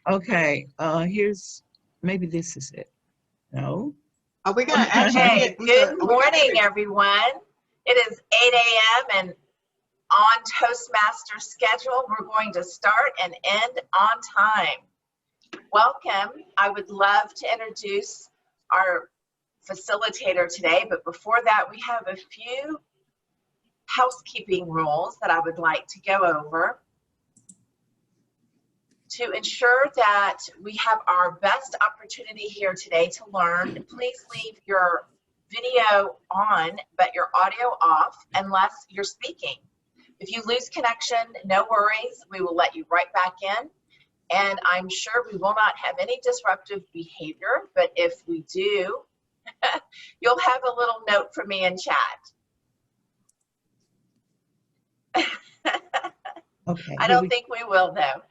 Okay, here's, maybe this is it. No? Are we going to actually Hey, good morning, everyone. It is 8 a.m. and on Toastmaster schedule, we're going to start and end on time. Welcome. I would love to introduce our facilitator today, but before that, we have a few housekeeping rules that I would like to go over. To ensure that we have our best opportunity here today to learn, please leave your video on but your audio off unless you're speaking. If you lose connection, no worries, we will let you right back in, and I'm sure we will not have any disruptive behavior, but if we do, you'll have a little note from me in chat. Okay. I don't think we will though.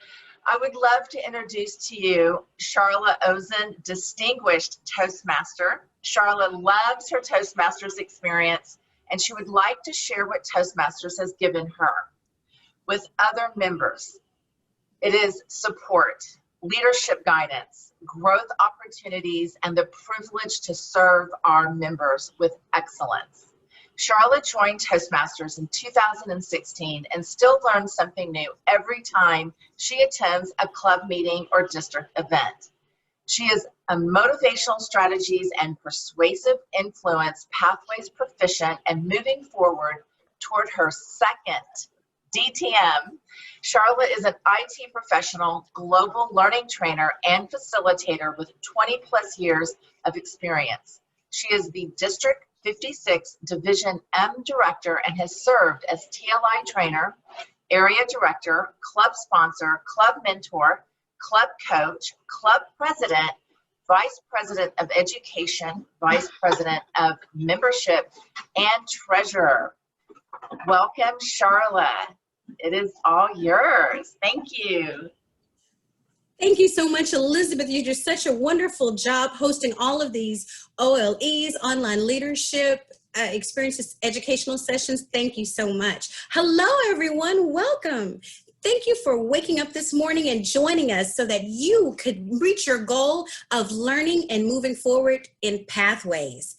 I would love to introduce to you Sharla Ozen, Distinguished Toastmaster. Sharla loves her Toastmasters experience, and she would like to share what Toastmasters has given her with other members. It is support, leadership guidance, growth opportunities, and the privilege to serve our members with excellence. Sharla joined Toastmasters in 2016 and still learns something new every time she attends a club meeting or district event. She is a motivational strategies and persuasive influence pathways proficient and moving forward toward her second DTM. Sharla is an IT professional, global learning trainer, and facilitator with 20+ years of experience. She is the District 56 Division M Director and has served as TLI Trainer, Area Director, Club Sponsor, Club Mentor, Club Coach, Club President, Vice President of Education, Vice President of Membership, and Treasurer. Welcome, Sharla. It is all yours. Thank you. Thank you so much, Elizabeth. You did such a wonderful job hosting all of these OLEs, online leadership experiences, educational sessions. Thank you so much. Hello, everyone. Welcome. Thank you for waking up this morning and joining us so that you could reach your goal of learning and moving forward in pathways.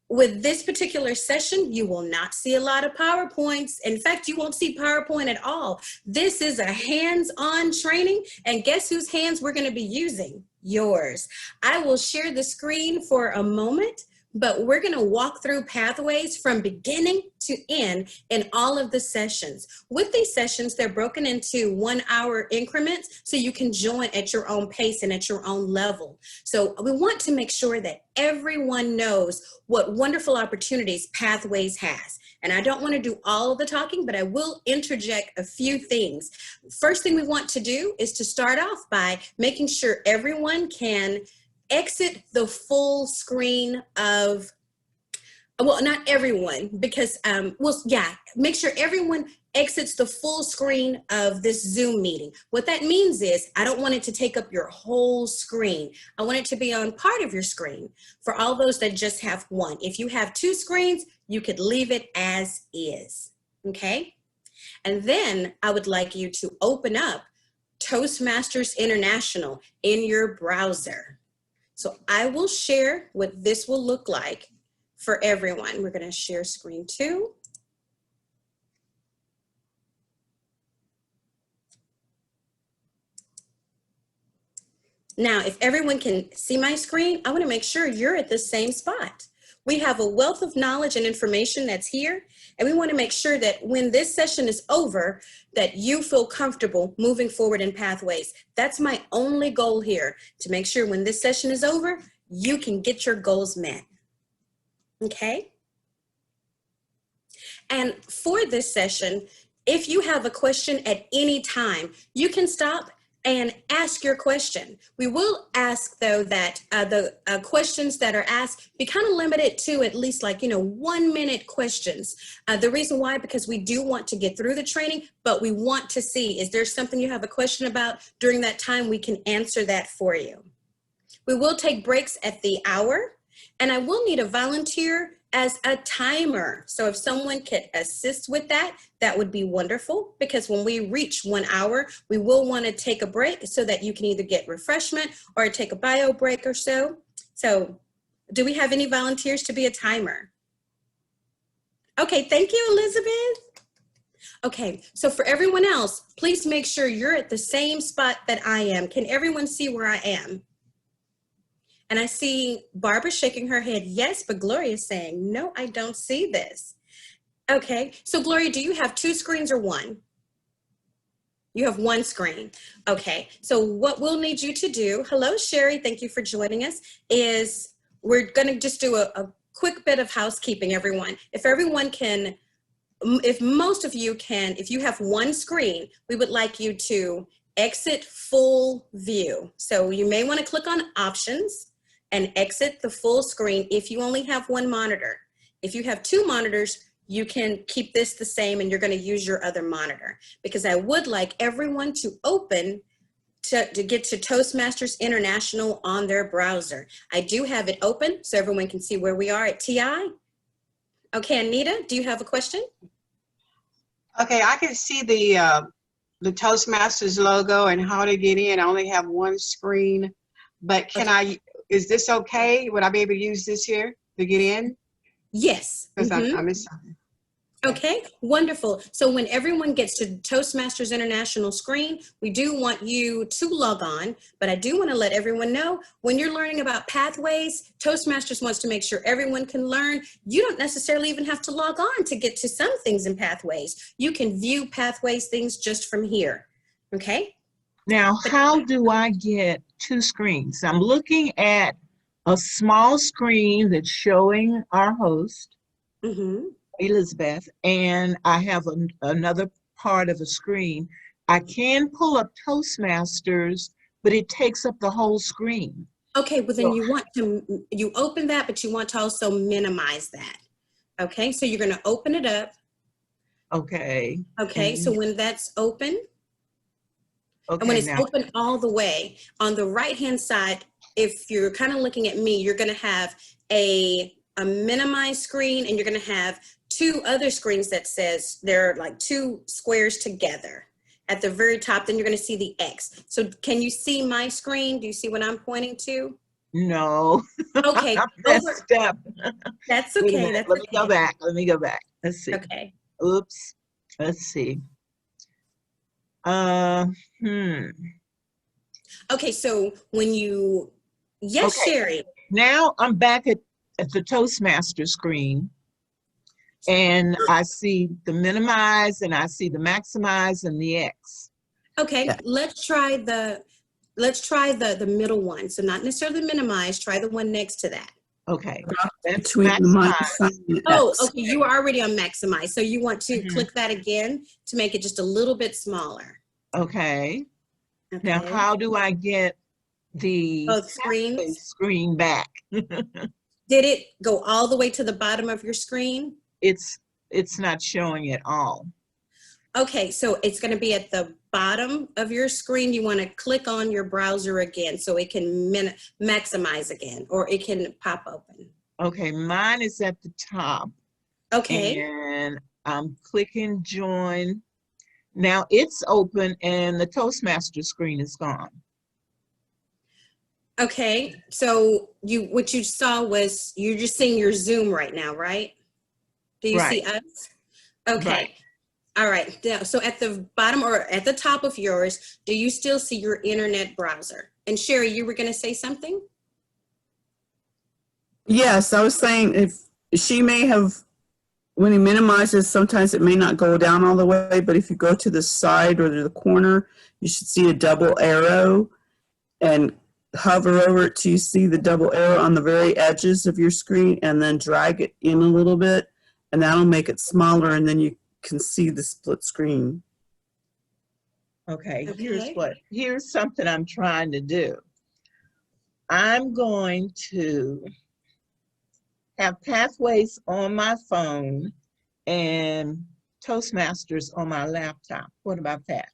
With this particular session, you will not see a lot of PowerPoints. In fact, you won't see PowerPoint at all. This is a hands-on training, and guess whose hands we're going to be using? Yours. I will share the screen for a moment, but we're going to walk through pathways from beginning to end in all of the sessions. With these sessions, they're broken into 1-hour increments so you can join at your own pace and at your own level. So we want to make sure that everyone knows what wonderful opportunities Pathways has. And I don't want to do all of the talking, but I will interject a few things. First thing we want to do is to start off by making sure everyone can exit the full screen of, well, not everyone, because, make sure everyone exits the full screen of this Zoom meeting. What that means is I don't want it to take up your whole screen. I want it to be on part of your screen for all those that just have one. If you have 2 screens, you could leave it as is, okay? And then I would like you to open up Toastmasters International in your browser. So I will share what this will look like for everyone. We're going to share screen 2. Now, if everyone can see my screen, I want to make sure you're at the same spot. We have a wealth of knowledge and information that's here, and we want to make sure that when this session is over, that you feel comfortable moving forward in Pathways. That's my only goal here, to make sure when this session is over, you can get your goals met. Okay? And for this session, if you have a question at any time, you can stop and ask your question. We will ask, though, that the questions that are asked be kind of limited to at least 1-minute questions. The reason why, because we do want to get through the training, but we want to see, is there something you have a question about? During that time, we can answer that for you. We will take breaks at the hour, and I will need a volunteer as a timer. So if someone could assist with that, that would be wonderful, because when we reach 1 hour, we will want to take a break so that you can either get refreshment or take a bio break or so. So do we have any volunteers to be a timer? Okay, thank you, Elizabeth. Okay, so for everyone else, please make sure you're at the same spot that I am. Can everyone see where I am? And I see Barbara shaking her head, yes, but Gloria is saying, no, I don't see this. Okay, so Gloria, do you have 2 screens or 1? You have 1 screen. Okay, so what we'll need you to do, hello, Sherry, thank you for joining us, is we're gonna just do a quick bit of housekeeping, everyone. If everyone can, if most of you can, if you have 1 screen, we would like you to exit full view. So you may wanna click on options and exit the full screen if you only have 1 monitor. If you have 2 monitors, you can keep this the same and you're gonna use your other monitor, because I would like everyone to open to get to Toastmasters International on their browser. I do have it open so everyone can see where we are at TI. Okay, Anita, do you have a question? Okay, I can see the Toastmasters logo and how to get in. I only have 1 screen, but can I, is this okay? Would I be able to use this here to get in? Yes. Because I missed something. Okay, wonderful. So when everyone gets to Toastmasters International screen, we do want you to log on, but I do want to let everyone know when you're learning about pathways, Toastmasters wants to make sure everyone can learn. You don't necessarily even have to log on to get to some things in pathways. You can view pathways things just from here, okay? Now, how do I get 2 screens? I'm looking at a small screen that's showing our host, Elizabeth, and I have another part of a screen. I can pull up Toastmasters, but it takes up the whole screen. Okay, well then you want to, you open that, but you want to also minimize that. Okay, so you're gonna open it up. Okay. Okay, so when that's open, okay, and when it's now, open all the way, on the right-hand side, if you're kind of looking at me, you're gonna have a minimized screen, and you're gonna have 2 other screens that says they're like 2 squares together. At the very top, then you're gonna see the X. So can you see my screen? Do you see what I'm pointing to? no. Okay, I messed up. That's Wait a okay, minute, that's let me okay. go back. Let me go back. Let's see. Okay. Oops. Let's see. Okay, so when you, yes, Okay. Sherry. Now I'm back at the Toastmaster screen, and I see the minimize, and I see the maximize, and the X. Okay, Yeah. let's try the middle one. So not necessarily the minimize, try the one next to that. Okay, that's Between the minus maximize. sign and Oh, X. okay, you are already on maximize. So you want to click that again to make it just a little bit smaller. Okay. Okay. Now, how do I get the Both screens? screen back? Did it go all the way to the bottom of your screen? It's not showing at all. Okay, so it's going to be at the bottom of your screen. You want to click on your browser again so it can maximize again, or it can pop open. Okay, mine is at the top. Okay. And I'm clicking join. Now it's open and the Toastmaster screen is gone. Okay, so what you saw was, you're just seeing your Zoom right now, right? Do you see us? Okay. Right. All right. Now, so at the bottom or at the top of yours, do you still see your internet browser? And Sherry, you were going to say something? Yes, I was saying if she may have, when he minimizes, sometimes it may not go down all the way, but if you go to the side or to the corner, you should see a double arrow and hover over it till you see the double arrow on the very edges of your screen, and then drag it in a little bit, and that'll make it smaller, and then you can see the split screen. Okay, Okay. here's something I'm trying to do. I'm going to have Pathways on my phone and Toastmasters on my laptop. What about that?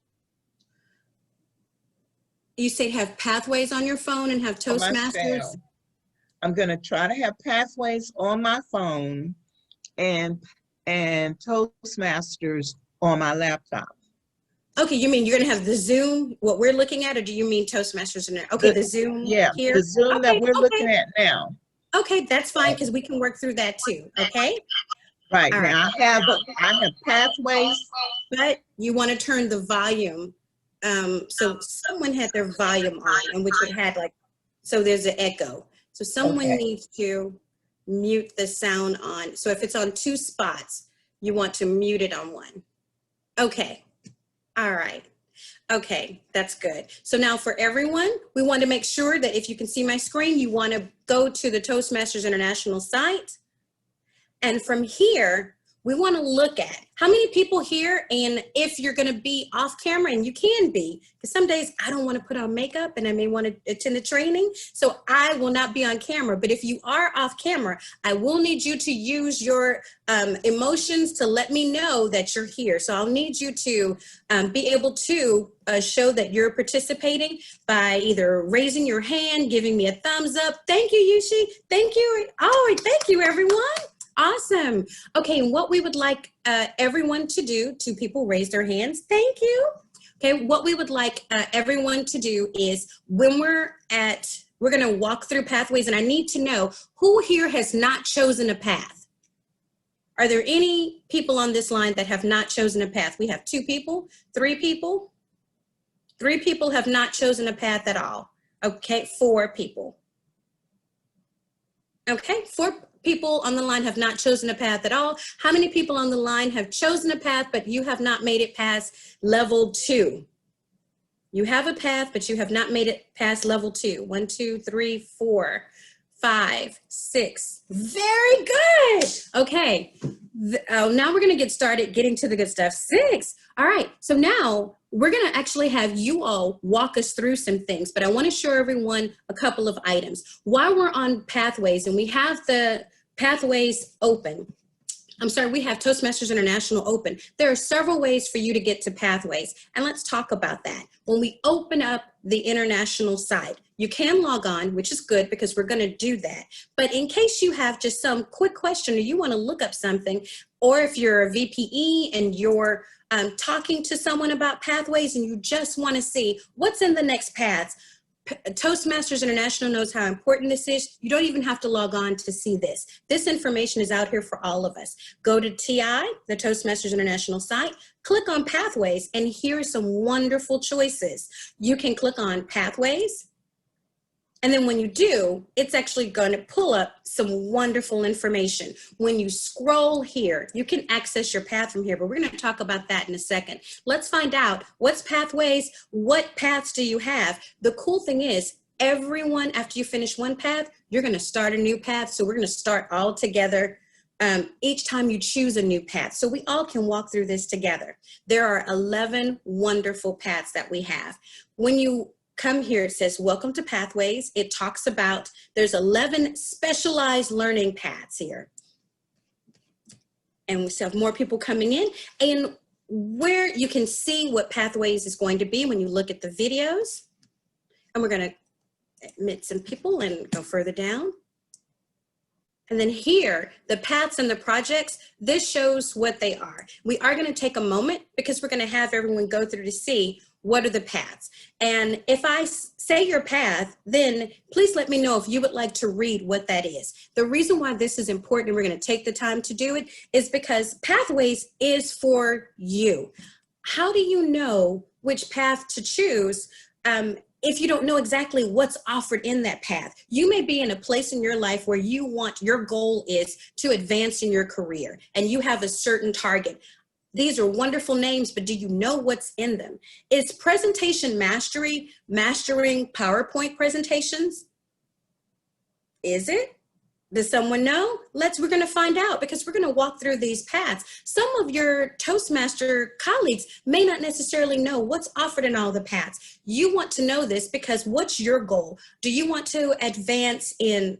You say have Pathways on your phone and have On my Toastmasters? cell. I'm going to try to have Pathways on my phone and Toastmasters on my laptop. Okay, you mean you're gonna have the Zoom, what we're looking at, or do you mean Toastmasters in there? Okay, the Zoom Yeah, here. the Zoom that Okay, we're okay. looking at now. Okay, that's fine, because we can work through that too, okay? Right, All now I have Pathways. But you want to turn the volume. So someone had their volume on, and which it had like, so there's an echo. So someone Okay. needs to mute the sound on. So if it's on 2 spots, you want to mute it on 1. Okay, all right. Okay, that's good. So now for everyone, we want to make sure that if you can see my screen, you want to go to the Toastmasters International site. And from here, we want to look at how many people here, and if you're going to be off camera, and you can be, because some days I don't want to put on makeup and I may want to attend the training, so I will not be on camera. But if you are off camera, I will need you to use your emotions to let me know that you're here. So I'll need you to be able to show that you're participating by either raising your hand, giving me a thumbs up. Thank you, Yushi. Thank you. Oh, thank you, everyone. Awesome. Okay, and what we would like everyone to do, 2 people raise their hands. Thank you. Okay, what we would like everyone to do is when we're going to walk through pathways, and I need to know who here has not chosen a path. Are there any people on this line that have not chosen a path? We have 2 people, 3 people. 3 people have not chosen a path at all. Okay, 4 people. Okay, 4 people on the line have not chosen a path at all. How many people on the line have chosen a path, but you have not made it past level 2? You have a path, but you have not made it past level 2. 1, 2, 3, 4, 5, 6. Very good. Okay, now we're gonna get started getting to the good stuff. 6. All right, so now we're gonna actually have you all walk us through some things, but I wanna show everyone a couple of items. While we're on pathways and we have the pathways open, we have Toastmasters International open. There are several ways for you to get to pathways, and let's talk about that. When we open up the international site, you can log on, which is good because we're gonna do that. But in case you have just some quick question or you wanna look up something, or if you're a VPE and you're talking to someone about pathways and you just wanna see what's in the next paths, Toastmasters International knows how important this is. You don't even have to log on to see this. This information is out here for all of us. Go to TI, the Toastmasters International site, click on Pathways, and here are some wonderful choices. You can click on Pathways, and then when you do, it's actually going to pull up some wonderful information. When you scroll here, you can access your path from here, but we're going to talk about that in a second. Let's find out what's pathways, what paths do you have? The cool thing is, everyone, after you finish one path, you're going to start a new path. So we're going to start all together each time you choose a new path. So we all can walk through this together. There are 11 wonderful paths that we have. When you come here, it says, welcome to Pathways. It talks about, there's 11 specialized learning paths here. And we still have more people coming in. And where you can see what Pathways is going to be when you look at the videos. And we're gonna admit some people and go further down. And then here, the paths and the projects, this shows what they are. We are gonna take a moment because we're gonna have everyone go through to see what are the paths. And if I say your path, then please let me know if you would like to read what that is. The reason why this is important, and we're gonna take the time to do it, is because Pathways is for you. How do you know which path to choose if you don't know exactly what's offered in that path? You may be in a place in your life where your goal is to advance in your career and you have a certain target. These are wonderful names, but do you know what's in them? Is presentation mastery mastering PowerPoint presentations? Is it? Does someone know? We're gonna find out because we're gonna walk through these paths. Some of your Toastmaster colleagues may not necessarily know what's offered in all the paths. You want to know this because what's your goal? Do you want to advance in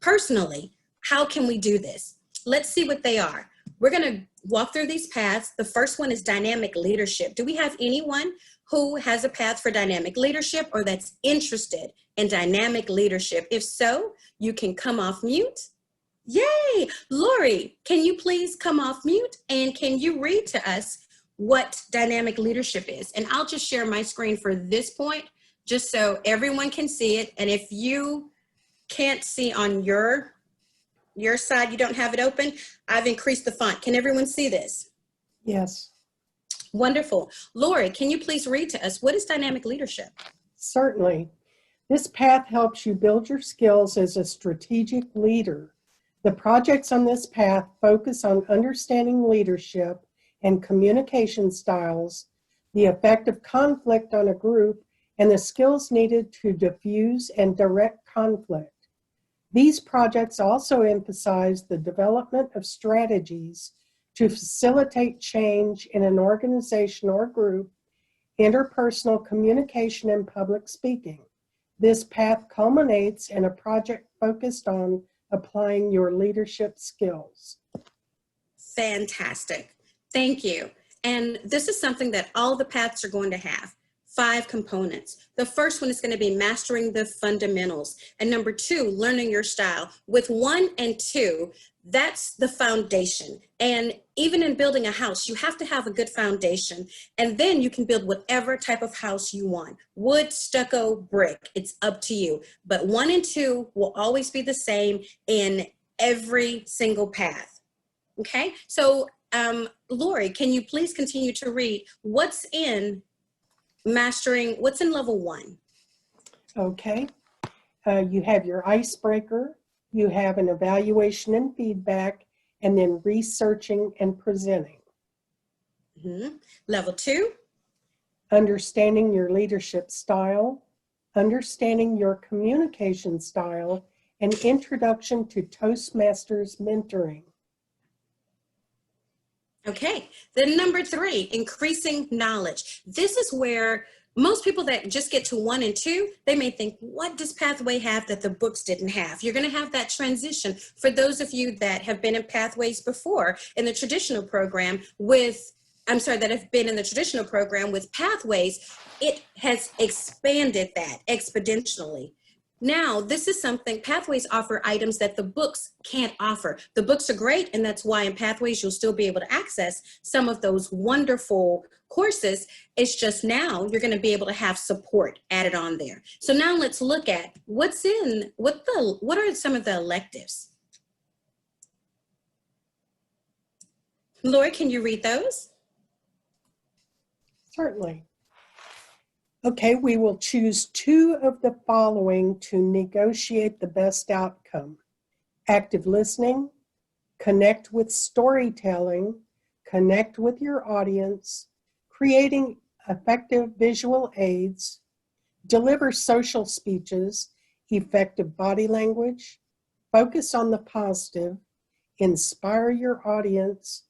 personally? How can we do this? Let's see what they are. We're gonna walk through these paths. The first one is dynamic leadership. Do we have anyone who has a path for dynamic leadership or that's interested in dynamic leadership? If so, you can come off mute. Yay! Lori, can you please come off mute and can you read to us what dynamic leadership is? And I'll just share my screen for this point, just so everyone can see it. And if you can't see on your side, you don't have it open, I've increased the font. Can everyone see this? Yes. Wonderful. Lori, can you please read to us, what is dynamic leadership? Certainly. This path helps you build your skills as a strategic leader. The projects on this path focus on understanding leadership and communication styles, the effect of conflict on a group, and the skills needed to diffuse and direct conflict. These projects also emphasize the development of strategies to facilitate change in an organization or group, interpersonal communication, and public speaking. This path culminates in a project focused on applying your leadership skills. Fantastic. Thank you. And this is something that all the paths are going to have. 5 components. The first one is going to be mastering the fundamentals. And number 2, learning your style. With 1 and 2, that's the foundation. And even in building a house, you have to have a good foundation. And then you can build whatever type of house you want. Wood, stucco, brick, it's up to you. But 1 and 2 will always be the same in every single path. Okay, so Lori, can you please continue to read what's in level 1? Okay. You have your icebreaker, you have an evaluation and feedback, and then researching and presenting. Level 2? Understanding your leadership style, understanding your communication style, and introduction to Toastmasters mentoring. Okay, then number 3, increasing knowledge. This is where most people that just get to 1 and 2, they may think, what does Pathway have that the books didn't have? You're going to have that transition. For those of you that have been in Pathways before in the traditional program that have been in the traditional program with Pathways, it has expanded that exponentially. Now, this is something, Pathways offer items that the books can't offer. The books are great, and that's why in Pathways you'll still be able to access some of those wonderful courses. It's just now you're going to be able to have support added on there. So now let's look at what are some of the electives? Lori, can you read those? Certainly. Okay, we will choose 2 of the following to negotiate the best outcome. Active listening, connect with storytelling, connect with your audience, creating effective visual aids, deliver social speeches, effective body language, focus on the positive, inspire your audience,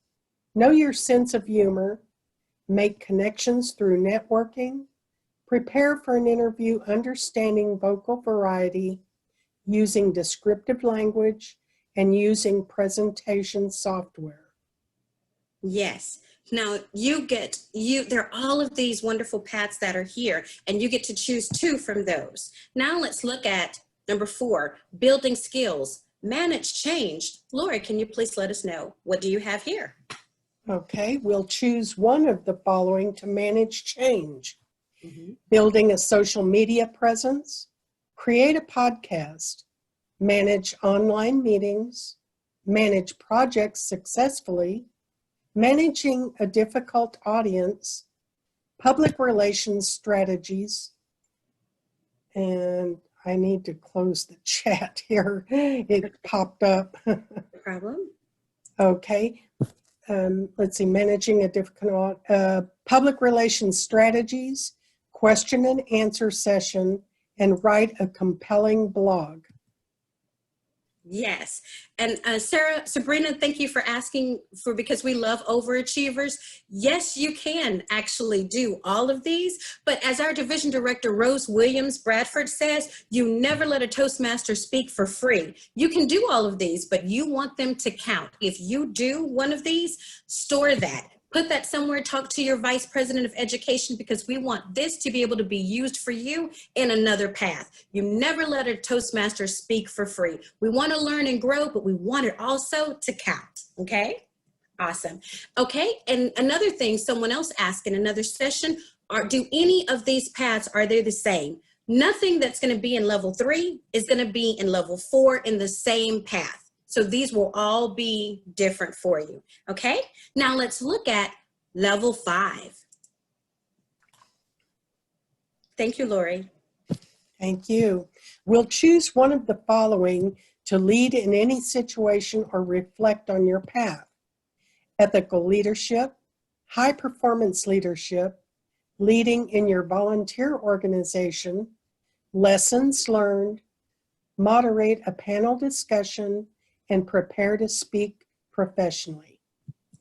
know your sense of humor, make connections through networking, prepare for an interview understanding vocal variety, using descriptive language, and using presentation software. Yes. Now there are all of these wonderful paths that are here, and you get to choose 2 from those. Now let's look at number 4, building skills, manage change. Lori, can you please let us know, what do you have here? Okay, we'll choose 1 of the following to manage change. Building a social media presence, create a podcast, manage online meetings, manage projects successfully, managing a difficult audience, public relations strategies, and I need to close the chat here. It popped up. No problem. Okay. Let's see, managing a difficult, public relations strategies, question and answer session, and write a compelling blog. Yes. And Sabrina, thank you for asking because we love overachievers. Yes, you can actually do all of these, but as our division director, Rose Williams Bradford says, you never let a Toastmaster speak for free. You can do all of these, but you want them to count. If you do one of these, store that. Put that somewhere, talk to your vice president of education, because we want this to be able to be used for you in another path. You never let a Toastmaster speak for free. We want to learn and grow, but we want it also to count, okay? Awesome. Okay, and another thing someone else asked in another session, do any of these paths, are they the same? Nothing that's going to be in level 3 is going to be in level 4 in the same path. So these will all be different for you, okay? Now let's look at level 5. Thank you, Lori. Thank you. We'll choose one of the following to lead in any situation or reflect on your path: ethical leadership, high performance leadership, leading in your volunteer organization, lessons learned, moderate a panel discussion, and prepare to speak professionally.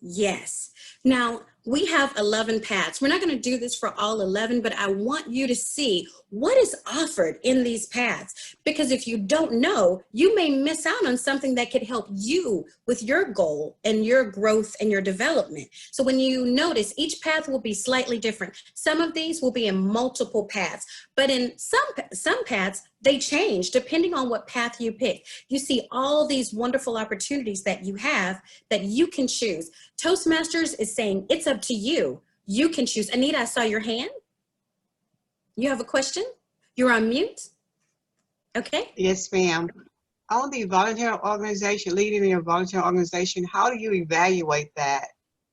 Yes. Now, we have 11 paths. We're not going to do this for all 11, but I want you to see what is offered in these paths. Because if you don't know, you may miss out on something that could help you with your goal and your growth and your development. So when you notice, each path will be slightly different. Some of these will be in multiple paths, but in some paths, they change depending on what path you pick. You see all these wonderful opportunities that you have that you can choose. Toastmasters is saying it's up to you. You can choose. Anita, I saw your hand. You have a question? You're on mute. Okay. Yes, ma'am. On the volunteer organization, leading in your volunteer organization, how do you evaluate that?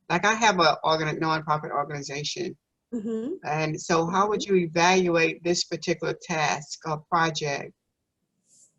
Like I have a nonprofit organization. Mm-hmm. And so how would you evaluate this particular task or project?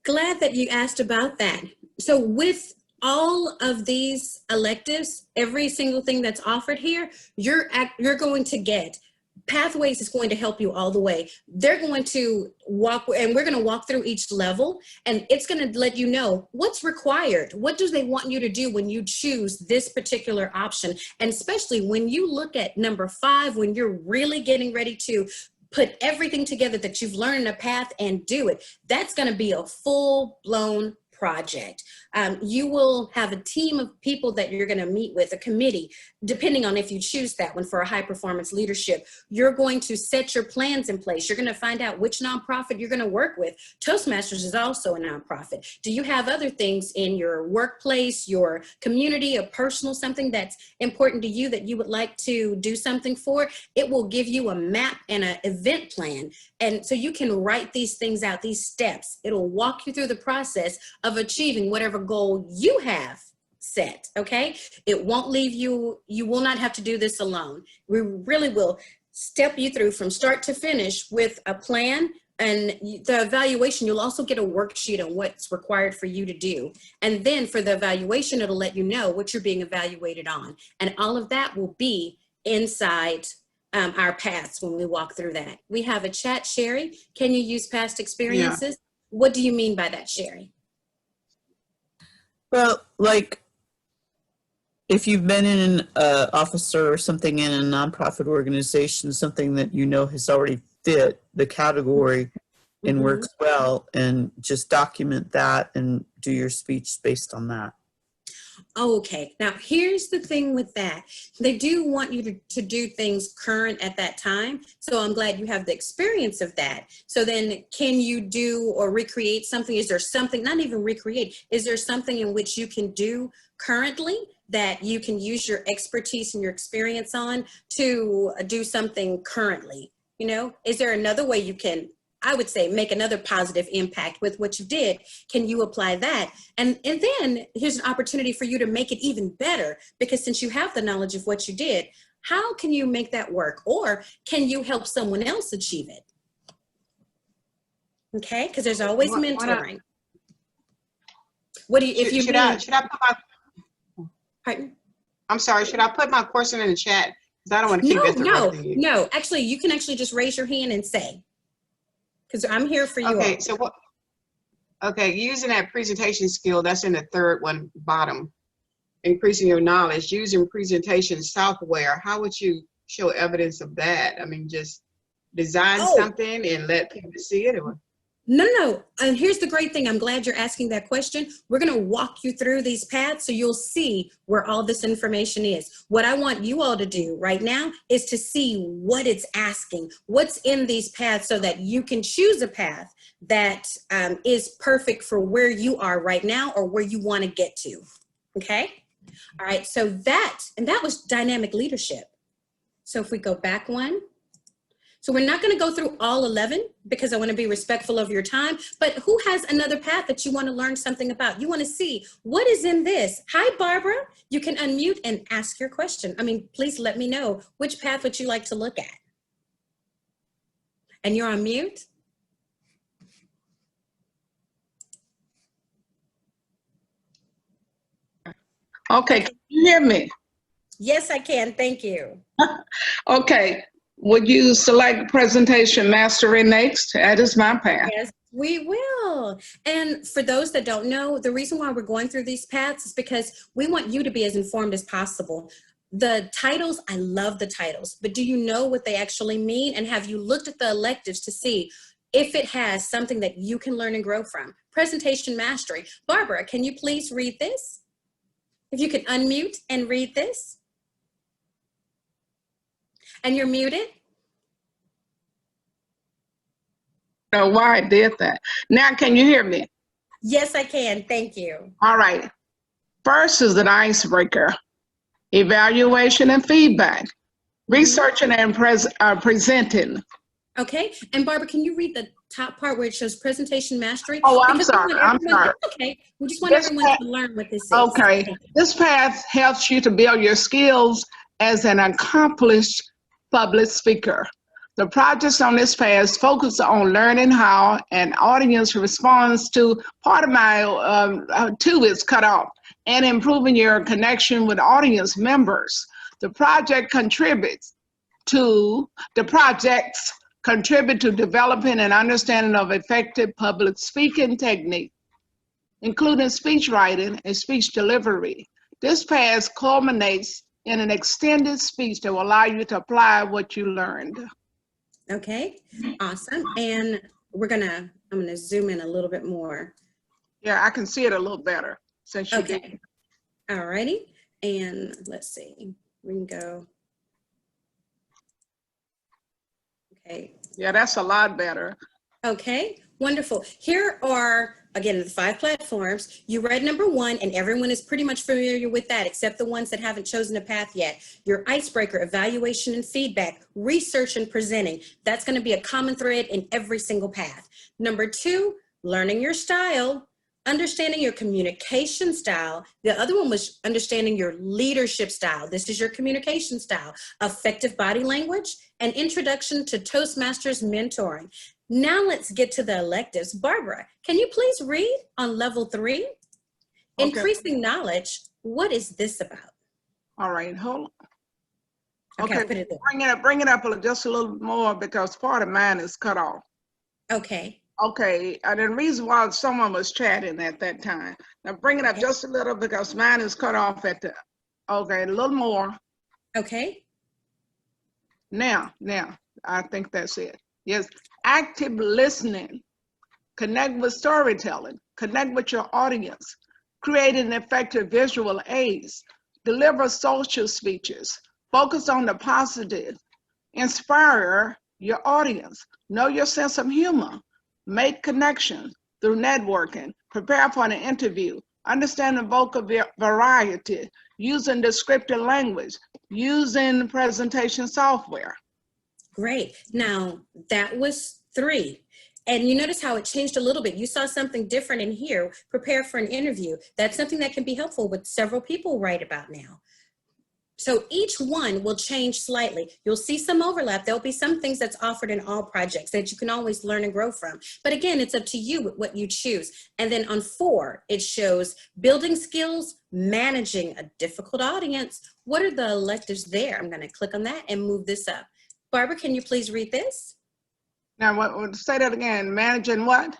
Glad that you asked about that. So with all of these electives, every single thing that's offered here, you're going to get. Pathways is going to help you all the way. They're going to walk, and we're going to walk through each level, and it's going to let you know what's required. What do they want you to do when you choose this particular option? And especially when you look at number 5, when you're really getting ready to put everything together that you've learned in a path and do it, that's going to be a full-blown project. You will have a team of people that you're going to meet with, a committee, depending on if you choose that one for a high performance leadership. You're going to set your plans in place. You're going to find out which nonprofit you're going to work with. Toastmasters is also a nonprofit. Do you have other things in your workplace, your community, a personal something that's important to you that you would like to do something for? It will give you a map and an event plan. And so you can write these things out, these steps. It'll walk you through the process of achieving whatever goal you have set, okay? It won't leave you, you will not have to do this alone. We really will step you through from start to finish with a plan, and the evaluation, you'll also get a worksheet on what's required for you to do. And then for the evaluation, it'll let you know what you're being evaluated on. And all of that will be inside our paths when we walk through that. We have a chat, Sherry. Can you use past experiences? Yeah. What do you mean by that, Sherry? Well, like if you've been in an officer or something in a nonprofit organization, something that you know has already fit the category and works well, and just document that and do your speech based on that. Okay, now here's the thing with that. They do want you to do things current at that time. So I'm glad you have the experience of that. So then can you do or recreate something? Is there something, not even recreate, is there something in which you can do currently that you can use your expertise and your experience on to do something currently? You know, is there another way you can, I would say, make another positive impact with what you did? Can you apply that? And then here's an opportunity for you to make it even better, because since you have the knowledge of what you did, how can you make that work? Or can you help someone else achieve it? Okay, because there's always mentoring. What do you, if you should I put my, pardon? I'm sorry, should I put my question in the chat? Because I don't want to keep interrupting you. No, actually, you can actually just raise your hand and say, because I'm here for you. Okay, all. so what? Okay, using that presentation skill, that's in the third one, bottom. Increasing your knowledge, using presentation software. How would you show evidence of that? I mean, just design something and let people see it, or? No. And here's the great thing. I'm glad you're asking that question. We're going to walk you through these paths so you'll see where all this information is. What I want you all to do right now is to see what it's asking, what's in these paths so that you can choose a path that is perfect for where you are right now or where you want to get to. Okay? All right. So that was dynamic leadership. So if we go back one. So we're not going to go through all 11 because I want to be respectful of your time, but who has another path that you want to learn something about? You want to see what is in this. Hi, Barbara. You can unmute and ask your question. I mean, please let me know which path would you like to look at. And you're on mute. Okay, can you hear me? Yes, I can. Thank you. Okay, would you select presentation mastery next? That is my path. Yes, we will. And for those that don't know, the reason why we're going through these paths is because we want you to be as informed as possible. The titles, I love the titles, but do you know what they actually mean? And have you looked at the electives to see if it has something that you can learn and grow from? Presentation mastery. Barbara, can you please read this? If you can unmute and read this. And you're muted. I don't know why I did that. Now, can you hear me? Yes, I can. Thank you. All right. First is an icebreaker, evaluation and feedback, researching and presenting. Okay. And Barbara, can you read the top part where it shows presentation mastery? Oh, I'm Because sorry. I'm sorry. Okay. We just want This everyone to learn what this is. Okay. This path helps you to build your skills as an accomplished public speaker. The projects on this path focus on learning how an audience responds to part of my tube is cut off and improving your connection with audience members. The projects contribute to developing an understanding of effective public speaking technique, including speech writing and speech delivery. This path culminates in an extended speech that will allow you to apply what you learned. Okay, awesome. And I'm gonna zoom in a little bit more. Yeah, I can see it a little better since you did. Okay, all righty. And let's see, we can go. Okay. Yeah, that's a lot better. Okay, wonderful. Here are, again, the 5 platforms. You read number 1, and everyone is pretty much familiar with that, except the ones that haven't chosen a path yet. Your icebreaker, evaluation and feedback, research and presenting. That's going to be a common thread in every single path. Number 2, learning your style, understanding your communication style. The other one was understanding your leadership style. This is your communication style. Effective body language, and introduction to Toastmasters mentoring. Now let's get to the electives. Barbara, can you please read on level 3? Okay. Increasing knowledge. What is this about? All right, hold on. Okay, Okay, bring it up just a little more because part of mine is cut off. Okay. Okay, and the reason why someone was chatting at that time. Now bring it up just a little because mine is cut off at the, okay, a little more. Okay. Now, I think that's it. Yes, active listening, connect with storytelling, connect with your audience, create an effective visual aids, deliver social speeches, focus on the positive, inspire your audience, know your sense of humor, make connections through networking, prepare for an interview, understand the vocal variety, using descriptive language, using presentation software. Great. Now, that was 3. And you notice how it changed a little bit. You saw something different in here, prepare for an interview. That's something that can be helpful with several people right about now. So each one will change slightly. You'll see some overlap. There'll be some things that's offered in all projects that you can always learn and grow from. But again, it's up to you what you choose. And then on 4, it shows building skills, managing a difficult audience. What are the electives there? I'm going to click on that and move this up. Barbara, can you please read this? Now, say that again. Managing what?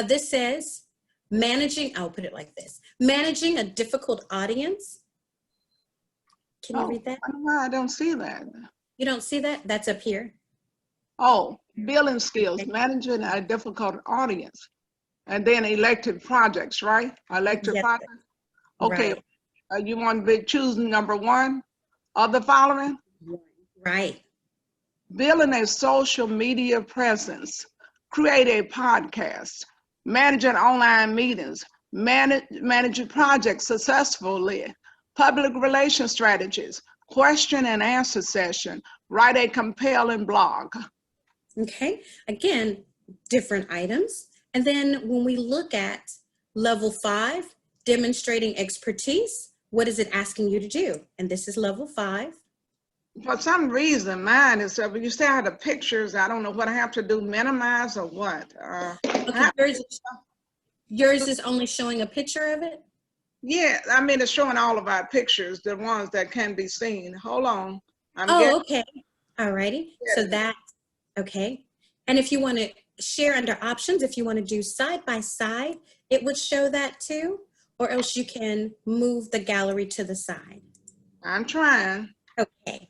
This says managing, I'll put it like this. Managing a difficult audience. Can you read that? I don't see that. You don't see that? That's up here. Oh, building skills, managing a difficult audience, and then elective projects, right? Elective Yes, projects. Okay, right. you want to choose number one of the following? Right. Building a social media presence, create a podcast, managing online meetings, manage projects successfully, public relations strategies, question and answer session, write a compelling blog. Okay, again, different items. And then when we look at level 5, demonstrating expertise, what is it asking you to do? And this is level 5. For some reason, mine is, when you say I have the pictures, I don't know what I have to do, minimize or what? Okay, yours is only showing a picture of it? Yeah, I mean, it's showing all of our pictures, the ones that can be seen. Hold on. Okay. All righty. So that, okay. And if you want to share under options, if you want to do side by side, it would show that too, or else you can move the gallery to the side. I'm trying. Okay.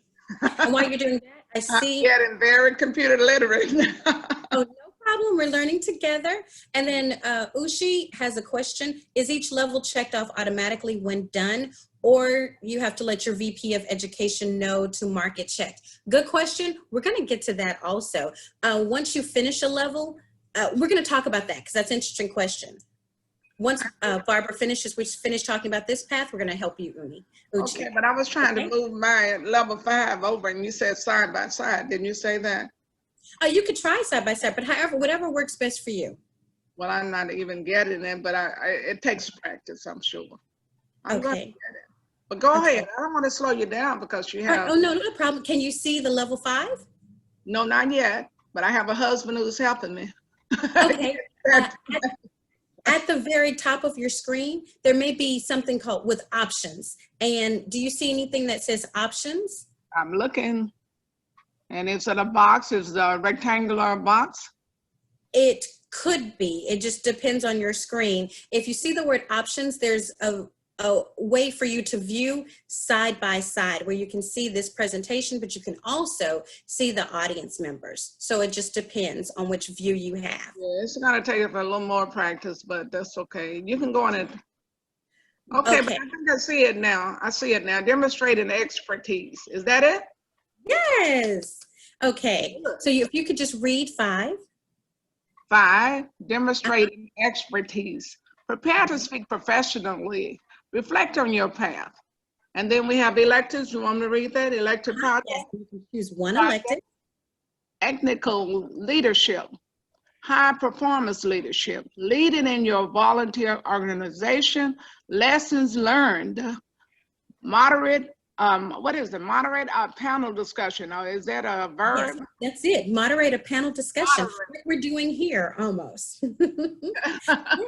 And while you're doing that, I see. I'm getting very computer literate. Oh, no problem. We're learning together. And then Ushi has a question. Is each level checked off automatically when done, or you have to let your VP of Education know to mark it checked? Good question. We're going to get to that also. Once you finish a level, we're going to talk about that because that's an interesting question. Once Barbara finishes, we finish talking about this path, we're going to help you, Uchi. Okay, but I was trying to move my level 5 over and you said side by side. Didn't you say that? You could try side by side, but however, whatever works best for you. Well, I'm not even getting it, but it takes practice, I'm sure. I'm going to get it. But go ahead. I don't want to slow you down because you have. Oh, no, no problem. Can you see the level 5? No, not yet, but I have a husband who's helping me. Okay. At the very top of your screen, there may be something called with options. And do you see anything that says options? I'm looking, and it's in a box. It's a rectangular box. It could be. It just depends on your screen. If you see the word options, there's a way for you to view side by side where you can see this presentation, but you can also see the audience members. So it just depends on which view you have. Yeah, it's gonna take it for a little more practice, but that's okay. You can go on it. Okay, but I think I see it now. I see it now. Demonstrating expertise. Is that it? Yes. Okay. So if you could just read 5. 5, demonstrating expertise. Prepare to speak professionally. Reflect on your path. And then we have electives. You want me to read that? Elective project? Yes, you can choose one elective. Technical leadership. High performance leadership. Leading in your volunteer organization. Lessons learned. Moderate, what is it? Moderate a panel discussion. Or is that a verb? Yes, that's it. Moderate a panel discussion. What we're doing here almost. Yeah.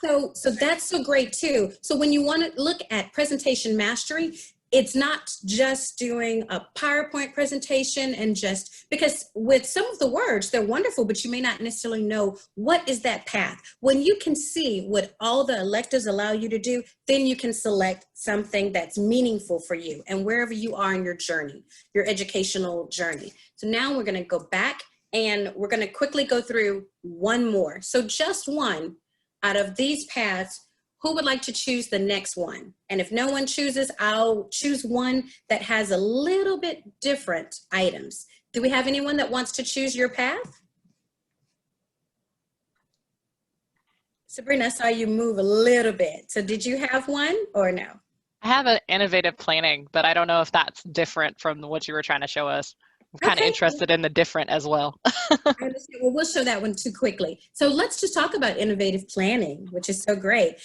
So that's so great too. So when you want to look at presentation mastery, it's not just doing a PowerPoint presentation and just, because with some of the words, they're wonderful, but you may not necessarily know what is that path. When you can see what all the electives allow you to do, then you can select something that's meaningful for you and wherever you are in your journey, your educational journey. So now we're going to go back and we're going to quickly go through one more. So just one. Out of these paths, who would like to choose the next one? And if no one chooses, I'll choose one that has a little bit different items. Do we have anyone that wants to choose your path? Sabrina, I saw you move a little bit. So did you have one or no? I have an innovative planning, but I don't know if that's different from what you were trying to show us. I'm kind of interested in the different as well. I understand. Well, we'll show that one too quickly. So let's just talk about innovative planning, which is so great.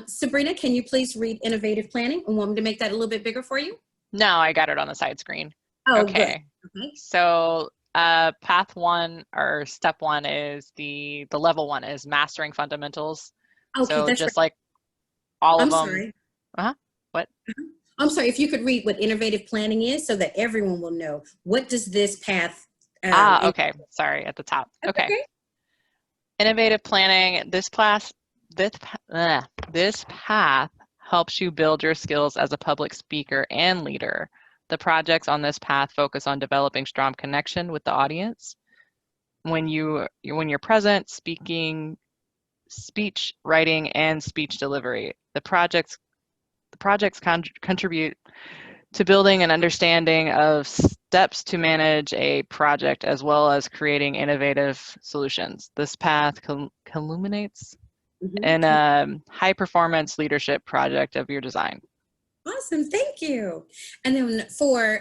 Sabrina, can you please read innovative planning and want me to make that a little bit bigger for you? No, I got it on the side screen. Oh, okay. Good. Okay. So path 1 or step 1 is the level 1 is mastering fundamentals. Okay, so that's just right. like all I'm of them. sorry. What? I'm sorry, if you could read what innovative planning is so that everyone will know, what does this path okay. Sorry, at the top. Okay. Innovative planning, this path helps you build your skills as a public speaker and leader. The projects on this path focus on developing strong connection with the audience, when you're present, speaking, speech writing, and speech delivery. The projects contribute to building an understanding of steps to manage a project as well as creating innovative solutions. This path culminates in a high performance leadership project of your design. Awesome, thank you. And then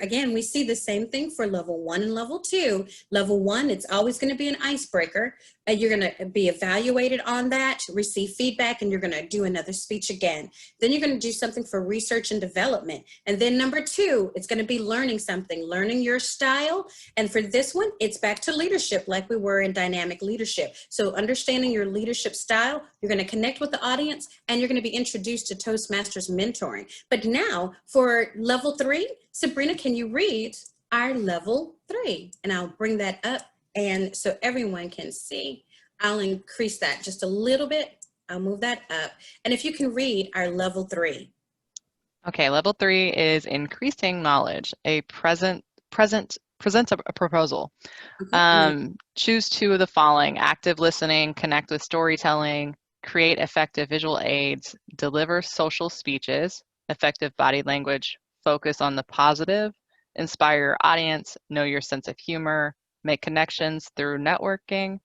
again, we see the same thing for level 1 and level 2. Level 1, it's always going to be an icebreaker. You're going to be evaluated on that, receive feedback, and you're going to do another speech again. Then you're going to do something for research and development. And then number 2, it's going to be learning something, learning your style. And for this one, it's back to leadership like we were in dynamic leadership. So understanding your leadership style, you're going to connect with the audience, and you're going to be introduced to Toastmasters mentoring. But now for level 3, Sabrina, can you read our level 3? And I'll bring that up and so everyone can see. I'll increase that just a little bit. I'll move that up. And if you can read our level 3. Okay, level 3 is increasing knowledge. Present a proposal. Choose 2 of the following: active listening, connect with storytelling, create effective visual aids, deliver social speeches, effective body language, focus on the positive, inspire your audience, know your sense of humor, make connections through networking,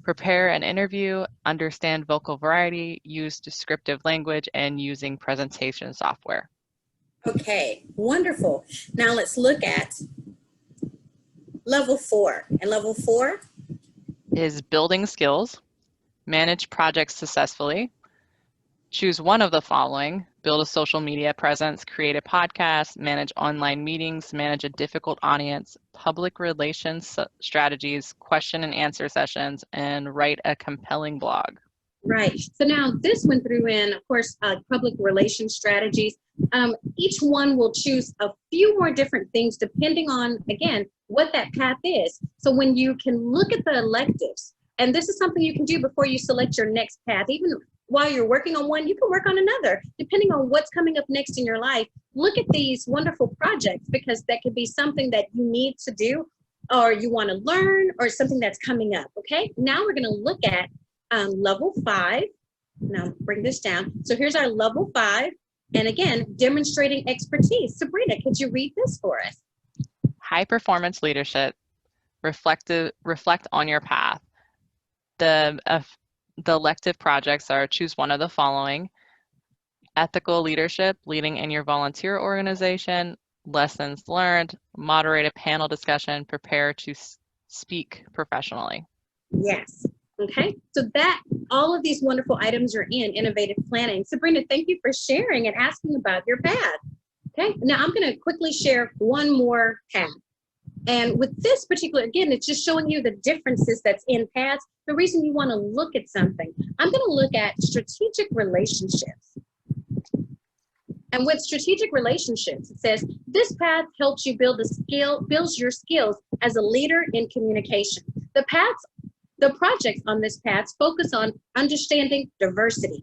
prepare an interview, understand vocal variety, use descriptive language, and using presentation software. Okay, wonderful. Now let's look at level 4. And level 4 is building skills, manage projects successfully, choose one of the following: build a social media presence, create a podcast, manage online meetings, manage a difficult audience, public relations strategies, question and answer sessions, and write a compelling blog. Right. So now this one threw in, of course, public relations strategies. Each one will choose a few more different things depending on, again, what that path is. So when you can look at the electives, and this is something you can do before you select your next path, even while you're working on one, you can work on another, depending on what's coming up next in your life. Look at these wonderful projects, because that could be something that you need to do, or you want to learn, or something that's coming up, okay? Now we're going to look at level 5. Now bring this down. So here's our level 5. And again, demonstrating expertise. Sabrina, could you read this for us? High performance leadership, reflect on your path. The elective projects are: choose one of the following: ethical leadership, leading in your volunteer organization, lessons learned, moderate a panel discussion, prepare to speak professionally. Yes. Okay. So that all of these wonderful items are in innovative planning. Sabrina, thank you for sharing and asking about your path. Okay. Now I'm going to quickly share one more path. And with this particular, again, it's just showing you the differences that's in paths. The reason you want to look at something, I'm going to look at strategic relationships. And with strategic relationships, it says this path helps you builds your skills as a leader in communication. The projects on this path focus on understanding diversity,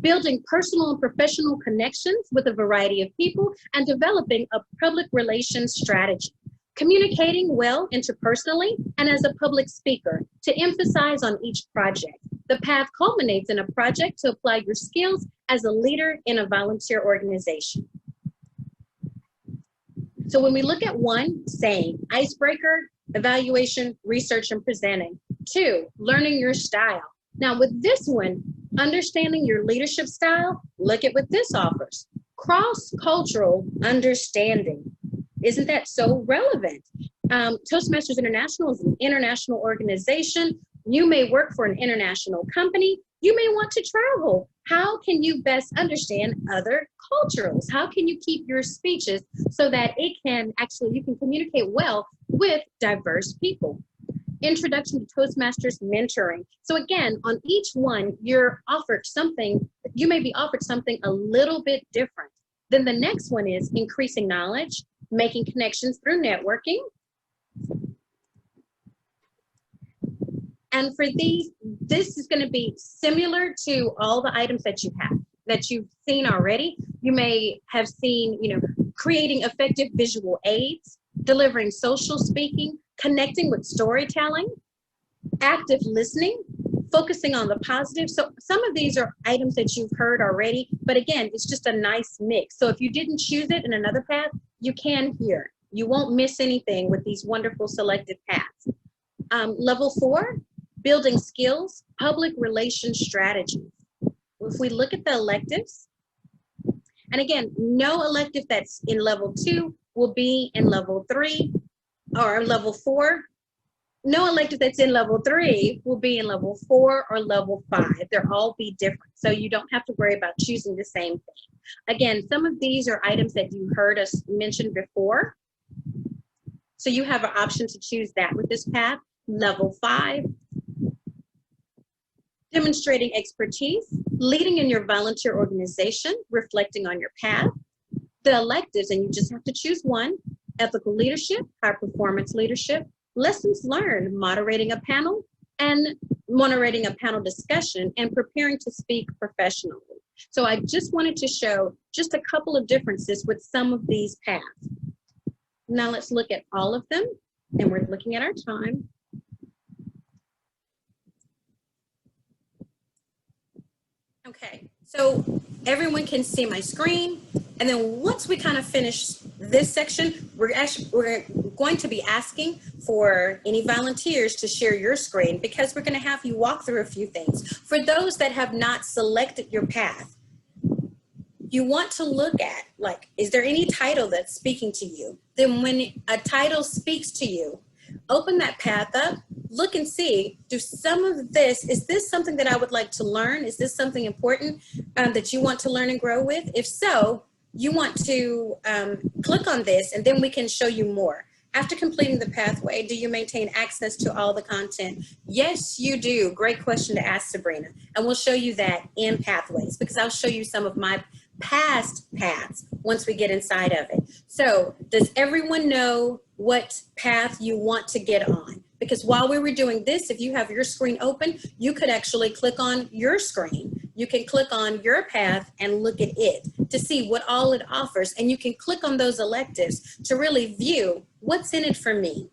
building personal and professional connections with a variety of people, and developing a public relations strategy. Communicating well interpersonally and as a public speaker to emphasize on each project. The path culminates in a project to apply your skills as a leader in a volunteer organization. So when we look at 1, saying, icebreaker, evaluation, research, and presenting. 2, learning your style. Now with this one, understanding your leadership style, look at what this offers. Cross-cultural understanding. Isn't that so relevant? Toastmasters International is an international organization. You may work for an international company. You may want to travel. How can you best understand other cultures? How can you keep your speeches so that you can communicate well with diverse people? Introduction to Toastmasters mentoring. So again, on each one, you may be offered something a little bit different. Then the next one is increasing knowledge, making connections through networking. And for these, this is going to be similar to all the items that you've seen already. You may have seen, creating effective visual aids, delivering social speaking, connecting with storytelling, Active listening, focusing on the positive. So some of these are items that you've heard already, but again, it's just a nice mix. So if you didn't choose it in another path, you can here. You won't miss anything with these wonderful selected paths. Level 4, building skills, public relations strategies. If we look at the electives, and again, no elective that's in level 2 will be in level 3 or level 4. No elective that's in level 3 will be in level 4 or level 5. They'll all be different. So you don't have to worry about choosing the same thing. Again, some of these are items that you heard us mention before. So you have an option to choose that with this path. Level 5, demonstrating expertise, leading in your volunteer organization, reflecting on your path. The electives, and you just have to choose one: ethical leadership, high performance leadership, lessons learned, moderating a panel discussion, and preparing to speak professionally. So I just wanted to show just a couple of differences with some of these paths. Now let's look at all of them, and we're looking at our time. Okay, so everyone can see my screen, and then once we kind of finish this section, we're going to be asking for any volunteers to share your screen, because we're going to have you walk through a few things. For those that have not selected your path, you want to look at, like, is there any title that's speaking to you? Then when a title speaks to you, open that path up, look and see, do some of this, is this something that I would like to learn? Is this something important that you want to learn and grow with? If so, you want to click on this, and then we can show you more. After completing the pathway, do you maintain access to all the content? Yes, you do. Great question to ask, Sabrina. And we'll show you that in Pathways, because I'll show you some of my past paths once we get inside of it. So does everyone know what path you want to get on? Because while we were doing this, if you have your screen open, you could actually click on your screen. You can click on your path and look at it to see what all it offers. And you can click on those electives to really view what's in it for me.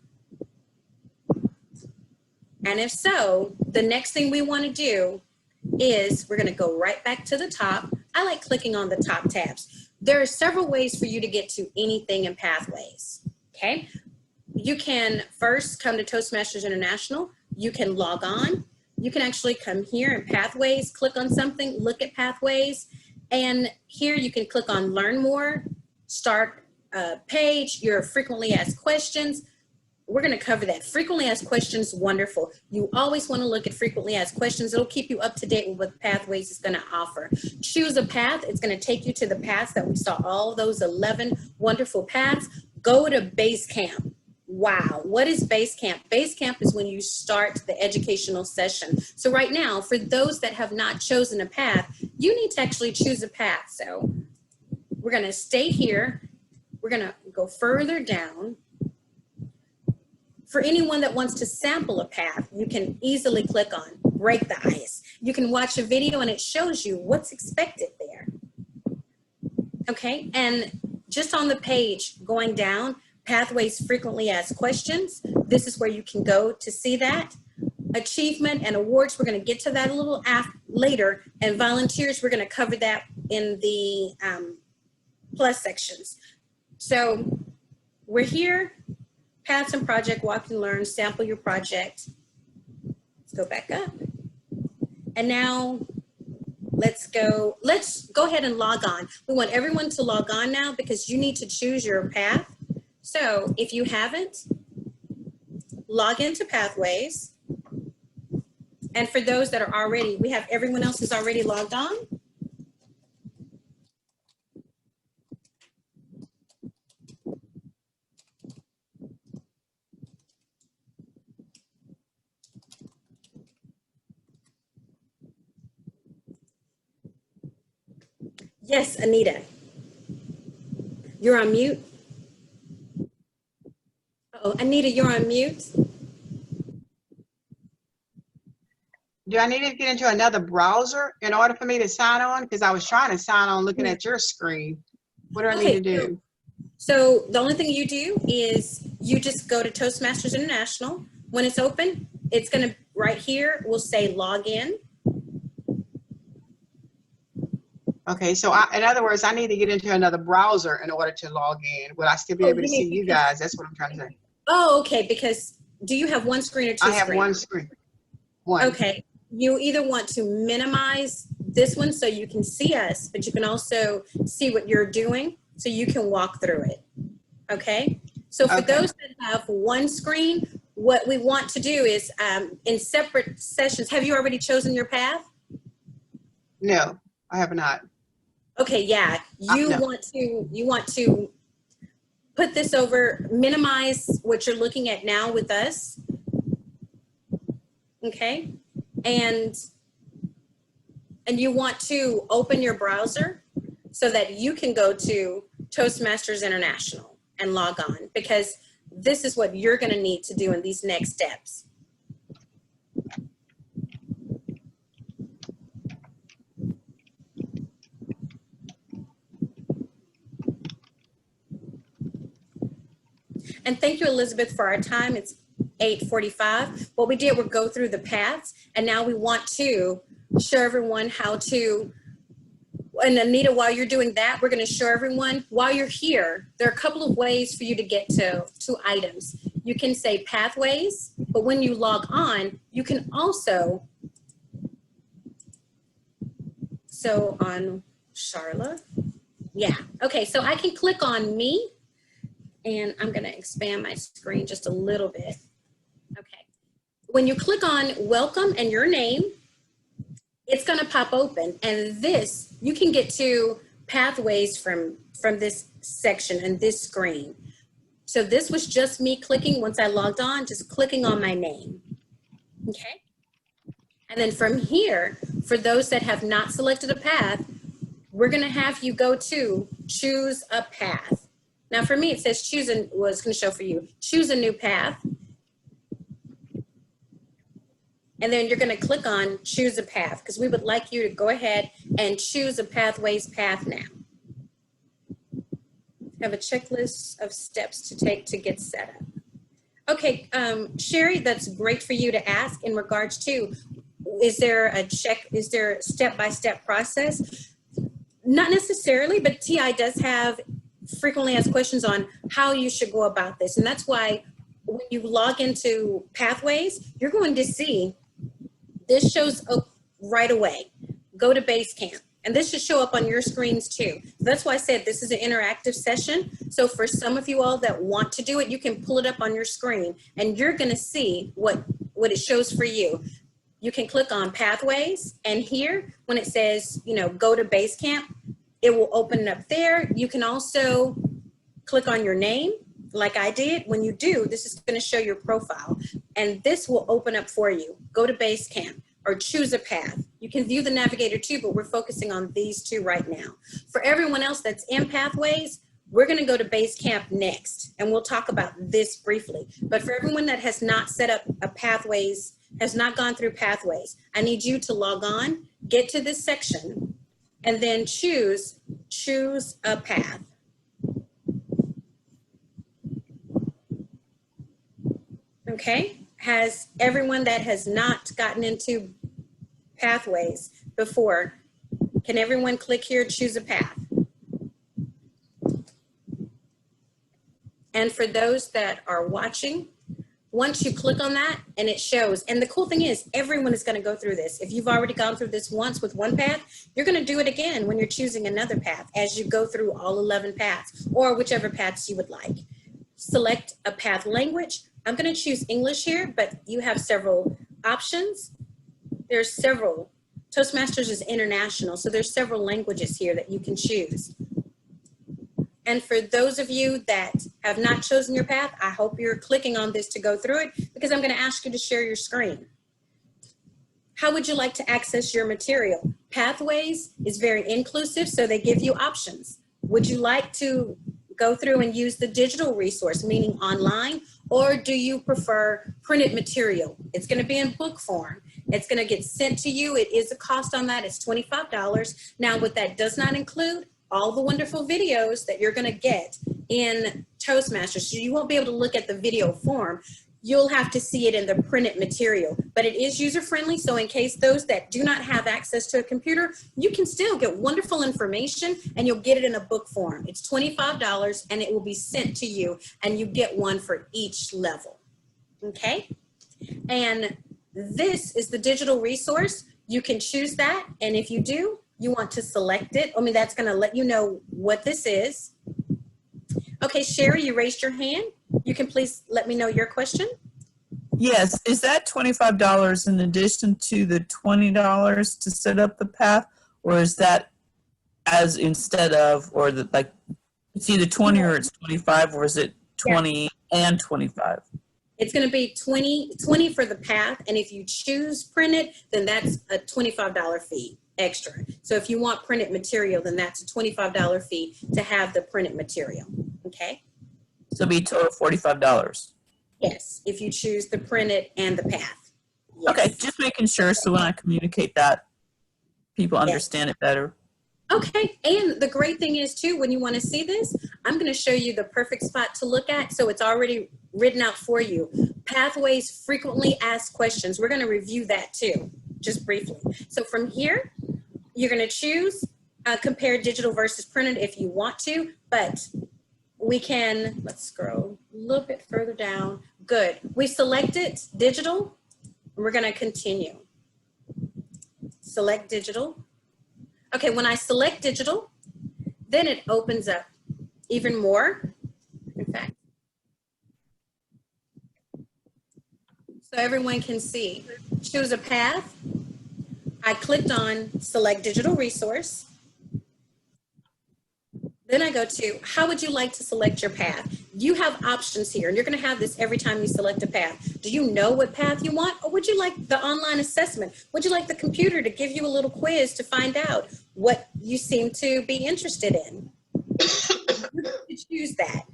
And if so, the next thing we want to do is we're going to go right back to the top. I like clicking on the top tabs. There are several ways for you to get to anything in Pathways, okay? You can first come to Toastmasters International. You can log on. You can actually come here in Pathways, click on something, look at Pathways, and here you can click on Learn More, Start a Page, your frequently asked questions. We're going to cover that. Frequently asked questions, wonderful. You always want to look at frequently asked questions. It'll keep you up to date with what Pathways is going to offer. Choose a path. It's going to take you to the paths that we saw, all those 11 wonderful paths. Go to Basecamp. Wow, what is Basecamp? Basecamp is when you start the educational session. So right now, for those that have not chosen a path, you need to actually choose a path. So we're going to stay here. We're going to go further down. For anyone that wants to sample a path, you can easily click on Break the Ice. You can watch a video and it shows you what's expected there. Okay, and just on the page going down, Pathways Frequently Asked Questions. This is where you can go to see that. Achievement and awards, we're going to get to that a little later. And volunteers, we're going to cover that in the plus sections. So we're here. Paths and project, walk and learn, sample your project. Let's go back up. And now let's go ahead and log on. We want everyone to log on now because you need to choose your path. So if you haven't, log into Pathways. And for those that are already, we have everyone else who's already logged on. Yes, Anita. You're on mute. Oh, Anita, you're on mute. Do I need to get into another browser in order for me to sign on? Because I was trying to sign on looking at your screen. What do I need to do? So the only thing you do is you just go to Toastmasters International. When it's open, it's going to right here will say log in. Okay, so in other words, I need to get into another browser in order to log in. Will I still be Oh, able to you mean see you because- guys? That's what I'm trying to say. Oh, okay, because do you have one screen or two I have screens? one screen. One. Okay, you either want to minimize this one so you can see us, but you can also see what you're doing so you can walk through it. Okay, so for Okay. those that have one screen, what we want to do is in separate sessions, have you already chosen your path? No, I have not. Okay, yeah, you No. want to put this over, minimize what you're looking at now with us. Okay, and you want to open your browser so that you can go to Toastmasters International and log on, because this is what you're going to need to do in these next steps. And thank you, Elizabeth, for our time. It's 8:45. What we did was go through the paths, and now we want to show everyone how to, and Anita, while you're doing that, we're going to show everyone, while you're here, there are a couple of ways for you to get to items. You can say pathways, but when you log on, you can also, so on Sharla, yeah, okay, so I can click on me, and I'm going to expand my screen just a little bit. Okay. When you click on welcome and your name, it's going to pop open, and this, you can get to pathways from this section and this screen. So this was just me clicking once I logged on, just clicking on my name. Okay. And then from here, for those that have not selected a path, we're going to have you go to choose a path. Now for me, it says choose, and well, it's going to show for you, choose a new path. And then you're going to click on choose a path, because we would like you to go ahead and choose a pathways path now. Have a checklist of steps to take to get set up. Okay, Sherry, that's great for you to ask in regards to, is there a step-by-step process? Not necessarily, but TI does have frequently asked questions on how you should go about this. And that's why when you log into pathways, you're going to see this shows up right away. Go to Basecamp. And this should show up on your screens too. That's why I said this is an interactive session. So for some of you all that want to do it, you can pull it up on your screen and you're gonna see what it shows for you. You can click on pathways, and here when it says, you know, go to Basecamp, it will open it up there. You can also click on your name like I did. When you do, this is gonna show your profile, and this will open up for you. Go to Basecamp or choose a path. You can view the navigator too, but we're focusing on these two right now. For everyone else that's in pathways, we're gonna go to Basecamp next, and we'll talk about this briefly. But for everyone that has not set up a pathways, has not gone through pathways, I need you to log on, get to this section, and then choose a path. Okay, has everyone that has not gotten into pathways before, can everyone click here, choose a path? And for those that are watching, once you click on that and it shows, and the cool thing is everyone is going to go through this. If you've already gone through this once with one path, you're going to do it again when you're choosing another path as you go through all 11 paths or whichever paths you would like. Select a path language. I'm going to choose English here, but you have several options. There's several. Toastmasters is international, so there's several languages here that you can choose. And for those of you that have not chosen your path, I hope you're clicking on this to go through it, because I'm going to ask you to share your screen. How would you like to access your material? Pathways is very inclusive, so they give you options. Would you like to go through and use the digital resource, meaning online, or do you prefer printed material? It's going to be in book form. It's going to get sent to you. It is a cost on that. It's $25. Now, what that does not include, all the wonderful videos that you're going to get in Toastmasters. So you won't be able to look at the video form. you'll have to see it in the printed material, but it is user-friendly. So in case those that do not have access to a computer, you can still get wonderful information and you'll get it in a book form. It's $25 and it will be sent to you, and you get one for each level. Okay. And this is the digital resource. You can choose that. And if you do, you want to select it. I mean, that's going to let you know what this is. Okay, Sherry, you raised your hand. You can please let me know your question. Yes, is that $25 in addition to the $20 to set up the path, or is that as instead of, or the, like, it's either 20 or it's 25, or is it 20 and 25? It's going to be 20 for the path, and if you choose printed, then that's a $25 fee extra. So if you want printed material, then that's a $25 fee to have the printed material. Okay. So it'll be a total of $45. Yes, if you choose the printed and the path. Yes. Okay, just making sure so when I communicate that, people understand it better. Okay, and the great thing is too, when you want to see this, I'm going to show you the perfect spot to look at. So it's already written out for you. Pathways, frequently asked questions. We're going to review that too, just briefly. So from here, you're going to choose compare digital versus printed if you want to, but we can, let's scroll a little bit further down. Good. We selected digital. We're going to continue. Select digital. Okay, when I select digital, then it opens up even more. In fact, so everyone can see. Choose a path. I clicked on select digital resource. Then I go to, how would you like to select your path? You have options here, and you're going to have this every time you select a path. Do you know what path you want, or would you like the online assessment? Would you like the computer to give you a little quiz to find out what you seem to be interested in? You choose that.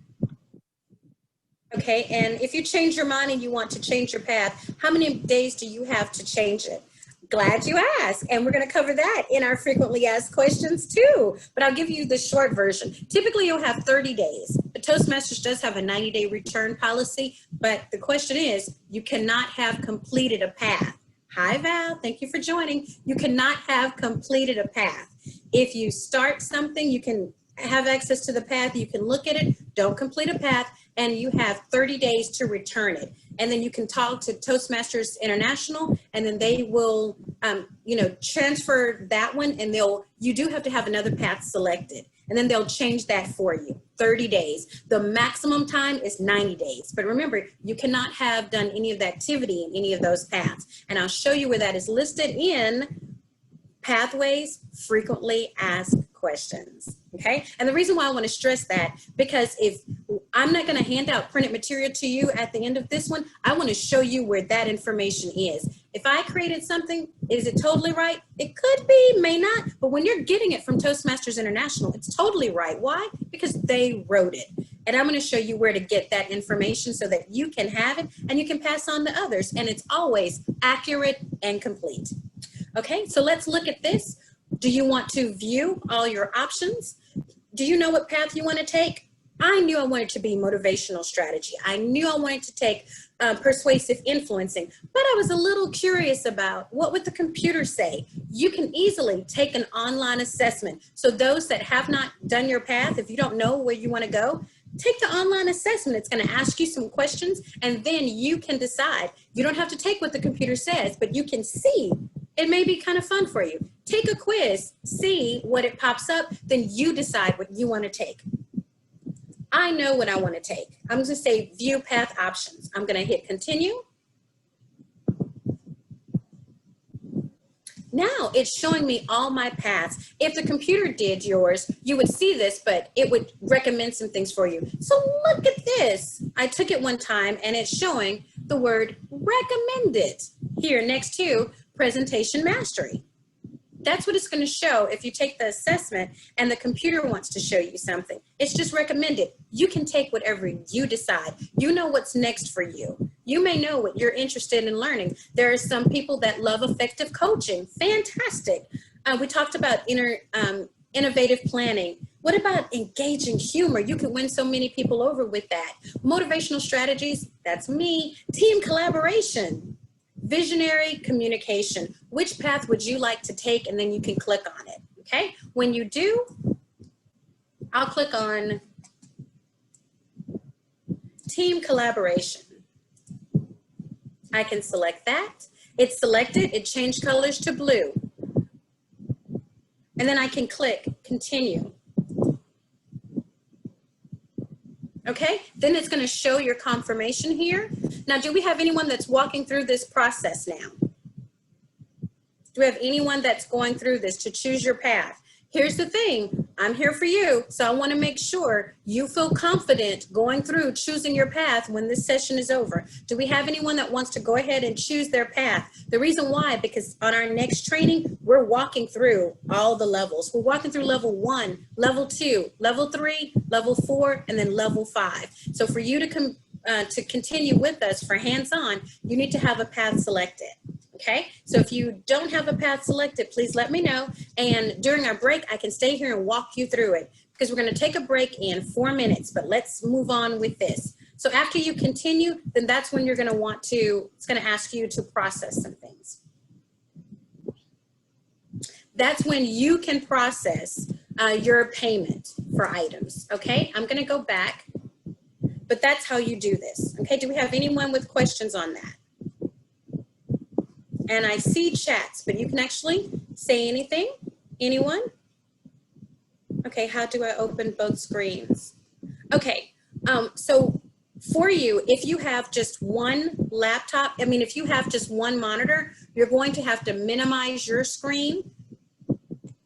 Okay, and if you change your mind and you want to change your path, how many days do you have to change it? Glad you asked, and we're going to cover that in our frequently asked questions too, but I'll give you the short version. Typically you'll have 30 days. The Toastmasters does have a 90-day return policy, but the question is, you cannot have completed a path. Hi Val, thank you for joining. You cannot have completed a path. If you start something, you can have access to the path, you can look at it, don't complete a path, and you have 30 days to return it. And then you can talk to Toastmasters International, and then they will, transfer that one, and you do have to have another path selected, and then they'll change that for you. 30 days. The maximum time is 90 days. But remember, you cannot have done any of the activity in any of those paths. And I'll show you where that is listed in Pathways, Frequently Asked Questions. Okay, and the reason why I want to stress that, because if I'm not going to hand out printed material to you at the end of this one, I want to show you where that information is. If I created something, is it totally right? It could be, may not, but when you're getting it from Toastmasters International, it's totally right. Why? Because they wrote it. And I'm going to show you where to get that information so that you can have it and you can pass on to others. And it's always accurate and complete. Okay, so let's look at this. Do you want to view all your options? Do you know what path you want to take? I knew I wanted to be motivational strategy. I knew I wanted to take persuasive influencing, but I was a little curious about what would the computer say. You can easily take an online assessment. So those that have not done your path, if you don't know where you want to go, take the online assessment. It's going to ask you some questions, and then you can decide. You don't have to take what the computer says, but you can see. It may be kind of fun for you. Take a quiz, see what it pops up, then you decide what you want to take. I know what I want to take. I'm going to say view path options. I'm going to hit continue. Now it's showing me all my paths. If the computer did yours, you would see this, but it would recommend some things for you. So look at this. I took it one time and it's showing the word recommended here next to presentation mastery. That's what it's going to show if you take the assessment and the computer wants to show you something. It's just recommended. You can take whatever you decide. You know what's next for you. You may know what you're interested in learning. There are some people that love effective coaching. Fantastic. We talked about innovative planning. What about engaging humor? You can win so many people over with that. Motivational strategies, that's me. Team collaboration. Visionary communication. Which path would you like to take? And then you can click on it, okay? When you do, I'll click on team collaboration. I can select that. It's selected, it changed colors to blue. And then I can click continue. Okay, then it's going to show your confirmation here. Now, do we have anyone that's walking through this process now? Do we have anyone that's going through this to choose your path? Here's the thing, I'm here for you, so I want to make sure you feel confident going through choosing your path when this session is over. Do we have anyone that wants to go ahead and choose their path? The reason why, because on our next training, we're walking through all the levels. We're walking through level 1, level 2, level 3, level 4, and then level 5. So for you to continue with us for hands-on, you need to have a path selected. Okay, so if you don't have a path selected, please let me know. And during our break, I can stay here and walk you through it because we're going to take a break in 4 minutes, but let's move on with this. So after you continue, then that's when you're going to want to, it's going to ask you to process some things. That's when you can process your payment for items. Okay, I'm going to go back, but that's how you do this. Okay, do we have anyone with questions on that? And I see chats, but you can actually say anything. Anyone? Okay, how do I open both screens? Okay, so for you, if you have just one laptop, if you have just one monitor, you're going to have to minimize your screen.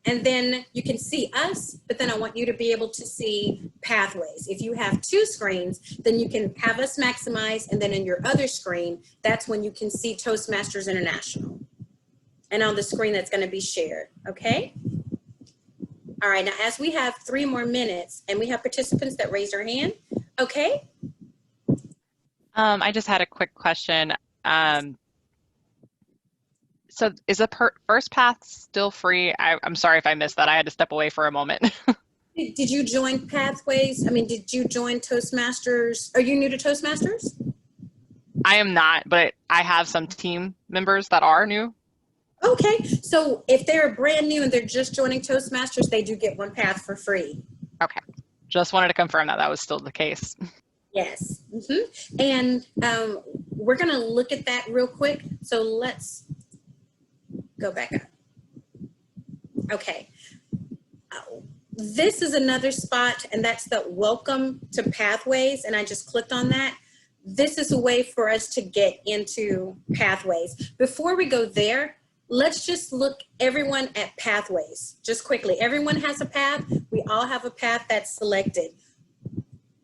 And then you can see us, but then I want you to be able to see pathways. If you have 2 screens, then you can have us maximize, and then in your other screen, that's when you can see Toastmasters International. And on the screen that's going to be shared, okay? All right, now as we have 3 more minutes, and we have participants that raise their hand, okay? I just had a quick question. So is the first path still free? I'm sorry if I missed that. I had to step away for a moment. Did you join Pathways? Did you join Toastmasters? Are you new to Toastmasters? I am not, but I have some team members that are new. Okay, so if they're brand new and they're just joining Toastmasters, they do get 1 path for free. Okay, just wanted to confirm that that was still the case. Yes, and we're gonna look at that real quick. So let's go back up. Okay, this is another spot, and that's the welcome to Pathways, and I just clicked on that. This is a way for us to get into Pathways. Before we go there, let's just look everyone at Pathways, just quickly. Everyone has a path. We all have a path that's selected.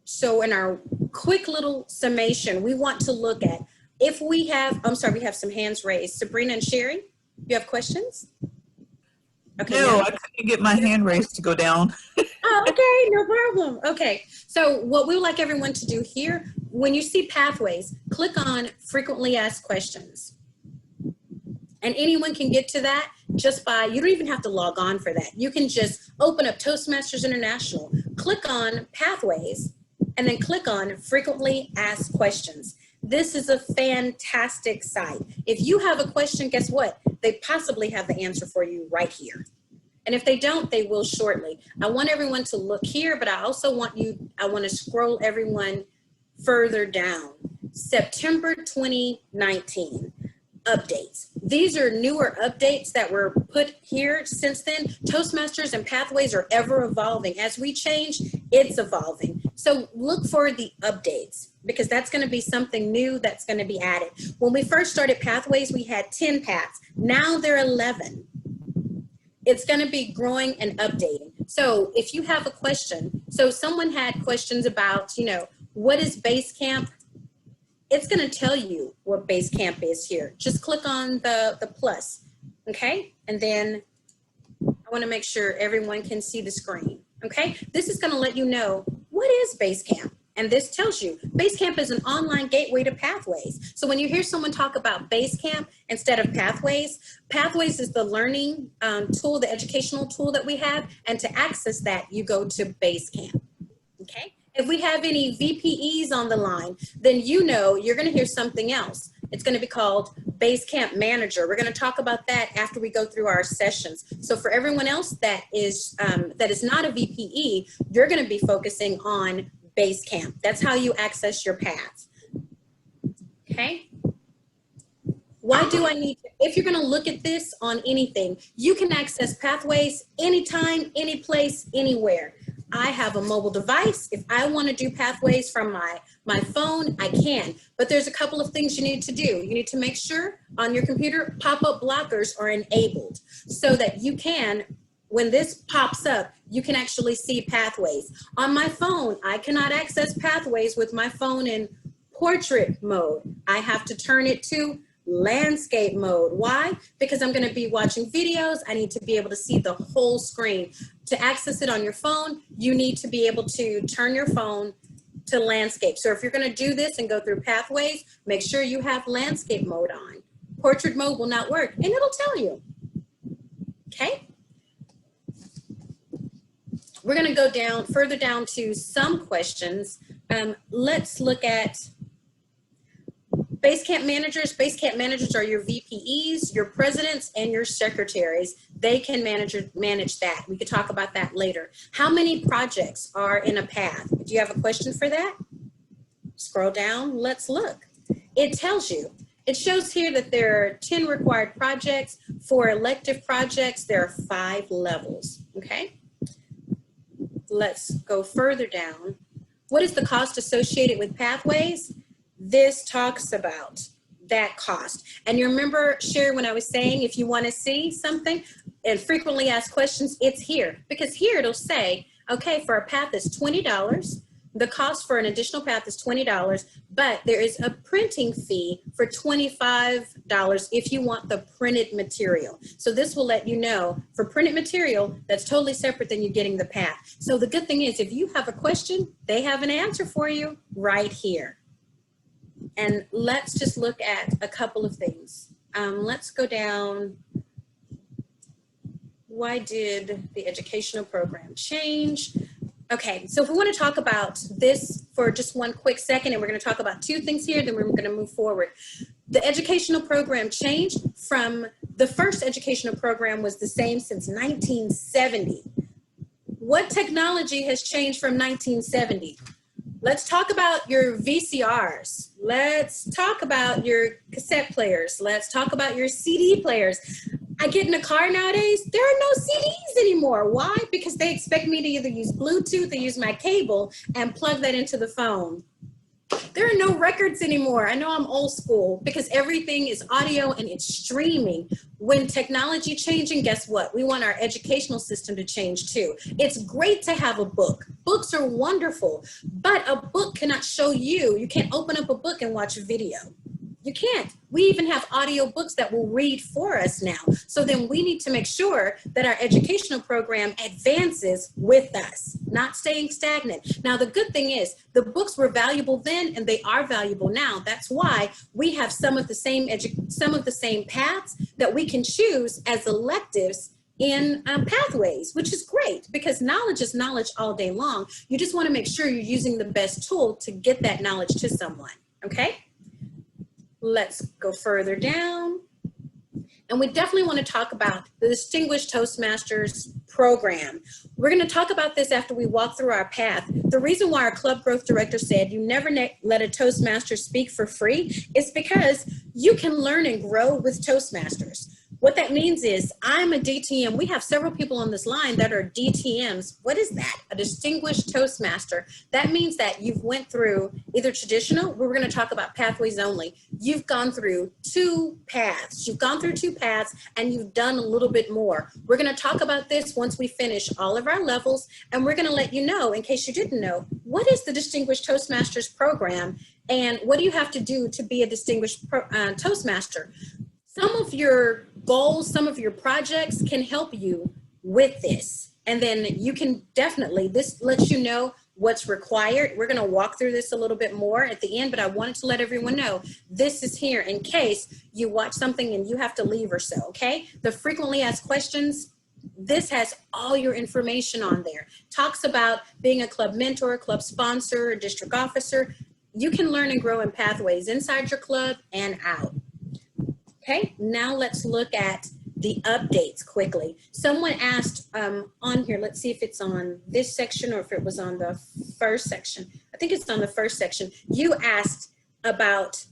So in our quick little summation, we want to look at, if we have, I'm sorry, we have some hands raised. Sabrina and Sherry, you have questions? Okay. No, I couldn't get my hand raised to go down. Oh, okay, no problem. Okay, so what we would like everyone to do here, when you see Pathways, click on Frequently Asked Questions. And anyone can get to that just by, you don't even have to log on for that. You can just open up Toastmasters International, click on Pathways, and then click on Frequently Asked Questions. This is a fantastic site. If you have a question, guess what? They possibly have the answer for you right here. And if they don't, they will shortly. I want everyone to look here, but I also want to scroll everyone further down. September 2019. Updates. These are newer updates that were put here since then. Toastmasters and Pathways are ever evolving. As we change, it's evolving. So look for the updates, because that's going to be something new that's going to be added. When we first started Pathways, we had 10 paths. Now there are 11. It's going to be growing and updating. So if you have a question, so someone had questions about, what is Basecamp? It's going to tell you what Basecamp is here. Just click on the plus, okay? And then I want to make sure everyone can see the screen, okay? This is going to let you know what is Basecamp. And this tells you Basecamp is an online gateway to Pathways. So when you hear someone talk about Basecamp instead of Pathways, Pathways is the learning tool, the educational tool that we have. And to access that, you go to Basecamp. Okay. If we have any VPEs on the line, then you know you're going to hear something else. It's going to be called Basecamp Manager. We're going to talk about that after we go through our sessions. So for everyone else that is not a VPE, you're going to be focusing on Basecamp. That's how you access your paths. Okay. Why do I need to? If you're going to look at this on anything, you can access Pathways anytime, any place, anywhere. I have a mobile device. If I want to do Pathways from my phone, I can. But there's a couple of things you need to do. You need to make sure on your computer pop-up blockers are enabled so that you can, when this pops up, you can actually see Pathways. On my phone, I cannot access Pathways with my phone in portrait mode. I have to turn it to landscape mode. Why? Because I'm going to be watching videos. I need to be able to see the whole screen. To access it on your phone, you need to be able to turn your phone to landscape. So if you're going to do this and go through Pathways, make sure you have landscape mode on. Portrait mode will not work, and it'll tell you. Okay? We're going to go down further down to some questions. Let's look at Basecamp managers. Basecamp managers are your VPEs, your presidents, and your secretaries. They can manage that. We could talk about that later. How many projects are in a path? Do you have a question for that? Scroll down. Let's look. It tells you. It shows here that there are 10 required projects. For elective projects, there are 5 levels. Okay. Let's go further down. What is the cost associated with Pathways? This talks about that cost. And you remember, Sherry, when I was saying if you want to see something and frequently asked questions, it's here. Because here it'll say, okay, for a path is $20. The cost for an additional path is $20, but there is a printing fee for $25 if you want the printed material. So this will let you know for printed material, that's totally separate than you getting the path. So the good thing is if you have a question, they have an answer for you right here. And let's just look at a couple of things. Let's go down. Why did the educational program change? Okay, so if we want to talk about this for just one quick second, and we're going to talk about 2 things here, then we're going to move forward. The educational program changed from the first educational program was the same since 1970. What technology has changed from 1970? Let's talk about your VCRs. Let's talk about your cassette players. Let's talk about your CD players. I get in a car nowadays, there are no CDs anymore. Why? Because they expect me to either use Bluetooth or use my cable and plug that into the phone. There are no records anymore. I know I'm old school because everything is audio and it's streaming. When technology changing, guess what? We want our educational system to change too. It's great to have a book. Books are wonderful, but a book cannot show you. You can't open up a book and watch a video. You can't. We even have audio books that will read for us now. So then we need to make sure that our educational program advances with us, not staying stagnant. Now, the good thing is the books were valuable then and they are valuable now. That's why we have some of the same paths that we can choose as electives in Pathways, which is great because knowledge is knowledge all day long. You just want to make sure you're using the best tool to get that knowledge to someone, okay? Let's go further down. And we definitely want to talk about the Distinguished Toastmasters program. We're going to talk about this after we walk through our path. The reason why our club growth director said you never let a Toastmaster speak for free is because you can learn and grow with Toastmasters. What that means is I'm a DTM. We have several people on this line that are DTMs. What is that? A Distinguished Toastmaster. That means that you've went through either traditional, we're going to talk about Pathways only. You've gone through 2 paths. You've gone through 2 paths and you've done a little bit more. We're going to talk about this once we finish all of our levels, and we're going to let you know, in case you didn't know, what is the Distinguished Toastmasters program and what do you have to do to be a Distinguished Toastmaster? Some of your goals, some of your projects can help you with this. And then you can definitely, this lets you know what's required. We're going to walk through this a little bit more at the end, but I wanted to let everyone know this is here in case you watch something and you have to leave or so, okay? The frequently asked questions, this has all your information on there. Talks about being a club mentor, club sponsor, district officer. You can learn and grow in pathways inside your club and out. Okay, now let's look at the updates quickly. Someone asked on here, let's see if it's on this section or if it was on the first section. I think it's on the first section. You asked about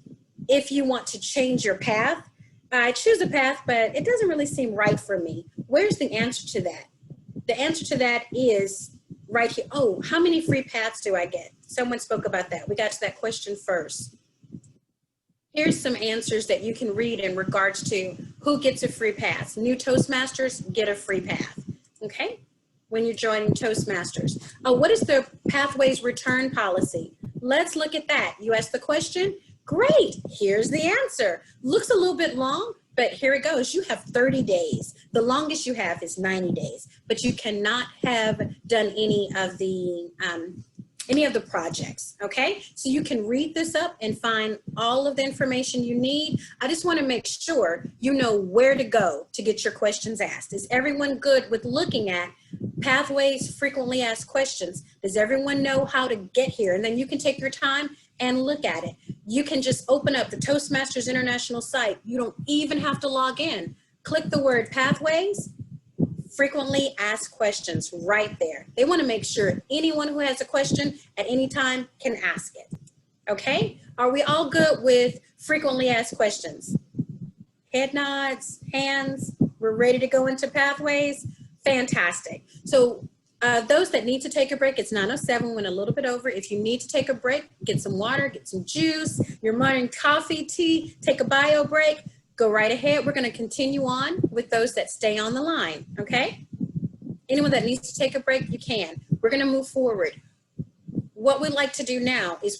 if you want to change your path. I choose a path, but it doesn't really seem right for me. Where's the answer to that? The answer to that is right here. Oh, how many free paths do I get? Someone spoke about that. We got to that question first. Here's some answers that you can read in regards to who gets a free pass. New Toastmasters get a free path, okay? When you're joining Toastmasters. What is the Pathways return policy? Let's look at that. You asked the question? Great, here's the answer. Looks a little bit long, but here it goes. You have 30 days. The longest you have is 90 days, but you cannot have done any of the projects, okay? So you can read this up and find all of the information you need. I just want to make sure you know where to go to get your questions asked. Is everyone good with looking at Pathways frequently asked questions? Does everyone know how to get here? And then you can take your time and look at it. You can just open up the Toastmasters International site. You don't even have to log in. Click the word Pathways, frequently asked questions right there. They want to make sure anyone who has a question at any time can ask it. Okay? Are we all good with frequently asked questions? Head nods, hands, we're ready to go into Pathways. Fantastic. So those that need to take a break, it's 9:07, went a little bit over. If you need to take a break, get some water, get some juice, your morning coffee, tea, take a bio break, go right ahead. We're going to continue on with those that stay on the line, okay? Anyone that needs to take a break, you can. We're going to move forward. What we'd like to do now is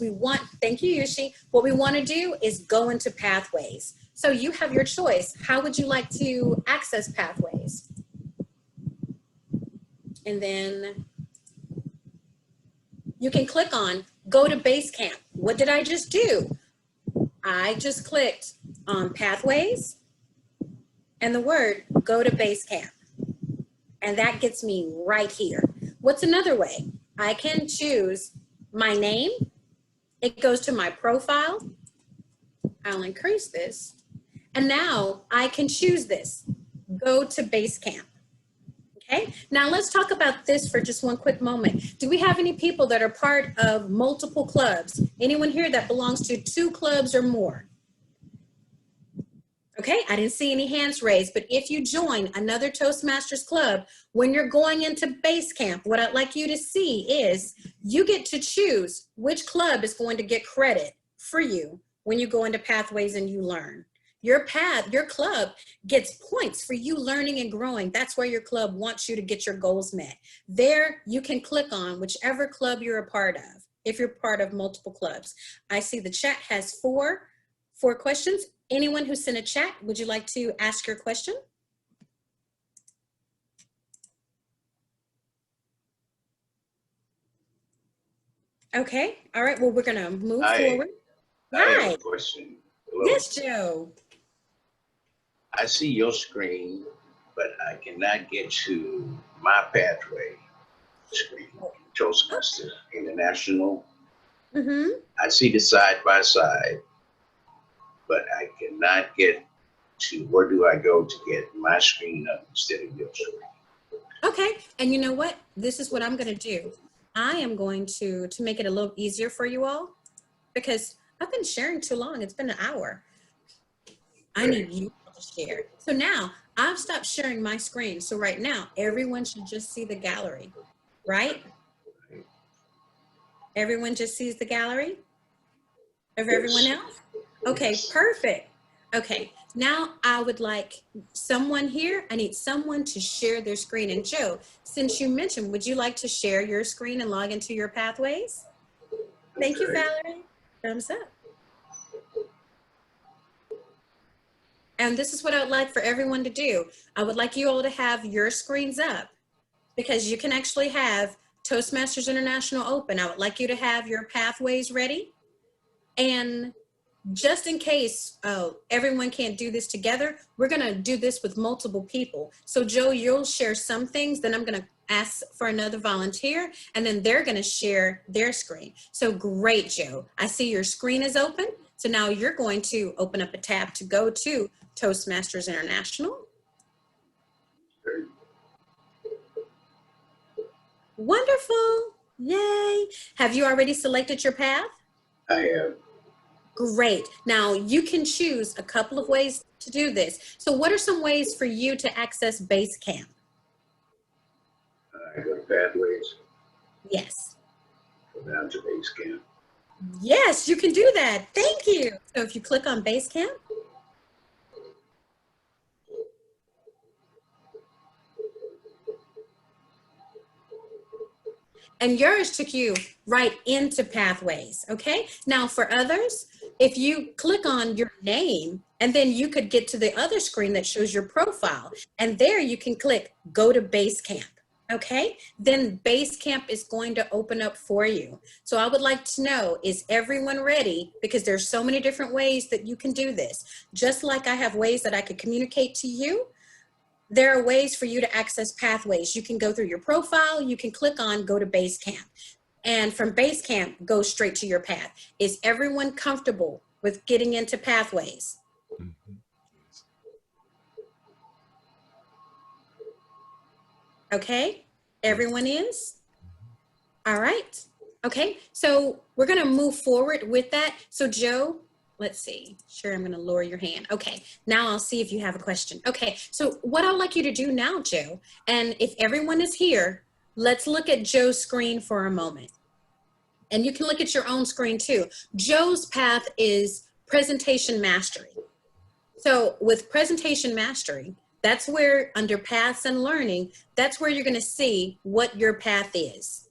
thank you, Yushi. What we want to do is go into Pathways. So you have your choice. How would you like to access Pathways? And then you can click on go to Basecamp. What did I just do? I just clicked on Pathways and the word go to Basecamp. And that gets me right here. What's another way? I can choose my name. It goes to my profile. I'll increase this. And now I can choose this, go to Basecamp. Okay, now let's talk about this for just one quick moment. Do we have any people that are part of multiple clubs? Anyone here that belongs to 2 clubs or more? Okay, I didn't see any hands raised, but if you join another Toastmasters club, when you're going into Basecamp, what I'd like you to see is you get to choose which club is going to get credit for you when you go into Pathways and you learn. Your club gets points for you learning and growing. That's where your club wants you to get your goals met. There, you can click on whichever club you're a part of, if you're part of multiple clubs. I see the chat has four questions. Anyone who sent a chat, would you like to ask your question? Okay, all right, well, we're gonna move forward. I have a question. Hello? Yes, Joe. I see your screen, but I cannot get to my pathway screen, Toastmasters International. I see the side by side, but I cannot get to where do I go to get my screen up instead of your screen. Okay, and you know what? This is what I'm gonna do. I am going to make it a little easier for you all because I've been sharing too long. It's been an hour. I need you to share. So now I've stopped sharing my screen. So right now, everyone should just see the gallery, right? Everyone just sees the gallery of everyone else? Okay, perfect. Okay, now I would like someone here, I need someone to share their screen. And Joe, since you mentioned, would you like to share your screen and log into your Pathways? Thank you, Valerie. Thumbs up. And this is what I would like for everyone to do. I would like you all to have your screens up because you can actually have Toastmasters International Open. I would like you to have your pathways ready. And just in case everyone can't do this together, we're gonna do this with multiple people. So Joe, you'll share some things, then I'm gonna ask for another volunteer, and then they're gonna share their screen. So great, Joe. I see your screen is open. So now you're going to open up a tab to go to Toastmasters International. Wonderful, yay. Have you already selected your path? I have. Great. Now you can choose a couple of ways to do this. So what are some ways for you to access Basecamp? I go to Pathways, Yes. go down to Basecamp. Yes, you can do that. Thank you. So if you click on Basecamp, and yours took you right into Pathways, okay? Now for others, if you click on your name, and then you could get to the other screen that shows your profile, and there you can click Go to Basecamp, okay? Then Basecamp is going to open up for you. So I would like to know, is everyone ready? Because there's so many different ways that you can do this. Just like I have ways that I could communicate to you, there are ways for you to access Pathways. You can go through your profile, you can click on Go to Basecamp. And from Basecamp, go straight to your path. Is everyone comfortable with getting into Pathways? Okay, everyone is? All right, okay, so we're gonna move forward with that. So Joe, let's see, sure, I'm gonna lower your hand. Okay, now I'll see if you have a question. Okay, so what I'd like you to do now, Joe, and if everyone is here, let's look at Joe's screen for a moment. And you can look at your own screen too. Joe's path is presentation mastery. So with presentation mastery, that's where under paths and learning, that's where you're gonna see what your path is.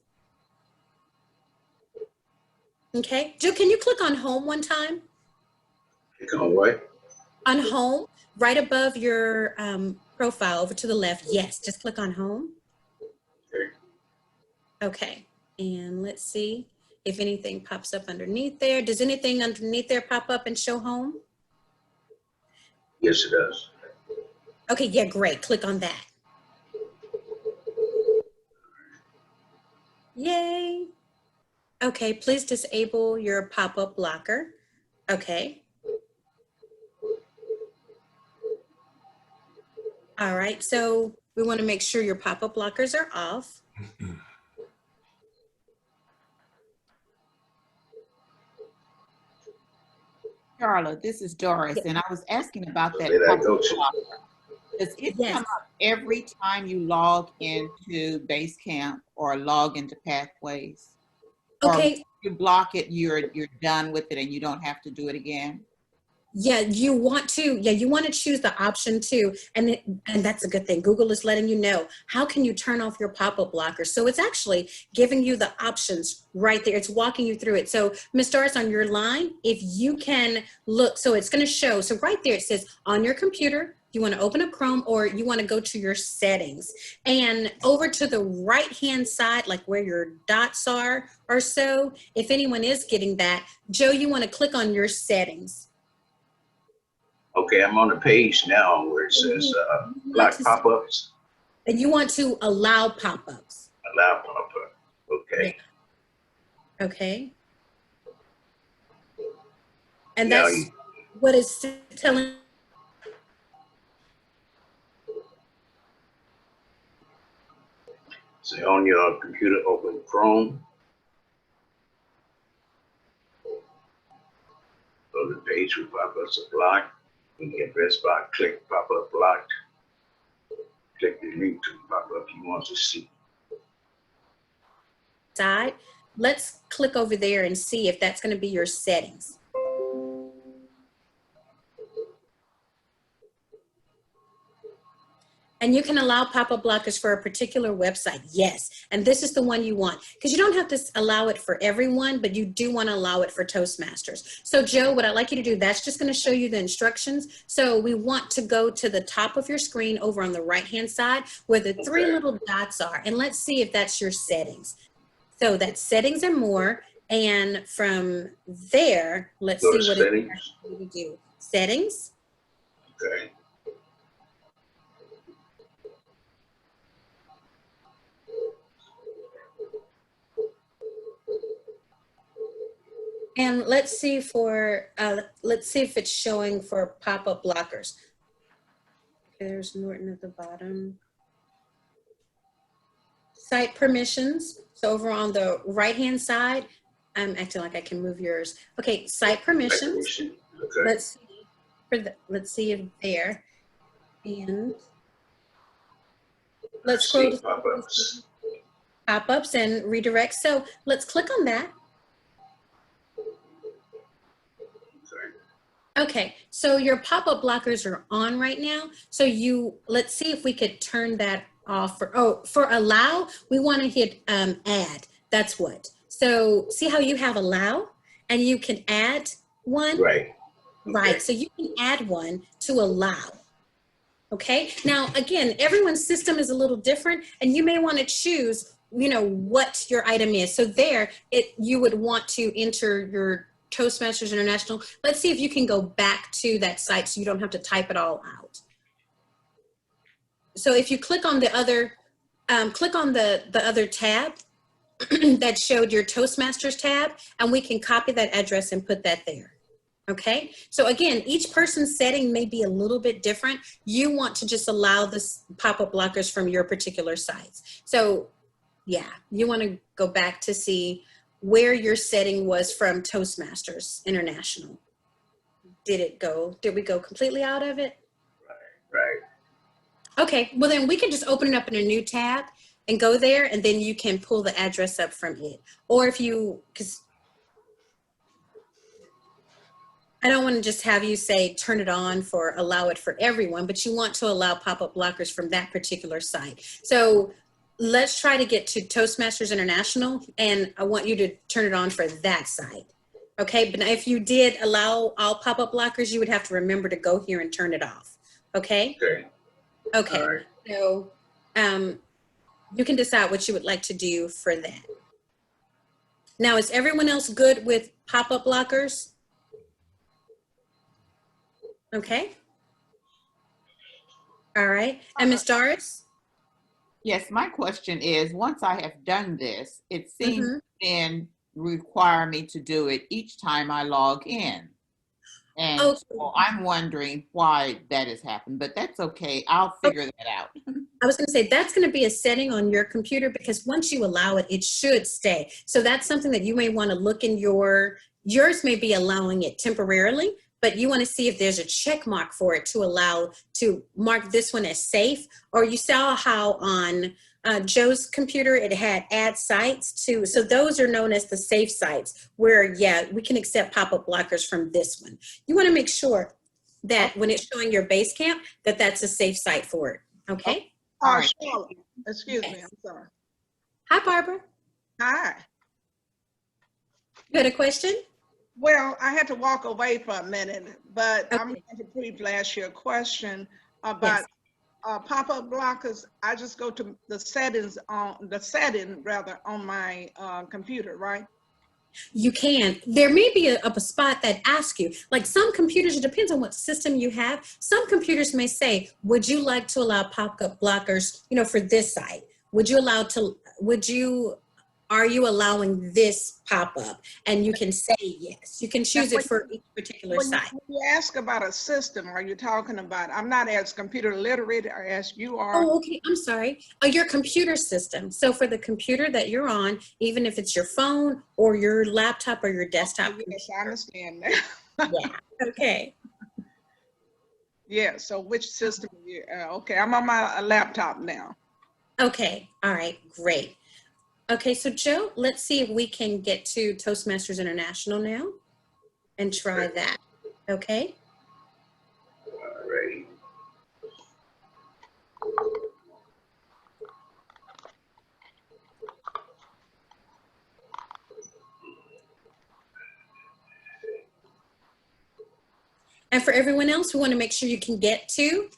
Okay, Joe, can you click on home one time? Click on what? On home, right above your profile over to the left. Yes, just click on home. Okay. Okay, and let's see if anything pops up underneath there. Does anything underneath there pop up and show home? Yes, it does. Okay, yeah, great. Click on that. Yay. Okay, please disable your pop-up blocker. Okay. All right, so we want to make sure your pop-up blockers are off. Sharla, this is Doris, and I was asking about that Where did I go pop-up to? blocker. Does it Yes. come up every time you log into Basecamp or log into Pathways? Okay. Or you block it, you're done with it and you don't have to do it again? Yeah, you want to choose the option too. And that's a good thing. Google is letting you know, how can you turn off your pop-up blocker? So it's actually giving you the options right there. It's walking you through it. So Ms. Doris, on your line, if you can look, so it's gonna show, so right there it says on your computer, you wanna open up Chrome or you wanna go to your settings. And over to the right-hand side, like where your dots are or so, if anyone is getting that, Joe, you wanna click on your settings. Okay, I'm on the page now where it says block pop-ups. And you want to allow pop-ups. Allow pop-up. Okay. Yeah. Okay. And Now that's what it's telling. Say on your computer, open Chrome. Go to the page with pop-ups are blocked. You can address by click pop-up blocked. Click the link to the pop-up you want to see. Side. Let's click over there and see if that's going to be your settings. And you can allow pop-up blockers for a particular website, yes. And this is the one you want, because you don't have to allow it for everyone, but you do want to allow it for Toastmasters. So Joe, what I'd like you to do, that's just going to show you the instructions. So we want to go to the top of your screen over on the right-hand side where the three little dots are. And let's see if that's your settings. So that's settings and more. And from there, let's see what it's going to do. Settings. Okay. And let's see for, let's see if it's showing for pop-up blockers. There's Norton at the bottom. Site permissions. So over on the right-hand side, I'm acting like I can move yours. Okay, site permissions. Okay. Let's see for the, let's see if there, and let's scroll to pop-ups and redirect. So let's click on that. Okay, so your pop-up blockers are on right now. So let's see if we could turn that off. For allow, we want to hit add. That's what. So see how you have allow and you can add one? Right. Right, so you can add one to allow. Okay, now again, everyone's system is a little different and you may want to choose, you know, what your item is. So there, you would want to enter your Toastmasters International. Let's see if you can go back to that site so you don't have to type it all out. So if you click on the other, other tab that showed your Toastmasters tab, and we can copy that address and put that there. Okay, so again, each person's setting may be a little bit different. You want to just allow this pop-up blockers from your particular sites. So yeah, you want to go back to see where your setting was from Toastmasters International. Did we go completely out of it? Right. Okay, well then we can just open it up in a new tab and go there, and then you can pull the address up from it. Or if you, because I don't want to just have you say turn it on for allow it for everyone, but you want to allow pop-up blockers from that particular site. So let's try to get to Toastmasters International, and I want you to turn it on for that site. Okay, but if you did allow all pop-up blockers, you would have to remember to go here and turn it off. Okay? Okay. Okay, All right. so you can decide what you would like to do for that. Now, is everyone else good with pop-up blockers? Okay. All right, and Ms. Doris? Yes, my question is, once I have done this, it seems to then require me to do it each time I log in. And so I'm wondering why that has happened, but that's okay. I'll figure that out. I was going to say that's going to be a setting on your computer, because once you allow it, it should stay. So that's something that you may want to look in yours may be allowing it temporarily, but you want to see if there's a check mark for it to mark this one as safe. Or you saw how on Joe's computer, it had add sites too. So those are known as the safe sites where, yeah, we can accept pop-up blockers from this one. You want to make sure that when it's showing your Basecamp, that that's a safe site for it. Okay. All right. Sharla, excuse me, I'm sorry. Hi, Barbara. Hi. You had a question? Well, I had to walk away for a minute, but I'm going to briefly ask you a question about pop-up blockers. I just go to the settings on my computer, right? You can. There may be a spot that asks you, like some computers, it depends on what system you have. Some computers may say, would you like to allow pop-up blockers, you know, for this site? Are you allowing this pop-up? And you can say yes. You can choose it for each particular site. When you ask about a system, are you talking about, I'm not as computer literate or as you are. Oh, okay, I'm sorry. Your computer system. So for the computer that you're on, even if it's your phone or your laptop or your desktop. Yes, I understand that. Yeah, okay. Yeah, so which system? Okay, I'm on my laptop now. Okay, all right, great. Okay, so Joe, let's see if we can get to Toastmasters International now and try that, okay? All right. And for everyone else, we want to make sure you can get to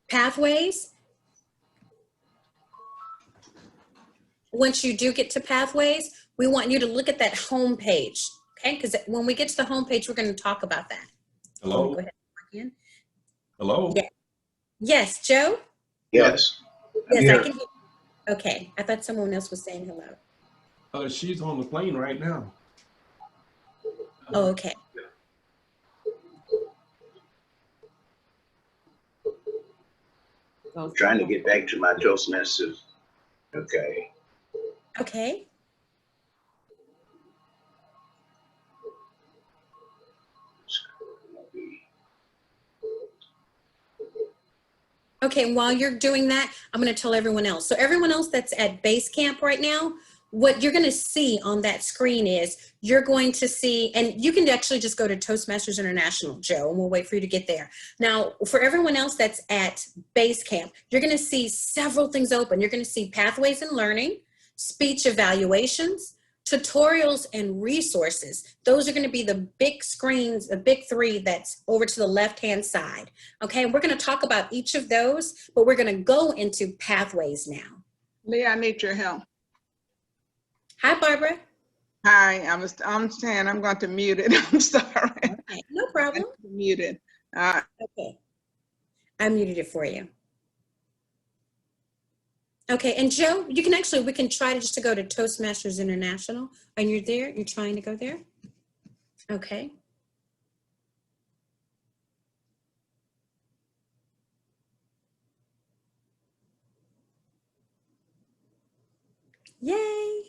Pathways. Once you do get to Pathways, we want you to look at that home page, okay? Because when we get to the home page, we're going to talk about that. Hello? Go ahead. Again. Hello? Yeah. Yes, Joe? Yes. Yes, here. I can hear you. Okay, I thought someone else was saying hello. She's on the plane right now. Oh, okay. I'm trying to get back to my Toastmasters. Okay. Okay. Okay, and while you're doing that, I'm going to tell everyone else. So everyone else that's at Basecamp right now, what you're going to see on that screen is you're going to see, and you can actually just go to Toastmasters International, Joe, and we'll wait for you to get there. Now, for everyone else that's at Basecamp, you're going to see several things open. You're going to see Pathways in Learning, Speech Evaluations, Tutorials, and Resources. Those are going to be the big screens, the big three that's over to the left-hand side. Okay, we're going to talk about each of those, but we're going to go into Pathways now. Leah, I need your help. Hi, Barbara. Hi, I'm saying I'm going to mute it. I'm sorry. Okay, no problem. Mute it. Okay, I muted it for you. Okay, and Joe, you can actually, we can try to just to go to Toastmasters International, and you're there, you're trying to go there? Okay. Yay.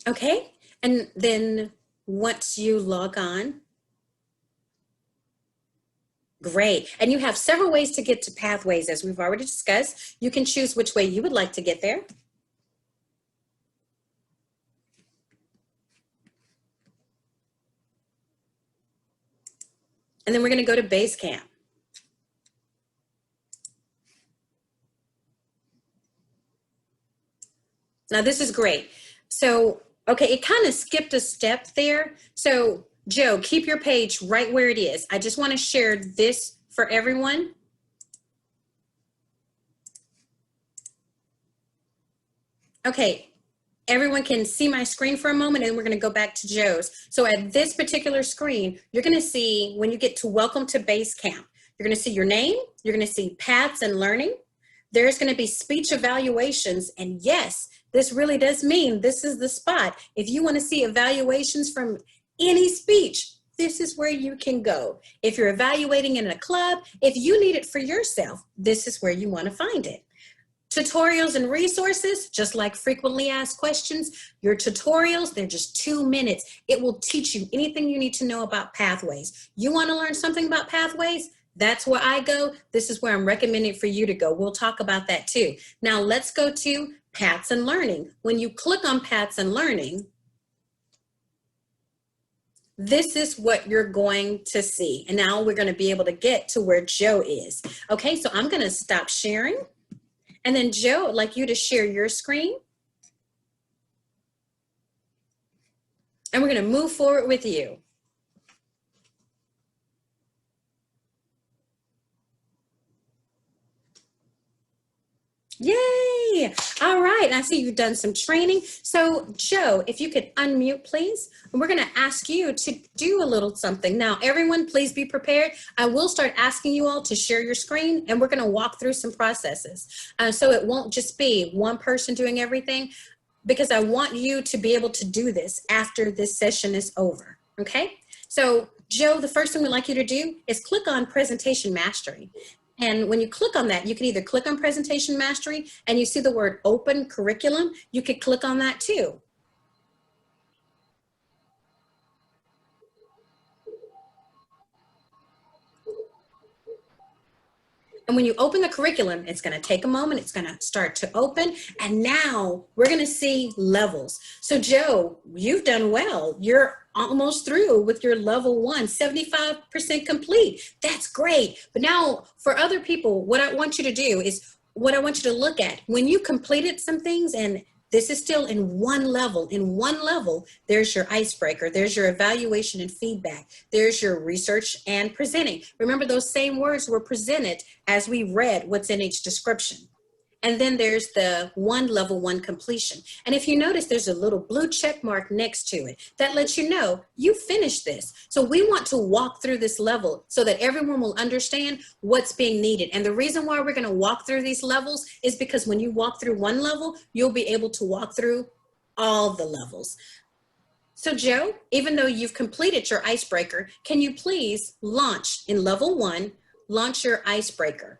Okay, and then once you log on, great. And you have several ways to get to Pathways, as we've already discussed. You can choose which way you would like to get there. And then we're going to go to Basecamp. Now this is great. So, okay, it kind of skipped a step there. So Joe, keep your page right where it is. I just want to share this for everyone. Okay, everyone can see my screen for a moment, and we're going to go back to Joe's. So at this particular screen, you're going to see, when you get to Welcome to Basecamp, you're going to see your name, you're going to see Paths and Learning. There's going to be speech evaluations, and yes, this really does mean this is the spot. If you want to see evaluations from any speech, this is where you can go. If you're evaluating in a club, if you need it for yourself, this is where you want to find it. Tutorials and resources, just like frequently asked questions, your tutorials, they're just 2 minutes. It will teach you anything you need to know about Pathways. You want to learn something about Pathways? That's where I go. This is where I'm recommending for you to go. We'll talk about that too. Now let's go to Paths and Learning. When you click on Paths and Learning, this is what you're going to see. And now we're going to be able to get to where Joe is. Okay, so I'm going to stop sharing. And then Joe, I'd like you to share your screen. And we're going to move forward with you. Yay! All right, I see you've done some training. So Joe, if you could unmute, please. And we're gonna ask you to do a little something. Now, everyone, please be prepared. I will start asking you all to share your screen, and we're gonna walk through some processes. So it won't just be one person doing everything, because I want you to be able to do this after this session is over, okay? So Joe, the first thing we'd like you to do is click on Presentation Mastery. And when you click on that, you can either click on Presentation Mastery and you see the word Open Curriculum. You could click on that too. And when you open the curriculum, it's going to take a moment. It's going to start to open. And now we're going to see levels. So Joe, you've done well. You're almost through with your level 1, 75% complete. That's great. But now for other people, what I want you to do is what I want you to look at, when you completed some things, and this is still in one level, there's your icebreaker, there's your evaluation and feedback, there's your research and presenting. Remember, those same words were presented as we read what's in each description. And then there's the level one completion. And if you notice, there's a little blue check mark next to it that lets you know you finished this. So we want to walk through this level so that everyone will understand what's being needed. And the reason why we're going to walk through these levels is because when you walk through one level, you'll be able to walk through all the levels. So Joe, even though you've completed your icebreaker, can you please launch in level 1, launch your icebreaker?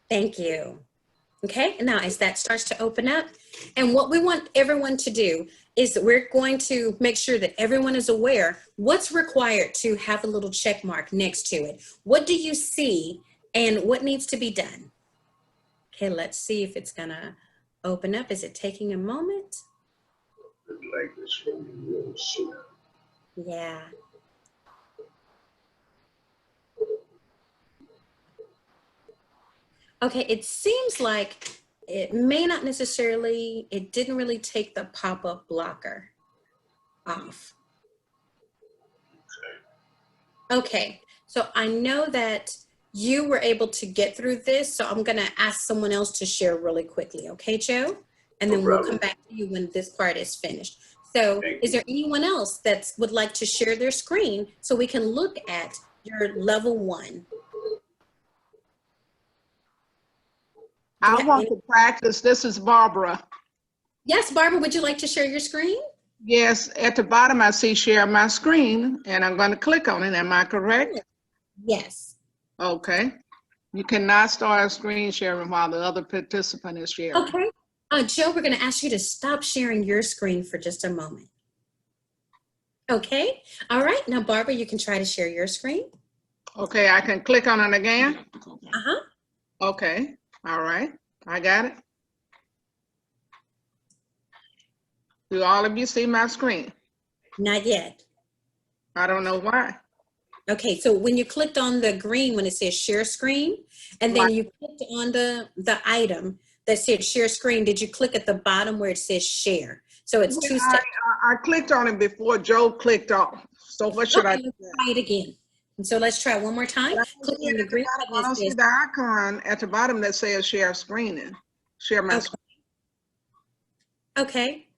Thank you. Okay, and now as that starts to open up, and what we want everyone to do is that we're going to make sure that everyone is aware what's required to have a little check mark next to it. What do you see and what needs to be done? Okay, let's see if it's gonna open up. Is it taking a moment? Like this one real soon. Yeah. Okay, it seems like it may not necessarily, it didn't really take the pop-up blocker off. Okay, so I know that you were able to get through this, so I'm gonna ask someone else to share really quickly, okay, Joe? And then we'll come back to you when this part is finished. So is there anyone else that would like to share their screen so we can look at your level 1? I want to practice. This is Barbara. Yes, Barbara, would you like to share your screen? Yes, at the bottom I see share my screen, and I'm going to click on it. Am I correct? Yes. Okay. You cannot start screen sharing while the other participant is sharing. Okay. Joe, we're going to ask you to stop sharing your screen for just a moment. Okay. All right. Now, Barbara, you can try to share your screen. Okay, I can click on it again? Uh-huh. Okay. All right. I got it. Do all of you see my screen? Not yet. I don't know why. Okay, so when you clicked on the green when it says share screen, and then you clicked on the item that said share screen, did you click at the bottom where it says share? So it's two steps. I clicked on it before Joe clicked off. So what should I do? Let's try it again. And so let's try one more time. Click on the green I button. don't see the icon at the bottom that says share screening. Share my screen. Okay.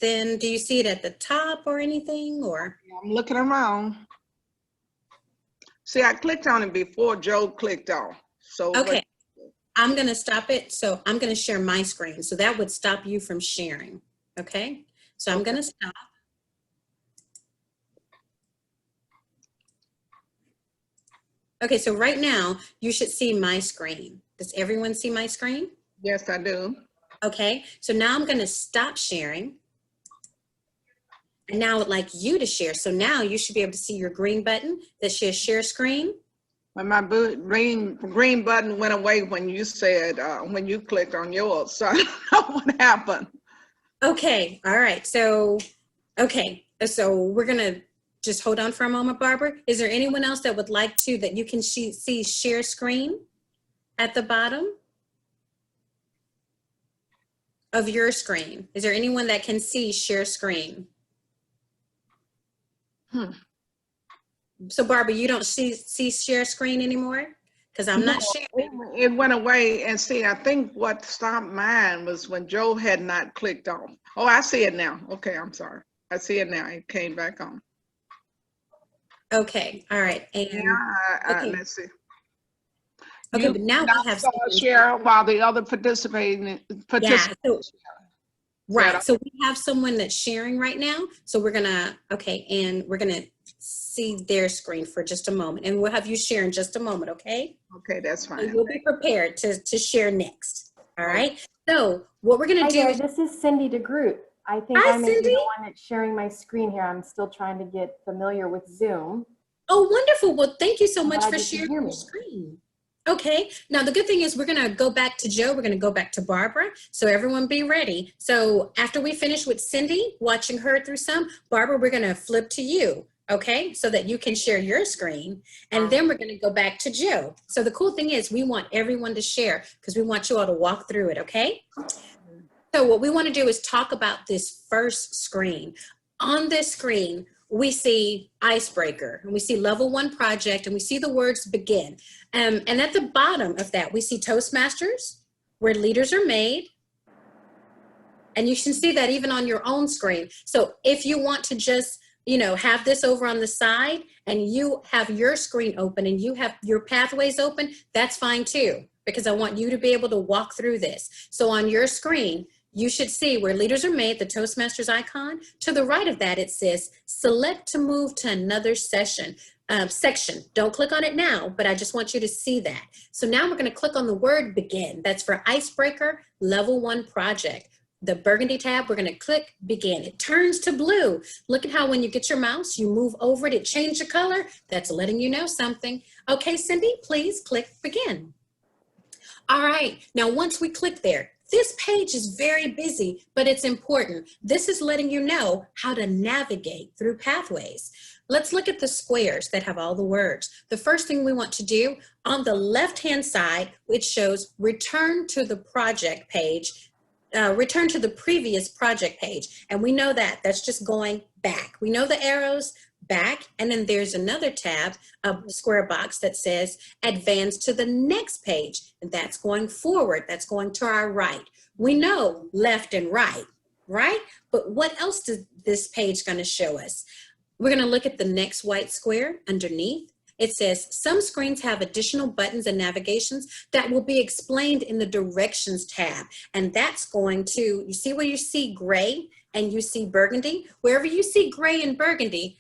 Then do you see it at the top or anything, or? I'm looking around. See, I clicked on it before Joe clicked off. So okay, I'm going to stop it. So I'm going to share my screen. So that would stop you from sharing. Okay. So I'm going to stop. Okay. So right now you should see my screen. Does everyone see my screen? Yes, I do. Okay. So now I'm going to stop sharing. And now I would like you to share. So now you should be able to see your green button that says share screen. Well, my green button went away when you said, when you clicked on yours. So I don't know what happened. Okay. All right. So, okay. So we're going to just hold on for a moment, Barbara. Is there anyone else that would like to, that you can see share screen at the bottom of your screen? Is there anyone that can see share screen? So Barbara, you don't see share screen anymore? Because I'm not sharing. It went away, and see, I think what stopped mine was when Joe had not clicked on. Oh, I see it now. Okay, I'm sorry. I see it now. It came back on. Okay, all right. And okay. Let's see. Okay, but now we have share while the other participants. Yeah, right. So we have someone that's sharing right now. So we're gonna, okay, and we're gonna see their screen for just a moment, and we'll have you share in just a moment, okay? Okay, that's fine. So you'll be prepared to share next. All right. So what we're gonna do is this is Cindy DeGroot. I think I may be the one that's sharing my screen here. I'm still trying to get familiar with Zoom. Oh, wonderful. Well, thank you so much for sharing your screen. Okay, now the good thing is we're gonna go back to Joe, we're gonna go back to Barbara, so everyone be ready. So after we finish with Cindy, watching her through some, Barbara, we're gonna flip to you, okay? So that you can share your screen, and then we're gonna go back to Joe. So the cool thing is we want everyone to share because we want you all to walk through it, okay? So what we wanna do is talk about this first screen. On this screen, we see icebreaker, and we see level 1 project, and we see the words begin. And at the bottom of that, we see Toastmasters, where leaders are made. And you can see that even on your own screen. So if you want to just, you know, have this over on the side and you have your screen open and you have your pathways open, that's fine too, because I want you to be able to walk through this. So on your screen, you should see where leaders are made, the Toastmasters icon. To the right of that, it says, select to move to another section. Section. Don't click on it now, but I just want you to see that. So now we're going to click on the word begin. That's for icebreaker level 1 project. The burgundy tab, we're going to click begin. It turns to blue. Look at how when you get your mouse, you move over it, it changes the color. That's letting you know something. Okay, Cindy, please click begin. All right, now once we click there, this page is very busy, but it's important. This is letting you know how to navigate through pathways. Let's look at the squares that have all the words. The first thing we want to do, on the left-hand side, it shows return to the project page, return to the previous project page. And we know that, that's just going back. We know the arrows, back, and then there's another tab, a square box that says advance to the next page, and that's going forward, that's going to our right. We know left and right, right? But what else is this page going to show us? We're going to look at the next white square underneath. It says some screens have additional buttons and navigations that will be explained in the directions tab, and that's going to, you see where you see gray and you see burgundy? Wherever you see gray and burgundy,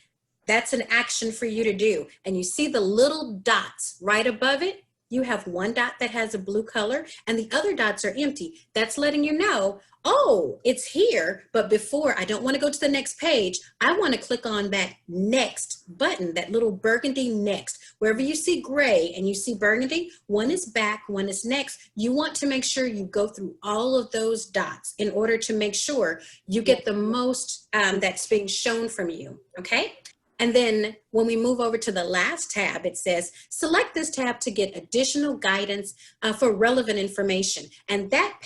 that's an action for you to do. And you see the little dots right above it? You have one dot that has a blue color and the other dots are empty. That's letting you know, oh, it's here, but before I don't want to go to the next page, I want to click on that next button, that little burgundy next. Wherever you see gray and you see burgundy, one is back, one is next. You want to make sure you go through all of those dots in order to make sure you get the most that's being shown from you, okay? And then when we move over to the last tab, it says, select this tab to get additional guidance for relevant information. And that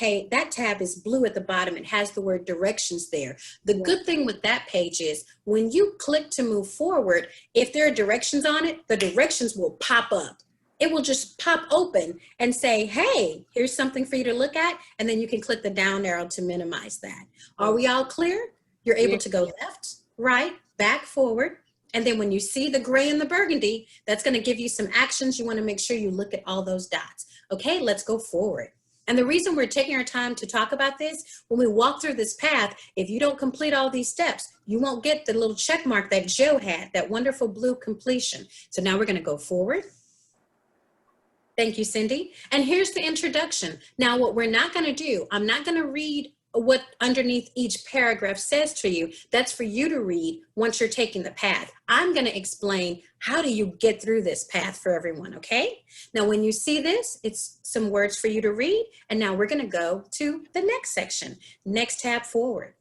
tab is blue at the bottom. It has the word directions there. The good thing with that page is when you click to move forward, if there are directions on it, the directions will pop up. It will just pop open and say, hey, here's something for you to look at. And then you can click the down arrow to minimize that. Are we all clear? You're able to go left, right, back, forward. And then when you see the gray and the burgundy, that's going to give you some actions. You want to make sure you look at all those dots. Okay, let's go forward. And the reason we're taking our time to talk about this, when we walk through this path, if you don't complete all these steps, you won't get the little check mark that Joe had, that wonderful blue completion. So now we're going to go forward. Thank you, Cindy. And here's the introduction. Now, what we're not going to do, I'm not going to read what underneath each paragraph says to you. That's for you to read once you're taking the path. I'm going to explain how do you get through this path for everyone, okay? Now, when you see this, it's some words for you to read. And now we're going to go to the next section, next tab forward.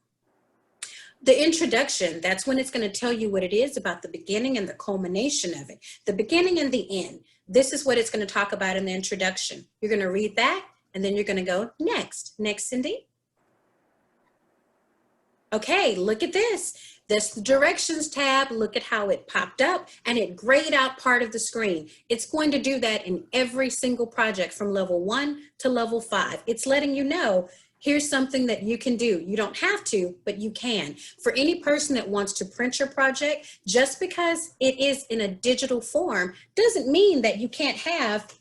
The introduction, that's when it's going to tell you what it is about the beginning and the culmination of it, the beginning and the end. This is what it's going to talk about in the introduction. You're going to read that, and then you're going to go next. Next, Cindy. Okay, look at this. That's the directions tab. Look at how it popped up and it grayed out part of the screen. It's going to do that in every single project from level 1 to level 5. It's letting you know, here's something that you can do. You don't have to, but you can. For any person that wants to print your project, just because it is in a digital form doesn't mean that you can't have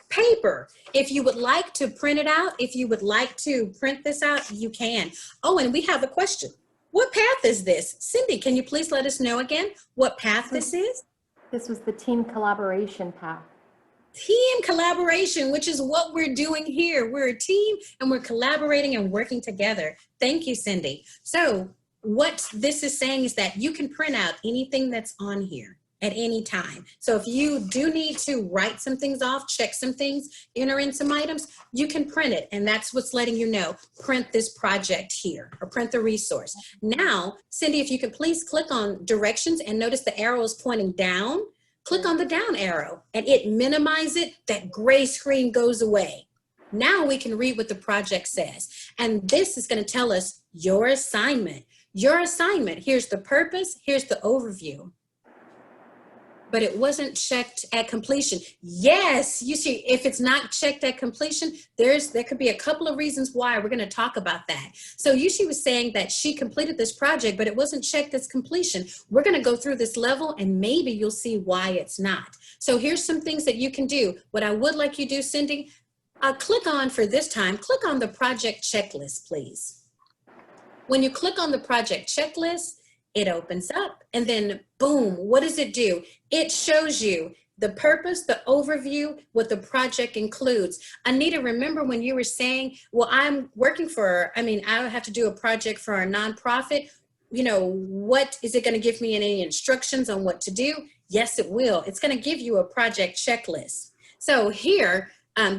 paper. If you would like to print it out, if you would like to print this out, you can. Oh, and we have a question. What path is this? Cindy, can you please let us know again what path this is? This was the team collaboration path. Team collaboration, which is what we're doing here. We're a team and we're collaborating and working together. Thank you, Cindy. So what this is saying is that you can print out anything that's on here. at any time. So if you do need to write some things off, check some things, enter in some items, you can print it. And that's what's letting you know, print this project here or print the resource. Now, Cindy, if you could please click on directions and notice the arrow is pointing down, click on the down arrow and it minimizes it, that gray screen goes away. Now we can read what the project says. And this is going to tell us your assignment. Your assignment, here's the purpose, here's the overview. But it wasn't checked at completion. Yes, you see, if it's not checked at completion, there could be a couple of reasons why. We're going to talk about that. So Yushi was saying that she completed this project, but it wasn't checked as completion. We're going to go through this level and maybe you'll see why it's not. So here's some things that you can do. What I would like you to do, Cindy, click on, for this time, click on the project checklist, please. When you click on the project checklist, it opens up and then boom, what does it do? It shows you the purpose, the overview, what the project includes. Anita, remember when you were saying, well, I'm working for, I have to do a project for a nonprofit. You know, what is it going to give me any instructions on what to do? Yes, it will. It's going to give you a project checklist. So here,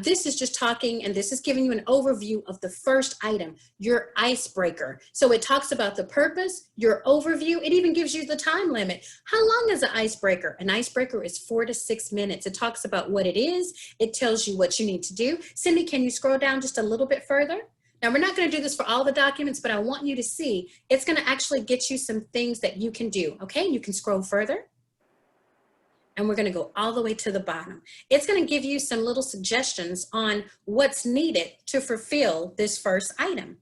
this is just talking, and this is giving you an overview of the first item, your icebreaker. So it talks about the purpose, your overview. It even gives you the time limit. How long is an icebreaker? An icebreaker is 4 to 6 minutes. It talks about what it is. It tells you what you need to do. Cindy, can you scroll down just a little bit further? Now, we're not going to do this for all the documents, but I want you to see it's going to actually get you some things that you can do. Okay, you can scroll further. And we're going to go all the way to the bottom. It's going to give you some little suggestions on what's needed to fulfill this first item.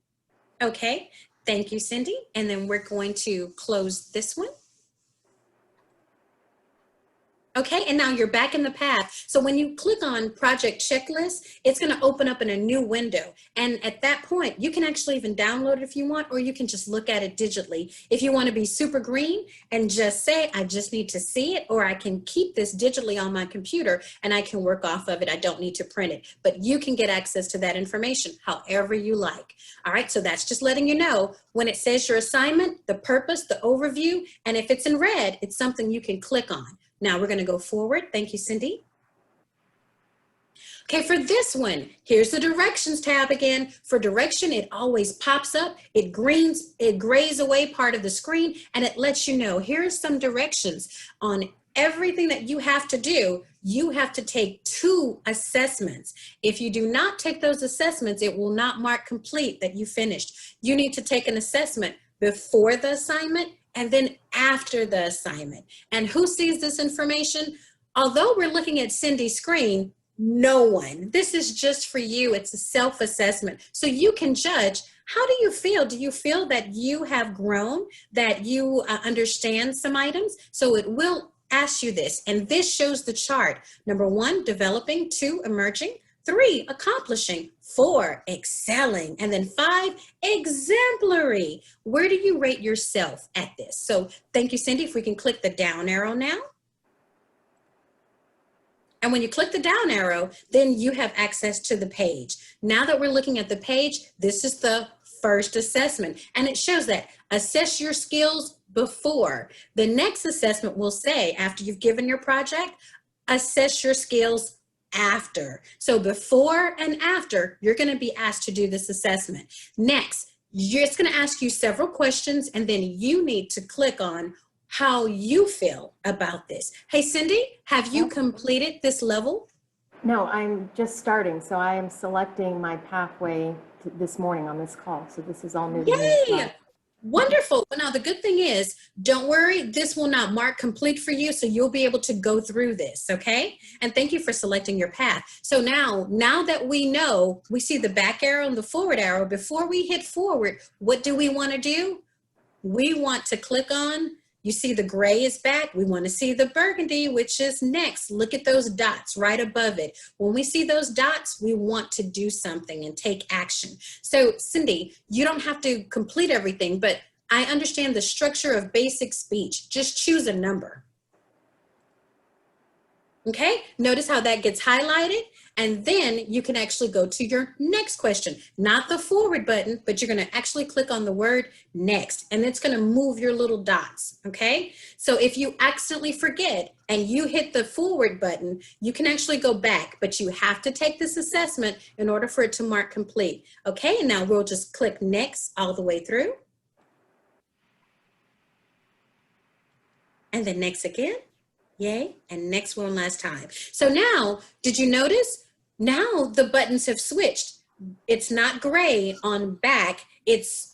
Okay, thank you, Cindy. And then we're going to close this one. Okay, and now you're back in the path. So when you click on project checklist, it's going to open up in a new window. And at that point, you can actually even download it if you want, or you can just look at it digitally. If you want to be super green and just say, I just need to see it, or I can keep this digitally on my computer and I can work off of it. I don't need to print it, but you can get access to that information however you like. All right, so that's just letting you know when it says your assignment, the purpose, the overview, and if it's in red, it's something you can click on. Now we're going to go forward. Thank you, Cindy. Okay, for this one, here's the directions tab again. For direction, it always pops up. It grays away part of the screen, and it lets you know, here's some directions on everything that you have to do. You have to take 2 assessments. If you do not take those assessments, it will not mark complete that you finished. You need to take an assessment before the assignment and then after the assignment. And who sees this information? Although we're looking at Cindy's screen, no one. This is just for you. It's a self-assessment. So you can judge, how do you feel? Do you feel that you have grown, that you understand some items? So it will ask you this, and this shows the chart. Number 1, developing. 2, emerging. 3, accomplishing. 4, excelling. And then 5, exemplary. Where do you rate yourself at this? So thank you, Cindy. If we can click the down arrow now. And when you click the down arrow, then you have access to the page. Now that we're looking at the page, this is the first assessment. And it shows that assess your skills before. The next assessment will say, after you've given your project, assess your skills after. So before and after, you're going to be asked to do this assessment. Next, it's going to ask you several questions, and then you need to click on how you feel about this. Hey, Cindy, have you completed this level? No, I'm just starting. So I am selecting my pathway this morning on this call. So this is all new to me. Yay! Wonderful. Well, now the good thing is, don't worry, this will not mark complete for you, so you'll be able to go through this, okay? And thank you for selecting your path. So now that we know, we see the back arrow and the forward arrow. Before we hit forward, what do we want to do? We want to click on, you see the gray is back. We want to see the burgundy, which is next. Look at those dots right above it. When we see those dots, we want to do something and take action. So Cindy, you don't have to complete everything, but I understand the structure of basic speech. Just choose a number. Okay, notice how that gets highlighted, and then you can actually go to your next question. Not the forward button, but you're gonna actually click on the word next, and it's gonna move your little dots, okay? So if you accidentally forget and you hit the forward button, you can actually go back, but you have to take this assessment in order for it to mark complete. Okay, now we'll just click next all the way through. And then next again. Yay, and next one last time. So now, did you notice? Now the buttons have switched. It's not gray on back, it's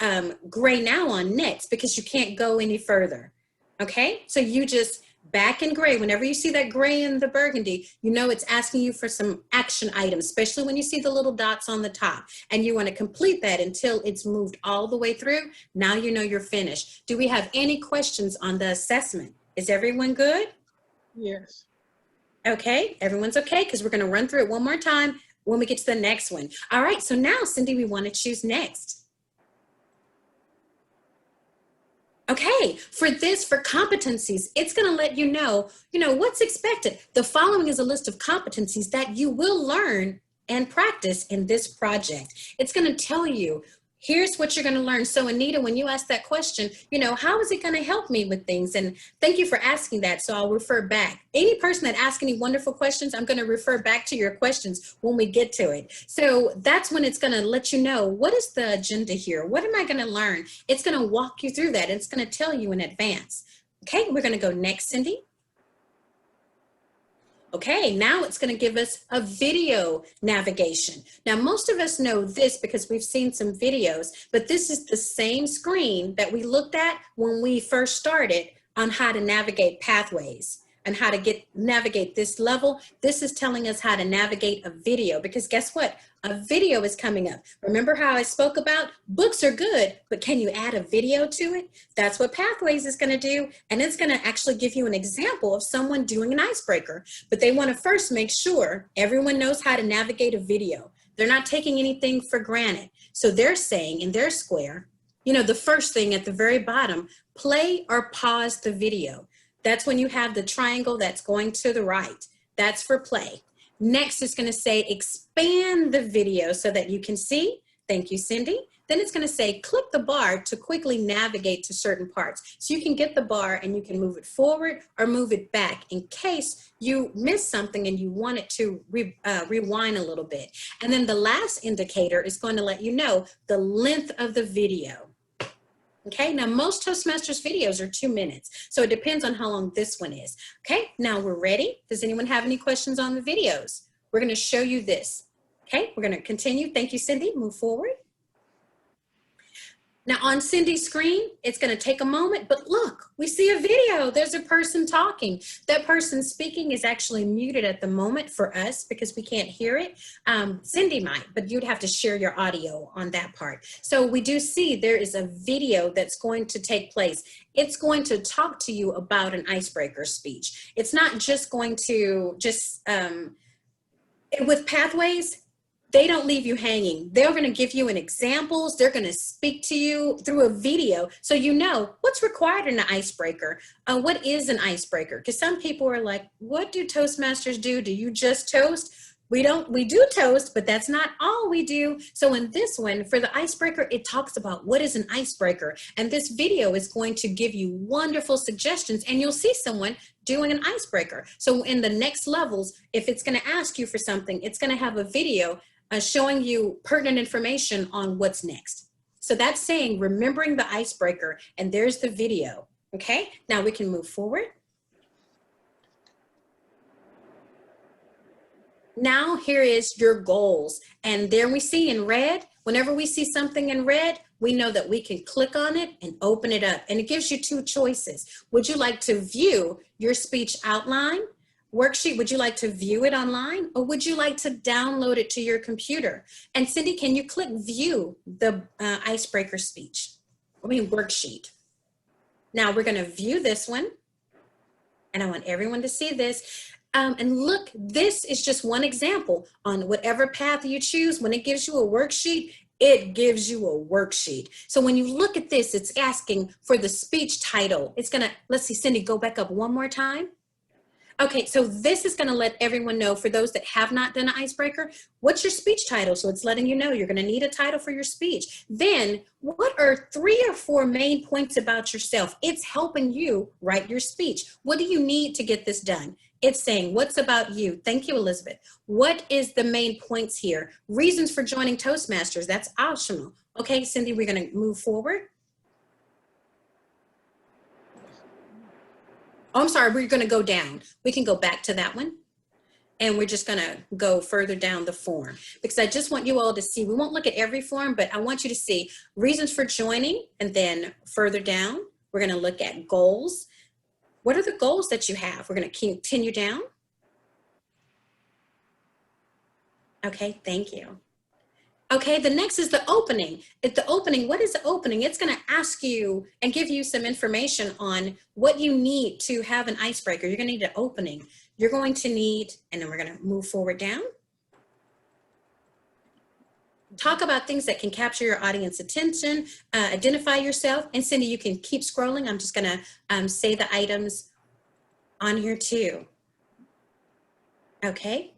gray now on next because you can't go any further. Okay, so you just back and gray. Whenever you see that gray and the burgundy, you know it's asking you for some action items, especially when you see the little dots on the top. And you want to complete that until it's moved all the way through. Now you know you're finished. Do we have any questions on the assessment? Is everyone good? Yes. Okay, everyone's okay, because we're going to run through it one more time when we get to the next one. All right, so now, Cindy, we want to choose next. Okay, for competencies, it's going to let you know what's expected. The following is a list of competencies that you will learn and practice in this project. It's going to tell you, here's what you're going to learn. So Anita, when you ask that question, how is it going to help me with things? And thank you for asking that. So I'll refer back. Any person that asks any wonderful questions, I'm going to refer back to your questions when we get to it. So that's when it's going to let you know, what is the agenda here? What am I going to learn? It's going to walk you through that. It's going to tell you in advance. Okay, we're going to go next, Cindy. Okay, now it's going to give us a video navigation. Now, most of us know this because we've seen some videos, but this is the same screen that we looked at when we first started on how to navigate pathways and how to navigate this level. This is telling us how to navigate a video, because guess what? A video is coming up. Remember how I spoke about books are good, but can you add a video to it? That's what Pathways is going to do. And it's going to actually give you an example of someone doing an icebreaker, but they want to first make sure everyone knows how to navigate a video. They're not taking anything for granted. So they're saying in their square, the first thing at the very bottom, play or pause the video. That's when you have the triangle that's going to the right. That's for play. Next, it's going to say expand the video so that you can see. Thank you, Cindy. Then it's going to say click the bar to quickly navigate to certain parts. So you can get the bar and you can move it forward or move it back in case you miss something and you want it to rewind a little bit. And then the last indicator is going to let you know the length of the video. Okay, now most Toastmasters videos are 2 minutes, so it depends on how long this one is. Okay, now we're ready. Does anyone have any questions on the videos? We're going to show you this. Okay, we're going to continue. Thank you, Cindy. Move forward. Now on Cindy's screen, it's going to take a moment, but look, we see a video. There's a person talking. That person speaking is actually muted at the moment for us because we can't hear it. Cindy might, but you'd have to share your audio on that part. So we do see there is a video that's going to take place. It's going to talk to you about an icebreaker speech. It's not just going to with Pathways, they don't leave you hanging. They're going to give you an examples. They're going to speak to you through a video so you know what's required in an icebreaker. What is an icebreaker? Because some people are like, what do Toastmasters do? Do you just toast? We do toast, but that's not all we do. So in this one, for the icebreaker, it talks about what is an icebreaker. And this video is going to give you wonderful suggestions, and you'll see someone doing an icebreaker. So in the next levels, if it's going to ask you for something, it's going to have a video showing you pertinent information on what's next. So that's saying remembering the icebreaker, and there's the video. Okay, now we can move forward. Now here is your goals, and there we see in red. Whenever we see something in red, we know that we can click on it and open it up, and it gives you 2 choices. Would you like to view your speech outline worksheet? Would you like to view it online, or would you like to download it to your computer? And Cindy, can you click view the icebreaker speech? Worksheet. Now we're going to view this one, and I want everyone to see this. And look, this is just one example on whatever path you choose. When it gives you a worksheet, it gives you a worksheet. So when you look at this, it's asking for the speech title. It's going to, let's see, Cindy, go back up one more time. Okay, so this is going to let everyone know, for those that have not done an icebreaker, what's your speech title? So it's letting you know you're going to need a title for your speech. Then what are 3 or 4 main points about yourself? It's helping you write your speech. What do you need to get this done? It's saying, what's about you? Thank you, Elizabeth. What is the main points here? Reasons for joining Toastmasters, that's optional. Okay, Cindy, we're going to move forward. Oh, I'm sorry, we're going to go down. We can go back to that one. And we're just going to go further down the form, because I just want you all to see, we won't look at every form, but I want you to see reasons for joining, and then further down, we're going to look at goals. What are the goals that you have? We're going to continue down. Okay, thank you. Okay, the next is the opening. At the opening, what is the opening? It's going to ask you and give you some information on what you need to have an icebreaker. You're going to need an opening. You're going to need, and then we're going to move forward down. Talk about things that can capture your audience attention, identify yourself. And Cindy, you can keep scrolling. I'm just going to say the items on here too. Okay.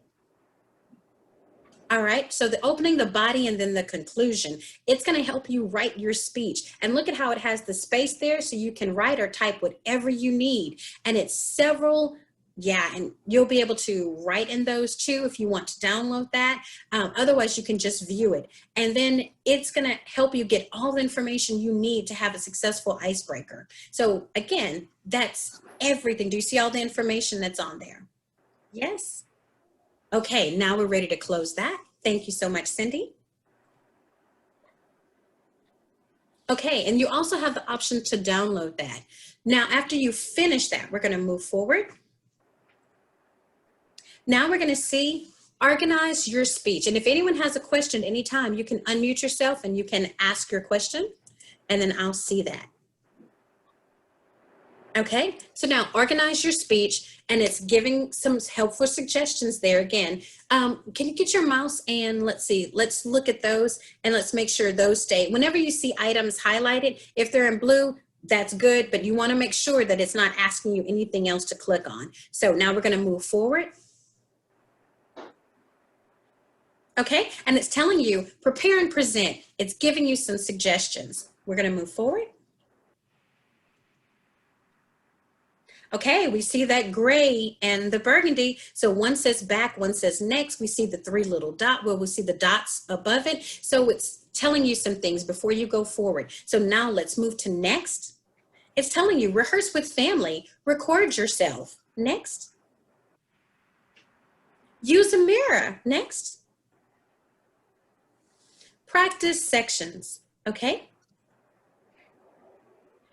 All right, so the opening, the body, and then the conclusion. It's going to help you write your speech. And look at how it has the space there, so you can write or type whatever you need. And it's several, yeah, and you'll be able to write in those too if you want to download that. Otherwise, you can just view it. And then it's going to help you get all the information you need to have a successful icebreaker. So again, that's everything. Do you see all the information that's on there? Yes. Okay, now we're ready to close that. Thank you so much, Cindy. Okay, and you also have the option to download that. Now, after you finish that, we're going to move forward. Now we're going to see organize your speech. And if anyone has a question anytime, you can unmute yourself and you can ask your question, and then I'll see that. Okay, so now organize your speech, and it's giving some helpful suggestions there again. Can you get your mouse and let's see, let's look at those and let's make sure those stay. Whenever you see items highlighted, if they're in blue, that's good, but you want to make sure that it's not asking you anything else to click on. So now we're going to move forward. Okay, and it's telling you prepare and present. It's giving you some suggestions. We're going to move forward. Okay, we see that gray and the burgundy. So one says back, one says next. We see the 3 little dots. Well, we see the dots above it. So it's telling you some things before you go forward. So now let's move to next. It's telling you rehearse with family, record yourself. Next. Use a mirror. Next. Practice sections. Okay.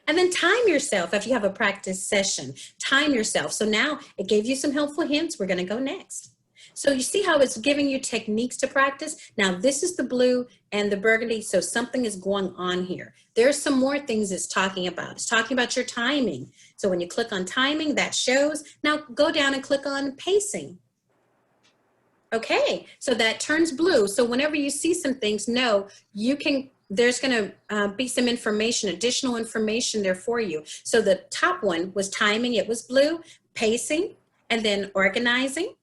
And then time yourself. If you have a practice session, time yourself. So now it gave you some helpful hints. We're going to go next. So you see how it's giving you techniques to practice. Now this is the blue and the burgundy. So something is going on here. There's some more things it's talking about. It's talking about your timing. So when you click on timing, that shows. Now go down and click on pacing. Okay, so that turns blue. So whenever you see some things, know you can, there's going to be some information, additional information there for you. So the top one was timing, it was blue, pacing, and then organizing.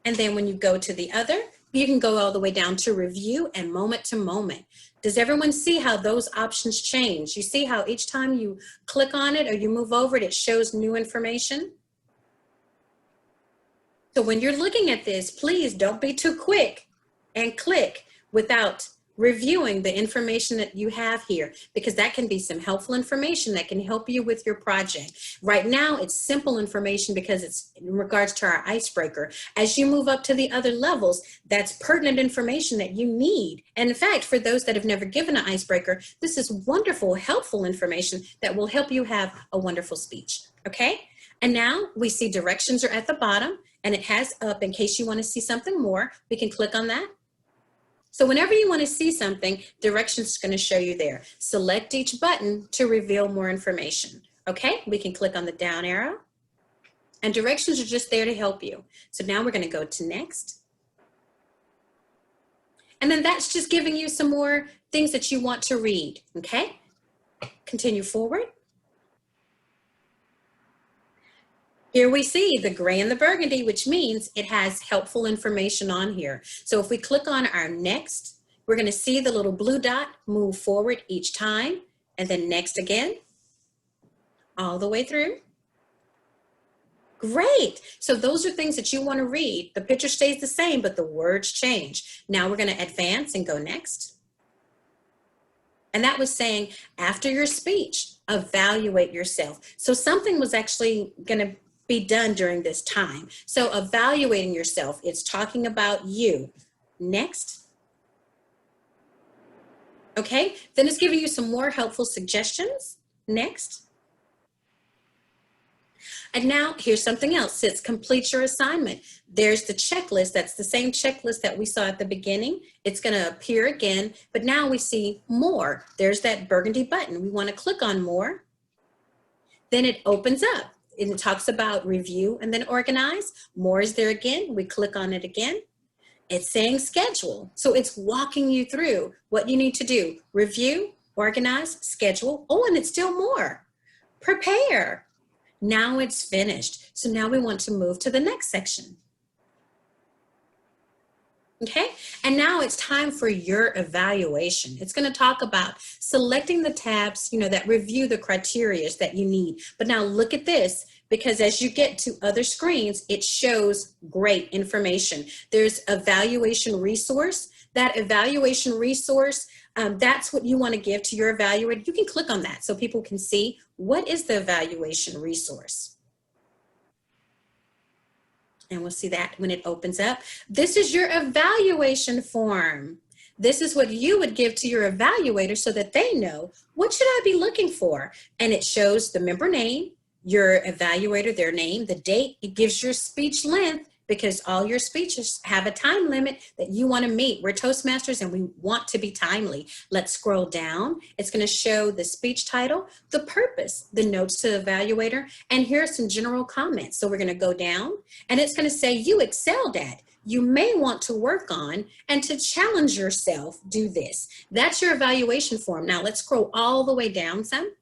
And then when you go to the other, you can go all the way down to review and moment to moment. Does everyone see how those options change? You see how each time you click on it or you move over it, it shows new information? So when you're looking at this, please don't be too quick and click without reviewing the information that you have here, because that can be some helpful information that can help you with your project. Right now, it's simple information because it's in regards to our icebreaker. As you move up to the other levels, that's pertinent information that you need. And in fact, for those that have never given an icebreaker, this is wonderful, helpful information that will help you have a wonderful speech, okay? And now we see directions are at the bottom, and it has up in case you want to see something more. We can click on that. So whenever you want to see something, directions is going to show you there. Select each button to reveal more information. Okay, we can click on the down arrow, and directions are just there to help you. So now we're going to go to next. And then that's just giving you some more things that you want to read. Okay, continue forward. Here we see the gray and the burgundy, which means it has helpful information on here. So if we click on our next, we're going to see the little blue dot move forward each time, and then next again, all the way through. Great. So those are things that you want to read. The picture stays the same, but the words change. Now we're going to advance and go next. And that was saying, after your speech, evaluate yourself. So something was actually going to be done during this time. So evaluating yourself, it's talking about you. Next. Okay, then it's giving you some more helpful suggestions. Next. And now here's something else. It's complete your assignment. There's the checklist. That's the same checklist that we saw at the beginning. It's going to appear again, but now we see more. There's that burgundy button. We want to click on more. Then it opens up. It talks about review and then organize. More is there again. We click on it again. It's saying schedule. So it's walking you through what you need to do. Review, organize, schedule. Oh, and it's still more. Prepare. Now it's finished. So now we want to move to the next section. Okay, and now it's time for your evaluation. It's going to talk about selecting the tabs, that review the criteria that you need. But now look at this, because as you get to other screens, it shows great information. There's evaluation resource. That evaluation resource, that's what you want to give to your evaluator. You can click on that so people can see what is the evaluation resource. And we'll see that when it opens up. This is your evaluation form. This is what you would give to your evaluator so that they know, what should I be looking for? And it shows the member name, your evaluator, their name, the date. It gives your speech length, because all your speeches have a time limit that you want to meet. We're Toastmasters and we want to be timely. Let's scroll down. It's going to show the speech title, the purpose, the notes to the evaluator, and here are some general comments. So we're going to go down and it's going to say you excelled at, you may want to work on, and to challenge yourself, do this. That's your evaluation form. Now let's scroll all the way down some.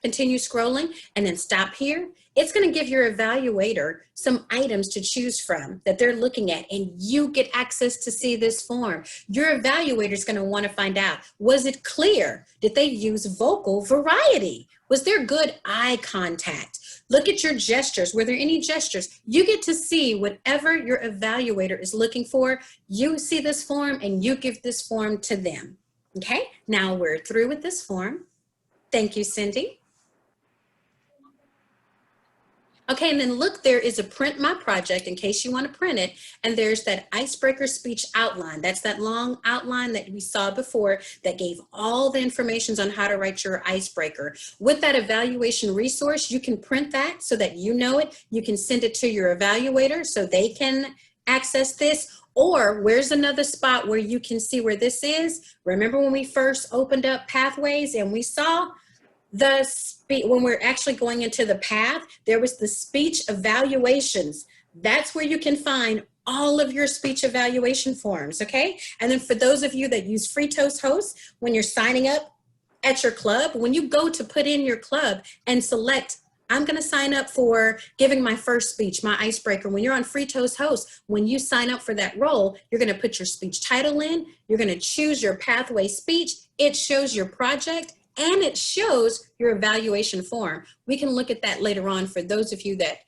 Continue scrolling and then stop here. It's going to give your evaluator some items to choose from that they're looking at, and you get access to see this form. Your evaluator is going to want to find out, was it clear? Did they use vocal variety? Was there good eye contact? Look at your gestures. Were there any gestures? You get to see whatever your evaluator is looking for. You see this form and you give this form to them. Okay, now we're through with this form. Thank you, Cindy. Okay, and then look, there is a print my project in case you want to print it. And there's that icebreaker speech outline. That's that long outline that we saw before that gave all the information on how to write your icebreaker. With that evaluation resource, you can print that so that you know it. You can send it to your evaluator so they can access this. Or where's another spot where you can see where this is? Remember when we first opened up Pathways and we saw when we're actually going into the path, there was the speech evaluations. That's where you can find all of your speech evaluation forms, okay? And then for those of you that use Free Toast Host, when you're signing up at your club, when you go to put in your club and select, I'm gonna sign up for giving my first speech, my icebreaker. When you're on Free Toast Host, when you sign up for that role, you're gonna put your speech title in, you're gonna choose your pathway speech, it shows your project, and it shows your evaluation form. We can look at that later on for those of you that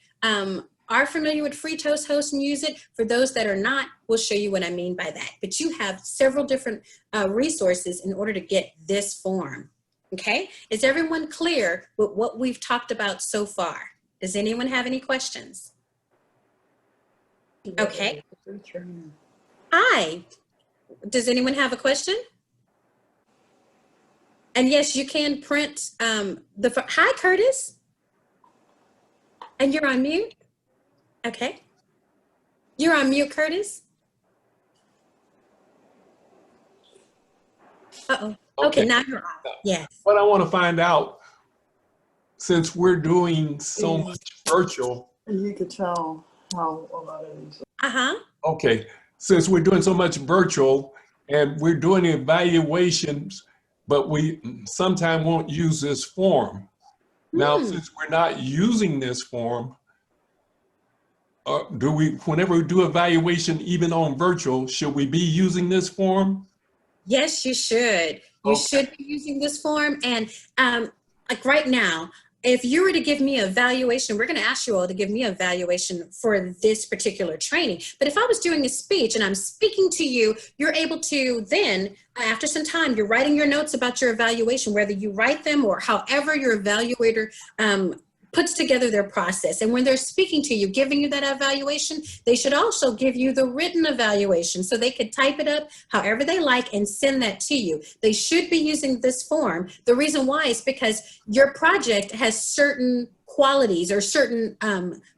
are familiar with Free Toast Host and use it. For those that are not, we'll show you what I mean by that. But you have several different resources in order to get this form, okay? Is everyone clear with what we've talked about so far? Does anyone have any questions? Okay. Hi, does anyone have a question? And yes, you can print hi, Curtis. And you're on mute? Okay. You're on mute, Curtis? Uh-oh. Okay, now you're on. Yes. What I want to find out, since we're doing so much virtual. You could tell how a lot of these. Uh-huh. Okay, since we're doing so much virtual and we're doing evaluations, but we sometimes won't use this form. Now, since we're not using this form, do we, whenever we do evaluation, even on virtual, should we be using this form? Yes, you should. You Okay. should be using this form. And like right now, if you were to give me a evaluation, we're going to ask you all to give me a evaluation for this particular training. But if I was doing a speech and I'm speaking to you, you're able to then, after some time, you're writing your notes about your evaluation, whether you write them or however your evaluator puts together their process. And when they're speaking to you, giving you that evaluation, they should also give you the written evaluation so they could type it up however they like and send that to you. They should be using this form. The reason why is because your project has certain qualities or certain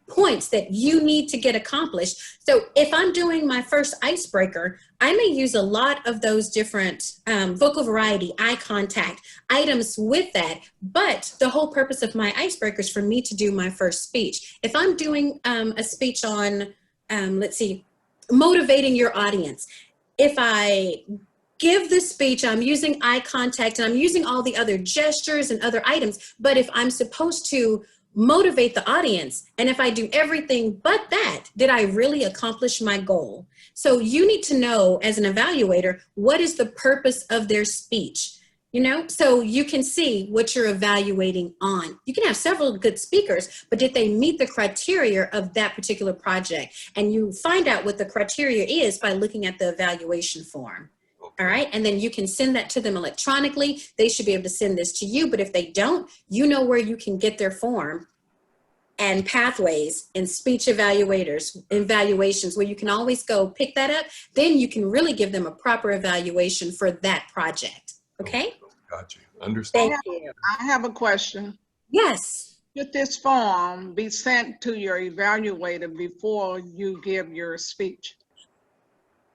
points that you need to get accomplished. So if I'm doing my first icebreaker, I may use a lot of those different vocal variety, eye contact items with that. But the whole purpose of my icebreaker is for me to do my first speech. If I'm doing a speech on, let's see, motivating your audience, if I give the speech, I'm using eye contact and I'm using all the other gestures and other items. But if I'm supposed to motivate the audience, and if I do everything but that, did I really accomplish my goal? So you need to know as an evaluator, what is the purpose of their speech? You know, so you can see what you're evaluating on. You can have several good speakers, but did they meet the criteria of that particular project? And you find out what the criteria is by looking at the evaluation form. All right, and then you can send that to them electronically. They should be able to send this to you, but if they don't, you know where you can get their form and pathways and speech evaluations where you can always go pick that up. Then you can really give them a proper evaluation for that project. Okay? Gotcha. Understand. Thank you. I have a question. Yes. Should this form be sent to your evaluator before you give your speech?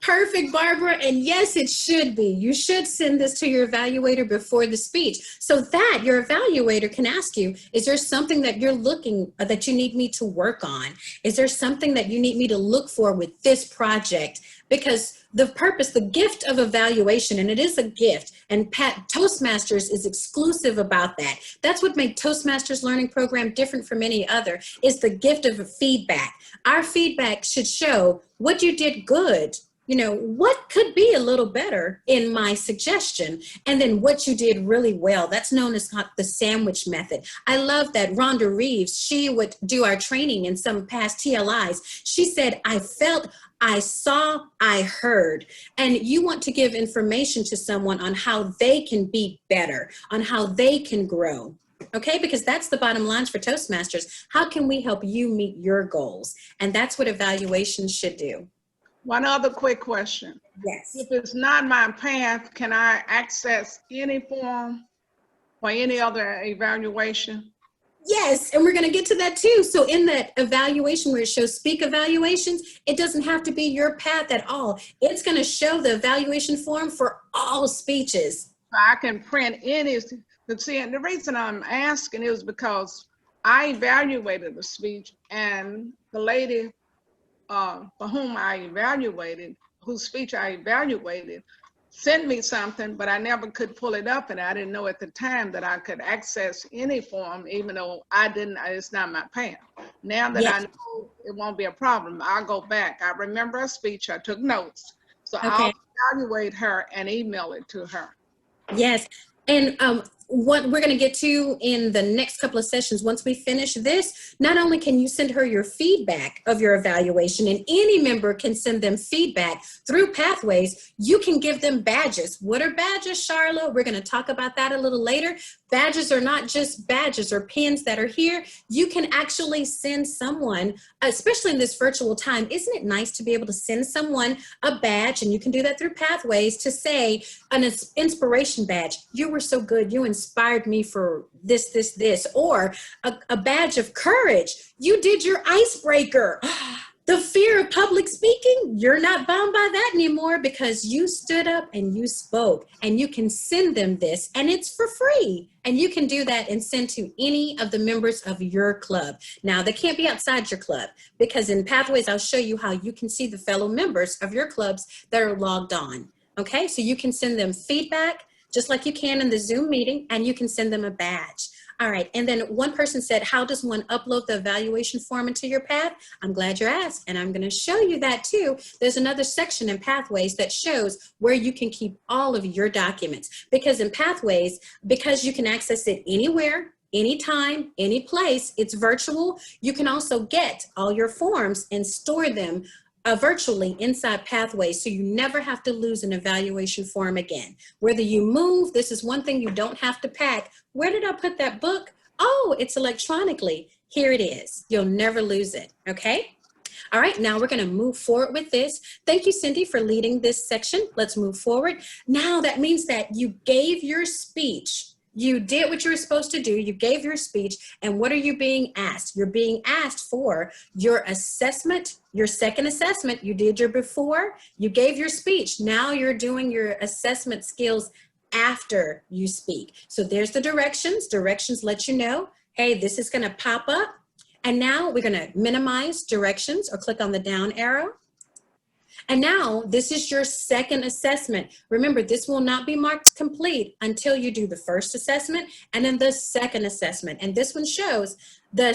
Perfect, Barbara. And yes, it should be. You should send this to your evaluator before the speech so that your evaluator can ask you, is there something that you're looking, that you need me to work on? Is there something that you need me to look for with this project? Because the purpose, the gift of evaluation, and it is a gift, and Toastmasters is exclusive about that. That's what makes Toastmasters learning program different from any other, is the gift of feedback. Our feedback should show what you did good, you know, what could be a little better in my suggestion, and then what you did really well. That's known as the sandwich method. I love that Rhonda Reeves, she would do our training in some past TLIs. She said, I felt, I saw, I heard. And you want to give information to someone on how they can be better, on how they can grow. Okay, because that's the bottom line for Toastmasters. How can we help you meet your goals? And that's what evaluations should do. One other quick question. Yes. If it's not my path, can I access any form or any other evaluation? Yes, and we're going to get to that too. So in that evaluation where it shows speak evaluations, it doesn't have to be your path at all. It's going to show the evaluation form for all speeches. I can print any. But see, and the reason I'm asking is because I evaluated the speech, and the lady for whom I evaluated, whose speech I evaluated, sent me something, but I never could pull it up, and I didn't know at the time that I could access any form, even though I didn't, it's not my path. Now that I know it won't be a problem, I'll go back. I remember a speech, I took notes, so I'll evaluate her and email it to her. Yes, and what we're going to get to in the next couple of sessions, once we finish this, not only can you send her your feedback of your evaluation, and any member can send them feedback through Pathways, you can give them badges. What are badges, Sharla? We're going to talk about that a little later. Badges are not just badges or pins that are here. You can actually send someone, especially in this virtual time, isn't it nice to be able to send someone a badge, and you can do that through Pathways, to say an inspiration badge. You were so good. You inspired me for this, or a badge of courage. You did your icebreaker. The fear of public speaking, you're not bound by that anymore because you stood up and you spoke, and you can send them this, and it's for free. And you can do that and send to any of the members of your club. Now, they can't be outside your club, because in Pathways, I'll show you how you can see the fellow members of your clubs that are logged on. Okay, so you can send them feedback, just like you can in the Zoom meeting, and you can send them a badge. All right, and then one person said, how does one upload the evaluation form into your path? I'm glad you asked, and I'm gonna show you that too. There's another section in Pathways that shows where you can keep all of your documents. Because in Pathways, because you can access it anywhere, anytime, any place, it's virtual, you can also get all your forms and store them virtually inside Pathways, so you never have to lose an evaluation form again. Whether you move, this is one thing you don't have to pack. Where did I put that book? Oh, it's electronically. Here it is. You'll never lose it, okay? All right, now we're gonna move forward with this. Thank you, Cindy, for leading this section. Let's move forward. Now that means that you gave your speech. You did what you were supposed to do. You gave your speech, and what are you being asked? You're being asked for your assessment, your second assessment. You did your before, you gave your speech. Now you're doing your assessment skills after you speak. So there's the directions. Directions let you know, hey, this is gonna pop up. And now we're gonna minimize directions or click on the down arrow. And now this is your second assessment. Remember, this will not be marked complete until you do the first assessment and then the second assessment. And this one shows the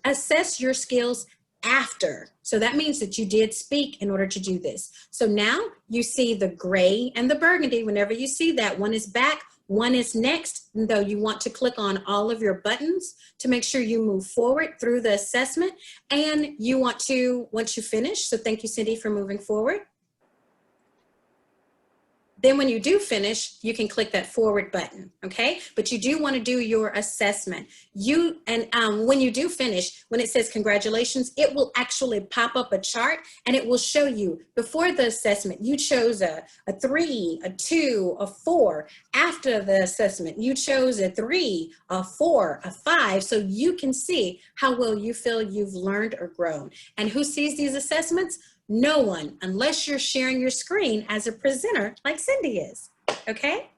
assess your skills after. So that means that you did speak in order to do this. So now you see the gray and the burgundy. Whenever you see that, one is back, one is next, and though you want to click on all of your buttons to make sure you move forward through the assessment, and you want to, once you finish, so thank you, Cindy, for moving forward. Then when you do finish, you can click that forward button, okay? But you do want to do your assessment. When you do finish, when it says congratulations, it will actually pop up a chart and it will show you before the assessment, you chose a 3, a 2, a 4. After the assessment, you chose a 3, a 4, a 5, so you can see how well you feel you've learned or grown. And who sees these assessments? No one, unless you're sharing your screen as a presenter like Cindy is, okay?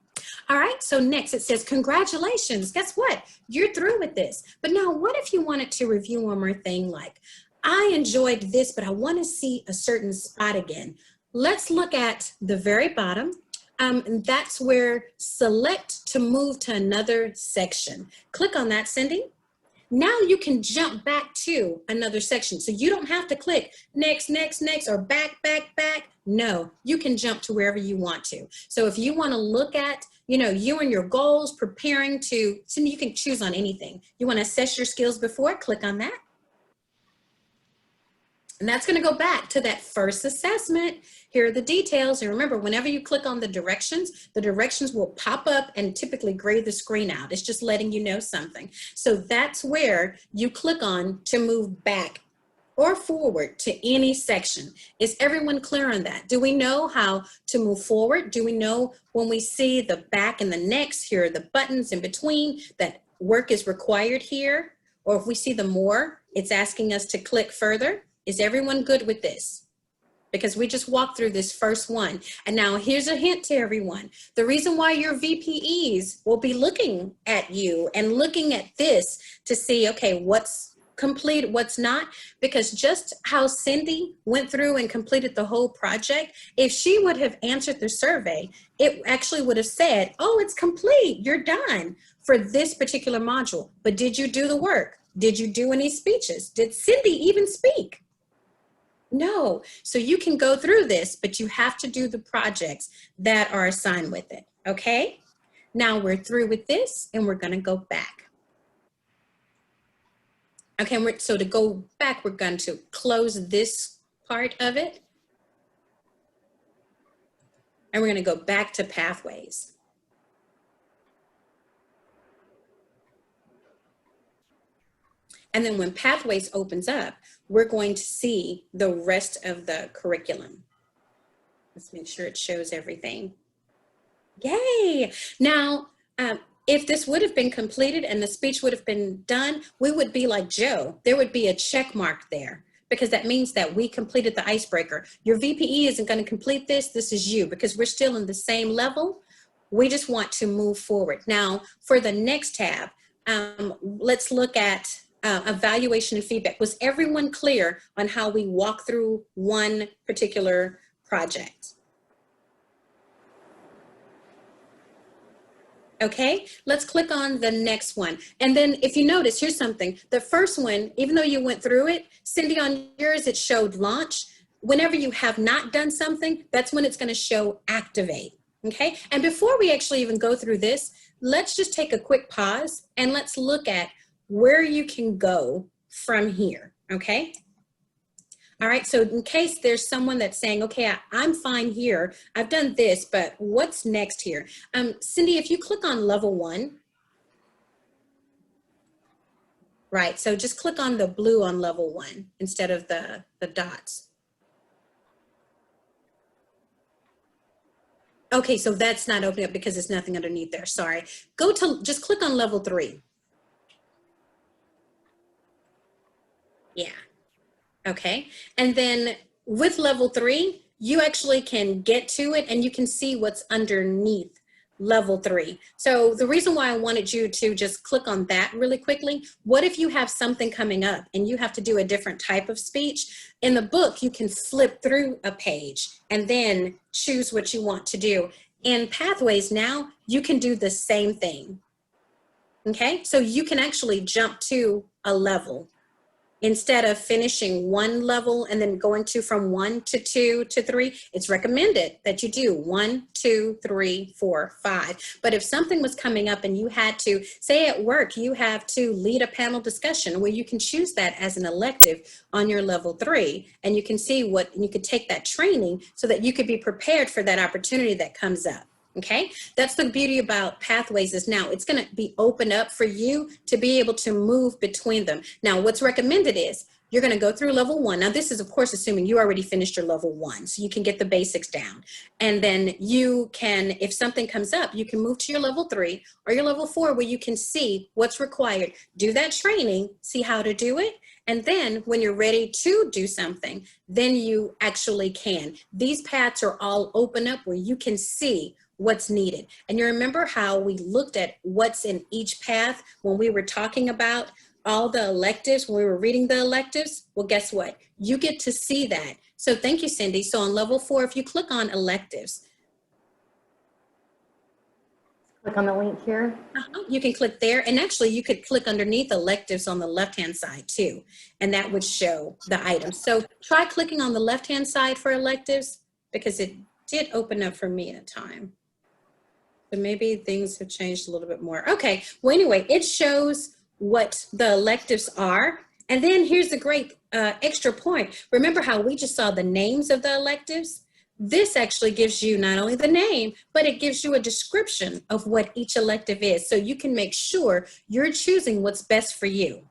All right, so next it says, congratulations. Guess what? You're through with this. But now what if you wanted to review one more thing like, I enjoyed this, but I want to see a certain spot again. Let's look at the very bottom. And that's where select to move to another section. Click on that, Cindy. Now you can jump back to another section. So you don't have to click next, next, next, or back, back, back. No, you can jump to wherever you want to. So if you want to look at, you and your goals, preparing to, so you can choose on anything. You want to assess your skills before, click on that. And that's going to go back to that first assessment. Here are the details. And remember, whenever you click on the directions will pop up and typically gray the screen out. It's just letting you know something. So that's where you click on to move back or forward to any section. Is everyone clear on that? Do we know how to move forward? Do we know when we see the back and the next, here are the buttons in between, that work is required here? Or if we see the more, it's asking us to click further. Is everyone good with this? Because we just walked through this first one. And now here's a hint to everyone. The reason why your VPEs will be looking at you and looking at this to see, okay, what's complete, what's not, because just how Cindy went through and completed the whole project, if she would have answered the survey, it actually would have said, oh, it's complete, you're done for this particular module. But did you do the work? Did you do any speeches? Did Cindy even speak? No. So you can go through this, but you have to do the projects that are assigned with it, okay? Now we're through with this and we're gonna go back. Okay, so to go back, we're going to close this part of it. And we're gonna go back to Pathways. And then when Pathways opens up, we're going to see the rest of the curriculum. Let's make sure it shows everything. Yay! Now, if this would have been completed and the speech would have been done, we would be like Joe. There would be a check mark there because that means that we completed the icebreaker. Your VPE isn't going to complete this. This is you because we're still in the same level. We just want to move forward. Now, for the next tab, let's look at evaluation and feedback. Was everyone clear on how we walk through one particular project? Okay, let's click on the next one. And then if you notice, here's something. The first one, even though you went through it, Cindy, on yours, it showed launch. Whenever you have not done something, that's when it's going to show activate. Okay, and before we actually even go through this, let's just take a quick pause and let's look at where you can go from here. Okay. All right, so in case there's someone that's saying, okay, I'm fine here, I've done this, but what's next here? Cindy, if you click on level 1, right, so just click on the blue on level 1 instead of the dots. Okay, so that's not opening up because there's nothing underneath there, sorry. Just click on level 3. Yeah. Okay, and then with level 3, you actually can get to it and you can see what's underneath level 3. So the reason why I wanted you to just click on that really quickly, what if you have something coming up and you have to do a different type of speech? In the book, you can flip through a page and then choose what you want to do. In Pathways now, you can do the same thing. Okay, so you can actually jump to a level. Instead of finishing one level and then going from 1 to 2 to 3, it's recommended that you do 1, 2, 3, 4, 5. But if something was coming up and you had to, say at work, you have to lead a panel discussion where you can choose that as an elective on your level 3, and you can see what, and you could take that training so that you could be prepared for that opportunity that comes up. Okay, that's the beauty about Pathways is now it's going to be open up for you to be able to move between them. Now, what's recommended is you're going to go through level 1. Now, this is, of course, assuming you already finished your level 1, so you can get the basics down. And then you can, if something comes up, you can move to your level 3 or your level 4 where you can see what's required. Do that training, see how to do it. And then when you're ready to do something, then you actually can. These paths are all open up where you can see what's needed. And you remember how we looked at what's in each path when we were talking about all the electives, when we were reading the electives? Well, guess what? You get to see that. So thank you, Cindy. So on level 4, if you click on electives. Click on the link here. You can click there, and actually you could click underneath electives on the left-hand side too, and that would show the items. So try clicking on the left-hand side for electives because it did open up for me at a time. So maybe things have changed a little bit more. Okay, well anyway, it shows what the electives are. And then here's the great extra point. Remember how we just saw the names of the electives? This actually gives you not only the name, but it gives you a description of what each elective is. So you can make sure you're choosing what's best for you.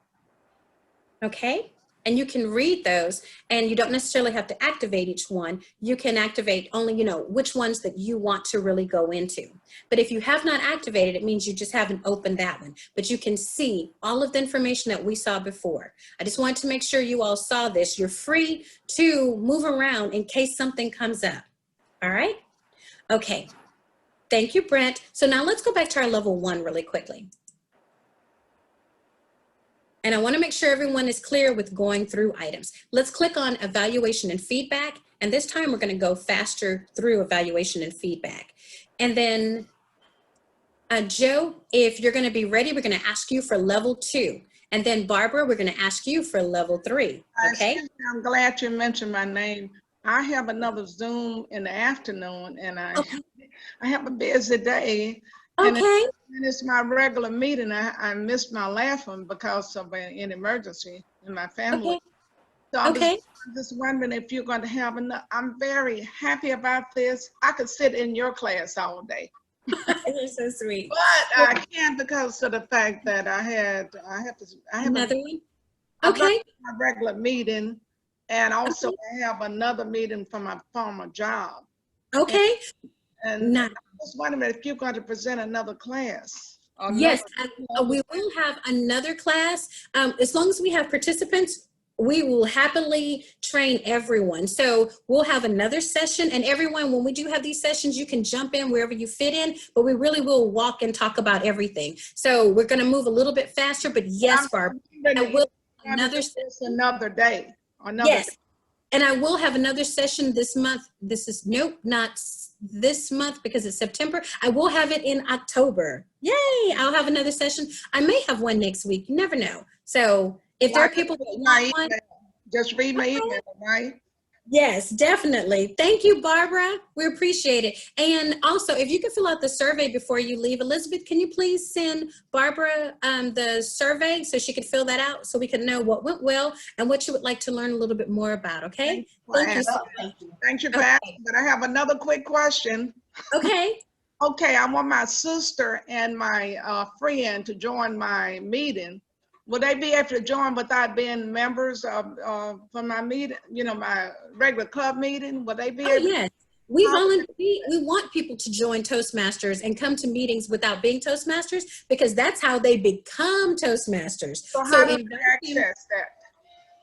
Okay? And you can read those, and you don't necessarily have to activate each one. You can activate only, you know, which ones that you want to really go into. But if you have not activated, it means you just haven't opened that one. But you can see all of the information that we saw before. I just wanted to make sure you all saw this. You're free to move around in case something comes up. All right? Okay. Thank you, Brent. So now let's go back to our level 1 really quickly. And I want to make sure everyone is clear with going through items. Let's click on evaluation and feedback. And this time we're going to go faster through evaluation and feedback. And then Joe, if you're going to be ready, we're going to ask you for level 2. And then Barbara, we're going to ask you for level 3. Okay. I'm glad you mentioned my name. I have another Zoom in the afternoon, and I have a busy day. Okay. And it's my regular meeting. I missed my last one because of an emergency in my family. Okay. So I'm just wondering if you're going to have enough. I'm very happy about this. I could sit in your class all day. You're so sweet. But I can't because of the fact that I have another one. Okay. My regular meeting, and also I have another meeting for my former job. Okay. And I was wondering if you're going to present another class. Yes, we will have another class. As long as we have participants, we will happily train everyone. So we'll have another session, and everyone, when we do have these sessions, you can jump in wherever you fit in, but we really will walk and talk about everything. So we're going to move a little bit faster, but yes, Barb, I will another day. Yes. And I will have another session this month. This is, nope, not this month because it's September. I will have it in October. Yay! I'll have another session. I may have one next week. You never know. So if there are people that want one, just read my email, right? yes, definitely. Thank you, Barbara. We appreciate it. And also, if you can fill out the survey before you leave, Elizabeth, can you please send Barbara the survey so she can fill that out so we can know what went well and what you would like to learn a little bit more about, okay? Thank you. Thank you for asking, but I have another quick question. Okay. Okay, I want my sister and my friend to join my meeting. Will they be able to join without being members of for my meeting, you know, my regular club meeting? Will they be able? Yes. We want people to join Toastmasters and come to meetings without being Toastmasters because that's how they become Toastmasters. So how do they access that?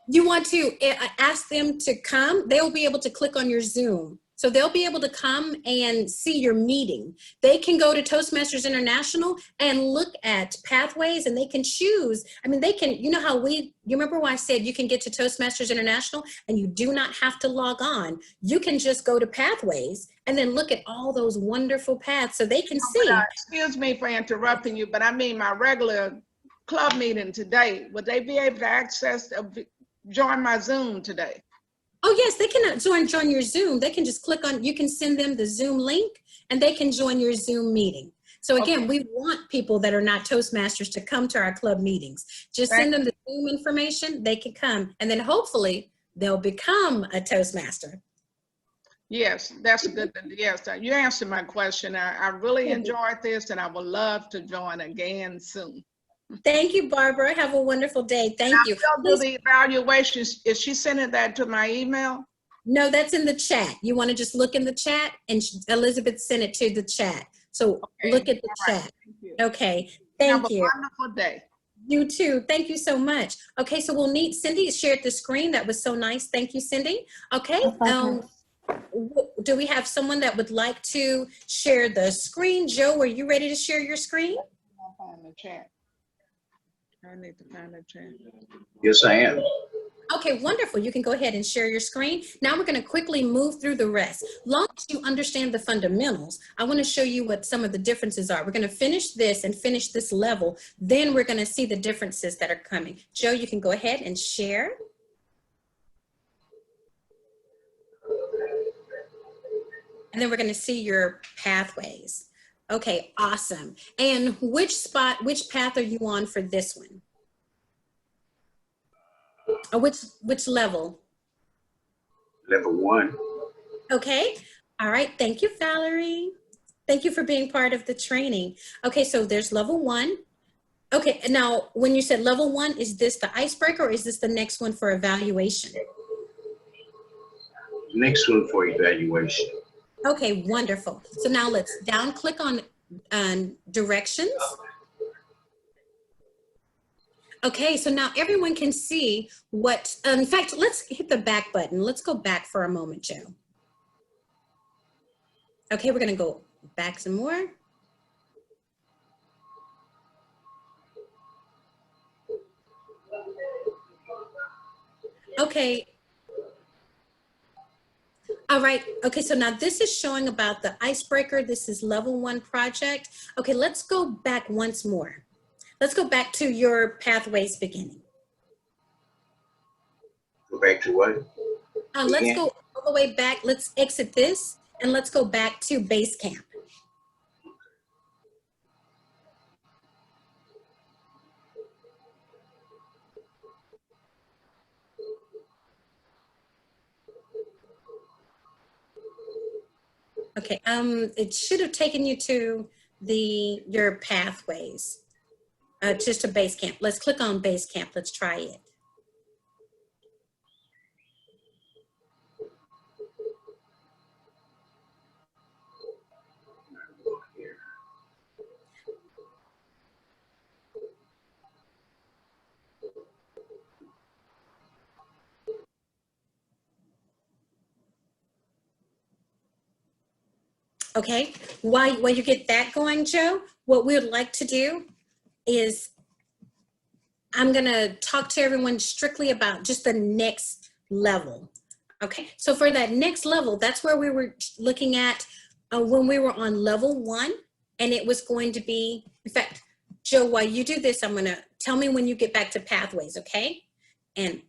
You want to ask them to come, they'll be able to click on your Zoom. So they'll be able to come and see your meeting. They can go to Toastmasters International and look at pathways and they can choose. I mean, they can, you know how you remember when I said you can get to Toastmasters International and you do not have to log on. You can just go to pathways and then look at all those wonderful paths so they can see. Excuse me for interrupting you, but I mean my regular club meeting today, would they be able to access, join my Zoom today? Oh yes, they can join your Zoom. They can just click on, you can send them the Zoom link and they can join your Zoom meeting. So again, we want people that are not Toastmasters to come to our club meetings. Just send them the Zoom information, they can come, and then hopefully they'll become a Toastmaster. Yes, that's a good, yes, you answered my question. I really enjoyed this and I would love to join again soon. Thank you, Barbara. Have a wonderful day. Thank you. I'll do the evaluation. Is she sending that to my email? No, that's in the chat. You want to just look in the chat and Elizabeth sent it to the chat. So look at the chat. Okay. Thank you. Have a wonderful day. You too. Thank you so much. Okay, so we'll need Cindy shared the screen. That was so nice. Thank you, Cindy. Okay. Do we have someone that would like to share the screen? Joe, are you ready to share your screen? I'll find the chat. I need to find the chat. Yes, I am. Okay, wonderful. You can go ahead and share your screen. Now we're going to quickly move through the rest. Long as you understand the fundamentals, I want to show you what some of the differences are. We're going to finish this and finish this level. Then we're going to see the differences that are coming. Joe, you can go ahead and share. And then we're going to see your pathways. Okay, awesome. And which path are you on for this one? Or which level? Level 1. Okay, all right. Thank you, Valerie. Thank you for being part of the training. Okay, so there's level 1. Okay, now when you said level 1, is this the icebreaker or is this the next one for evaluation? Next one for evaluation. Okay, wonderful. So now let's click on directions. Okay, so now everyone can see what, in fact, let's hit the back button. Let's go back for a moment, Joe. Okay, we're gonna go back some more. Okay. All right, okay, so now this is showing about the icebreaker. This is level 1 project. Okay, let's go back once more. Let's go back to your pathways beginning. Go back to what? Let's go all the way back. Let's exit this and let's go back to Basecamp. Okay, it should have taken you to your pathways, just to Basecamp. Let's click on Basecamp. Let's try it. Okay, while you get that going, Joe, what we would like to do is I'm gonna talk to everyone strictly about just the next level. Okay, so for that next level, that's where we were looking at when we were on level 1, and it was going to be, in fact, Joe, while you do this, I'm gonna, tell me when you get back to pathways, okay? And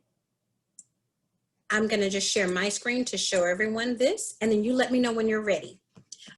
I'm gonna just share my screen to show everyone this, and then you let me know when you're ready.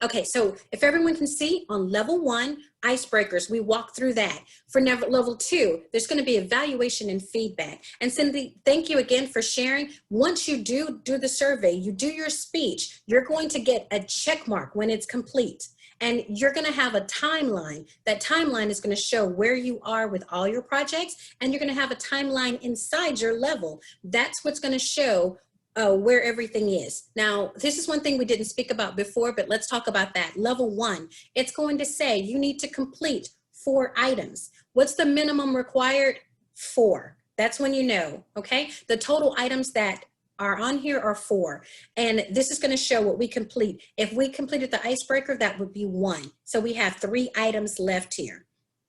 Okay, so if everyone can see, on level 1, icebreakers, we walked through that. For level 2, there's going to be evaluation and feedback. And Cindy, thank you again for sharing. Once you do the survey, you do your speech, you're going to get a check mark when it's complete. And you're going to have a timeline. That timeline is going to show where you are with all your projects, and you're going to have a timeline inside your level. That's what's going to show where everything is. Now, this is one thing we didn't speak about before, but let's talk about that. Level 1, it's going to say you need to complete 4 items. What's the minimum required? 4. That's when you know, okay? The total items that are on here are 4. And this is going to show what we complete. If we completed the icebreaker, that would be 1. So we have 3 items left here.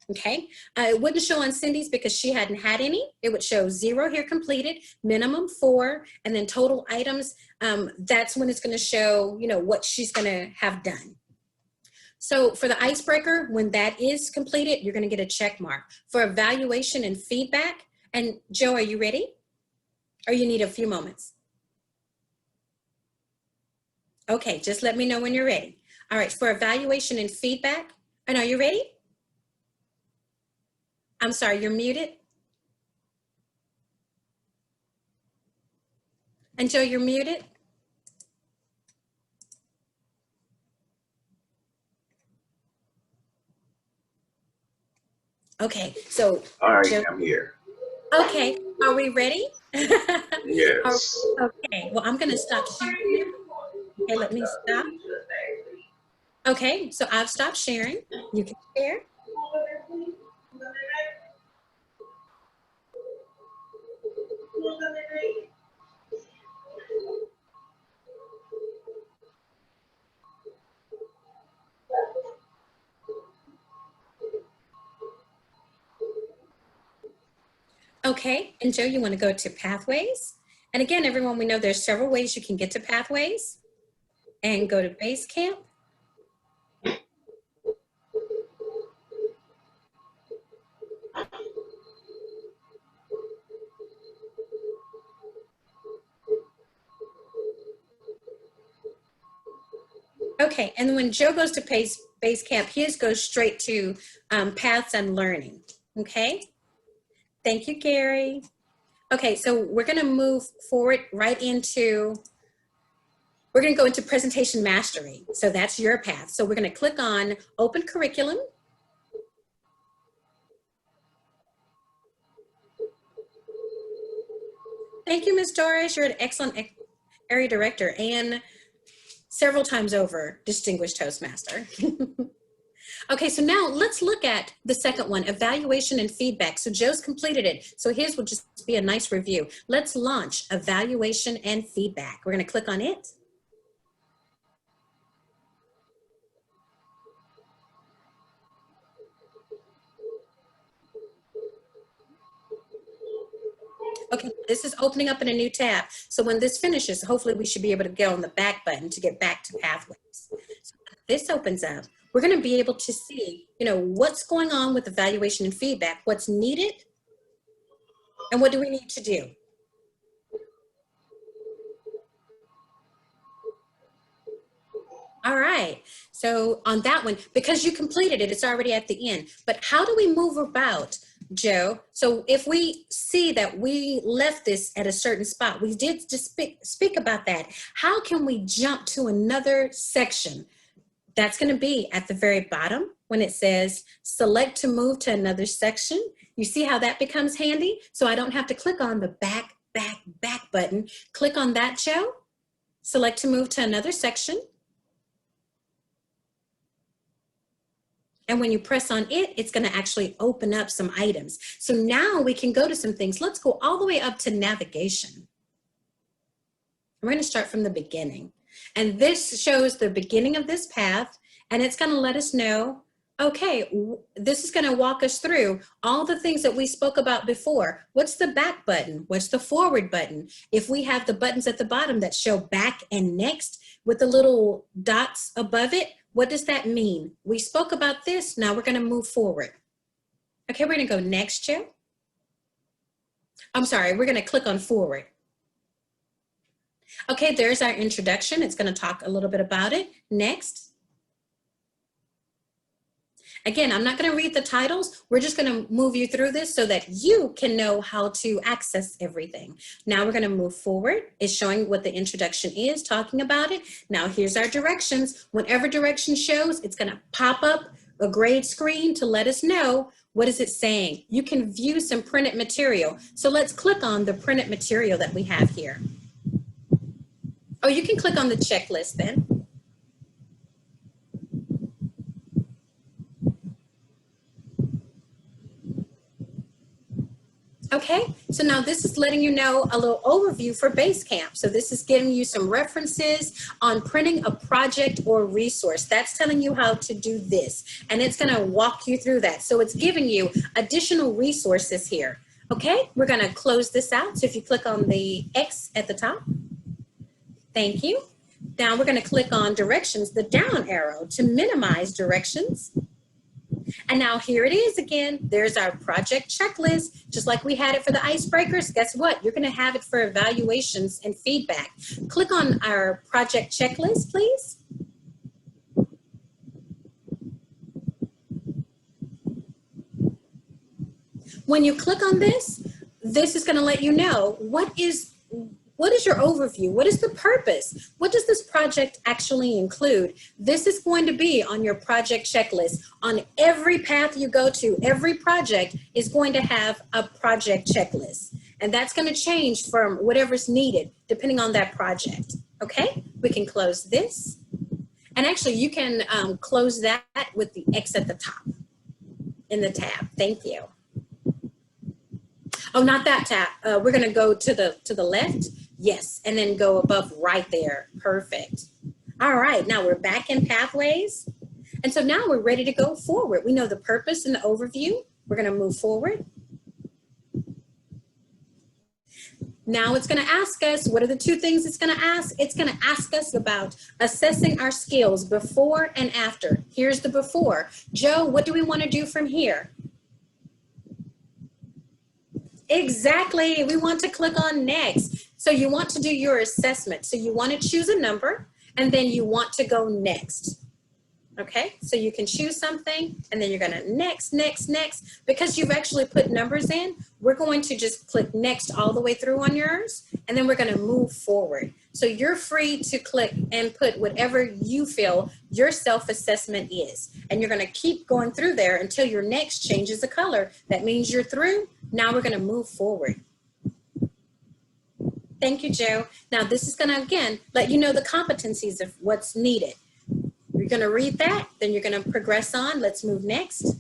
Okay, it wouldn't show on Cindy's because she hadn't had any. It would show 0 here completed, minimum 4, and then total items. That's when it's going to show, you know, what she's going to have done. So for the icebreaker, when that is completed, you're going to get a check mark. For evaluation and feedback, and Joe, are you ready? Or you need a few moments? Okay, just let me know when you're ready. All right, for evaluation and feedback, and are you ready? I'm sorry, you're muted. And Joe, you're muted. Okay, so. All right, Joe, I'm here. okay, are we ready? Yes. Okay, well, I'm gonna stop sharing. Okay, let me stop. Okay, so I've stopped sharing. You can share. Okay, and Joe, you want to go to pathways? And again, everyone, we know there's several ways you can get to pathways. And go to Basecamp. Okay, and when Joe goes to Basecamp, his goes straight to Paths and Learning, okay? Thank you, Gary. Okay, so we're gonna move forward right into, we're gonna go into Presentation Mastery. So that's your path. So we're gonna click on Open Curriculum. Thank you, Ms. Doris. You're an excellent area director and several times over Distinguished Toastmaster. Okay, so now let's look at the second one, evaluation and feedback. So Joe's completed it. So his will just be a nice review. Let's launch evaluation and feedback. We're gonna click on it. Okay, this is opening up in a new tab. So when this finishes, hopefully we should be able to go on the back button to get back to pathways. So this opens up. We're going to be able to see, you know, what's going on with evaluation and feedback, what's needed, and what do we need to do. All right, so on that one, because you completed it, it's already at the end. But how do we move about, Joe? So if we see that we left this at a certain spot, we did just speak about that. How can we jump to another section? That's going to be at the very bottom when it says select to move to another section. You see how that becomes handy? So I don't have to click on the back button. Click on that, Joe. Select to move to another section. And when you press on it, it's going to actually open up some items. So now we can go to some things. Let's go all the way up to navigation. We're going to start from the beginning. And this shows the beginning of this path, and it's going to let us know Okay, this is going to walk us through all the things that we spoke about before. What's the back button? What's the forward button? If we have the buttons at the bottom that show back and next with the little dots above it, what does that mean? We spoke about this. Now we're going to move forward. Okay, we're going to go next, Joe. I'm sorry, we're going to click on forward. Okay, there's our introduction. It's going to talk a little bit about it. Next. Again, I'm not going to read the titles. We're just going to move you through this so that you can know how to access everything. Now we're going to move forward. It's showing what the introduction is, talking about it. Now here's our directions. Whenever direction shows, it's going to pop up a grade screen to let us know what is it saying. You can view some printed material. So let's click on the printed material that we have here. Oh, you can click on the checklist then. Okay, so now this is letting you know a little overview for Basecamp. So this is giving you some references on printing a project or resource. That's telling you how to do this, and it's going to walk you through that. So it's giving you additional resources here. Okay, we're going to close this out. So if you click on the X at the top, thank you. Now we're going to click on directions, the down arrow to minimize directions. And now here it is again. There's our project checklist. Just like we had it for the icebreakers, guess what? You're going to have it for evaluations and feedback. Click on our project checklist, please. When you click on this, this is going to let you know what is your overview? What is the purpose? What does this project actually include? This is going to be on your project checklist. On every path you go to, every project is going to have a project checklist. And that's going to change from whatever's needed, depending on that project. Okay, we can close this. And actually, you can close that with the X at the top in the tab. Thank you. Oh, not that tab. We're going to go to the left. Yes, and then go above right there. Perfect. All right, now we're back in Pathways. And so now we're ready to go forward. We know the purpose and the overview. We're going to move forward. Now it's going to ask us, what are the two things it's going to ask? It's going to ask us about assessing our skills before and after. Here's the before. Joe, what do we want to do from here? Exactly, we want to click on next. So you want to do your assessment. So you want to choose a number and then you want to go next. Okay, so you can choose something and then you're gonna next. Because you've actually put numbers in, we're going to just click next all the way through on yours and then we're gonna move forward. So you're free to click and put whatever you feel your self-assessment is. And you're gonna keep going through there until your next changes the color. That means you're through. Now we're gonna move forward. Thank you, Joe. Now this is gonna, again, let you know the competencies of what's needed. You're gonna read that, then you're gonna progress on. Let's move next.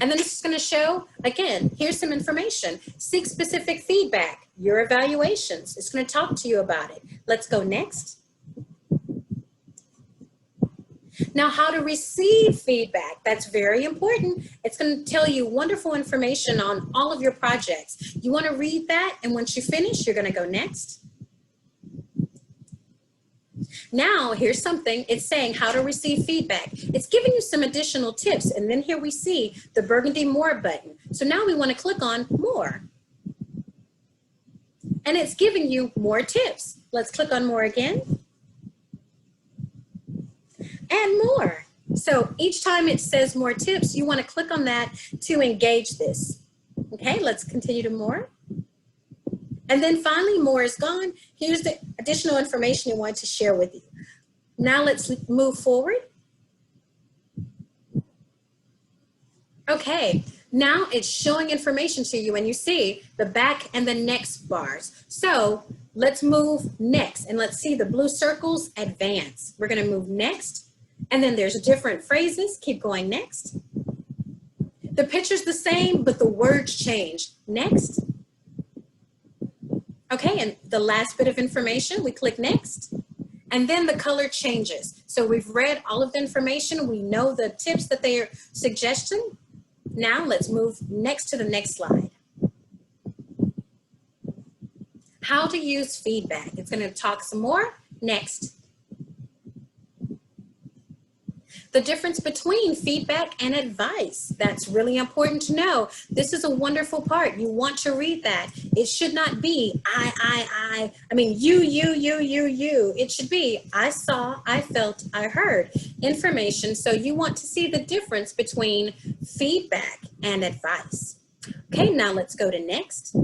And then this is gonna show, again, here's some information. Seek specific feedback, your evaluations. It's gonna talk to you about it. Let's go next. Now, how to receive feedback, that's very important. It's going to tell you wonderful information on all of your projects. You want to read that, and once you finish, you're going to go next. Now, here's something. It's saying how to receive feedback. It's giving you some additional tips, and then here we see the burgundy More button. So now we want to click on More. And it's giving you more tips. Let's click on More again. And more. So each time it says more tips, you want to click on that to engage this. Okay, let's continue to more. And then finally, more is gone. Here's the additional information you want to share with you. Now let's move forward. Okay, now it's showing information to you and you see the back and the next bars. So let's move next and let's see the blue circles advance. We're going to move next. And then there's different phrases. Keep going next. The picture's the same, but the words change. Next. Okay, and the last bit of information, we click next, and then the color changes. So we've read all of the information. We know the tips that they are suggesting. Now let's move next to the next slide. How to use feedback. It's going to talk some more. Next. The difference between feedback and advice. That's really important to know. This is a wonderful part. You want to read that. It should not be I mean, you. It should be I saw, I felt, I heard information. So you want to see the difference between feedback and advice. Okay, now let's go to next.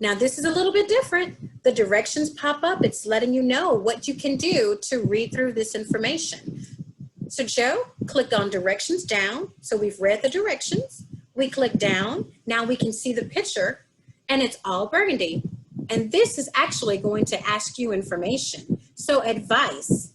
Now this is a little bit different. The directions pop up. It's letting you know what you can do to read through this information. So Joe, click on directions down. So we've read the directions. We click down. Now we can see the picture and it's all burgundy. And this is actually going to ask you information. So advice.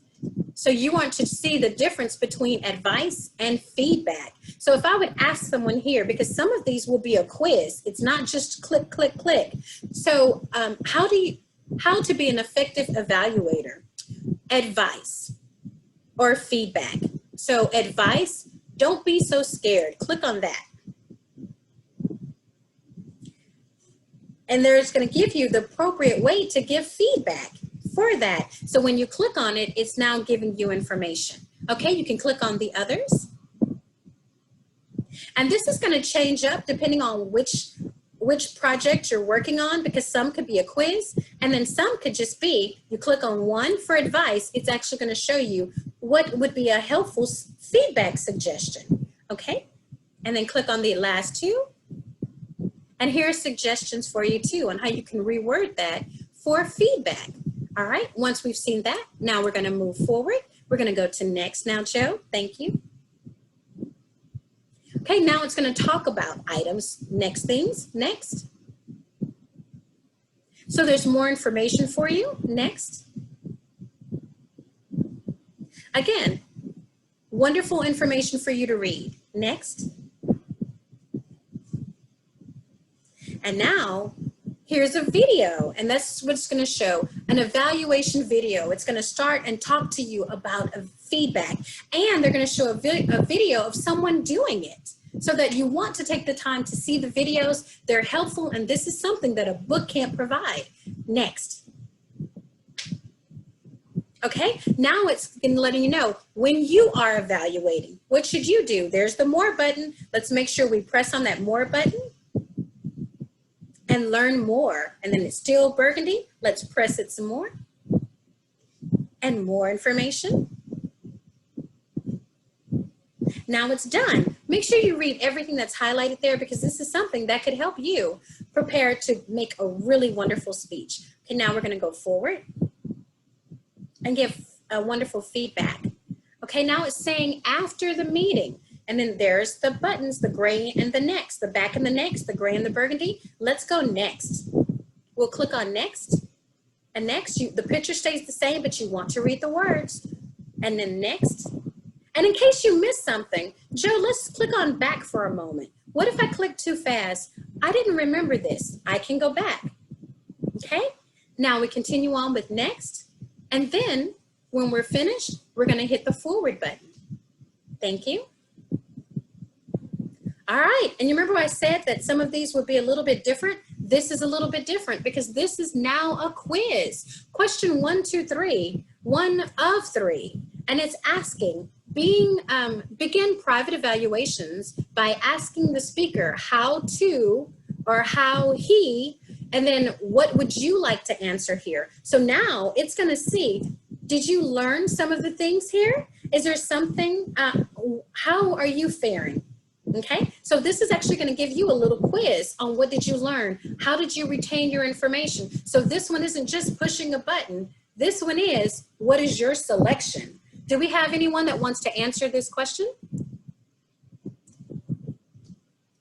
So you want to see the difference between advice and feedback. So if I would ask someone here, because some of these will be a quiz, it's not just click, click, click. So how to be an effective evaluator? Advice or feedback. So advice, don't be so scared. Click on that. And there's going to give you the appropriate way to give feedback for that. So when you click on it, it's now giving you information. Okay, you can click on the others. And this is going to change up depending on which project you're working on, because some could be a quiz and then some could just be, you click on one for advice, it's actually going to show you what would be a helpful feedback suggestion. Okay, and then click on the last two. And here are suggestions for you too on how you can reword that for feedback. All right, once we've seen that, now we're going to move forward. We're going to go to next now, Joe. Thank you. Okay, now it's going to talk about items, next things, next. So there's more information for you, next. Again, wonderful information for you to read, next. And now, here's a video, and that's what it's going to show, an evaluation video. It's going to start and talk to you about a feedback, and they're going to show a video of someone doing it so that you want to take the time to see the videos. They're helpful, and this is something that a book can't provide. Next. Okay, now it's letting you know when you are evaluating, what should you do? There's the more button. Let's make sure we press on that more button and learn more. And then it's still burgundy. Let's press it some more. And more information. Now it's done. Make sure you read everything that's highlighted there, because this is something that could help you prepare to make a really wonderful speech. Okay, now we're going to go forward and give a wonderful feedback. Okay, now it's saying after the meeting. And then there's the buttons, the gray and the next, the back and the next, the gray and the burgundy. Let's go next. We'll click on next. And next, the picture stays the same, but you want to read the words. And then next. And in case you missed something, Joe, let's click on back for a moment. What if I click too fast? I didn't remember this. I can go back. Okay? Now we continue on with next. And then when we're finished, we're going to hit the forward button. Thank you. All right, and you remember I said that some of these would be a little bit different? This is a little bit different because this is now a quiz. Question 1, 2, 3, 1 of 3, and it's asking, begin private evaluations by asking the speaker how to, or how he, and then what would you like to answer here? So now it's gonna see, did you learn some of the things here? Is there something, how are you faring? Okay, so this is actually going to give you a little quiz on what did you learn? How did you retain your information? So this one isn't just pushing a button. This one is, what is your selection? Do we have anyone that wants to answer this question?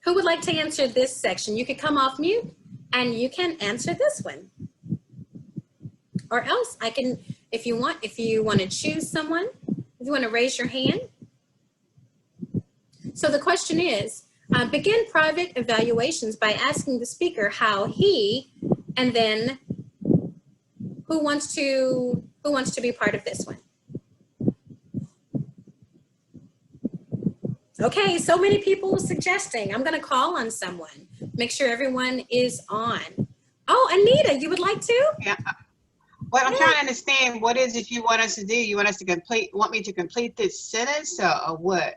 Who would like to answer this section? You could come off mute and you can answer this one. Or else I can, if you want to choose someone, if you want to raise your hand. So the question is, begin private evaluations by asking the speaker how he And then who wants to be part of this one? Okay, so many people suggesting. I'm gonna call on someone. Make sure everyone is on. Oh, Anita, you would like to? Yeah. Well, I'm trying to understand what is it you want us to do? You want us to want me to complete this sentence or what?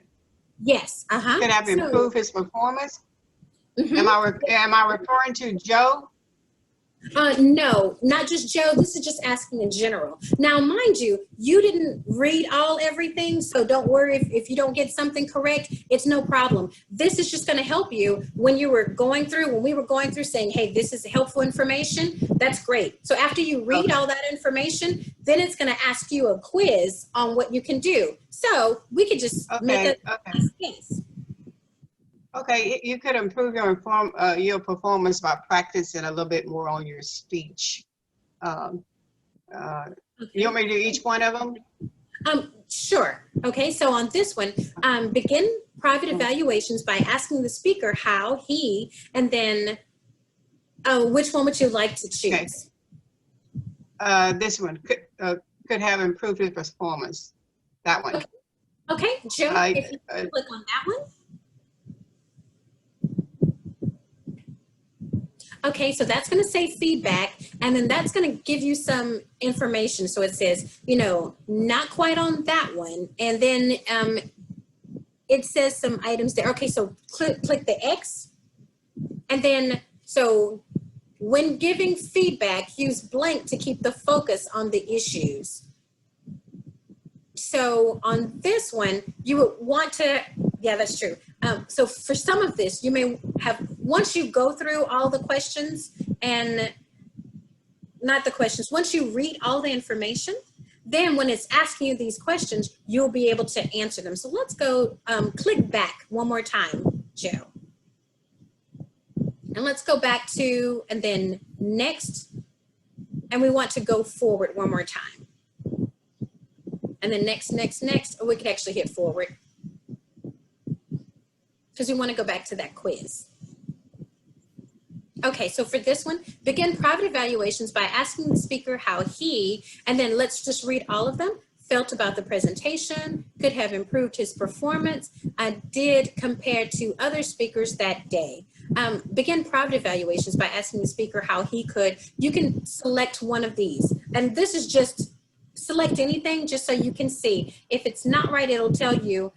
Yes, Could have improved his performance? Am I referring to Joe? No, not just Joe. This is just asking in general. Now, mind you, you didn't read everything, so don't worry if you don't get something correct. It's no problem. This is just going to help you when we were going through saying, hey, this is helpful information. That's great. So after you read all that information, then it's going to ask you a quiz on what you can do. So we could just make a case. Okay, you could improve your performance by practicing a little bit more on your speech. You want me to do each one of them? Sure. Okay, so on this one, begin private evaluations by asking the speaker how he, and then which one would you like to choose? This one could have improved his performance. That one. Okay, Joe, if you click on that one. Okay, so that's going to say feedback, and then that's going to give you some information. So it says, not quite on that one. And then it says some items there. Okay, so click the X. And then, so when giving feedback, use blank to keep the focus on the issues. So on this one, you would want to, yeah, that's true. So for some of this, you may have, once you go through all the questions and not the questions, once you read all the information, then when it's asking you these questions, you'll be able to answer them. So let's go click back one more time, Joe. And let's go back to, and then next, and we want to go forward one more time. And then next, or we could actually hit forward, because we want to go back to that quiz. Okay, so for this one, begin private evaluations by asking the speaker how he, and then let's just read all of them, felt about the presentation, could have improved his performance, did compared to other speakers that day. Begin private evaluations by asking the speaker how he could. You can select one of these, and this is just select anything just so you can see. If it's not right, it'll tell you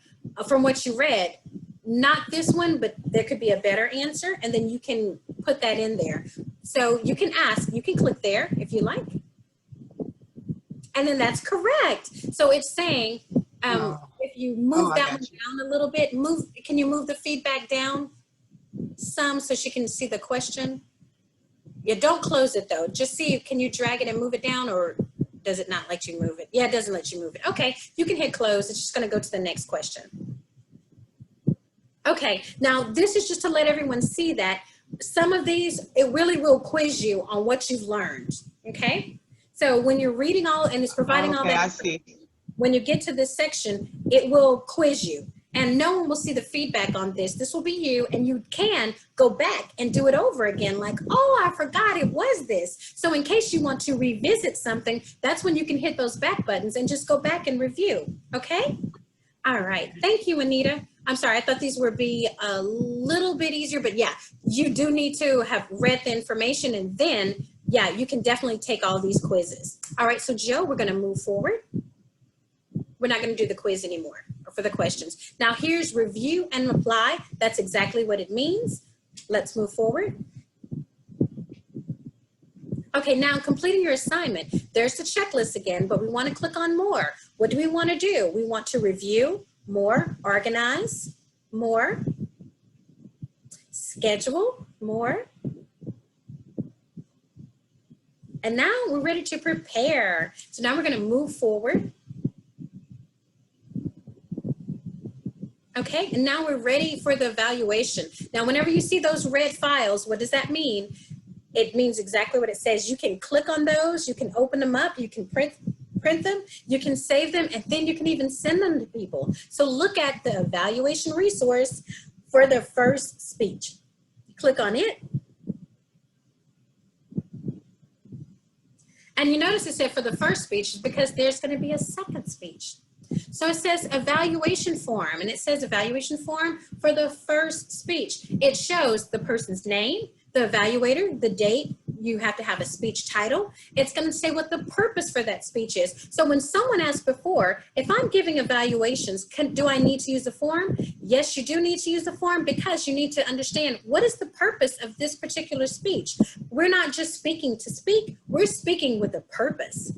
from what you read, not this one, but there could be a better answer, and then you can put that in there. So you can ask, you can click there if you like. And then that's correct. So it's saying, if you move that one down a little bit, can you move the feedback down some so she can see the question? Yeah, don't close it though. Just see, can you drag it and move it down, or does it not let you move it? Yeah, it doesn't let you move it. Okay, you can hit close. It's just gonna go to the next question. Okay, now this is just to let everyone see that some of these, it really will quiz you on what you've learned, okay? So when you're reading all, and it's providing all that, I see. When you get to this section, it will quiz you. And no one will see the feedback on this. This will be you, and you can go back and do it over again like, oh, I forgot it was this. So in case you want to revisit something, that's when you can hit those back buttons and just go back and review, okay? All right, thank you, Anita. I'm sorry, I thought these would be a little bit easier, but yeah, you do need to have read the information, and then, yeah, you can definitely take all these quizzes. All right, so Joe, we're gonna move forward. We're not gonna do the quiz anymore, or for the questions. Now here's review and reply. That's exactly what it means. Let's move forward. Okay, now completing your assignment, there's the checklist again, but we wanna click on more. What do we wanna do? We want to review, more, organize, more, schedule, more. And now we're ready to prepare. So now we're gonna move forward. Okay, and now we're ready for the evaluation. Now, whenever you see those red files, what does that mean? It means exactly what it says. You can click on those, you can open them up, you can print them, you can save them, and then you can even send them to people. So look at the evaluation resource for the first speech. Click on it. And you notice it said for the first speech because there's going to be a second speech. So it says evaluation form, and it says evaluation form for the first speech. It shows the person's name, the evaluator, the date. You have to have a speech title. It's going to say what the purpose for that speech is. So when someone asked before, if I'm giving evaluations, do I need to use the form? Yes, you do need to use the form because you need to understand what is the purpose of this particular speech. We're not just speaking to speak, we're speaking with a purpose.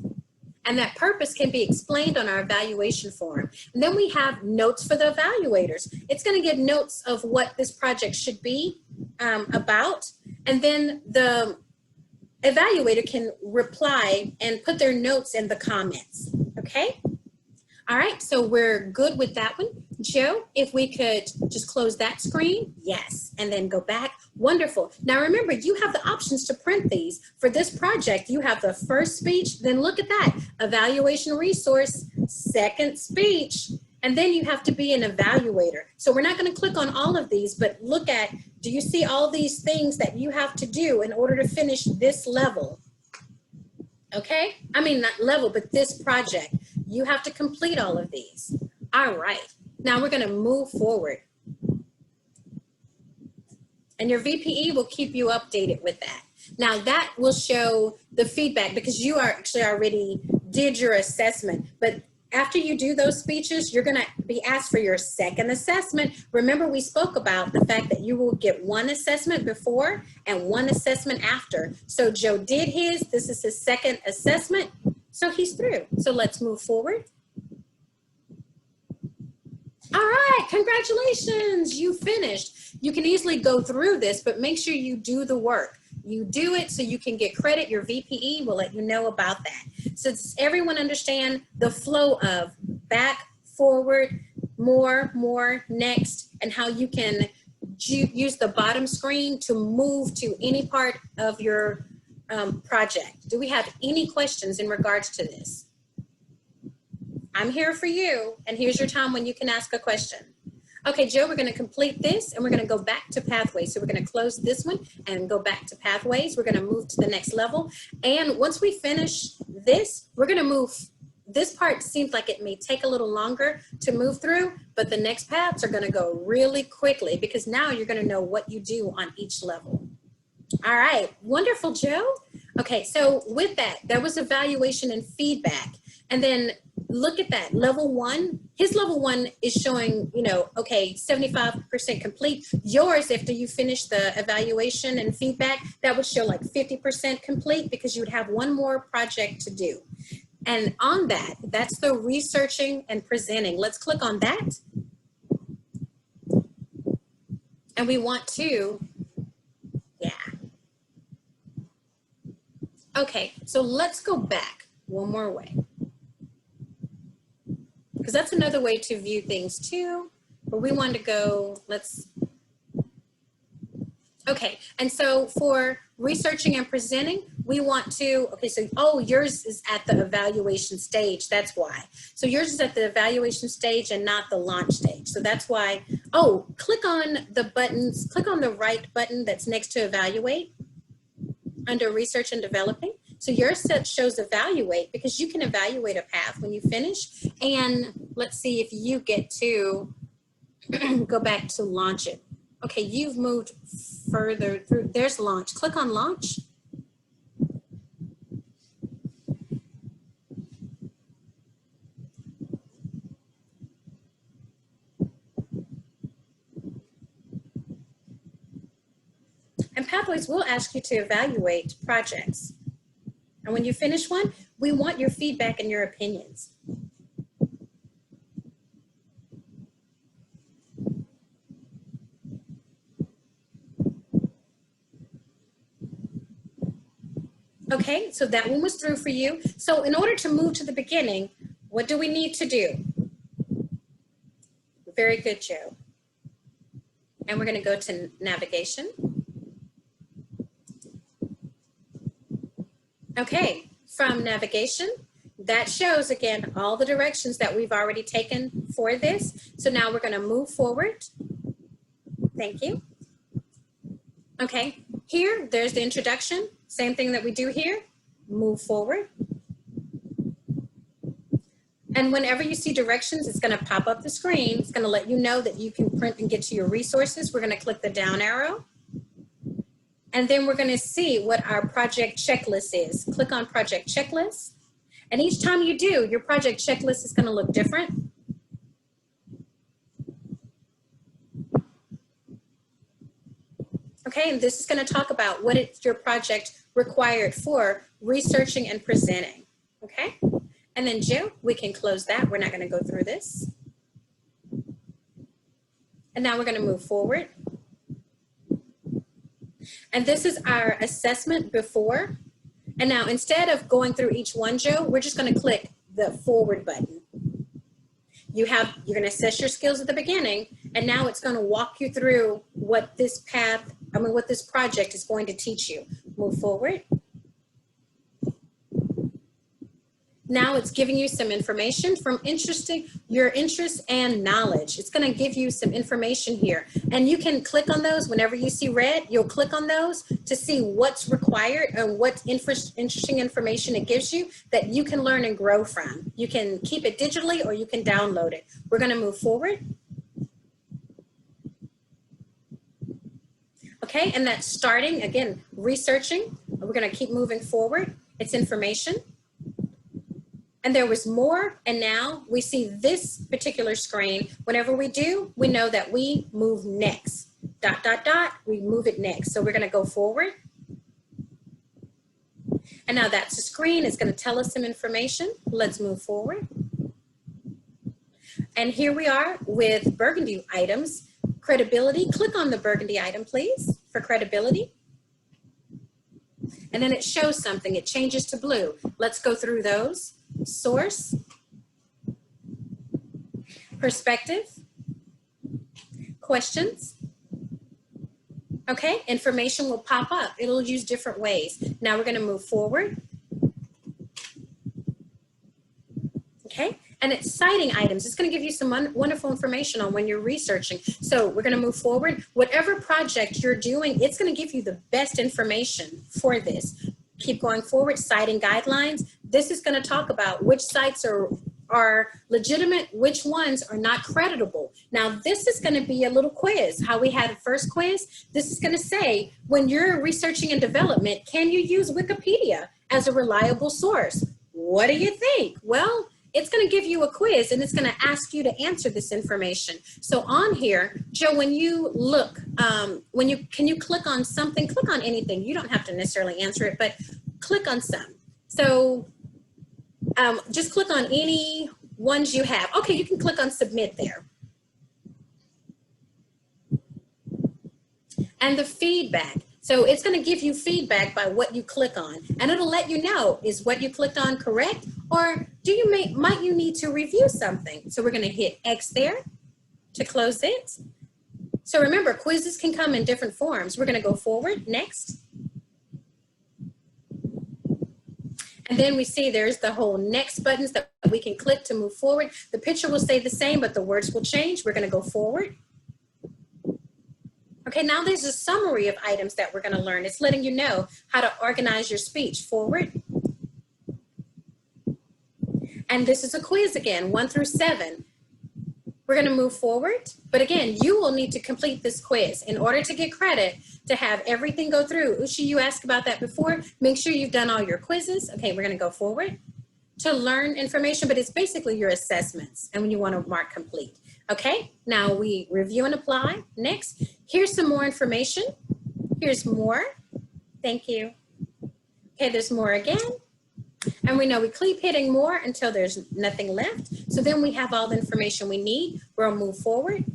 And that purpose can be explained on our evaluation form. And then we have notes for the evaluators. It's going to give notes of what this project should be about. And then the evaluator can reply and put their notes in the comments. Okay? All right, so we're good with that one. Joe, if we could just close that screen, yes, and then go back. Wonderful. Now remember, you have the options to print these. For this project, you have the first speech, then look at that, evaluation resource, second speech, and then you have to be an evaluator. So we're not going to click on all of these, but look at, do you see all these things that you have to do in order to finish this level? Okay, I mean, not level, but this project. You have to complete all of these. All right, now we're going to move forward. And your VPE will keep you updated with that. Now that will show the feedback because you are actually already did your assessment, but after you do those speeches, you're gonna be asked for your second assessment. Remember, we spoke about the fact that you will get one assessment before and one assessment after. So Joe did his, this is his second assessment, so he's through. So let's move forward. All right, congratulations, you finished. You can easily go through this, but make sure you do the work. You do it so you can get credit. Your VPE will let you know about that. So does everyone understand the flow of back, forward, more, next, and how you can use the bottom screen to move to any part of your project? Do we have any questions in regards to this? I'm here for you, and here's your time when you can ask a question. Okay, Joe, we're gonna complete this and we're gonna go back to pathways. So we're gonna close this one and go back to pathways. We're gonna move to the next level. And once we finish this, we're gonna move. This part seems like it may take a little longer to move through, but the next paths are gonna go really quickly because now you're gonna know what you do on each level. All right, wonderful, Joe. Okay, so with that, there was evaluation and feedback. And then look at that, level one, his level one is showing, you know, okay, 75% complete. Yours, after you finish the evaluation and feedback, that would show like 50% complete because you would have one more project to do. And on that, that's the researching and presenting. Let's click on that. And we want to, yeah. Okay, so let's go back one more way. Because that's another way to view things too, but we want to go, okay, and so for researching and presenting, we want to, okay, so, oh, yours is at the evaluation stage, that's why. So yours is at the evaluation stage and not the launch stage. So that's why, oh, click on the buttons, click on the right button that's next to evaluate under research and developing. So yours shows evaluate because you can evaluate a path when you finish. And let's see if you get to go back to launch it. Okay, you've moved further through. There's launch. Click on launch. And Pathways will ask you to evaluate projects. And when you finish one, we want your feedback and your opinions. Okay, so that one was through for you. So in order to move to the beginning, what do we need to do? Very good, Joe. And we're going to go to navigation. Okay, from navigation, that shows again all the directions that we've already taken for this. So now we're going to move forward. Thank you. Okay, here, there's the introduction. Same thing that we do here. move forward. And whenever you see directions, it's going to pop up the screen. It's going to let you know that you can print and get to your resources. We're going to click the down arrow. And then we're going to see what our project checklist is. Click on project checklist. And each time you do, your project checklist is going to look different. Okay, and this is going to talk about what it's your project required for researching and presenting. Okay, and then Jill, we can close that. We're not going to go through this. And now we're going to move forward. And this is our assessment before. And now instead of going through each one, Joe, we're just going to click the forward button. You're going to assess your skills at the beginning, and now it's going to walk you through what this path, what this project is going to teach you. Move forward. Now it's giving you some information from your interests and knowledge. It's going to give you some information here. And you can click on those whenever you see red. You'll click on those to see what's required and what interesting information it gives you that you can learn and grow from. You can keep it digitally or you can download it. We're going to move forward. Okay, and that's starting, again, researching. We're going to keep moving forward. It's information. And there was more, and now we see this particular screen. Whenever we do, we know that we move next. ... we move it next. So we're going to go forward. And now that's the screen. It's going to tell us some information. Let's move forward. And here we are with burgundy items. Credibility. Click on the burgundy item, please, for credibility. And then it shows something. It changes to blue. Let's go through those. Source, perspective, questions. Okay, information will pop up. It'll use different ways. Now we're going to move forward. Okay, and it's citing items. It's going to give you some wonderful information on when you're researching. So we're going to move forward. Whatever project you're doing, it's going to give you the best information for this. Keep going forward, citing guidelines. This is going to talk about which sites are legitimate, which ones are not creditable. Now, this is going to be a little quiz. How we had a first quiz, this is going to say, when you're researching and development, can you use Wikipedia as a reliable source? What do you think? Well, it's going to give you a quiz and it's going to ask you to answer this information. So on here, Joe, when you look, can you click on something, click on anything. You don't have to necessarily answer it, but click on some. So just click on any ones you have. Okay, you can click on submit there. And the feedback. So it's going to give you feedback by what you click on, and it'll let you know, is what you clicked on correct, or might you need to review something? So we're going to hit X there to close it. So remember, quizzes can come in different forms. We're going to go forward, next. And then we see there's the whole next buttons that we can click to move forward. The picture will stay the same, but the words will change. We're going to go forward. Okay, now there's a summary of items that we're going to learn. It's letting you know how to organize your speech. Forward. And this is a quiz again, 1 through 7. We're going to move forward. But again, you will need to complete this quiz in order to get credit to have everything go through. Ushi, you asked about that before. Make sure you've done all your quizzes. Okay, we're going to go forward to learn information, but it's basically your assessments and when you want to mark complete. Okay, now we review and apply. Next, here's some more information. Here's more. Thank you. Okay, there's more again. And we know we keep hitting more until there's nothing left. So then we have all the information we need. We'll move forward.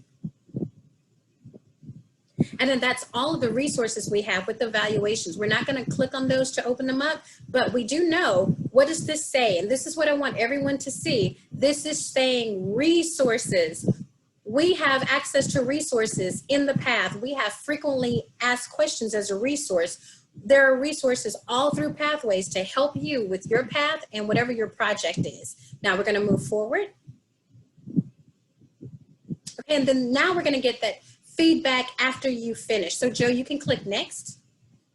And then that's all of the resources we have with the evaluations. We're not going to click on those to open them up, but we do know, what does this say? And this is what I want everyone to see. This is saying resources. We have access to resources in the path. We have frequently asked questions as a resource. There are resources all through Pathways to help you with your path and whatever your project is. Now we're going to move forward. Okay, and then now we're going to get that feedback after you finish. So Joe, you can click next.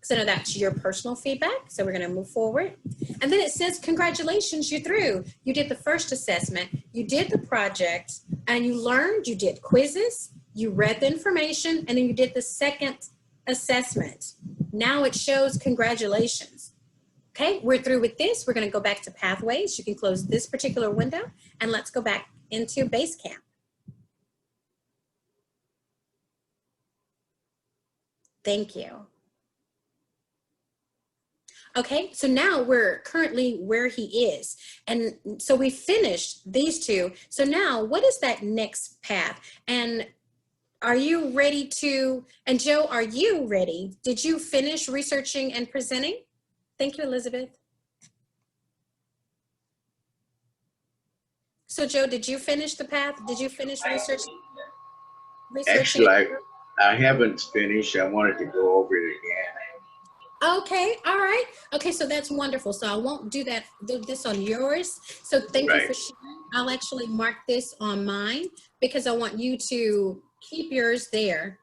because I know that's your personal feedback. So we're going to move forward. And then it says, congratulations, you're through. You did the first assessment, you did the project, and you learned, you did quizzes, you read the information, and then you did the second assessment. Now it shows congratulations. Okay, we're through with this. We're going to go back to Pathways. You can close this particular window, and let's go back into Basecamp. Thank you. Okay, so now we're currently where he is. And so we finished these two. So now what is that next path? And are you ready to, and Joe, are you ready? Did you finish researching and presenting? Thank you, Elizabeth. So Joe, did you finish the path? Did you finish researching? Actually, I haven't finished. I wanted to go over it again. Okay, all right. Okay, so that's wonderful. So I won't do this on yours. So thank you for sharing. I'll actually mark this on mine because I want you to keep yours there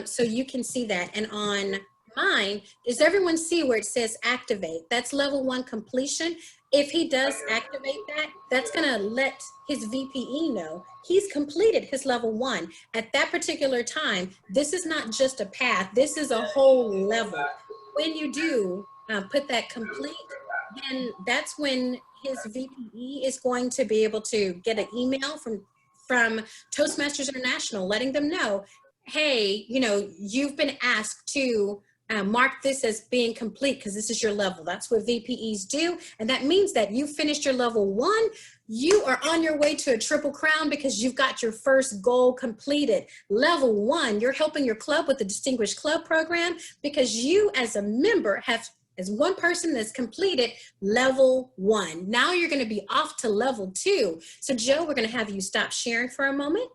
so you can see that. And on mine, does everyone see where it says activate? That's level 1 completion. If he does activate that, that's gonna let his VPE know he's completed his level 1. At that particular time, this is not just a path, this is a whole level. When you do put that complete, then that's when his VPE is going to be able to get an email from Toastmasters International letting them know, hey, you know, you've been asked to mark this as being complete because this is your level. That's what VPEs do. And that means that you finished your level 1. You are on your way to a triple crown because you've got your first goal completed. Level 1, you're helping your club with the Distinguished Club program because you as a member have, as one person that's completed level 1. Now you're going to be off to level 2. So Joe, we're going to have you stop sharing for a moment.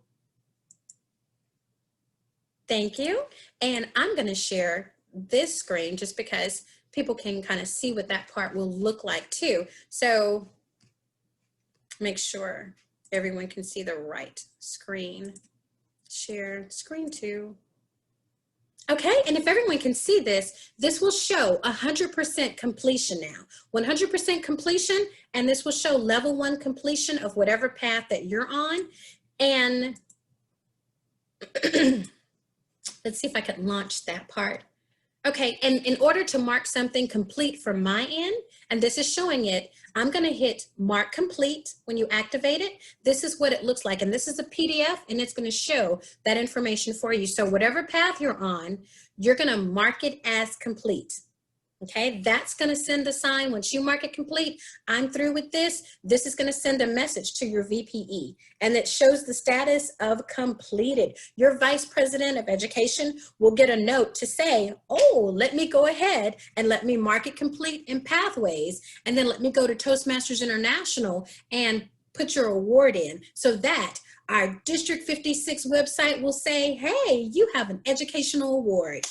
Thank you. And I'm going to share this screen just because people can kind of see what that part will look like too. So make sure everyone can see the right screen. Share screen 2. Okay, and if everyone can see this, this will show 100% completion now. 100% completion, and this will show level 1 completion of whatever path that you're on. And let's see if I can launch that part. Okay, and in order to mark something complete from my end, and this is showing it, I'm gonna hit mark complete when you activate it. This is what it looks like, and this is a PDF, and it's gonna show that information for you. So whatever path you're on, you're gonna mark it as complete. Okay, that's gonna send a sign once you mark it complete. I'm through with this. This is gonna send a message to your VPE, and it shows the status of completed. Your Vice President of Education will get a note to say, oh, let me go ahead and let me mark it complete in Pathways, and then let me go to Toastmasters International and put your award in so that our District 56 website will say, hey, you have an educational award.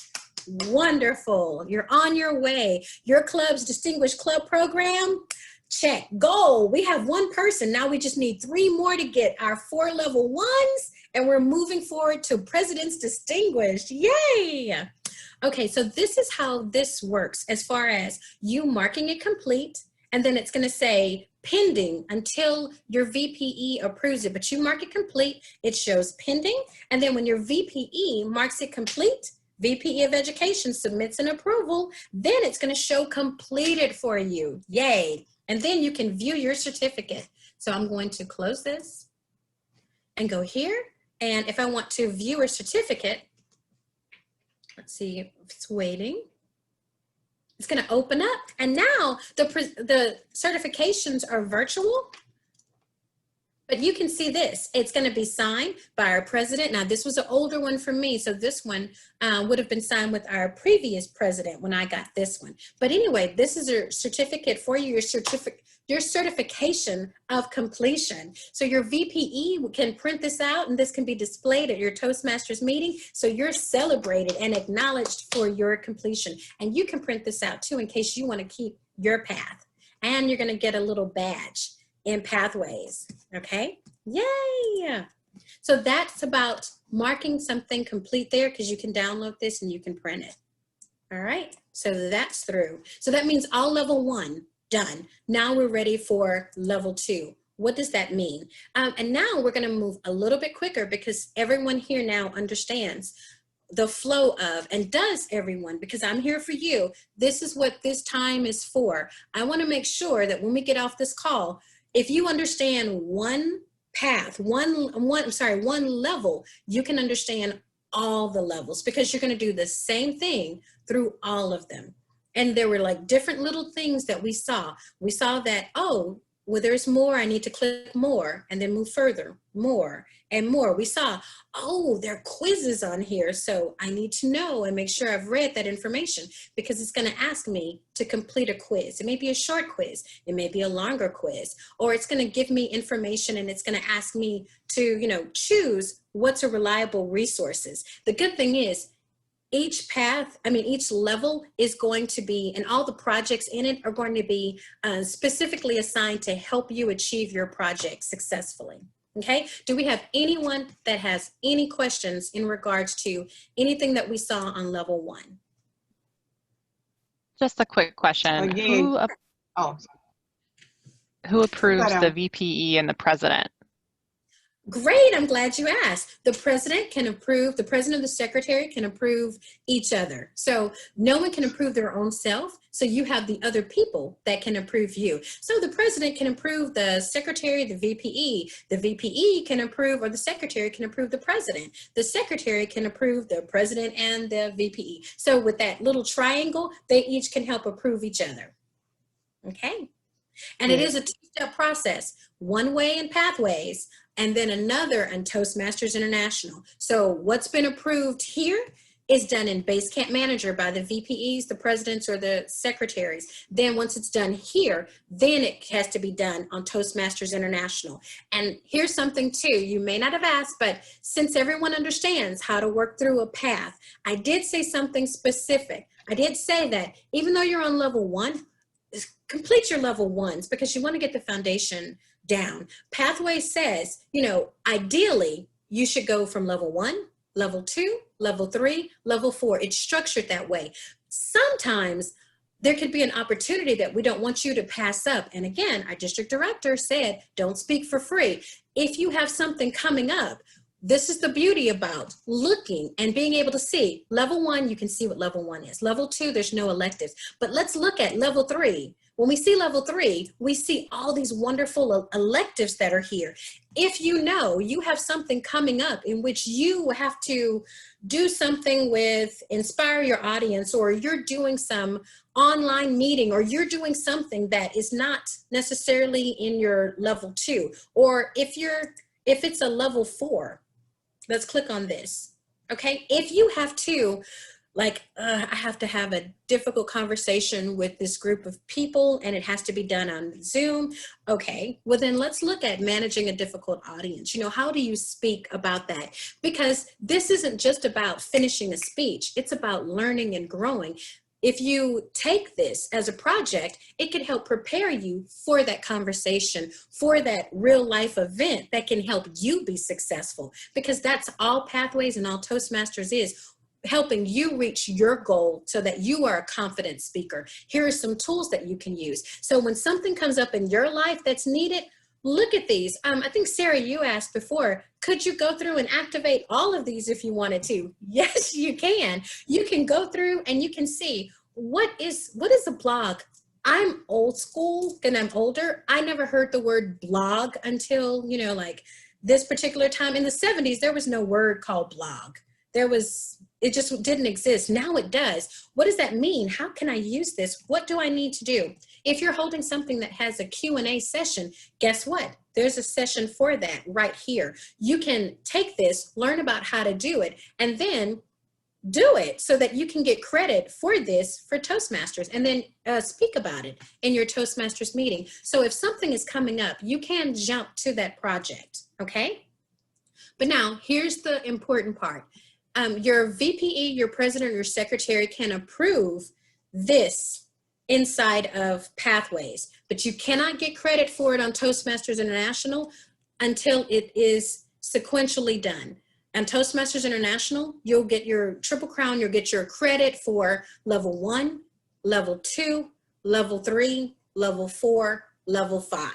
Wonderful, you're on your way. Your club's Distinguished Club program, check, goal. We have 1 person, now we just need 3 more to get our 4 level 1s, and we're moving forward to President's Distinguished, yay! Okay, so this is how this works as far as you marking it complete, and then it's gonna say pending until your VPE approves it, but you mark it complete, it shows pending, and then when your VPE marks it complete, VPE of Education submits an approval, then it's going to show completed for you. Yay. And then you can view your certificate. So I'm going to close this and go here. And if I want to view a certificate, let's see if it's waiting. It's going to open up. And now the certifications are virtual. But you can see this, it's gonna be signed by our president. Now this was an older one for me, so this one would have been signed with our previous president when I got this one. But anyway, this is a certificate for you, your certification of completion. So your VPE can print this out and this can be displayed at your Toastmasters meeting. So you're celebrated and acknowledged for your completion. And you can print this out too in case you wanna keep your path. And you're gonna get a little badge in Pathways, okay? Yay! So that's about marking something complete there because you can download this and you can print it. All right, so that's through. So that means all level 1 done. Now we're ready for level 2. What does that mean? And now we're going to move a little bit quicker because everyone here now understands the flow of, and does everyone, because I'm here for you. This is what this time is for. I want to make sure that when we get off this call, if you understand one path, one level, you can understand all the levels because you're going to do the same thing through all of them. And there were like different little things that we saw. We saw that, oh, well, there's more, I need to click more and then move further, more and more. We saw, oh, there are quizzes on here. So I need to know and make sure I've read that information because it's going to ask me to complete a quiz. It may be a short quiz. It may be a longer quiz, or it's going to give me information and it's going to ask me to, you know, choose what's a reliable resources. The good thing is, each path, each level is going to be, and all the projects in it are going to be specifically assigned to help you achieve your project successfully. Okay, do we have anyone that has any questions in regards to anything that we saw on level 1? Just a quick question. Again, Who approves the VPE and the president? Great, I'm glad you asked. The president can approve, the president or the secretary can approve each other. So no one can approve their own self. So you have the other people that can approve you. So the president can approve the secretary, the VPE. The VPE can approve, or the secretary can approve the president. The secretary can approve the president and the VPE. So with that little triangle, they each can help approve each other. Okay. And it is a two-step process, one way in Pathways, and then another in Toastmasters International. So what's been approved here is done in Basecamp Manager by the VPEs, the presidents, or the secretaries. Then once it's done here, then it has to be done on Toastmasters International. And here's something too, you may not have asked, but since everyone understands how to work through a path, I did say something specific. I did say that even though you're on level 1, complete your level 1s because you want to get the foundation down. Pathway says, you know, ideally you should go from level 1, level 2, level 3, level 4. It's structured that way. Sometimes there could be an opportunity that we don't want you to pass up. And again, our district director said, don't speak for free. If you have something coming up, this is the beauty about looking and being able to see. Level 1, you can see what level 1 is. Level 2, there's no electives. But let's look at level 3. When we see level 3, we see all these wonderful electives that are here. If you know you have something coming up in which you have to do something with inspire your audience, or you're doing some online meeting, or you're doing something that is not necessarily in your level 2, or if it's a level 4, let's click on this. Okay, if you have to, like, I have to have a difficult conversation with this group of people and it has to be done on Zoom. Okay, well then let's look at managing a difficult audience. You know, how do you speak about that? Because this isn't just about finishing a speech, it's about learning and growing. If you take this as a project, it can help prepare you for that conversation, for that real life event that can help you be successful, because that's all Pathways and all Toastmasters is, helping you reach your goal so that you are a confident speaker. Here are some tools that you can use. So when something comes up in your life that's needed, look at these. I think, Sarah, you asked before, could you go through and activate all of these if you wanted to? Yes, you can. You can go through and you can see what is a blog. I'm old school and I'm older. I never heard the word blog until, you know, like this particular time. In the 70s, there was no word called blog. It just didn't exist. Now it does. What does that mean? How can I use this? What do I need to do? If you're holding something that has a Q&A session, guess what? There's a session for that right here. You can take this, learn about how to do it, and then do it so that you can get credit for this for Toastmasters, and then speak about it in your Toastmasters meeting. So if something is coming up, you can jump to that project, okay? But now here's the important part. Your VPE, your president, or your secretary can approve this inside of Pathways, but you cannot get credit for it on Toastmasters International until it is sequentially done. And Toastmasters International, you'll get your Triple Crown, you'll get your credit for level 1, level 2, level 3, level 4, level 5.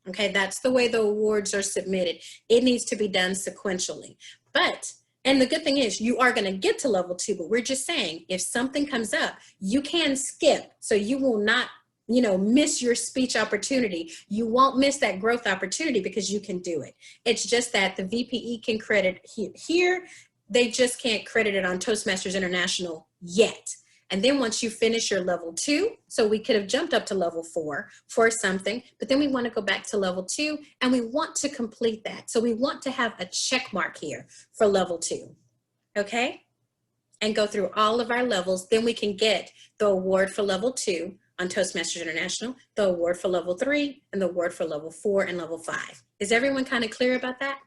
Okay, that's the way the awards are submitted. It needs to be done sequentially. But, and the good thing is you are going to get to level 2, but we're just saying if something comes up, you can skip. So you will not, you know, miss your speech opportunity. You won't miss that growth opportunity because you can do it. It's just that the VPE can credit here. They just can't credit it on Toastmasters International yet. And then once you finish your level 2, so we could have jumped up to level 4 for something, but then we want to go back to level 2 and we want to complete that. So we want to have a check mark here for level 2, okay? And go through all of our levels. Then we can get the award for level 2 on Toastmasters International, the award for level 3, and the award for level 4 and level 5. Is everyone kind of clear about that?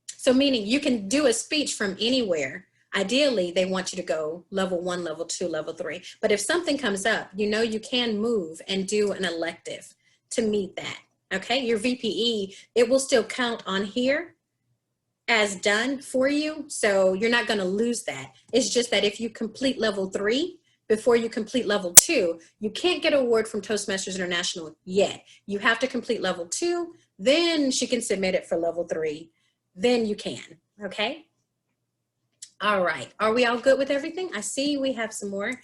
So meaning you can do a speech from anywhere. Ideally, they want you to go level 1, level 2, level 3. But if something comes up, you know you can move and do an elective to meet that, okay? Your VPE, it will still count on here as done for you, so you're not gonna lose that. It's just that if you complete level 3, before you complete level 2, you can't get an award from Toastmasters International yet. You have to complete level 2, then she can submit it for level 3, then you can, okay? All right, are we all good with everything? I see we have some more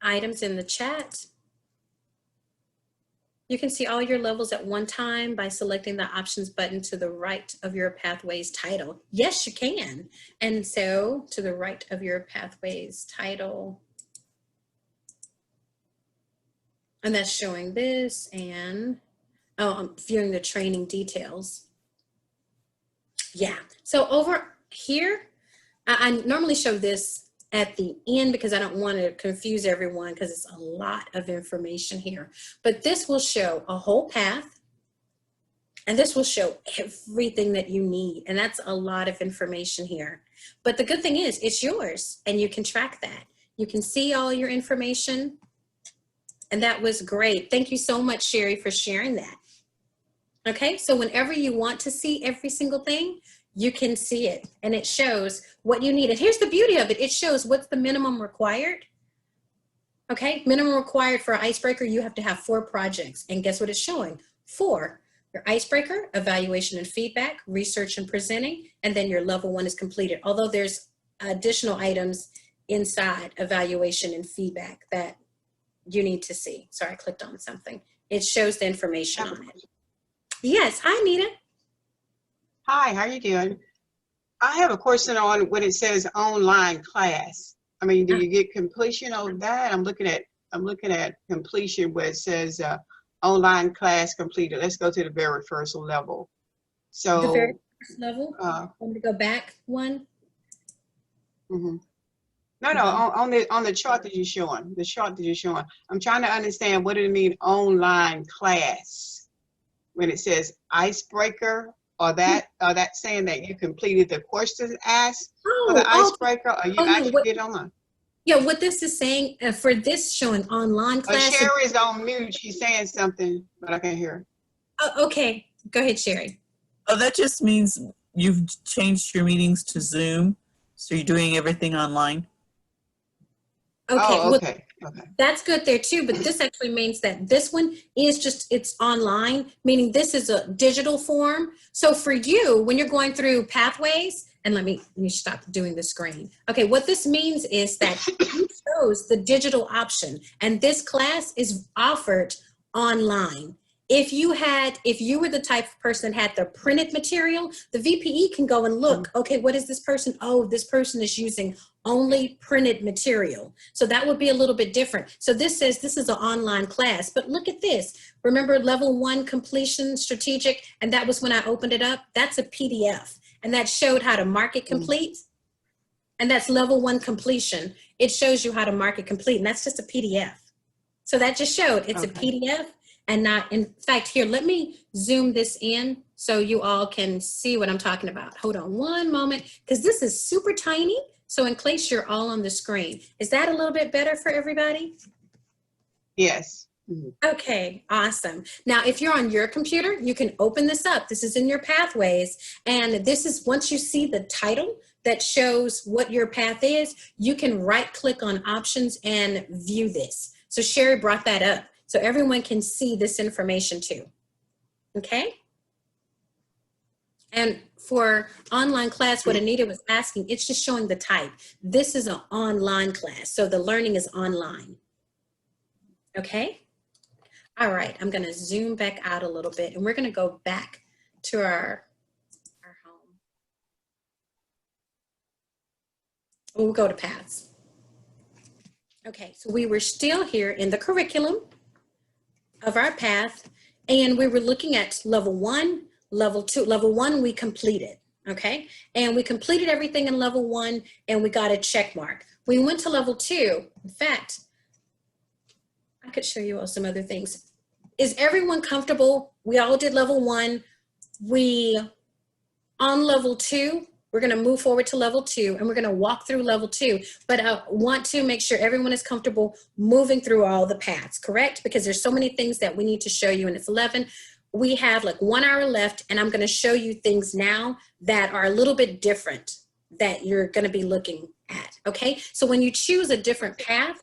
items in the chat. You can see all your levels at one time by selecting the options button to the right of your pathways title. Yes, you can. And so to the right of your pathways title, and that's showing this, and oh, I'm viewing the training details. Yeah, so over here, I normally show this at the end because I don't want to confuse everyone because it's a lot of information here. But this will show a whole path, and this will show everything that you need. And that's a lot of information here. But the good thing is it's yours and you can track that. You can see all your information. And that was great. Thank you so much, Sherry, for sharing that. Okay, so whenever you want to see every single thing, you can see it and it shows what you need. And here's the beauty of it. It shows what's the minimum required. Okay, minimum required for an icebreaker, you have to have 4 projects. And guess what it's showing? 4. Your icebreaker, evaluation and feedback, research and presenting, and then your level 1 is completed. Although there's additional items inside evaluation and feedback that you need to see. Sorry, I clicked on something. It shows the information on it. Yes, hi, Nita. Hi, how you doing? I have a question on when it says online class. I mean, do you get completion on that? I'm looking at completion where it says online class completed. Let's go to the very first level. So the very first level. Want to go back one? Mm-hmm. No, on the chart that you're showing. The chart that you're showing. I'm trying to understand what it mean online class when it says icebreaker. Or that saying that you completed the questions asked for the icebreaker, or you actually did online? Yeah, what this is saying for this showing online class. Sherry's on mute. She's saying something, but I can't hear her. Oh, okay, go ahead, Sherry. Oh, that just means you've changed your meetings to Zoom, so you're doing everything online. Okay, oh, okay. Okay. That's good there too, but this actually means that this one is just, it's online, meaning this is a digital form. So for you, when you're going through pathways, and let me stop doing the screen. Okay, what this means is that you chose the digital option, and this class is offered online. If you were the type of person that had the printed material, the VPE can go and look, okay, what is this person? Oh, this person is using only printed material. So that would be a little bit different. So this says this is an online class, but look at this. Remember level 1 completion strategic, and that was when I opened it up. That's a PDF, and that showed how to mark it complete. And that's level 1 completion. It shows you how to mark it complete, and that's just a PDF. So that just showed it's a PDF. And not, in fact, here, let me zoom this in so you all can see what I'm talking about. Hold on one moment, because this is super tiny. So in case you're all on the screen, is that a little bit better for everybody? Yes. Okay, awesome. Now, if you're on your computer, you can open this up. This is in your pathways. And this is, once you see the title that shows what your path is, you can right click on options and view this. So Sherry brought that up so everyone can see this information too. Okay? And for online class, what Anita was asking, it's just showing the type. This is an online class, so the learning is online. Okay? All right, I'm gonna zoom back out a little bit and we're gonna go back to our home. We'll go to paths. Okay, so we were still here in the curriculum of our path and we were looking at level 1, level 2. Level 1 we completed, okay? And we completed everything in level 1 and we got a check mark. We went to level 2. In fact, I could show you all some other things. Is everyone comfortable? We all did level 1. On level 2, we're gonna move forward to level 2 and we're gonna walk through level 2, but I want to make sure everyone is comfortable moving through all the paths, correct? Because there's so many things that we need to show you and it's 11. We have like 1 hour left and I'm gonna show you things now that are a little bit different that you're gonna be looking at, okay? So when you choose a different path,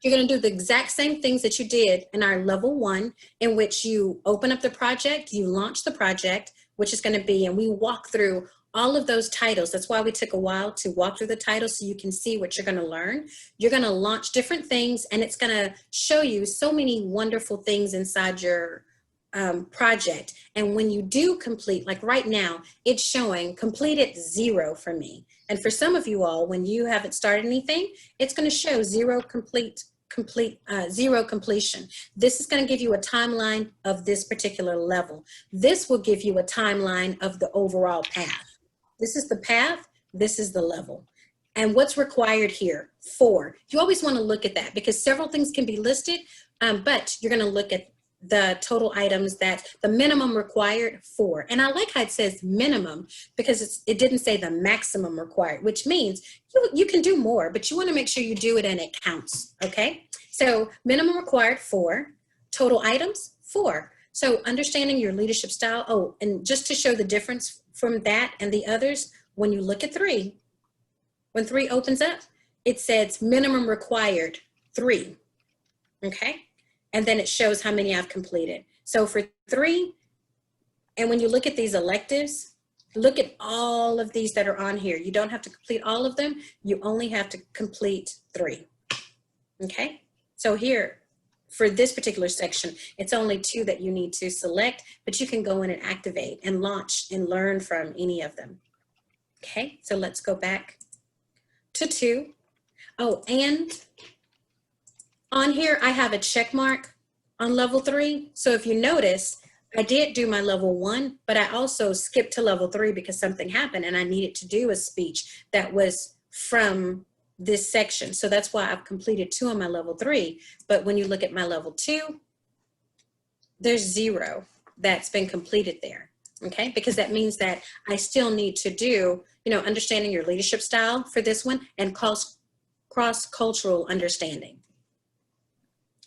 you're going to do the exact same things that you did in our level 1, in which you open up the project, you launch the project, which is going to be, and we walk through all of those titles. That's why we took a while to walk through the titles so you can see what you're going to learn. You're going to launch different things and it's going to show you so many wonderful things inside your project. And when you do complete, like right now, it's showing completed 0 for me. And for some of you all, when you haven't started anything, it's going to show 0 completion. This is going to give you a timeline of this particular level. This will give you a timeline of the overall path. This is the path, this is the level. And what's required here? 4. You always want to look at that because several things can be listed, but you're going to look at the total items that the minimum required 4. And I like how it says minimum because it didn't say the maximum required, which means you can do more, but you want to make sure you do it and it counts, okay? So minimum required 4, total items 4. So understanding your leadership style. Oh, and just to show the difference from that and the others, when you look at 3, when 3 opens up, it says minimum required 3, okay? And then it shows how many I've completed. So for 3, and when you look at these electives, look at all of these that are on here. You don't have to complete all of them. You only have to complete 3, okay? So here, for this particular section, it's only 2 that you need to select, but you can go in and activate and launch and learn from any of them. Okay, so let's go back to 2. Oh, and on here, I have a check mark on level 3. So if you notice, I did do my level 1, but I also skipped to level 3 because something happened and I needed to do a speech that was from this section. So that's why I've completed 2 on my level 3. But when you look at my level 2, there's 0 that's been completed there, okay? Because that means that I still need to do, understanding your leadership style for this one and cross-cultural understanding.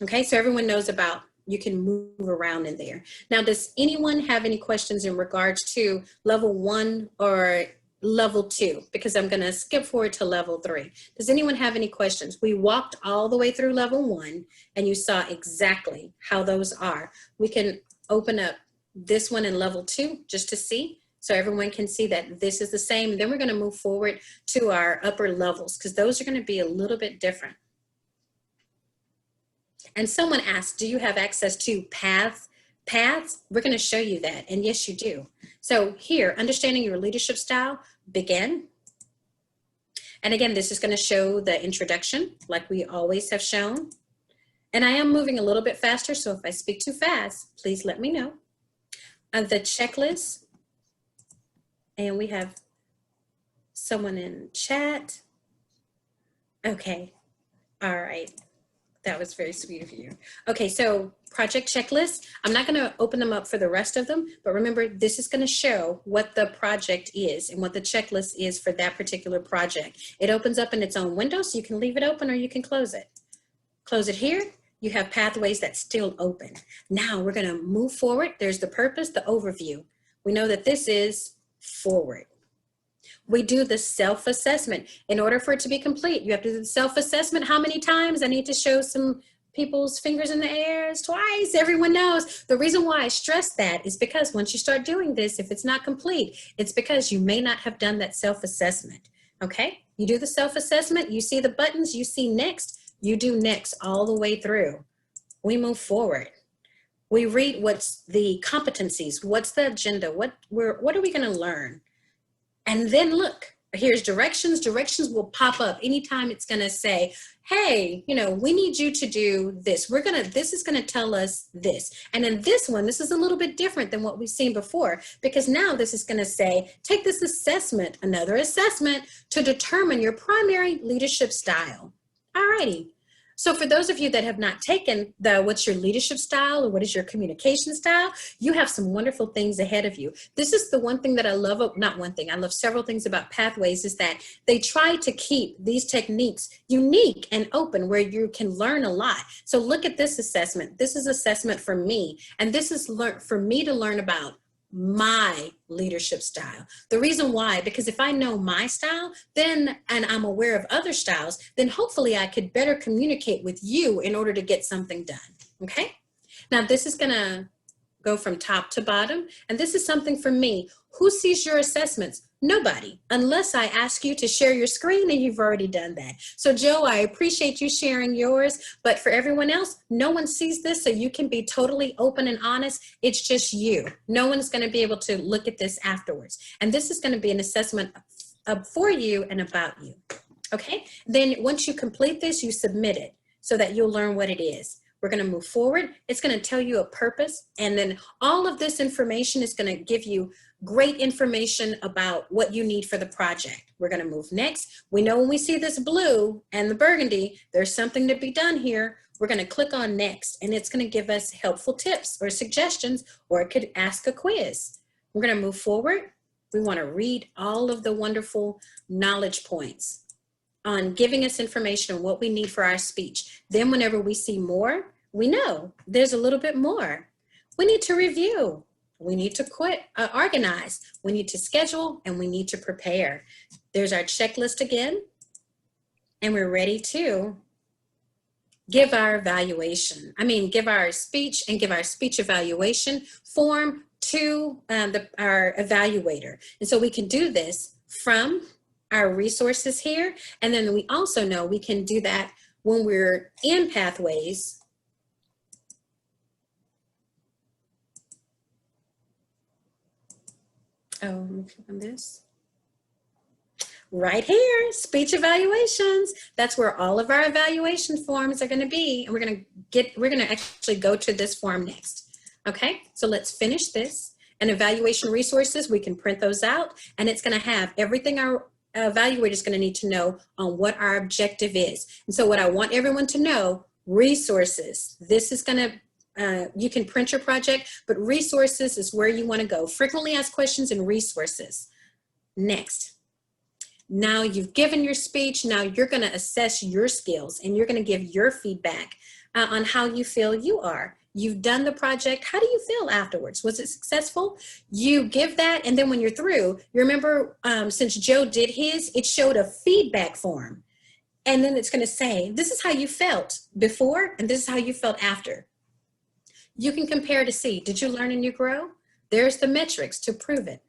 Okay, so everyone knows about, you can move around in there. Now, does anyone have any questions in regards to level 1 or level 2? Because I'm gonna skip forward to level 3. Does anyone have any questions? We walked all the way through level 1 and you saw exactly how those are. We can open up this one in level 2 just to see, so everyone can see that this is the same. Then we're gonna move forward to our upper levels because those are gonna be a little bit different. And someone asked, do you have access to paths? We're going to show you that. And yes, you do. So here, understanding your leadership style, begin. And again, this is going to show the introduction like we always have shown. And I am moving a little bit faster. So if I speak too fast, please let me know. The checklist. And we have someone in chat. Okay. All right. That was very sweet of you. Okay, so project checklist. I'm not gonna open them up for the rest of them, but remember, this is gonna show what the project is and what the checklist is for that particular project. It opens up in its own window, so you can leave it open or you can close it. Close it here, You have pathways that's still open. Now we're going to move forward. There's the purpose, the overview. We know that this is forward. We do the self-assessment. In order for it to be complete, you have to do the self-assessment. How many times? I need to show some people's fingers in the air. It's twice. Everyone knows. The reason why I stress that is because once you start doing this, if it's not complete, it's because you may not have done that self-assessment. Okay? You do the self-assessment. You see the buttons. You see next. You do next all the way through. We move forward. We read what's the competencies. What's the agenda? What are we going to learn? And then look, here's directions. Directions will pop up anytime it's going to say, hey, you know, we need you to do this. This is going to tell us this. And in this one, this is a little bit different than what we've seen before, because now this is going to say, take this assessment, another assessment, to determine your primary leadership style. All righty. So for those of you that have not taken what's your leadership style or what is your communication style, you have some wonderful things ahead of you. This is the one thing that I love, not one thing, I love several things about Pathways is that they try to keep these techniques unique and open where you can learn a lot. So look at this assessment. This is assessment for me, and this is for me to learn about my leadership style. The reason why, because if I know my style, then, and I'm aware of other styles, then hopefully I could better communicate with you in order to get something done, okay? Now this is gonna go from top to bottom, and this is something for me. Who sees your assessments? Nobody, unless I ask you to share your screen, and you've already done that. So Joe, I appreciate you sharing yours, but for everyone else, no one sees this, so you can be totally open and honest. It's just you. No one's gonna be able to look at this afterwards. And this is gonna be an assessment for you and about you, okay? Then once you complete this, you submit it so that you'll learn what it is. We're gonna move forward. It's gonna tell you a purpose, and then all of this information is gonna give you great information about what you need for the project. We're gonna move next. We know when we see this blue and the burgundy, there's something to be done here. We're gonna click on next, and it's gonna give us helpful tips or suggestions, or it could ask a quiz. We're gonna move forward. We wanna read all of the wonderful knowledge points on giving us information on what we need for our speech. Then whenever we see more, we know there's a little bit more. We need to review. We need to organize. We need to schedule, and we need to prepare. There's our checklist again, and we're ready to give our evaluation. Give our speech and give our speech evaluation form to our evaluator. And so we can do this from our resources here. And then we also know we can do that when we're in Pathways. Oh, let me click on this. Right here, speech evaluations. That's where all of our evaluation forms are gonna be. And we're gonna actually go to this form next. Okay, so let's finish this. And evaluation resources, we can print those out, and it's gonna have everything our evaluator is gonna need to know on what our objective is. And so what I want everyone to know, resources. This is gonna, you can print your project, but resources is where you wanna go. Frequently asked questions and resources. Next. Now you've given your speech, now you're gonna assess your skills, and you're gonna give your feedback on how you feel you are. You've done the project. How do you feel afterwards? Was it successful? You give that, and then when you're through, you remember since Joe did his, it showed a feedback form. And then it's gonna say, this is how you felt before, and this is how you felt after. You can compare to see, did you learn and you grow? There's the metrics to prove it.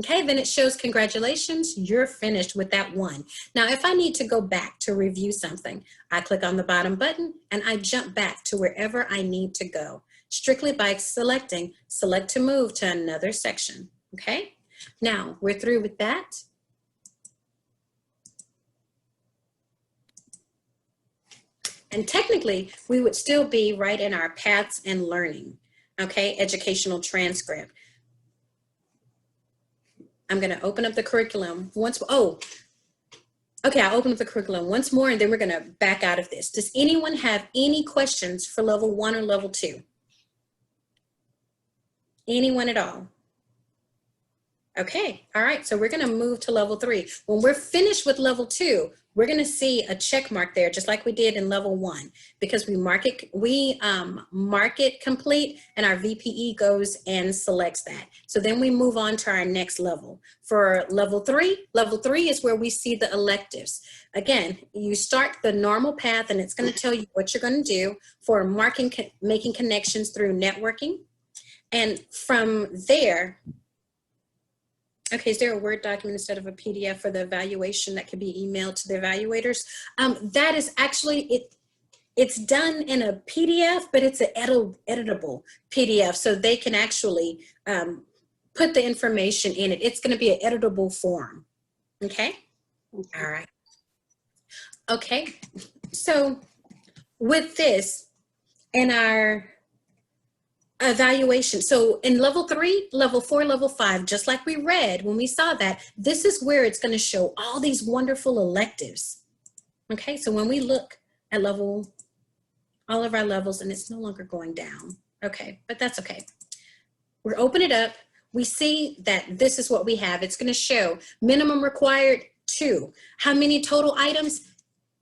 Okay, then it shows congratulations, you're finished with that one. Now, if I need to go back to review something, I click on the bottom button and I jump back to wherever I need to go, strictly by selecting select to move to another section, okay? Now, we're through with that. And technically, we would still be right in our paths and learning, okay, educational transcript. I'm gonna open up the curriculum once, I'll open up the curriculum once more, and then we're gonna back out of this. Does anyone have any questions for level 1 or level 2? Anyone at all? Okay, all right, so we're gonna move to level 3. When we're finished with level 2, we're going to see a check mark there, just like we did in level 1, because we mark it complete, and our VPE goes and selects that. So then we move on to our next level. For level 3 is where we see the electives. Again, you start the normal path, and it's going to tell you what you're going to do for making connections through networking. And from there, okay, is there a Word document instead of a PDF for the evaluation that can be emailed to the evaluators? That is actually, it's done in a PDF, but it's an editable PDF, so they can actually put the information in it. It's gonna be an editable form, okay? All right. Okay, so with this, in our evaluation, so in level 3, level 4, level 5, just like we read when we saw that, this is where it's going to show all these wonderful electives. Okay, so when we look at all of our levels, and it's no longer going down. Okay, but that's okay. We're open it up. We see that this is what we have. It's going to show minimum required 2. How many total items?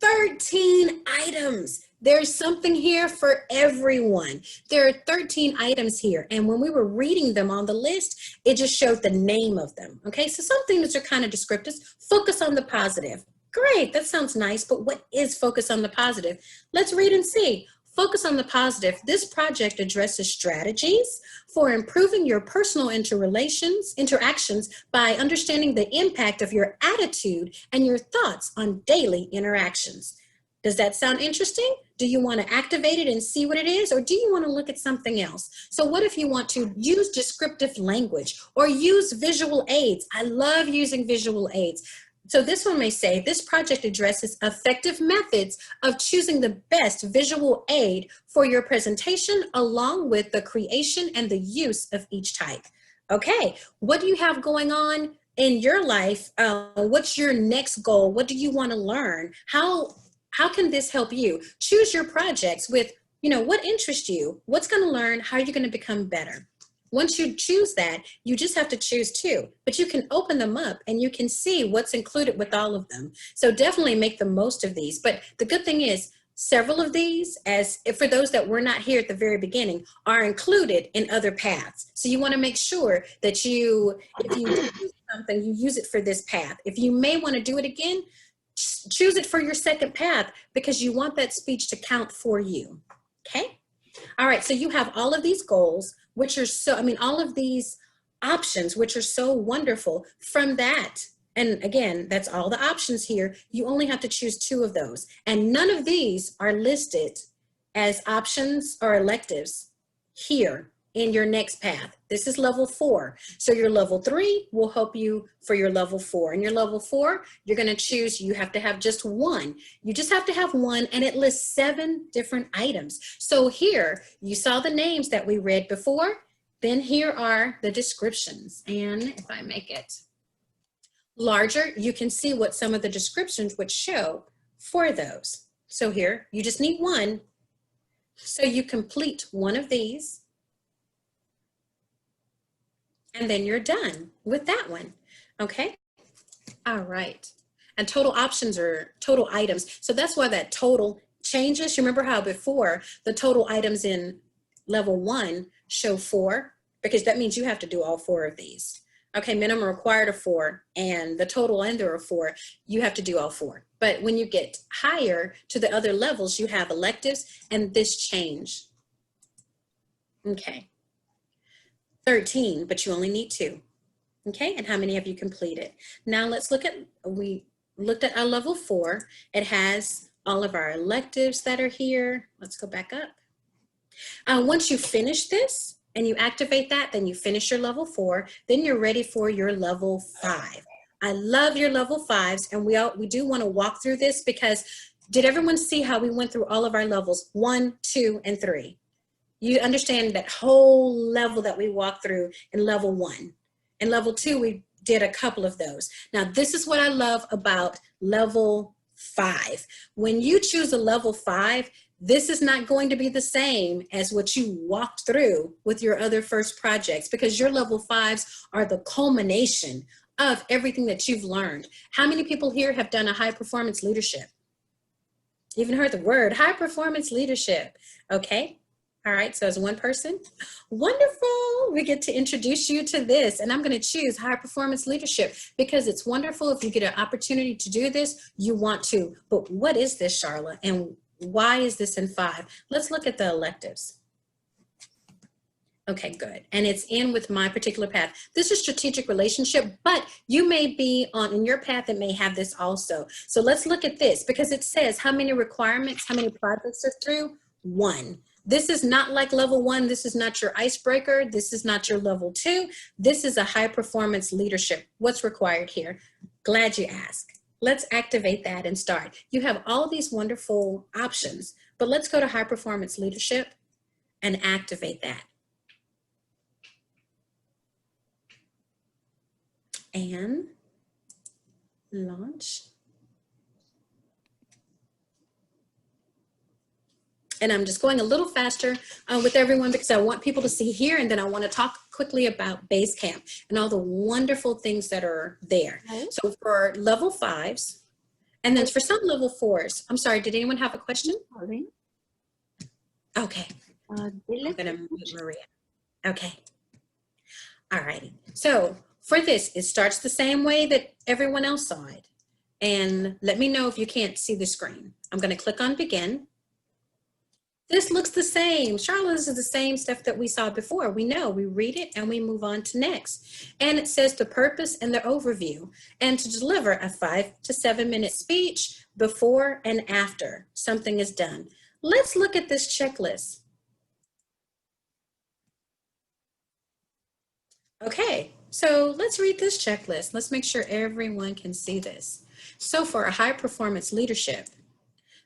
13 items. There's something here for everyone. There are 13 items here. And when we were reading them on the list, it just showed the name of them. Okay, so some things are kind of descriptive. Focus on the positive. Great, that sounds nice, but what is focus on the positive? Let's read and see. Focus on the positive. This project addresses strategies for improving your personal interactions by understanding the impact of your attitude and your thoughts on daily interactions. Does that sound interesting? Do you want to activate it and see what it is, or do you want to look at something else? So what if you want to use descriptive language or use visual aids? I love using visual aids. So this one may say, this project addresses effective methods of choosing the best visual aid for your presentation, along with the creation and the use of each type. Okay, what do you have going on in your life? What's your next goal? What do you want to learn? How can this help you? Choose your projects with, what interests you? What's going to learn? How are you going to become better? Once you choose that, you just have to choose 2, but you can open them up and you can see what's included with all of them. So definitely make the most of these. But the good thing is, several of these, for those that were not here at the very beginning, are included in other paths. So you want to make sure that if you use something, you use it for this path. If you may want to do it again, choose it for your second path, because you want that speech to count for you. Okay? All right, so you have all of these goals, which are all of these options, which are so wonderful. From that, and again, that's all the options here, you only have to choose 2 of those. And none of these are listed as options or electives here in your next path. This is level 4. So your level 3 will help you for your level 4. And your level 4, you're going to choose, you have to have just 1. You just have to have 1, and it lists 7 different items. So here, you saw the names that we read before. Then here are the descriptions. And if I make it larger, you can see what some of the descriptions would show for those. So here, you just need 1. So you complete 1 of these, and then you're done with that one. Okay? All right. And total options are total items. So that's why that total changes. You remember how before the total items in level 1 show 4? Because that means you have to do all 4 of these. Okay, minimum required of 4, and the total under of 4, you have to do all 4. But when you get higher to the other levels, you have electives and this change. Okay. 13, but you only need 2. Okay, and how many have you completed? Now let's look at, we looked at our level 4. It has all of our electives that are here. Let's go back up. Once you finish this and you activate that, then you finish your level 4, then you're ready for your level 5. I love your level 5s, and we do want to walk through this, because did everyone see how we went through all of our levels 1, 2, and 3? You understand that whole level that we walked through in level 1. In level 2, we did a couple of those. Now, this is what I love about level 5. When you choose a level 5, this is not going to be the same as what you walked through with your other first projects, because your level 5s are the culmination of everything that you've learned. How many people here have done a high performance leadership? Even heard the word high performance leadership. Okay. All right. So as one person, wonderful. We get to introduce you to this, and I'm going to choose high performance leadership because it's wonderful. If you get an opportunity to do this, you want to. But what is this, Sharla? And why is this in 5? Let's look at the electives. Okay, good. And it's in with my particular path. This is strategic relationship, but you may be in your path that may have this also. So let's look at this because it says how many requirements, how many projects are through? 1. This is not like level 1. This is not your icebreaker. This is not your level 2. This is a high performance leadership. What's required here? Glad you asked. Let's activate that and start. You have all these wonderful options, but let's go to high performance leadership and activate that. And launch. And I'm just going a little faster with everyone because I want people to see here, and then I want to talk quickly about Basecamp and all the wonderful things that are there. Okay. So for level 5s, and then for some level 4s, I'm sorry, did anyone have a question? Okay. I'm going to mute Maria. Okay. All righty. So for this, it starts the same way that everyone else saw it. And let me know if you can't see the screen. I'm going to click on begin. This looks the same. Sharla, this is the same stuff that we saw before. We know, we read it and we move on to next. And it says the purpose and the overview, and to deliver a 5 to 7 minute speech before and after something is done. Let's look at this checklist. Okay, so let's read this checklist. Let's make sure everyone can see this. So for a high performance leadership,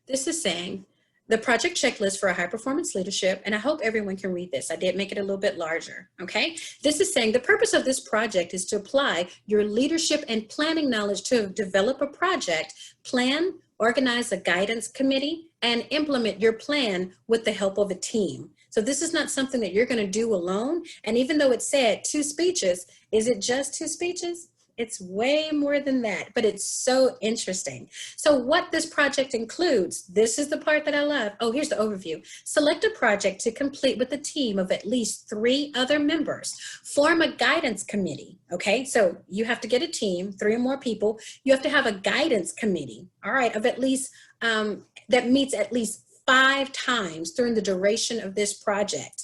this is saying the project checklist for a high performance leadership, and I hope everyone can read this. I did make it a little bit larger, okay? This is saying the purpose of this project is to apply your leadership and planning knowledge to develop a project, plan, organize a guidance committee, and implement your plan with the help of a team. So this is not something that you're gonna do alone. And even though it said 2 speeches, is it just 2 speeches? It's way more than that, but it's so interesting. So what this project includes, this is the part that I love. Oh, here's the overview. Select a project to complete with a team of at least 3 other members. Form a guidance committee, okay? So you have to get a team, 3 or more people. You have to have a guidance committee, all right, of at least, that meets at least 5 times during the duration of this project.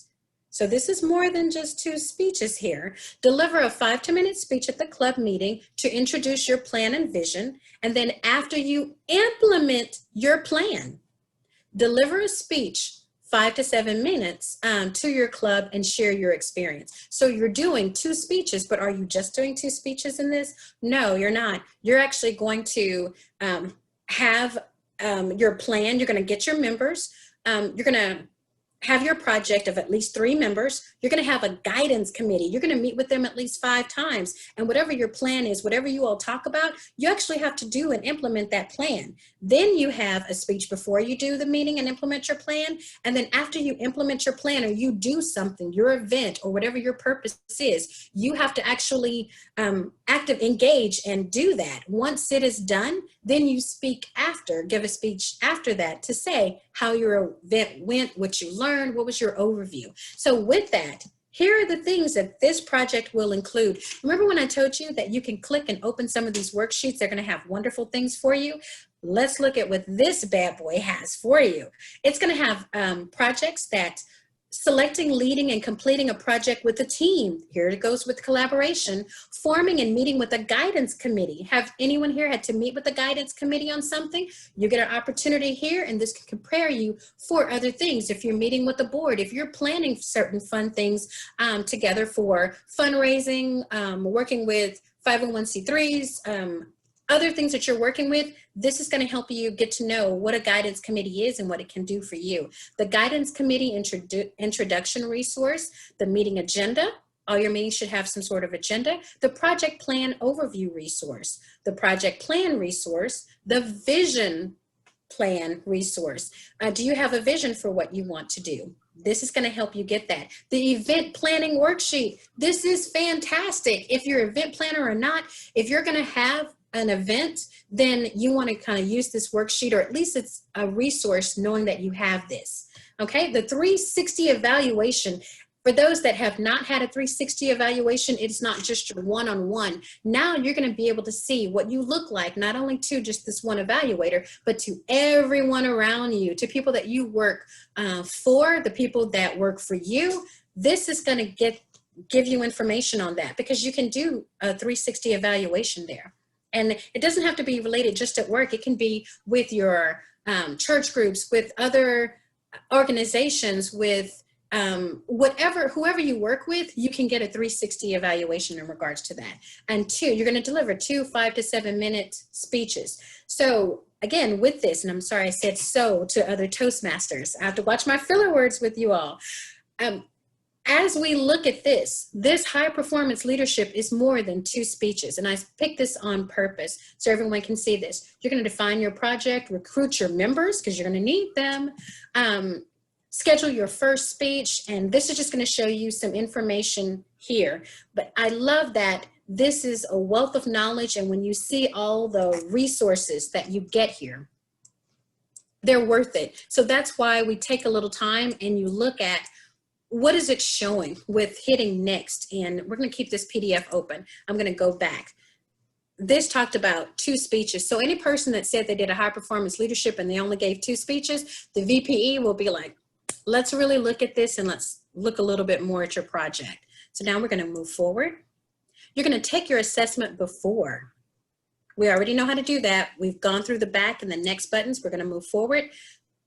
So this is more than just 2 speeches here. Deliver a 5 to 10 minute speech at the club meeting to introduce your plan and vision. And then after you implement your plan, deliver a speech 5 to 7 minutes to your club and share your experience. So you're doing 2 speeches, but are you just doing 2 speeches in this? No, you're not. You're actually going to have your plan. You're going to get your members. You're going to have your project of at least 3 members. You're going to have a guidance committee. You're going to meet with them at least 5 times. And whatever your plan is, whatever you all talk about, you actually have to do and implement that plan. Then you have a speech before you do the meeting and implement your plan. And then after you implement your plan or you do something, your event or whatever your purpose is, you have to actually engage and do that. Once it is done, then you speak after, give a speech after that to say how your event went, what you learned, what was your overview. So with that, here are the things that this project will include. Remember when I told you that you can click and open some of these worksheets? They're going to have wonderful things for you. Let's look at what this bad boy has for you. It's going to have projects that selecting, leading, and completing a project with a team. Here it goes with collaboration. Forming and meeting with a guidance committee. Have anyone here had to meet with a guidance committee on something? You get an opportunity here, and this can prepare you for other things. If you're meeting with the board, if you're planning certain fun things together for fundraising, working with 501c3s, other things that you're working with, this is going to help you get to know what a guidance committee is and what it can do for you. The guidance committee introduction resource, the meeting agenda, all your meetings should have some sort of agenda, the project plan overview resource, the project plan resource, the vision plan resource. Do you have a vision for what you want to do? This is going to help you get that. The event planning worksheet. This is fantastic. If you're an event planner or not, if you're going to have an event, then you want to kind of use this worksheet, or at least it's a resource knowing that you have this. Okay, the 360 evaluation. For those that have not had a 360 evaluation, it's not just your one-on-one. Now you're going to be able to see what you look like, not only to just this one evaluator, but to everyone around you, to people that you work for, the people that work for you. This is going to give you information on that, because you can do a 360 evaluation there. And it doesn't have to be related just at work. It can be with your church groups, with other organizations, with whoever you work with, you can get a 360 evaluation in regards to that. And you're going to deliver 2 5 to 7 minute speeches. So again, with this, and I'm sorry I said so to other Toastmasters, I have to watch my filler words with you all. As we look at this high performance leadership is more than 2 speeches. And I picked this on purpose so everyone can see this. You're going to define your project, recruit your members because you're going to need them, schedule your first speech, and this is just going to show you some information here. But I love that this is a wealth of knowledge, and when you see all the resources that you get here, they're worth it. So that's why we take a little time and you look at what is it showing with hitting next, and we're going to keep this PDF open. I'm going to go back. This talked about 2 speeches. So any person that said they did a high performance leadership and they only gave 2 speeches, the VPE will be like, let's really look at this and let's look a little bit more at your project. So now we're going to move forward. You're going to take your assessment before. We already know how to do that. We've gone through the back and the next buttons. We're going to move forward.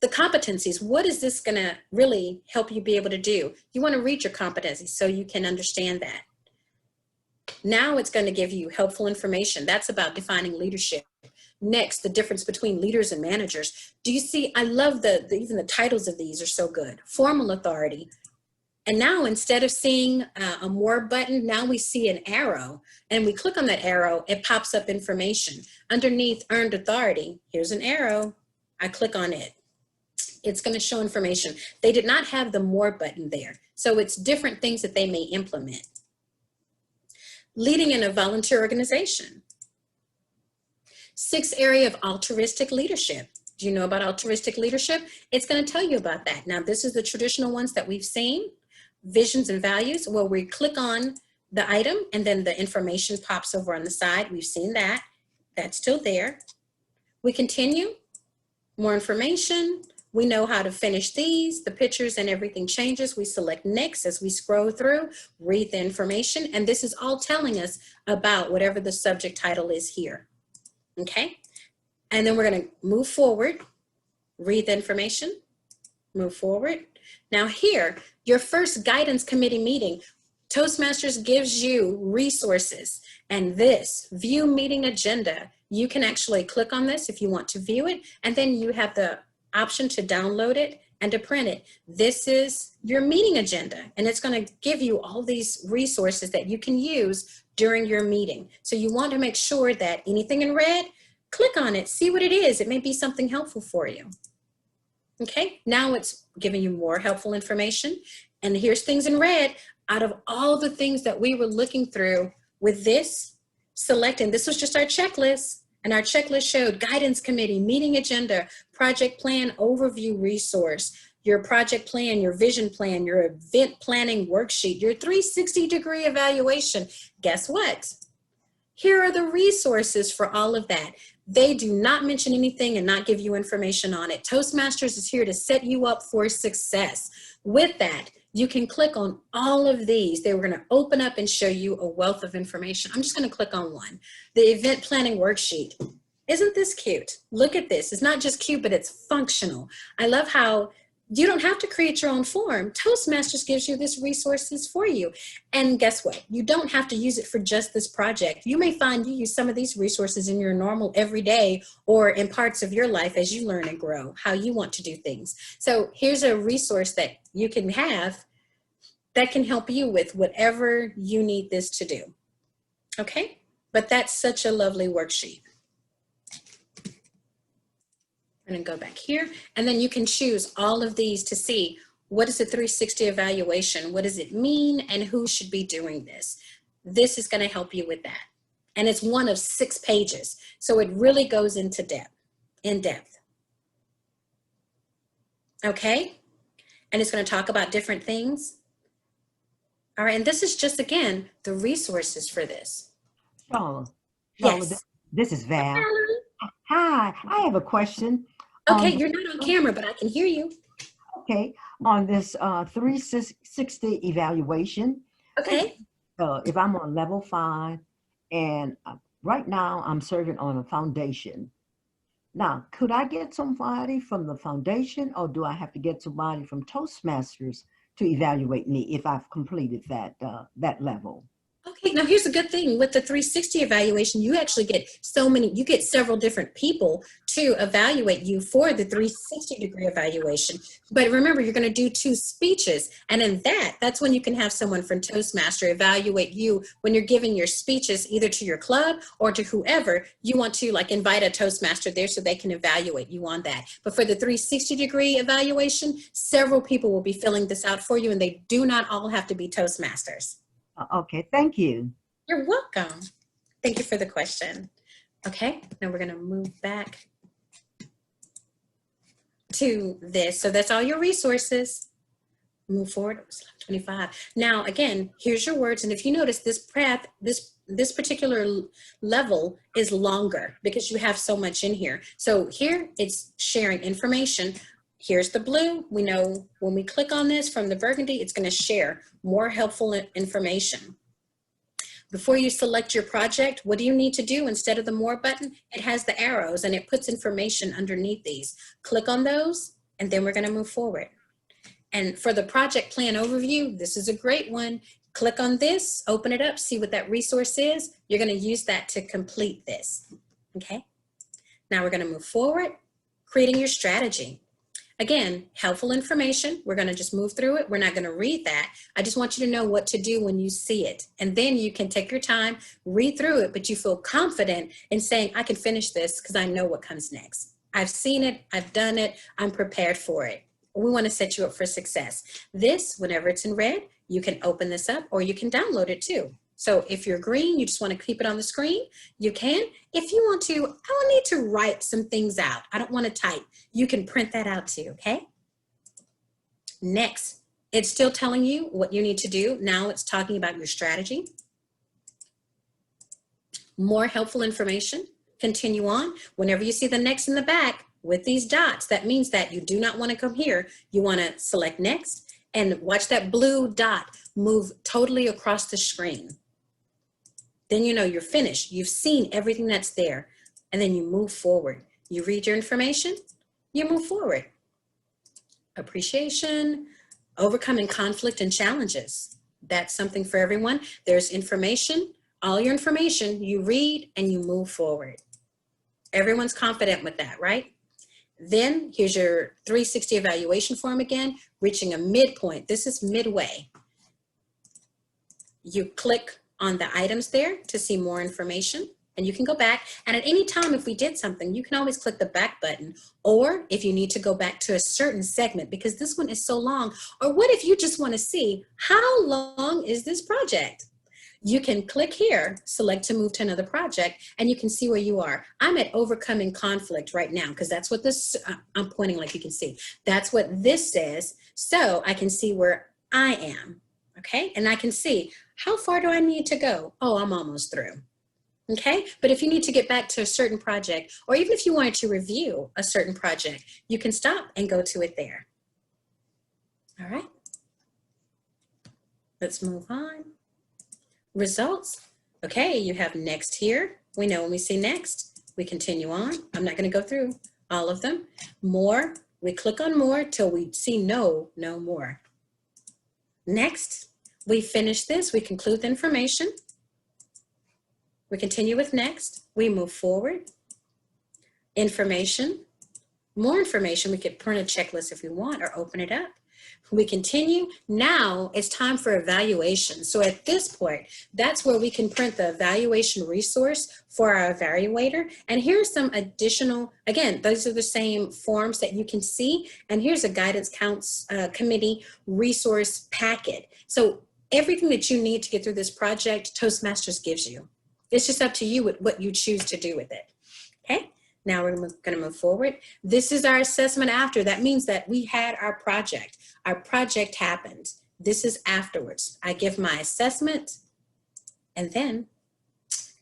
The competencies, what is this going to really help you be able to do? You want to read your competencies so you can understand that. Now it's going to give you helpful information. That's about defining leadership. Next, the difference between leaders and managers. Do you see, I love even the titles of these are so good. Formal authority. And now instead of seeing a more button, now we see an arrow, and we click on that arrow, it pops up information. Underneath earned authority, here's an arrow, I click on it. It's going to show information. They did not have the more button there. So it's different things that they may implement. Leading in a volunteer organization. 6th area of altruistic leadership. Do you know about altruistic leadership? It's going to tell you about that. Now, this is the traditional ones that we've seen. Visions and values, where we click on the item and then the information pops over on the side. We've seen that. That's still there. We continue. More information. We know how to finish these. The pictures and everything changes. We select next as we scroll through, read the information, and this is all telling us about whatever the subject title is here. Okay, and then we're going to move forward, read the information, move forward. Now here, your first guidance committee meeting, Toastmasters gives you resources, and this view meeting agenda, you can actually click on this if you want to view it, and then you have the option to download it and to print it. This is your meeting agenda, and it's going to give you all these resources that you can use during your meeting. So you want to make sure that anything in red, click on it, see what it is. It may be something helpful for you. Okay, now it's giving you more helpful information. And here's things in red. Out of all the things that we were looking through with this, selecting, this was just our checklist. And our checklist showed guidance committee, meeting agenda, project plan overview resource, your project plan, your vision plan, your event planning worksheet, your 360-degree evaluation. Guess what? Here are the resources for all of that. They do not mention anything and not give you information on it. Toastmasters is here to set you up for success. With that, you can click on all of these. They were going to open up and show you a wealth of information. I'm just going to click on one. The event planning worksheet. Isn't this cute? Look at this. It's not just cute, but it's functional. I love how you don't have to create your own form. Toastmasters gives you these resources for you. And guess what? You don't have to use it for just this project. You may find you use some of these resources in your normal everyday or in parts of your life as you learn and grow, how you want to do things. So here's a resource that you can have that can help you with whatever you need this to do. Okay? But that's such a lovely worksheet. I'm going to go back here, and then you can choose all of these to see What is a 360 evaluation? What does it mean? And who should be doing this? This is going to help you with that. And it's one of 6 pages. So it really goes into depth. Okay? And it's going to talk about different things. All right. And this is just, again, the resources for this. Sharla, Yes. this is Val. Hi, I have a question. Okay, you're not on camera, but I can hear you. Okay, on this 360 evaluation. Okay. If I'm on level 5 and right now I'm serving on a foundation. Now, could I get somebody from the foundation or do I have to get somebody from Toastmasters to evaluate me if I've completed that level? Okay, now here's a good thing. With the 360 evaluation, you actually get you get several different people to evaluate you for the 360-degree evaluation. But remember, you're going to do 2 speeches. And in that's when you can have someone from Toastmaster evaluate you when you're giving your speeches either to your club or to whoever you want to, like, invite a Toastmaster there so they can evaluate you on that. But for the 360-degree evaluation, several people will be filling this out for you, and they do not all have to be Toastmasters. Okay, thank you. You're welcome. Thank you for the question. Okay, now we're going to move back to this. So that's all your resources. Move forward. It was 25. Now, again, here's your words. And if you notice, this particular level is longer because you have so much in here. So here it's sharing information. Here's the blue. We know when we click on this from the burgundy, it's going to share more helpful information. Before you select your project, what do you need to do? Instead of the more button, it has the arrows and it puts information underneath these. Click on those and then we're going to move forward. And for the project plan overview, this is a great one. Click on this, open it up, see what that resource is. You're going to use that to complete this. Okay. Now we're going to move forward, creating your strategy. Again, helpful information. We're going to just move through it. We're not going to read that. I just want you to know what to do when you see it. And then you can take your time, read through it, but you feel confident in saying, I can finish this because I know what comes next. I've seen it. I've done it. I'm prepared for it. We want to set you up for success. This, whenever it's in red, you can open this up or you can download it too. So if you're green, you just want to keep it on the screen, you can. If you want to, I will need to write some things out. I don't want to type. You can print that out too, okay? Next, it's still telling you what you need to do. Now it's talking about your strategy. More helpful information. Continue on. Whenever you see the next in the back with these dots, that means that you do not want to come here. You want to select next and watch that blue dot move totally across the screen. Then you know you're finished. You've seen everything that's there. And then you move forward. You read your information, you move forward. Appreciation, overcoming conflict and challenges. That's something for everyone. There's information, all your information, you read and you move forward. Everyone's confident with that, right? Then here's your 360 evaluation form again, reaching a midpoint. This is midway. You click on the items there to see more information and you can go back. And at any time, if we did something, you can always click the back button. Or if you need to go back to a certain segment because this one is so long, or what if you just want to see how long is this project? You can click here, select to move to another project, and you can see where you are. I'm at overcoming conflict right now because that's what this, I'm pointing like you can see. That's what this says. So I can see where I am, okay? And I can see how far do I need to go? Oh, I'm almost through, okay? But if you need to get back to a certain project, or even if you wanted to review a certain project, you can stop and go to it there. All right, let's move on. Results. Okay, you have next here. We know when we see next, we continue on. I'm not going to go through all of them. More, we click on more till we see no more. Next, we finish this, we conclude the information. We continue with next, we move forward. Information, more information, we could print a checklist if we want or open it up. We continue. Now it's time for evaluation. So at this point, that's where we can print the evaluation resource for our evaluator. And here's some additional, again, those are the same forms that you can see. And here's a guidance committee resource packet. So everything that you need to get through this project, Toastmasters gives you. It's just up to you with what you choose to do with it. Okay. Now we're going to move forward. This is our assessment after. That means that we had our project. Our project happened. This is afterwards. I give my assessment and then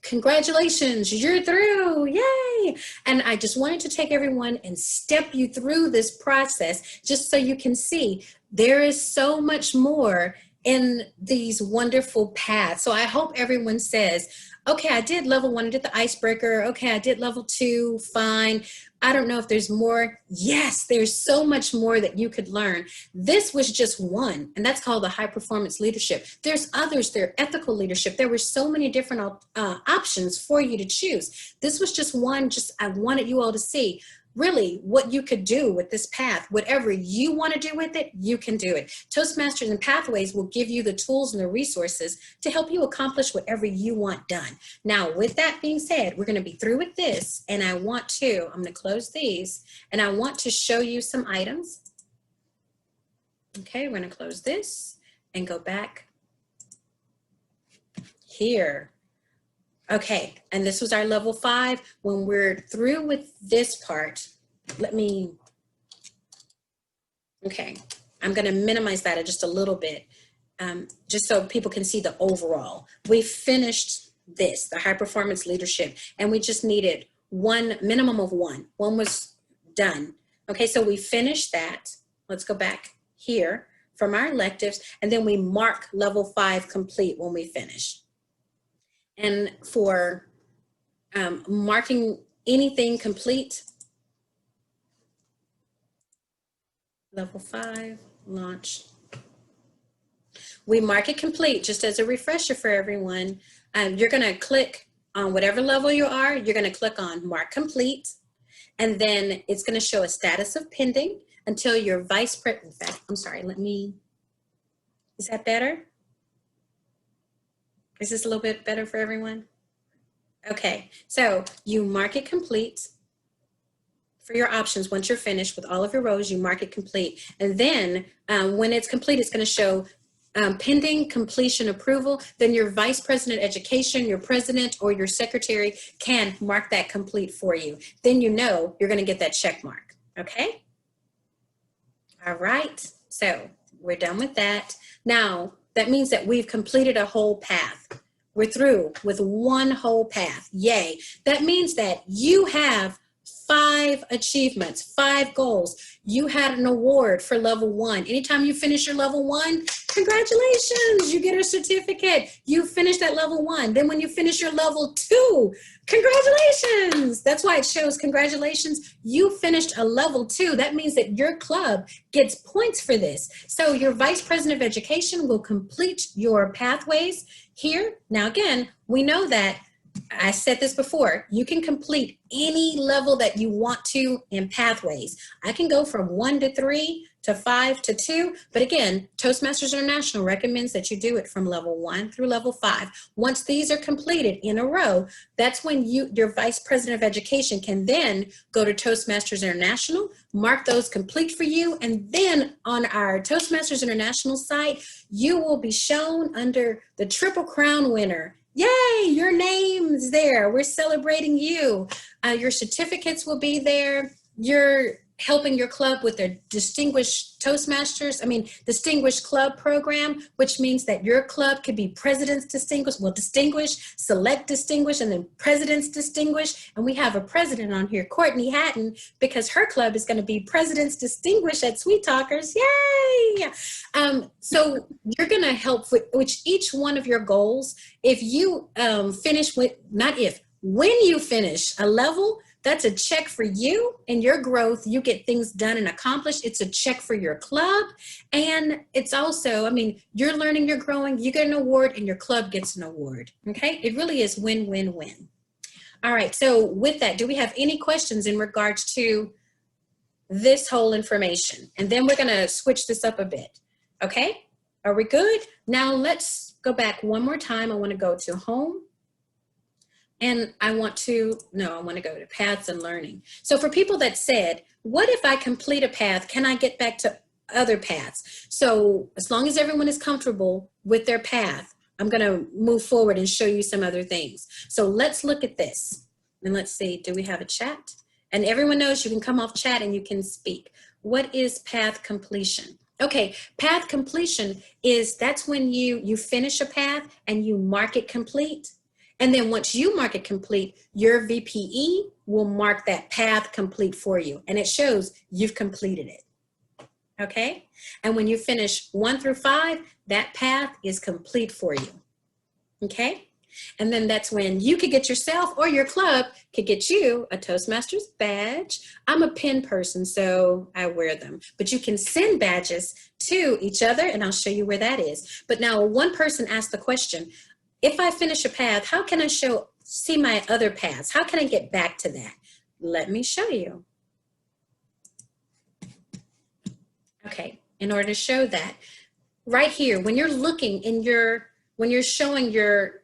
congratulations, you're through, yay. And I just wanted to take everyone and step you through this process just so you can see there is so much more in these wonderful paths. So I hope everyone says, okay, I did level 1, I did the icebreaker. Okay, I did level 2, fine. I don't know if there's more. Yes, there's so much more that you could learn. This was just one, and that's called the high performance leadership. There's others, there ethical leadership. There were so many different options for you to choose. This was just one, I wanted you all to see really what you could do with this path. Whatever you want to do with it, you can do it. Toastmasters and Pathways will give you the tools and the resources to help you accomplish whatever you want done. Now, with that being said, we're going to be through with this, and I'm going to close these, and I want to show you some items. Okay, we're going to close this and go back here. Okay, and this was our level 5. When we're through with this part, okay, I'm gonna minimize that just a little bit, just so people can see the overall. We finished this, the high performance leadership, and we just needed one, minimum of one. One was done. Okay, so we finished that. Let's go back here from our electives, and then we mark level 5 complete when we finish. And for marking anything complete, level 5, launch. We mark it complete, just as a refresher for everyone. You're gonna click on whatever level you are, you're gonna click on mark complete, and then it's gonna show a status of pending until your vice president, in fact, I'm sorry, is that better? Is this a little bit better for everyone? Okay, so you mark it complete for your options. Once you're finished with all of your rows, you mark it complete. And then when it's complete, it's gonna show pending completion approval. Then your vice president education, your president, or your secretary can mark that complete for you. Then you know you're gonna get that check mark, okay? All right, so we're done with that. Now, that means that we've completed a whole path. We're through with one whole path. Yay. That means that you have 5 achievements, 5 goals. You had an award for level 1. Anytime you finish your level 1, congratulations, you get a certificate. You finished that level 1. Then when you finish your level 2, congratulations. That's why it shows congratulations. You finished a level 2. That means that your club gets points for this. So your vice president of education will complete your pathways here. Now again, we know that I said this before, you can complete any level that you want to in pathways. I can go from 1 to 3 to 5 to 2, but again, Toastmasters International recommends that you do it from level 1 through level 5. Once these are completed in a row, that's when your vice president of education can then go to Toastmasters International, mark those complete for you, and then on our Toastmasters International site, you will be shown under the Triple Crown winner. Yay, your name's there. We're celebrating you. Your certificates will be there. You're helping your club with their Distinguished Club program, which means that your club could be President's Distinguished, Distinguished, Select Distinguished, and then President's Distinguished. And we have a president on here, Courtney Hatton, because her club is going to be President's Distinguished at Sweet Talkers. Yay! So you're going to help with each one of your goals. If you when you finish a level, that's a check for you and your growth. You get things done and accomplished. It's a check for your club. And it's also, you're learning, you're growing, you get an award and your club gets an award. Okay. It really is win, win, win. All right. So with that, do we have any questions in regards to this whole information. And then we're gonna switch this up a bit, okay? Are we good? Now let's go back one more time. I wanna go to home. And I want to go to paths and learning. So for people that said, what if I complete a path, can I get back to other paths? So as long as everyone is comfortable with their path, I'm gonna move forward and show you some other things. So let's look at this. And let's see, do we have a chat? And everyone knows you can come off chat and you can speak. What is path completion? Okay, path completion that's when you finish a path and you mark it complete. And then once you mark it complete, your VPE will mark that path complete for you. And it shows you've completed it. Okay? And when you finish 1 through 5, that path is complete for you. Okay? And then that's when you could get yourself or your club could get you a Toastmasters badge. I'm a pin person, so I wear them. But you can send badges to each other, and I'll show you where that is. But now one person asked the question, if I finish a path, how can I see my other paths? How can I get back to that? Let me show you. Okay, in order to show that, right here, when you're looking when you're showing your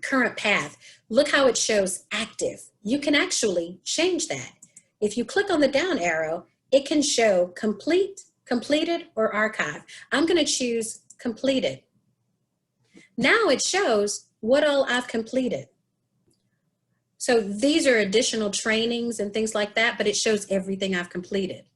current path, look how it shows active. You can actually change that. If you click on the down arrow, it can show complete, completed, or archive. I'm gonna choose completed. Now it shows what all I've completed. So these are additional trainings and things like that, but it shows everything I've completed.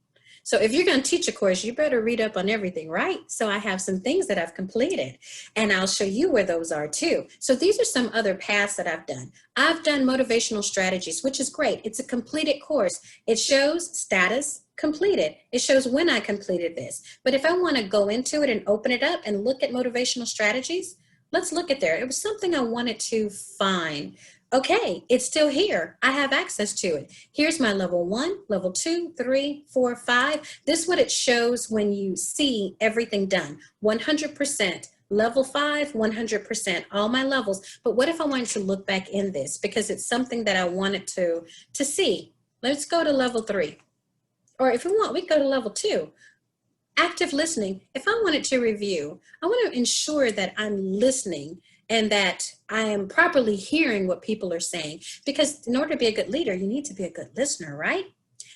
So if you're going to teach a course, you better read up on everything, right? So I have some things that I've completed, and I'll show you where those are too. So these are some other paths that I've done. I've done motivational strategies, which is great. It's a completed course. It shows status completed. It shows when I completed this. But if I want to go into it and open it up and look at motivational strategies, let's look at there. It was something I wanted to find. Okay, it's still here. I have access to it. Here's my level 1, level 2, 3, 4, 5. This is what it shows when you see everything done. 100%, level 5, 100%, all my levels. But what if I wanted to look back in this? Because it's something that I wanted to see. Let's go to level 3. Or if we want, we can go to level 2. Active listening. If I wanted to review, I want to ensure that I'm listening and that I am properly hearing what people are saying. Because in order to be a good leader, you need to be a good listener, right?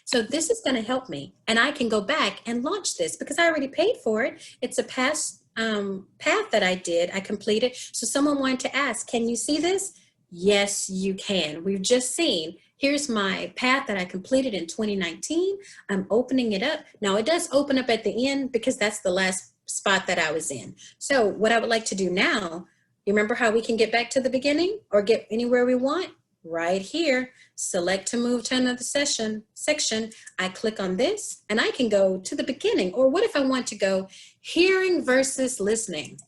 So this is going to help me. And I can go back and launch this because I already paid for it. It's a past path that I completed. So someone wanted to ask, can you see this? Yes, you can. We've just seen, here's my path that I completed in 2019. I'm opening it up. Now it does open up at the end because that's the last spot that I was in. So what I would like to do now, you remember how we can get back to the beginning or get anywhere we want? Right here, select to move to another section. I click on this and I can go to the beginning. Or what if I want to go hearing versus listening?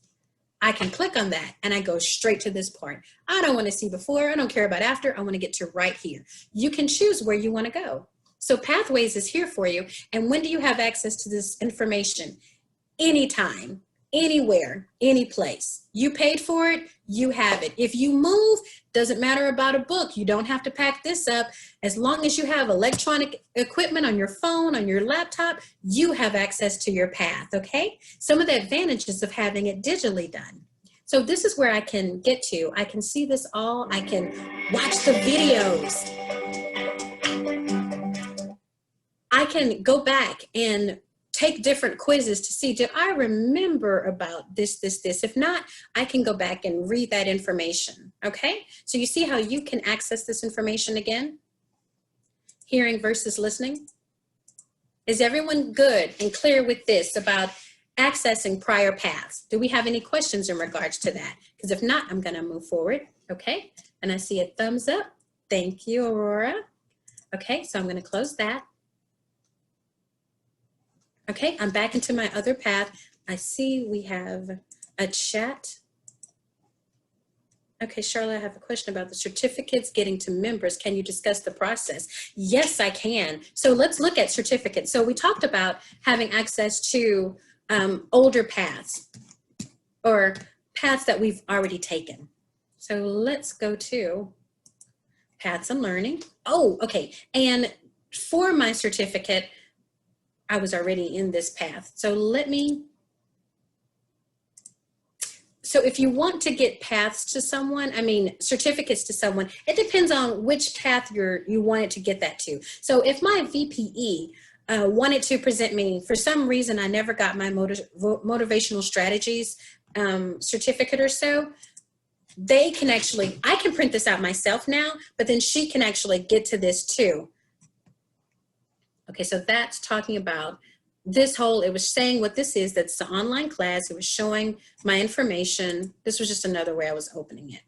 I can click on that and I go straight to this part. I don't want to see before, I don't care about after, I want to get to right here. You can choose where you want to go. So Pathways is here for you. And when do you have access to this information? Anytime, anywhere, any place. You paid for it, you have it. If you move, doesn't matter about a book. You don't have to pack this up. As long as you have electronic equipment on your phone, on your laptop, you have access to your path, okay? Some of the advantages of having it digitally done. So this is where I can get to. I can see this all. I can watch the videos. I can go back and take different quizzes to see, did I remember about this? If not, I can go back and read that information, okay? So you see how you can access this information again? Hearing versus listening. Is everyone good and clear with this about accessing prior paths? Do we have any questions in regards to that? Because if not, I'm gonna move forward, okay? And I see a thumbs up. Thank you, Aurora. Okay, so I'm gonna close that. Okay, I'm back into my other path. I see we have a chat. Okay, Sharla, I have a question about the certificates getting to members. Can you discuss the process? Yes, I can. So let's look at certificates. So we talked about having access to older paths or paths that we've already taken. So let's go to Paths and Learning. Oh, okay. And for my certificate, I was already in this path. So so if you want to get paths to someone, certificates to someone, it depends on which path you wanted to get that to. So if my VPE wanted to present me, for some reason, I never got my motivational strategies certificate or so, I can print this out myself now, but then she can actually get to this too. Okay, so that's talking about it was saying what this is, that's the online class. It was showing my information. This was just another way I was opening it.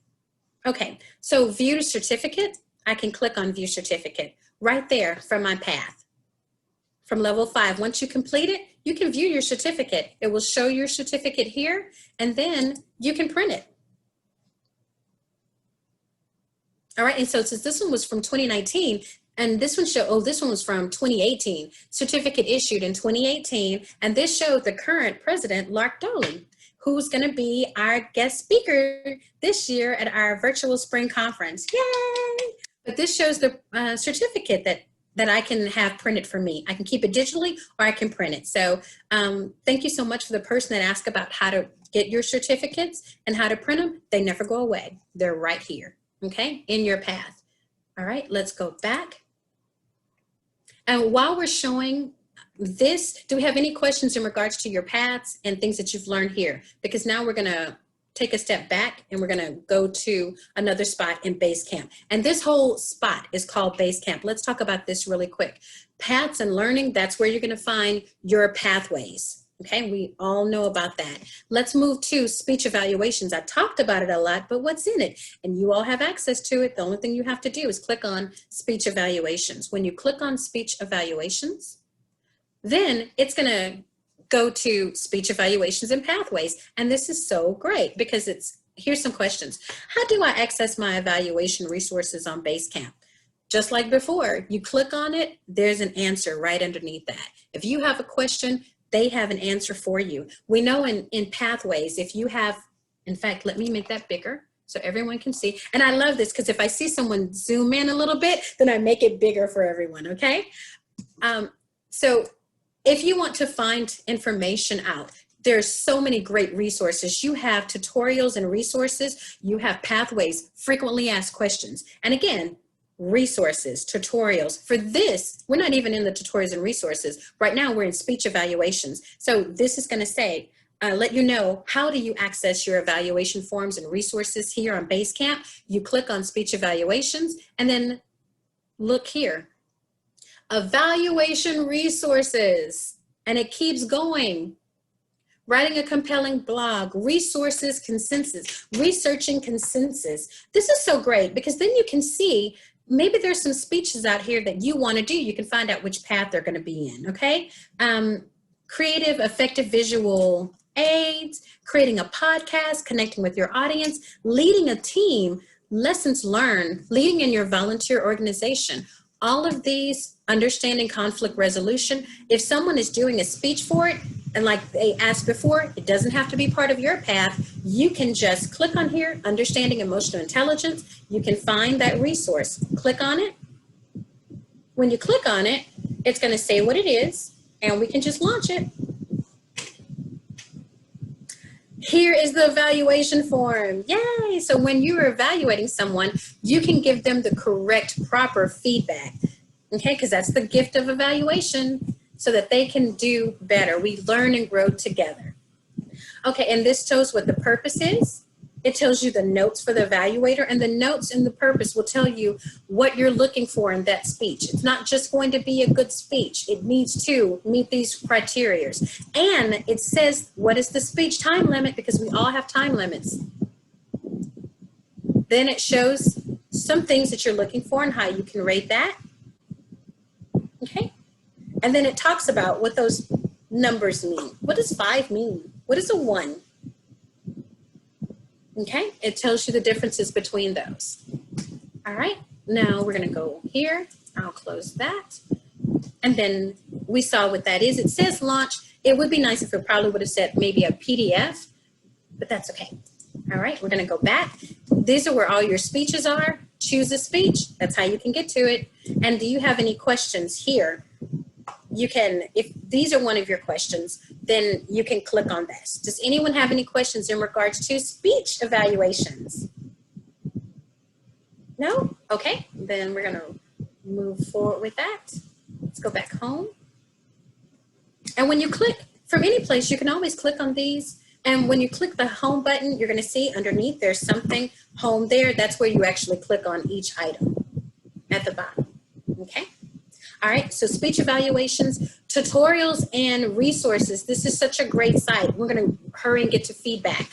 Okay, so view certificate, I can click on view certificate right there from my path. From level 5, once you complete it, you can view your certificate. It will show your certificate here, and then you can print it. All right, and so since this one was from 2019, and this one this one was from 2018, certificate issued in 2018, and this showed the current president, Lark Doley, who's gonna be our guest speaker this year at our virtual spring conference. Yay! But this shows the certificate that I can have printed for me. I can keep it digitally or I can print it. So thank you so much for the person that asked about how to get your certificates and how to print them. They never go away. They're right here, okay, in your path. All right, let's go back. And while we're showing this, do we have any questions in regards to your paths and things that you've learned here? Because now we're gonna take a step back and we're gonna go to another spot in Basecamp. And this whole spot is called Basecamp. Let's talk about this really quick. Paths and learning, that's where you're gonna find your pathways. Okay, we all know about that. Let's move to speech evaluations. I talked about it a lot, but what's in it? And you all have access to it. The only thing you have to do is click on speech evaluations. When you click on speech evaluations, then it's gonna go to speech evaluations and pathways. And this is so great because here's some questions. How do I access my evaluation resources on Basecamp? Just like before, you click on it, there's an answer right underneath that. If you have a question, they have an answer for you. We know in pathways, if you have, in fact, let me make that bigger so everyone can see. And I love this because if I see someone zoom in a little bit, then I make it bigger for everyone, okay? So if you want to find information out, there's so many great resources. You have tutorials and resources. You have pathways, frequently asked questions. And again, resources, tutorials. For this, we're not even in the tutorials and resources. Right now, we're in speech evaluations. So this is gonna say, let you know, how do you access your evaluation forms and resources here on Basecamp? You click on speech evaluations and then look here. Evaluation resources, and it keeps going. Writing a compelling blog, resources consensus, researching consensus. This is so great because then you can see maybe there's some speeches out here that you want to do. You can find out which path they're going to be in, okay? Creative, effective visual aids, creating a podcast, connecting with your audience, leading a team, lessons learned, leading in your volunteer organization. All of these, understanding conflict resolution. If someone is doing a speech for it, and like they asked before, it doesn't have to be part of your path. You can just click on here, understanding emotional intelligence. You can find that resource. Click on it. When you click on it, it's going to say what it is, and we can just launch it. Here is the evaluation form. Yay! So when you're evaluating someone, you can give them the correct, proper feedback. Okay, because that's the gift of evaluation, so that they can do better. We learn and grow together. Okay, and this tells what the purpose is. It tells you the notes for the evaluator, and the notes and the purpose will tell you what you're looking for in that speech. It's not just going to be a good speech. It needs to meet these criteria. And it says, what is the speech time limit? Because we all have time limits. Then it shows some things that you're looking for and how you can rate that. Okay. And then it talks about what those numbers mean. What does 5 mean? What is a 1? Okay, it tells you the differences between those. All right, now we're gonna go here. I'll close that. And then we saw what that is. It says launch. It would be nice if it probably would have said maybe a PDF, but that's okay. All right, we're gonna go back. These are where all your speeches are. Choose a speech, that's how you can get to it. And do you have any questions here you can, if these are one of your questions, then you can click on this. Does anyone have any questions in regards to speech evaluations? No? Okay, then we're gonna move forward with that. Let's go back home. And when you click from any place, you can always click on these. And when you click the home button, you're gonna see underneath there's something home there. That's where you actually click on each item at the bottom, okay? All right, so speech evaluations, tutorials, and resources. This is such a great site. We're gonna hurry and get to feedback.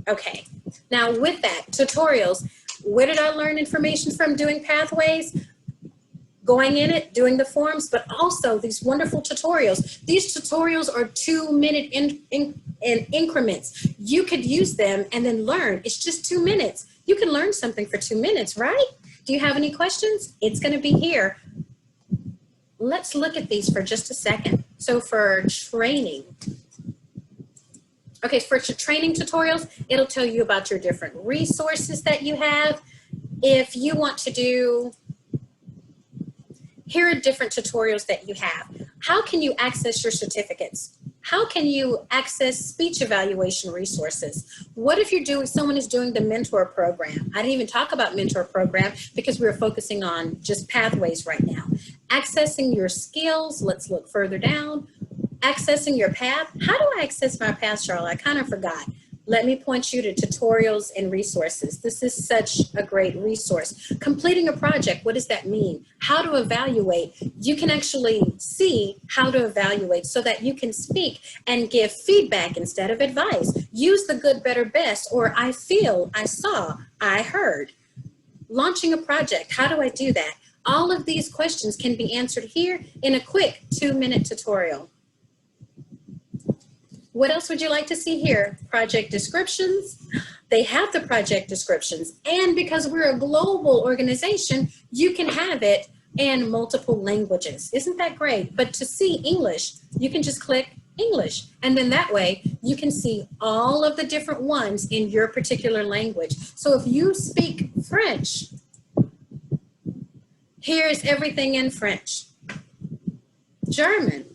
Okay, now with that, tutorials, where did I learn information from? Doing pathways, going in it, doing the forms, but also these wonderful tutorials. These tutorials are 2-minute in increments. You could use them and then learn. It's just 2 minutes. You can learn something for 2 minutes, right? Do you have any questions? It's gonna be here. Let's look at these for just a second. So for training, okay, for training tutorials, it'll tell you about your different resources that you have. If you want to do, here are different tutorials that you have. How can you access your certificates? How can you access speech evaluation resources? What if you're doing, someone is doing the mentor program? I didn't even talk about mentor program because we were focusing on just pathways right now. Accessing your skills, let's look further down. Accessing your path. How do I access my path, Sharla? I kind of forgot. Let me point you to tutorials and resources. This is such a great resource. Completing a project, what does that mean? How to evaluate. You can actually see how to evaluate so that you can speak and give feedback instead of advice. Use the good, better, best, or I feel, I saw, I heard. Launching a project, how do I do that? All of these questions can be answered here in a quick 2-minute tutorial. What else would you like to see here? Project descriptions. They have the project descriptions. And because we're a global organization, you can have it in multiple languages. Isn't that great? But to see English, you can just click English. And then that way you can see all of the different ones in your particular language. So if you speak French, here's everything in French. German,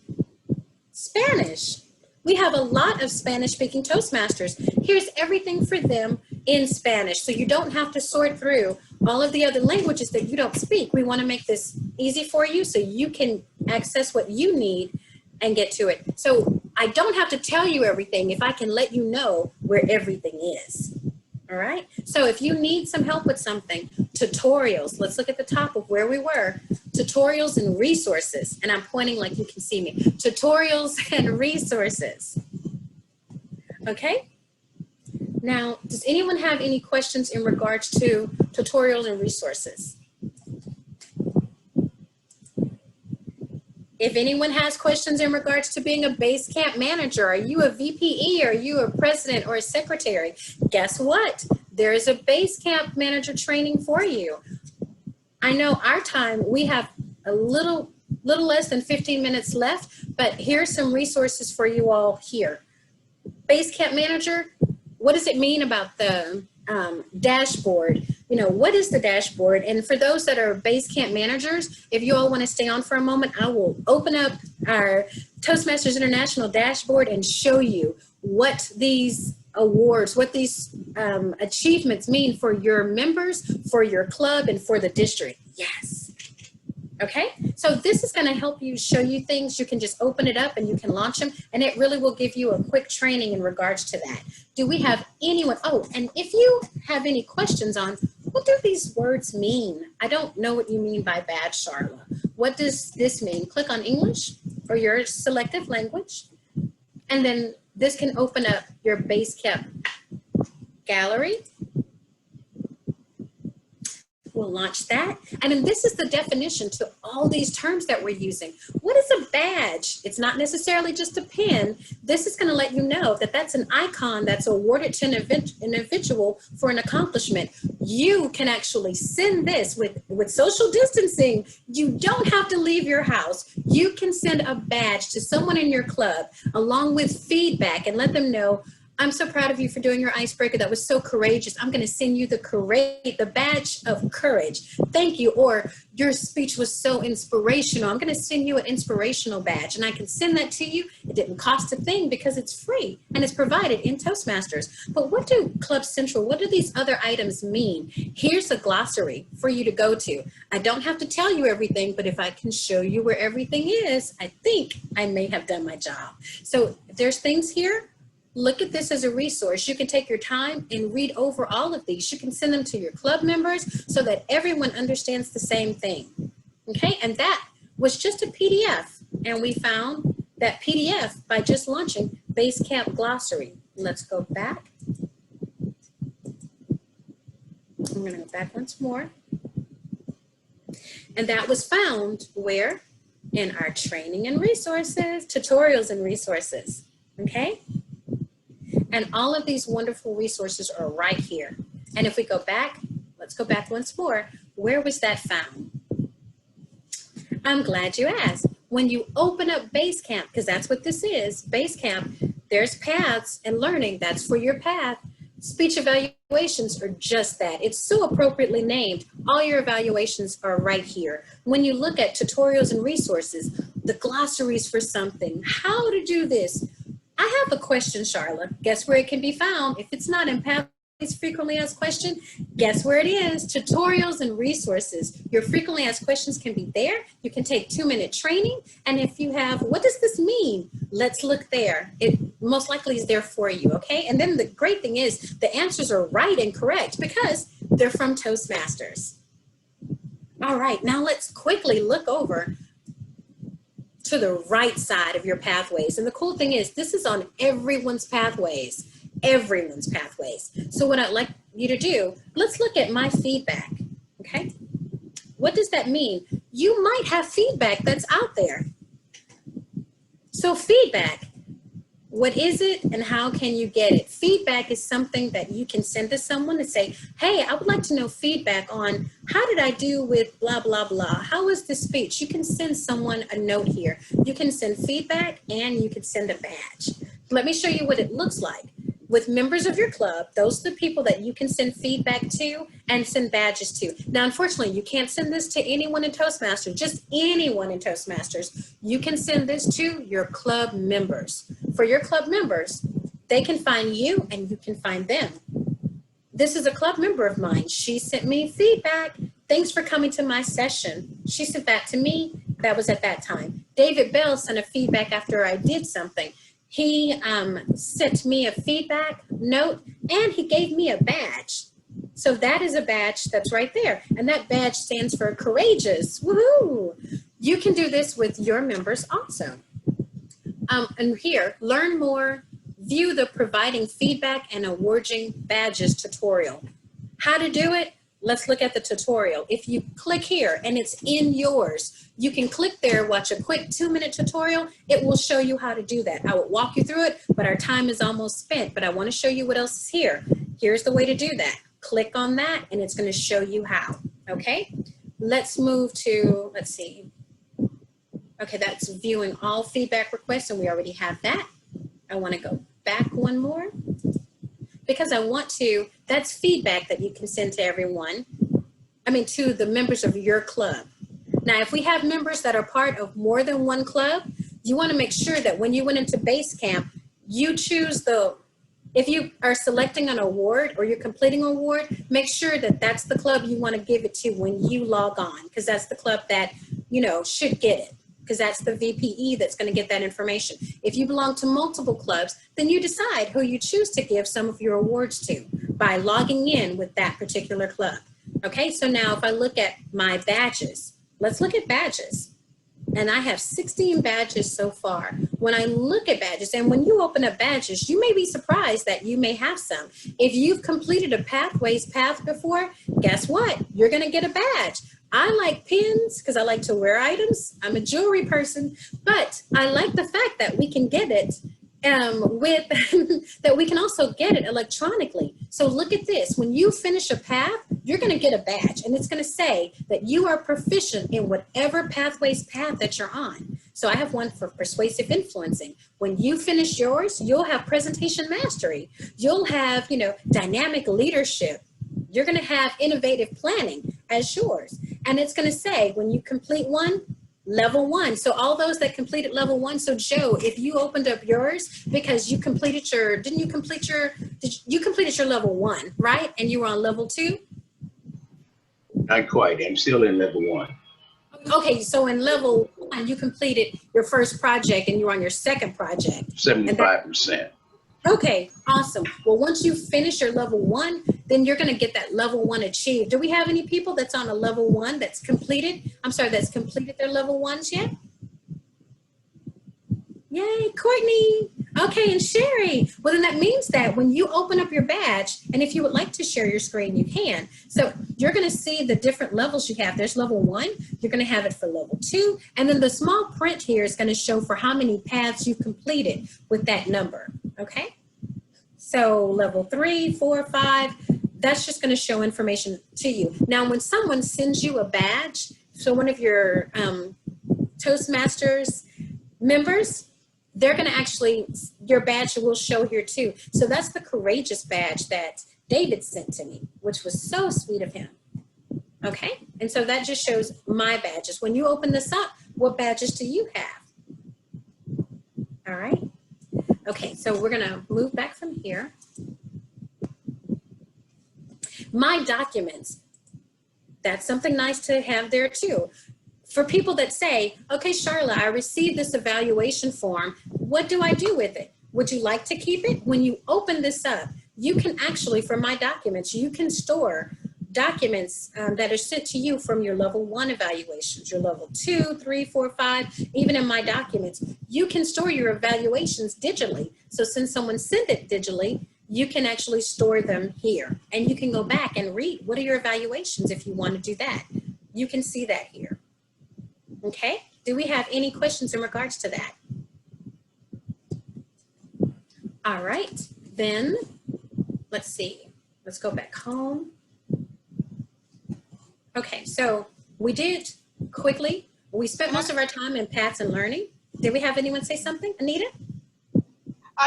Spanish. We have a lot of Spanish-speaking Toastmasters. Here's everything for them in Spanish. So you don't have to sort through all of the other languages that you don't speak. We want to make this easy for you so you can access what you need and get to it. So I don't have to tell you everything if I can let you know where everything is. All right, so if you need some help with something, tutorials, let's look at the top of where we were, tutorials and resources, and I'm pointing like you can see me, tutorials and resources, okay? Now, does anyone have any questions in regards to tutorials and resources? If anyone has questions in regards to being a Basecamp manager, are you a VPE, are you a president or a secretary? Guess what? There is a Basecamp manager training for you. I know our time, we have a little less than 15 minutes left, but here's some resources for you all here. Basecamp manager, what does it mean about the dashboard? You know, what is the dashboard? And for those that are Basecamp managers, if you all want to stay on for a moment, I will open up our Toastmasters International dashboard and show you what these awards, what these achievements mean for your members, for your club, and for the district. Yes. Okay, so this is going to help you, show you things. You can just open it up and you can launch them, and it really will give you a quick training in regards to that. Do we have anyone? Oh, and if you have any questions on what do these words mean? I don't know what you mean by badge, Sharla. What does this mean? Click on English or your selective language, and then this can open up your Basecamp gallery. We'll launch that. And then this is the definition to all these terms that we're using. What is a badge? It's not necessarily just a pin. This is going to let you know that that's an icon that's awarded to an individual for an accomplishment. You can actually send this with social distancing. You don't have to leave your house. You can send a badge to someone in your club along with feedback and let them know, I'm so proud of you for doing your icebreaker. That was so courageous. I'm going to send you the badge of courage. Thank you. Or your speech was so inspirational. I'm going to send you an inspirational badge, and I can send that to you. It didn't cost a thing because it's free and it's provided in Toastmasters. But what do Club Central, what do these other items mean? Here's a glossary for you to go to. I don't have to tell you everything, but if I can show you where everything is, I think I may have done my job. So there's things here. Look at this as a resource. You can take your time and read over all of these. You can send them to your club members so that everyone understands the same thing. Okay, and that was just a PDF. And we found that PDF by just launching Basecamp Glossary. Let's go back. I'm gonna go back once more. And that was found where? In our training and resources, tutorials and resources, okay? And all of these wonderful resources are right here. And if we go back, let's go back once more. Where was that found? I'm glad you asked. When you open up Basecamp, because that's what this is, Basecamp, there's paths and learning. That's for your path. Speech evaluations are just that. It's so appropriately named. All your evaluations are right here. When you look at tutorials and resources, the glossaries for something, how to do this. I have a question, Sharla. Guess where it can be found? If it's not in Pathways Frequently Asked Question, guess where it is? Tutorials and resources. Your frequently asked questions can be there. You can take 2-minute training. And if you have, what does this mean? Let's look there. It most likely is there for you, okay? And then the great thing is the answers are right and correct because they're from Toastmasters. All right, now let's quickly look over to the right side of your pathways. And the cool thing is this is on everyone's pathways, So what I'd like you to do, let's look at my feedback, okay? What does that mean? You might have feedback that's out there. So feedback, what is it and how can you get it? Feedback is something that you can send to someone and say, hey, I would like to know feedback on how did I do with blah, blah, blah. How was the speech? You can send someone a note here. You can send feedback and you can send a badge. Let me show you what it looks like. With members of your club, those are the people that you can send feedback to and send badges to. Now, unfortunately, you can't send this to anyone in Toastmasters, just anyone in Toastmasters. You can send this to your club members. For your club members, they can find you and you can find them. This is a club member of mine. She sent me feedback. Thanks for coming to my session. She sent that to me. That was at that time. David Bell sent a feedback after I did something. He sent me a feedback note and he gave me a badge. So that is a badge that's right there. And that badge stands for courageous. Woohoo! You can do this with your members also. And here, learn more, view the providing feedback and awarding badges tutorial. How to do it? Let's look at the tutorial. If you click here and it's in yours, you can click there, watch a quick 2-minute tutorial. It will show you how to do that. I will walk you through it, but our time is almost spent, but I want to show you what else is here. Here's the way to do that. Click on that and it's going to show you how, okay? Let's move to, let's see. Okay, that's viewing all feedback requests and we already have that. I want to go back one more. Because I want to, that's feedback that you can send to everyone. I mean, to the members of your club. Now, if we have members that are part of more than one club, you want to make sure that when you went into Basecamp, you choose if you are selecting an award or you're completing an award, make sure that that's the club you want to give it to when you log on, because that's the club that, you know, should get it. Because that's the VPE that's going to get that information. If you belong to multiple clubs, then you decide who you choose to give some of your awards to by logging in with that particular club. Okay, so now if I look at my badges, let's look at badges. And I have 16 badges so far. When I look at badges, and when you open up badges, you may be surprised that you may have some. If you've completed a Pathways path before, guess what? You're going to get a badge. I like pins because I like to wear items. I'm a jewelry person, but I like the fact that we can get it that we can also get it electronically. So look at this. When you finish a path, you're going to get a badge, and it's going to say that you are proficient in whatever Pathways path that you're on. So I have one for persuasive influencing. When you finish yours, you'll have presentation mastery. You'll have, you know, dynamic leadership. You're going to have innovative planning as yours. And it's going to say when you complete one, level 1. So all those that completed level 1. So Joe, if you opened up yours because you completed your, you completed your level 1, right? And you were on level 2? Not quite. I'm still in level 1. Okay, so in level 1, you completed your first project and you're on your second project. 75%. Okay, awesome. Well, once you finish your level 1, then you're going to get that level 1 achieved. Do we have any people that's on a level 1 that's completed? I'm sorry, that's completed their level 1s yet? Yay, Courtney. Okay, and Sherry. Well, then that means that when you open up your badge, and if you would like to share your screen, you can. So you're going to see the different levels you have. There's level 1. You're going to have it for level 2. And then the small print here is going to show for how many paths you've completed with that number. Okay? So level 3, 4, 5, that's just going to show information to you. Now, when someone sends you a badge, so one of your Toastmasters members, they're going to actually, your badge will show here too. So that's the courageous badge that David sent to me, which was so sweet of him. Okay, and so that just shows my badges. When you open this up, what badges do you have? All right. Okay, so we're going to move back from here. My documents, that's something nice to have there too. For people that say, okay, Sharla, I received this evaluation form. What do I do with it? Would you like to keep it? When you open this up, you can actually, for my documents, you can store documents that are sent to you from your level 1 evaluations, your level 2, 3, 4, 5, even in my documents, you can store your evaluations digitally. So since someone sent it digitally, you can actually store them here and you can go back and read what are your evaluations if you want to do that. You can see that here. Okay, do we have any questions in regards to that? All right, then let's see. Let's go back home. Okay, so we did quickly. We spent most of our time in paths and learning. Did we have anyone say something? Anita?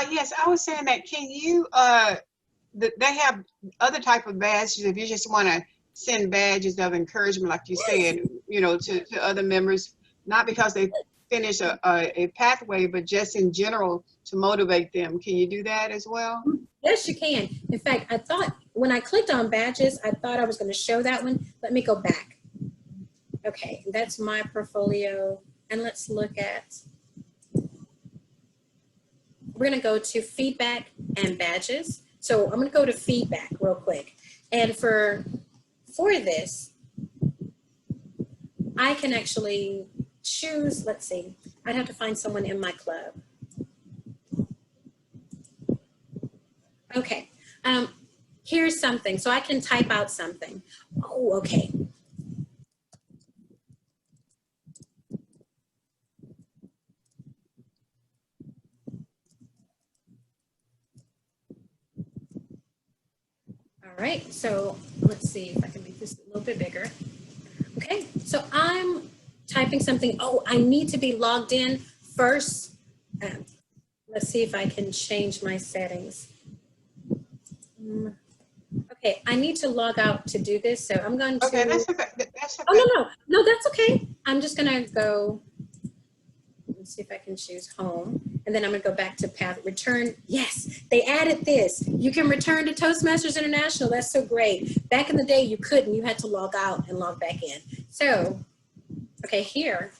Yes, I was saying that can you, they have other type of badges if you just want to send badges of encouragement, like you said, you know, to other members, not because they finish a pathway, but just in general to motivate them. Can you do that as well? Yes, you can. In fact, I thought when I clicked on badges, I thought I was going to show that one. Let me go back. Okay, that's my portfolio. And let's look at, we're going to go to feedback and badges. So I'm going to go to feedback real quick. And for this, I can actually choose, let's see, I'd have to find someone in my club. Okay, here's something. So I can type out something. Oh, okay. All right, so let's see if I can make this a little bit bigger. Okay, so I'm typing something. Oh, I need to be logged in first. Let's see if I can change my settings. Okay, I need to log out to do this, so I'm going to. Okay, that's okay. That's okay. Oh, no, that's okay. I'm just gonna go, let's see if I can choose home. And then I'm gonna go back to path, return. Yes, they added this. You can return to Toastmasters International. That's so great. Back in the day, you couldn't. You had to log out and log back in. So, okay, here.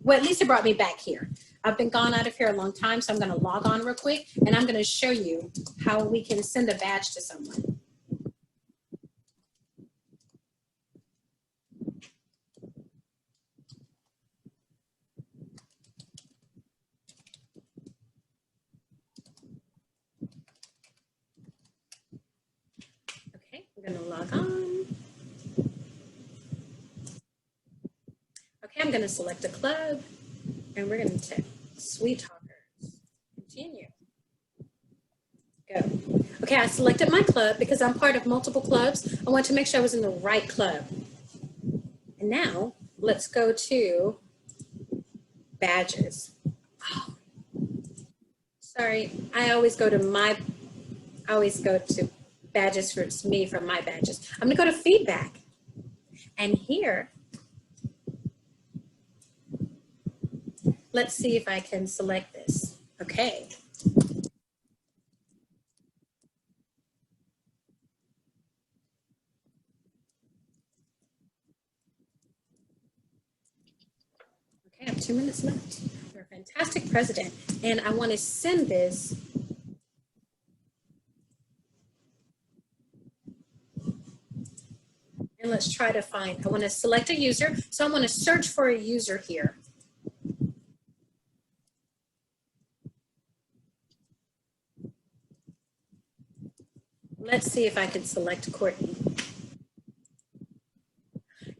Well, at least it brought me back here. I've been gone out of here a long time, so I'm gonna log on real quick, and I'm gonna show you how we can send a badge to someone. Okay, we're gonna log on. Okay, I'm gonna select a club, and we're gonna check Sweet Talkers. Continue. Go. Okay, I selected my club because I'm part of multiple clubs. I want to make sure I was in the right club. And now let's go to badges. Oh, sorry, I always go to badges for me from my badges. I'm gonna go to feedback. And here, let's see if I can select this. Okay. Okay, I have 2 minutes left. You're a fantastic president. And I want to send this. And let's try to find, I want to select a user. So I'm going to search for a user here. Let's see if I can select Courtney.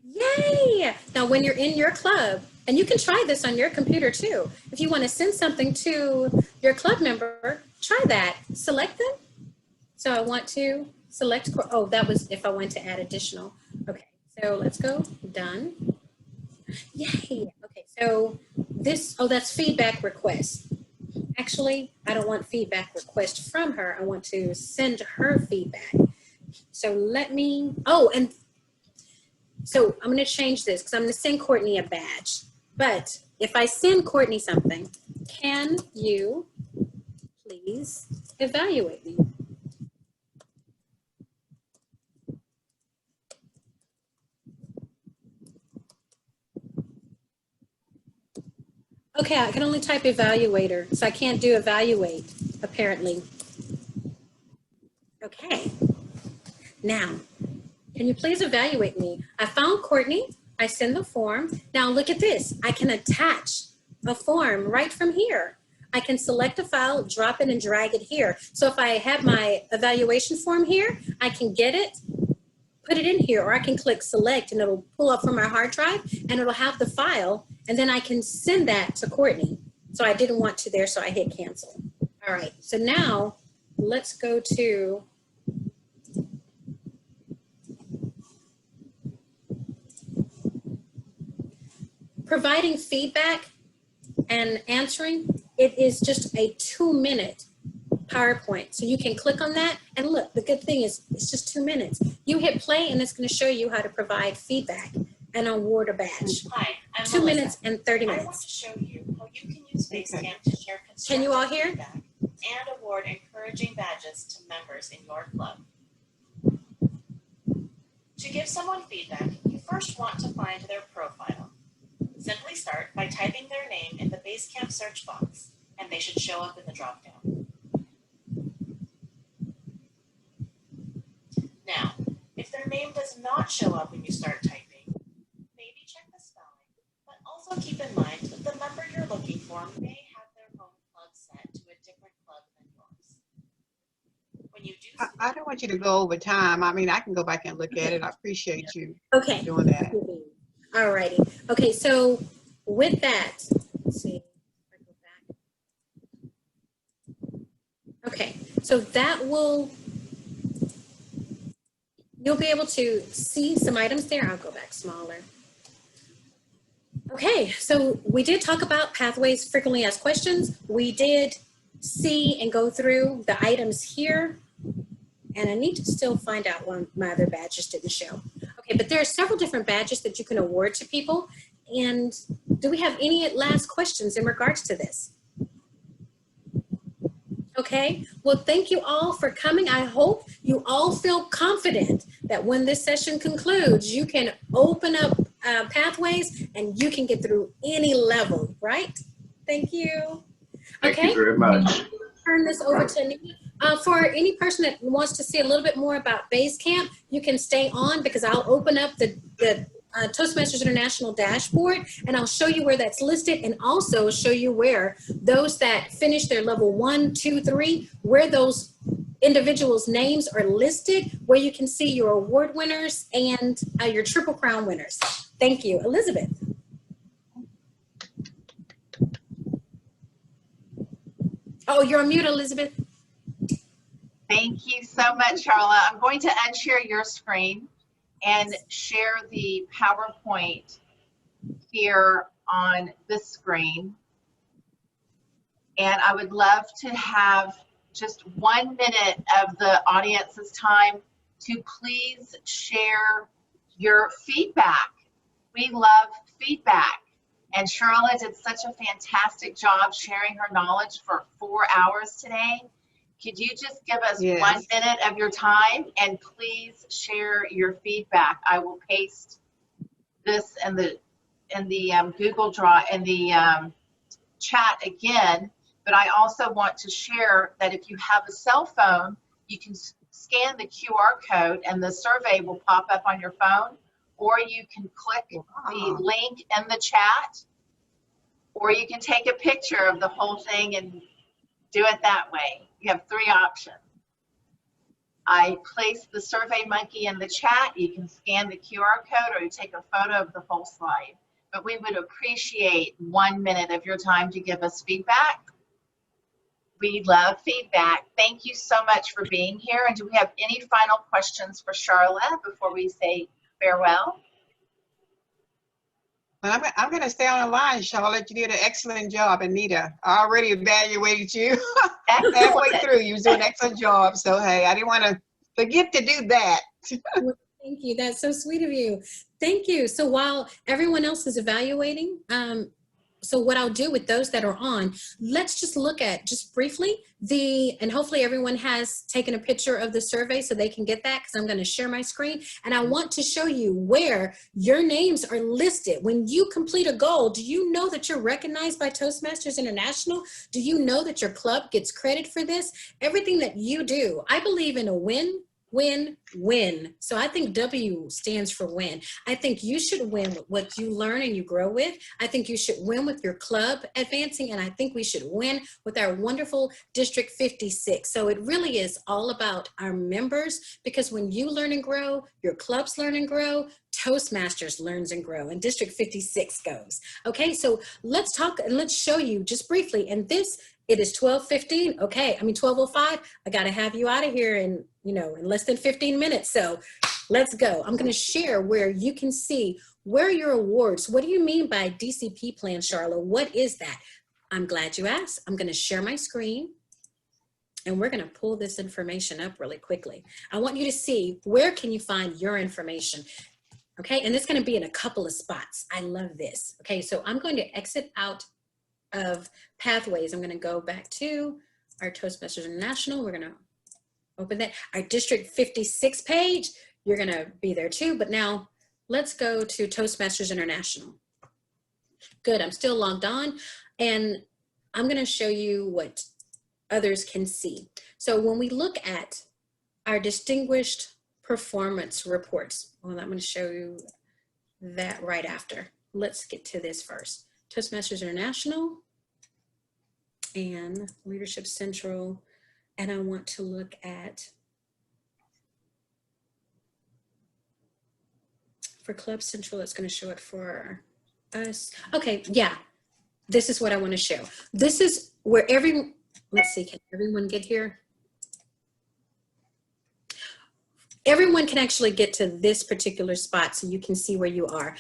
Yay! Now, when you're in your club, and you can try this on your computer too. If you want to send something to your club member, try that. Select them. So I want to select, oh, that was if I want to add additional. Okay, so let's go, done. Yay, okay, so this, oh, that's feedback request. Actually, I don't want feedback request from her. I want to send her feedback. So let me, oh, and so I'm gonna change this because I'm gonna send Courtney a badge. But if I send Courtney something, can you please evaluate me? Okay, I can only type evaluator, so I can't do evaluate, apparently. Okay, now, can you please evaluate me? I found Courtney, I send the form. Now look at this, I can attach a form right from here. I can select a file, drop it and drag it here. So if I have my evaluation form here, I can get it, put it in here, or I can click select and it'll pull up from my hard drive and it'll have the file, and then I can send that to Courtney. So I didn't want to there, so I hit cancel. All right, so now let's go to providing feedback and answering. It is just a 2-minute PowerPoint. So you can click on that and look, the good thing is it's just 2 minutes. You hit play and it's going to show you how to provide feedback and award a badge. Hi, I'm 2 Melissa. minutes and 30 I want minutes. to show you how you can use Basecamp to share Can you all hear? feedback and award encouraging badges to members in your club. To give someone feedback, you first want to find their profile. Simply start by typing their name in the Basecamp search box, and they should show up in the dropdown. Now, if their name does not show up when you start typing, maybe check the spelling, but also keep in mind that the member you're looking for may have their own club set to a different club than yours. When you do, I don't want you to go over time. I mean, I can go back and look at it. I appreciate you Okay. doing that. All righty. Okay, so with that, let's see. Okay, so that will, you'll be able to see some items there. I'll go back smaller. Okay, so we did talk about pathways frequently asked questions. We did see and go through the items here. And I need to still find out why my other badges didn't show. Okay, but there are several different badges that you can award to people. And do we have any last questions in regards to this? Okay, well, thank you all for coming. I hope you all feel confident that when this session concludes, you can open up pathways and you can get through any level, right? Thank you. Okay. Thank you very much. Turn this over to Anita. For any person that wants to see a little bit more about Basecamp, you can stay on because I'll open up the Toastmasters International dashboard and I'll show you where that's listed and also show you where those that finish their level 1, 2, 3, where those individuals' names are listed, where you can see your award winners and your Triple Crown winners. Thank you. Elizabeth. Oh, you're on mute, Elizabeth. Thank you so much, Sharla. I'm going to unshare your screen and share the PowerPoint here on this screen. And I would love to have just 1 minute of the audience's time to please share your feedback. We love feedback. And Sharla did such a fantastic job sharing her knowledge for 4 hours today. Could you just give us 1 minute of your time and please share your feedback? I will paste this in the Google Drive, in the chat again, but I also want to share that if you have a cell phone, you can scan the QR code and the survey will pop up on your phone, or you can click the link in the chat, or you can take a picture of the whole thing and do it that way. You have 3 options. I placed the Survey Monkey in the chat. You can scan the QR code or you take a photo of the whole slide. But we would appreciate 1 minute of your time to give us feedback. We love feedback. Thank you so much for being here. And do we have any final questions for Sharla before we say farewell? Well, I'm going to stay on the line, Charlotte. You did an excellent job, Anita. I already evaluated you halfway through. You was doing an excellent job. So, hey, I didn't want to forget to do that. Thank you. That's so sweet of you. Thank you. So while everyone else is evaluating, so what I'll do with those that are on, let's just look at just briefly and hopefully everyone has taken a picture of the survey so they can get that, because I'm going to share my screen and I want to show you where your names are listed. When you complete a goal, do you know that you're recognized by Toastmasters International? Do you know that your club gets credit for this? Everything that you do, I believe in a win, win, win. So I think W stands for win. I think you should win with what you learn and you grow with. I think you should win with your club advancing, and I think we should win with our wonderful District 56. So it really is all about our members, because when you learn and grow, your clubs learn and grow, Toastmasters learns and grow, and District 56 goes. Okay, so let's talk and let's show you just briefly. And this, it is 12:15. Okay, I mean 12:05. I got to have you out of here in less than 15 minutes. So let's go. I'm going to share where you can see where your awards. What do you mean by DCP plan, Sharla? What is that? I'm glad you asked. I'm going to share my screen and we're going to pull this information up really quickly. I want you to see where can you find your information. Okay, and it's going to be in a couple of spots. I love this. Okay, so I'm going to exit out of Pathways. I'm going to go back to our Toastmasters International. We're going to open that. Our District 56 page, you're going to be there too. But now let's go to Toastmasters International. Good, I'm still logged on. And I'm going to show you what others can see. So when we look at our Distinguished Performance Reports, well, I'm going to show you that right after. Let's get to this first. Toastmasters International and Leadership Central. And I want to look at, for Club Central, it's going to show it for us. Okay, yeah, this is what I want to show. This is where let's see, can everyone get here? Everyone can actually get to this particular spot so you can see where you are.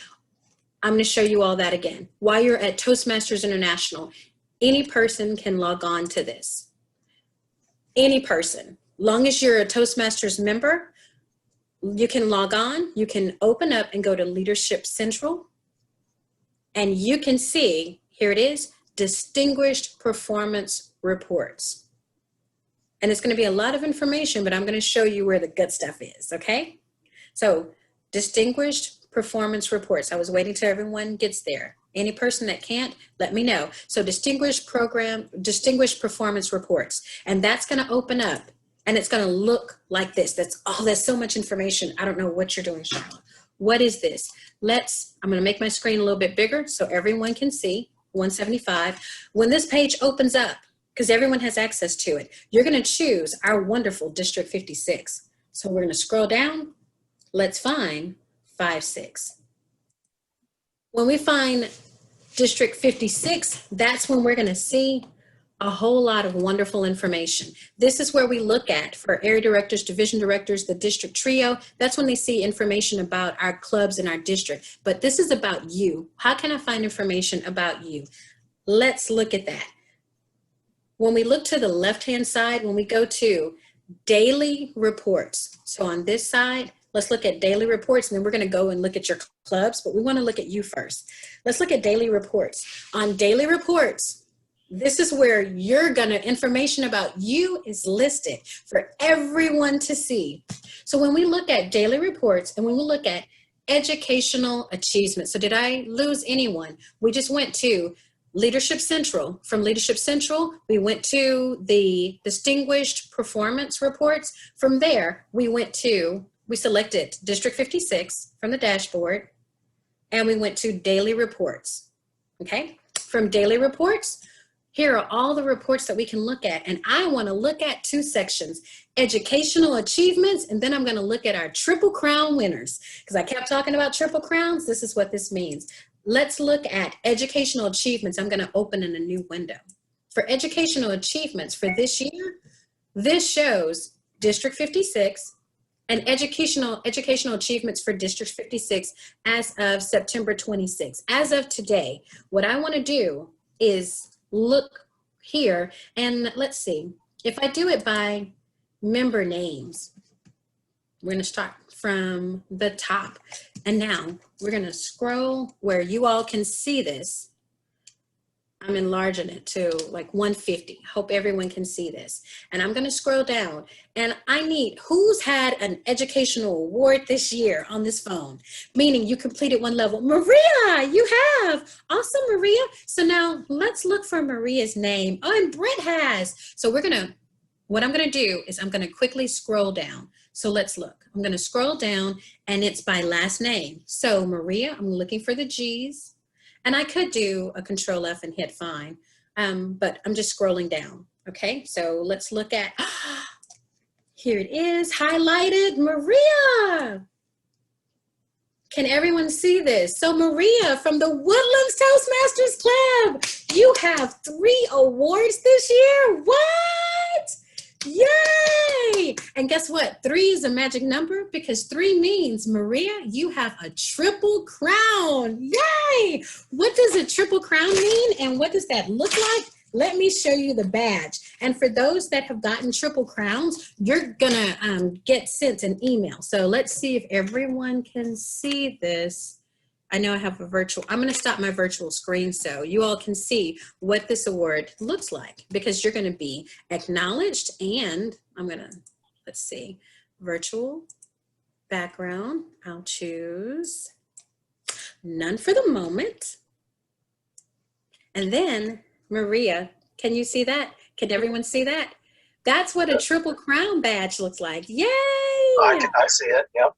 I'm going to show you all that again. While you're at Toastmasters International, any person can log on to this. Any person, long as you're a Toastmasters member, you can log on, you can open up and go to Leadership Central, and you can see, here it is, Distinguished Performance Reports. And it's going to be a lot of information, but I'm going to show you where the good stuff is, okay? So, Distinguished Performance Reports. I was waiting till everyone gets there. Any person that can't, let me know. So Distinguished Performance Reports. And that's going to open up and it's going to look like this. That's so much information. I don't know what you're doing, Sharla. What is this? I'm going to make my screen a little bit bigger so everyone can see. 175. When this page opens up, because everyone has access to it, you're going to choose our wonderful District 56. So we're going to scroll down. Let's find 56. When we find District 56, that's when we're going to see A whole lot of wonderful information. This is where we look at, for area directors, division directors, the district trio, that's when they see information about our clubs in our district. But this is about you. How can I find information about you? Let's look at that. When we look to the left-hand side, when we go to daily reports. So on this side, let's look at daily reports, and then we're going to go and look at your clubs, but we want to look at you first. Let's look at daily reports. On daily reports, this is where information about you is listed for everyone to see. So when we look at daily reports and when we look at educational achievements, so did I lose anyone? We just went to Leadership Central. From Leadership Central, we went to the Distinguished Performance Reports. From there, we selected District 56 from the dashboard, and we went to Daily Reports, okay? From Daily Reports, here are all the reports that we can look at, and I wanna look at two sections, educational achievements, and then I'm gonna look at our Triple Crown winners, because I kept talking about Triple Crowns. This is what this means. Let's look at educational achievements. I'm going to open in a new window. For educational achievements for this year, this shows District 56 and educational achievements for District 56 as of September 26. As of today, what I want to do is look here and let's see. If I do it by member names, we're going to start from the top. And now we're going to scroll where you all can see this. I'm enlarging it to like 150. Hope everyone can see this. And I'm going to scroll down and I need who's had an educational award this year on this phone, meaning you completed one level. Maria, you have. Awesome, Maria. So now let's look for Maria's name. Oh, and Brett has. So what I'm going to do is I'm going to quickly scroll down. So let's look. I'm going to scroll down and it's by last name. So Maria, I'm looking for the G's. And I could do a Control F and hit find, but I'm just scrolling down. Okay, so let's look at, here it is, highlighted, Maria. Can everyone see this? So Maria from the Woodlands Toastmasters Club, you have 3 awards this year. What? Yay! And guess what? 3 is a magic number because 3 means, Maria, you have a triple crown. Yay! What does a triple crown mean and what does that look like? Let me show you the badge. And for those that have gotten triple crowns, you're gonna get sent an email. So let's see if everyone can see this. I know I have a virtual, I'm gonna stop my virtual screen so you all can see what this award looks like because you're gonna be acknowledged and I'm gonna, let's see, virtual background. I'll choose none for the moment. And then Maria, can you see that? Can everyone see that? That's what a triple crown badge looks like. Yay! I see it, yep.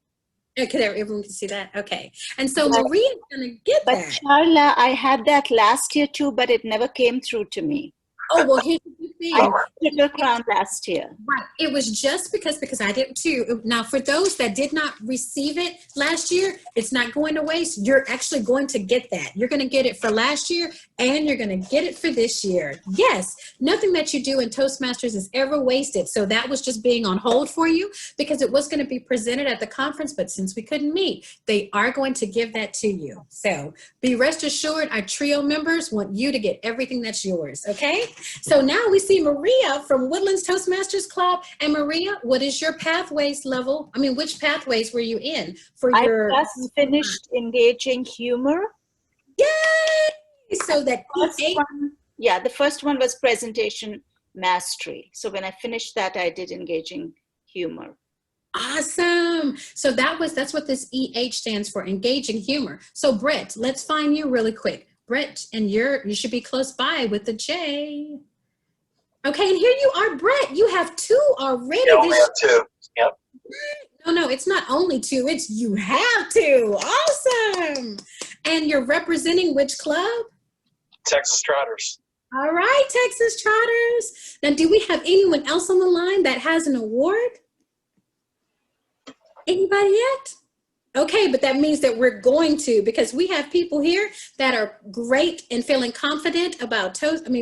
Okay, everyone can see that? Okay. And so Maria's gonna get but that. Sharla, I had that last year too, but it never came through to me. Oh, well, here's the thing. I Triple Crown last year. Right. It was just because I didn't too. Now, for those that did not receive it last year, it's not going to waste. You're actually going to get that. You're going to get it for last year and you're going to get it for this year. Yes, nothing that you do in Toastmasters is ever wasted. So that was just being on hold for you because it was going to be presented at the conference, but since we couldn't meet, they are going to give that to you. So be rest assured, our trio members want you to get everything that's yours, okay? So now we see Maria from Woodlands Toastmasters Club. And Maria, what is your pathways level? I mean, which pathways were you in for your? I just finished engaging humor. Yay! So that the first one was presentation mastery. So when I finished that, I did engaging humor. Awesome. So that's what this EH stands for, engaging humor. So Brett, let's find you really quick. Brett, and you should be close by with the J. Okay, and here you are, Brett. You have 2 already. Yeah, only have 2. Yep. No, it's not only 2. It's you have 2. Awesome. And you're representing which club? Texas Trotters. All right, Texas Trotters. Now, do we have anyone else on the line that has an award? Anybody yet? Okay, but that means that we're going to, because we have people here that are great and feeling confident about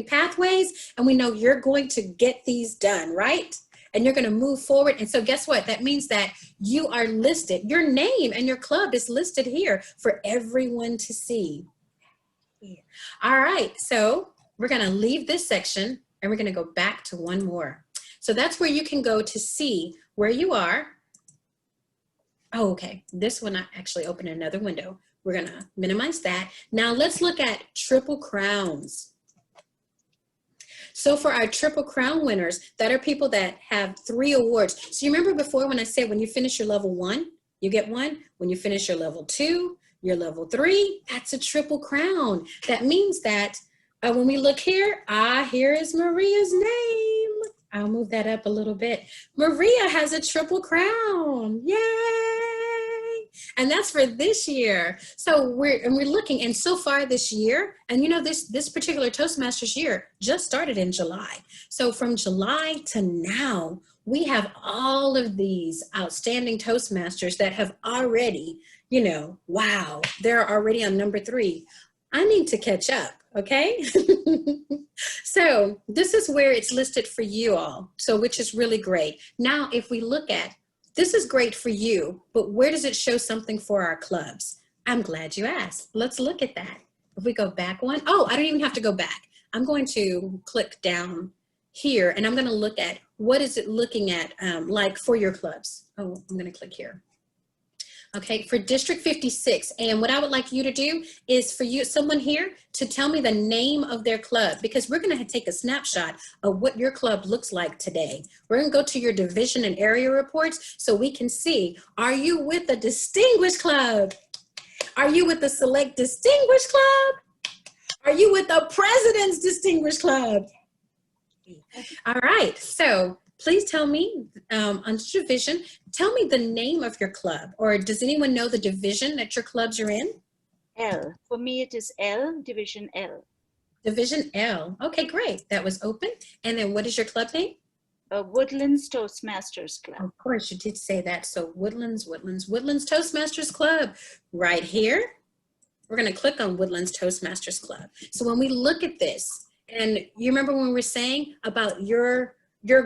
pathways, and we know you're going to get these done, right? And you're going to move forward. And so guess what? That means that you are listed. Your name and your club is listed here for everyone to see. All right, so we're going to leave this section and we're going to go back to one more. So that's where you can go to see where you are. Oh, okay. This one I actually opened another window. We're going to minimize that. Now let's look at triple crowns. So for our triple crown winners, that are people that have 3 awards. So you remember before when I said when you finish your level 1, you get 1. When you finish your level 2, your level 3, that's a triple crown. That means that when we look here, here is Maria's name. I'll move that up a little bit. Maria has a triple crown. Yay! And that's for this year. So we're looking, and so far this year, and you know, this particular Toastmasters year just started in July. So from July to now, we have all of these outstanding Toastmasters that have already, you know, wow, they're already on number 3. I need to catch up, okay? So this is where it's listed for you all, so which is really great. Now, if we look at, this is great for you, but where does it show something for our clubs? I'm glad you asked. Let's look at that. If we go back one, oh, I don't even have to go back. I'm going to click down here and I'm going to look at what is it looking at like for your clubs. Oh, I'm going to click here. Okay, for District 56, and what I would like you to do is for you, someone here, to tell me the name of their club, because we're gonna take a snapshot of what your club looks like today. We're gonna go to your division and area reports so we can see, are you with the Distinguished Club? Are you with the Select Distinguished Club? Are you with the President's Distinguished Club? All right, so please tell me, on division, tell me the name of your club, or does anyone know the division that your clubs are in? L. For me, it is L, Division L. Division L. Okay, great. That was open. And then what is your club name? Woodlands Toastmasters Club. Of course, you did say that. So Woodlands Toastmasters Club. Right here, we're going to click on Woodlands Toastmasters Club. So when we look at this, and you remember when we were saying about your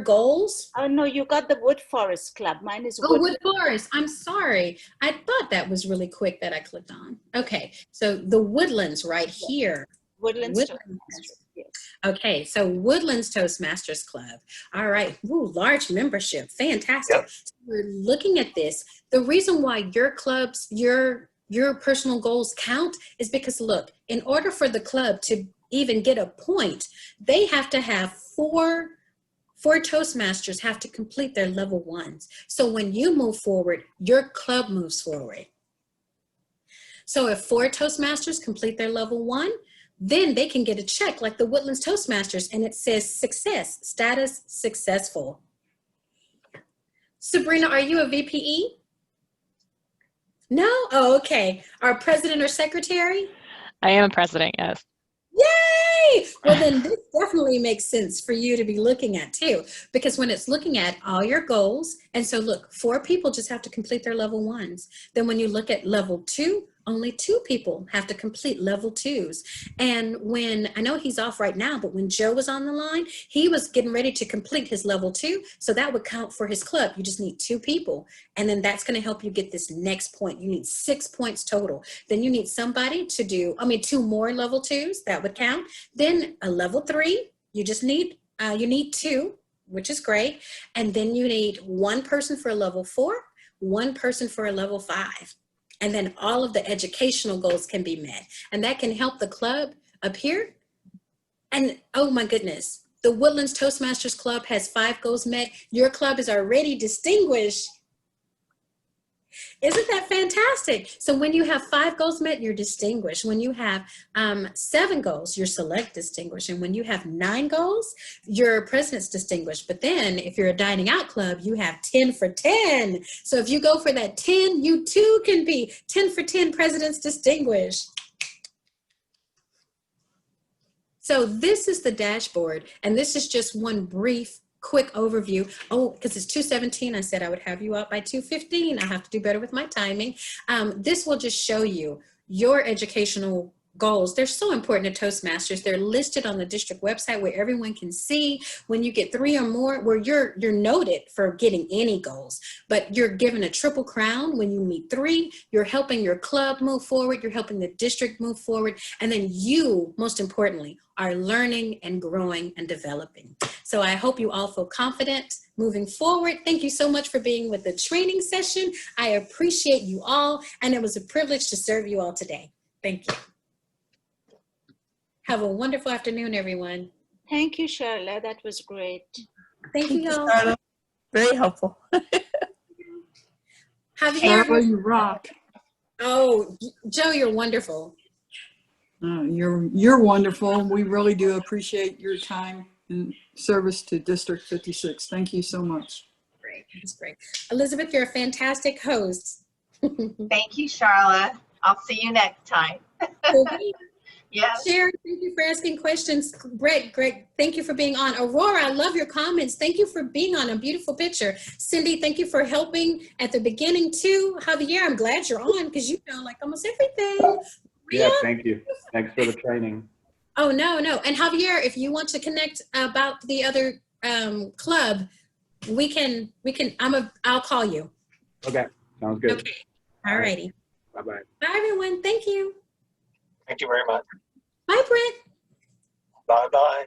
goals? Oh, no, you got the Wood Forest Club. Mine is Wood Forest. I'm sorry. I thought that was really quick that I clicked on. Okay, so the Woodlands right here. Woodlands Toastmasters. Yes. Okay, so Woodlands Toastmasters Club. All right, ooh, large membership, fantastic. Yep. So we're looking at this. The reason why your clubs, your personal goals count is because look, in order for the club to even get a point, they have to have 4 Toastmasters have to complete their level 1s. So when you move forward, your club moves forward. So if 4 Toastmasters complete their level 1, then they can get a check like the Woodlands Toastmasters, and it says success, status successful. Sabrina, are you a VPE? No? Oh, okay. Our president or secretary? I am a president, yes. Yay! Well, then this definitely makes sense for you to be looking at too, because when it's looking at all your goals, and so look, 4 people just have to complete their level 1s. Then when you look at level 2, only 2 people have to complete level 2s. And when, I know he's off right now, but when Joe was on the line, he was getting ready to complete his level 2. So that would count for his club. You just need 2 people. And then that's going to help you get this next point. You need 6 points total. Then you need somebody to do, 2 more level 2s. That would count. Then a level 3, you just need, you need 2, which is great. And then you need 1 person for a level 4, 1 person for a level 5. And then all of the educational goals can be met. And that can help the club up here. And oh my goodness, the Woodlands Toastmasters Club has 5 goals met. Your club is already distinguished. Isn't that fantastic? So when you have 5 goals met, you're distinguished. When you have 7 goals, you're select distinguished. And when you have 9 goals, your president's distinguished. But then if you're a dining out club, you have 10 for 10. So if you go for that 10, you too can be 10 for 10 presidents distinguished. So this is the dashboard. And this is just one brief quick overview. Oh, because it's 2:17, I said I would have you out by 2:15. I have to do better with my timing. This will just show you your educational goals. They're so important to Toastmasters. They're listed on the district website where everyone can see when you get 3 or more, where you're noted for getting any goals, but you're given a triple crown when you meet 3. You're helping your club move forward. You're helping the district move forward. And then you, most importantly, are learning and growing and developing. So I hope you all feel confident moving forward. Thank you so much for being with the training session. I appreciate you all, and it was a privilege to serve you all today. Thank you. Have a wonderful afternoon, everyone. Thank you, Sharla. That was great. Thank you, y'all. Very helpful. Sharla, you rock. Oh, Joe, you're wonderful. You're wonderful. We really do appreciate your time and service to District 56. Thank you so much. Great, that's great. Elizabeth, you're a fantastic host. Thank you, Sharla. I'll see you next time. Yes. Sharon, thank you for asking questions. Brett, great. Thank you for being on. Aurora, I love your comments. Thank you for being on. A beautiful picture. Cindy, thank you for helping at the beginning too. Javier, I'm glad you're on because you know like almost everything. Yeah, thank you. Thanks for the training. Oh, no. And Javier, if you want to connect about the other club, I'll call you. Okay, sounds good. Okay. All righty. Bye-bye. Bye, everyone. Thank you. Thank you very much. Bye, Brent. Bye-bye.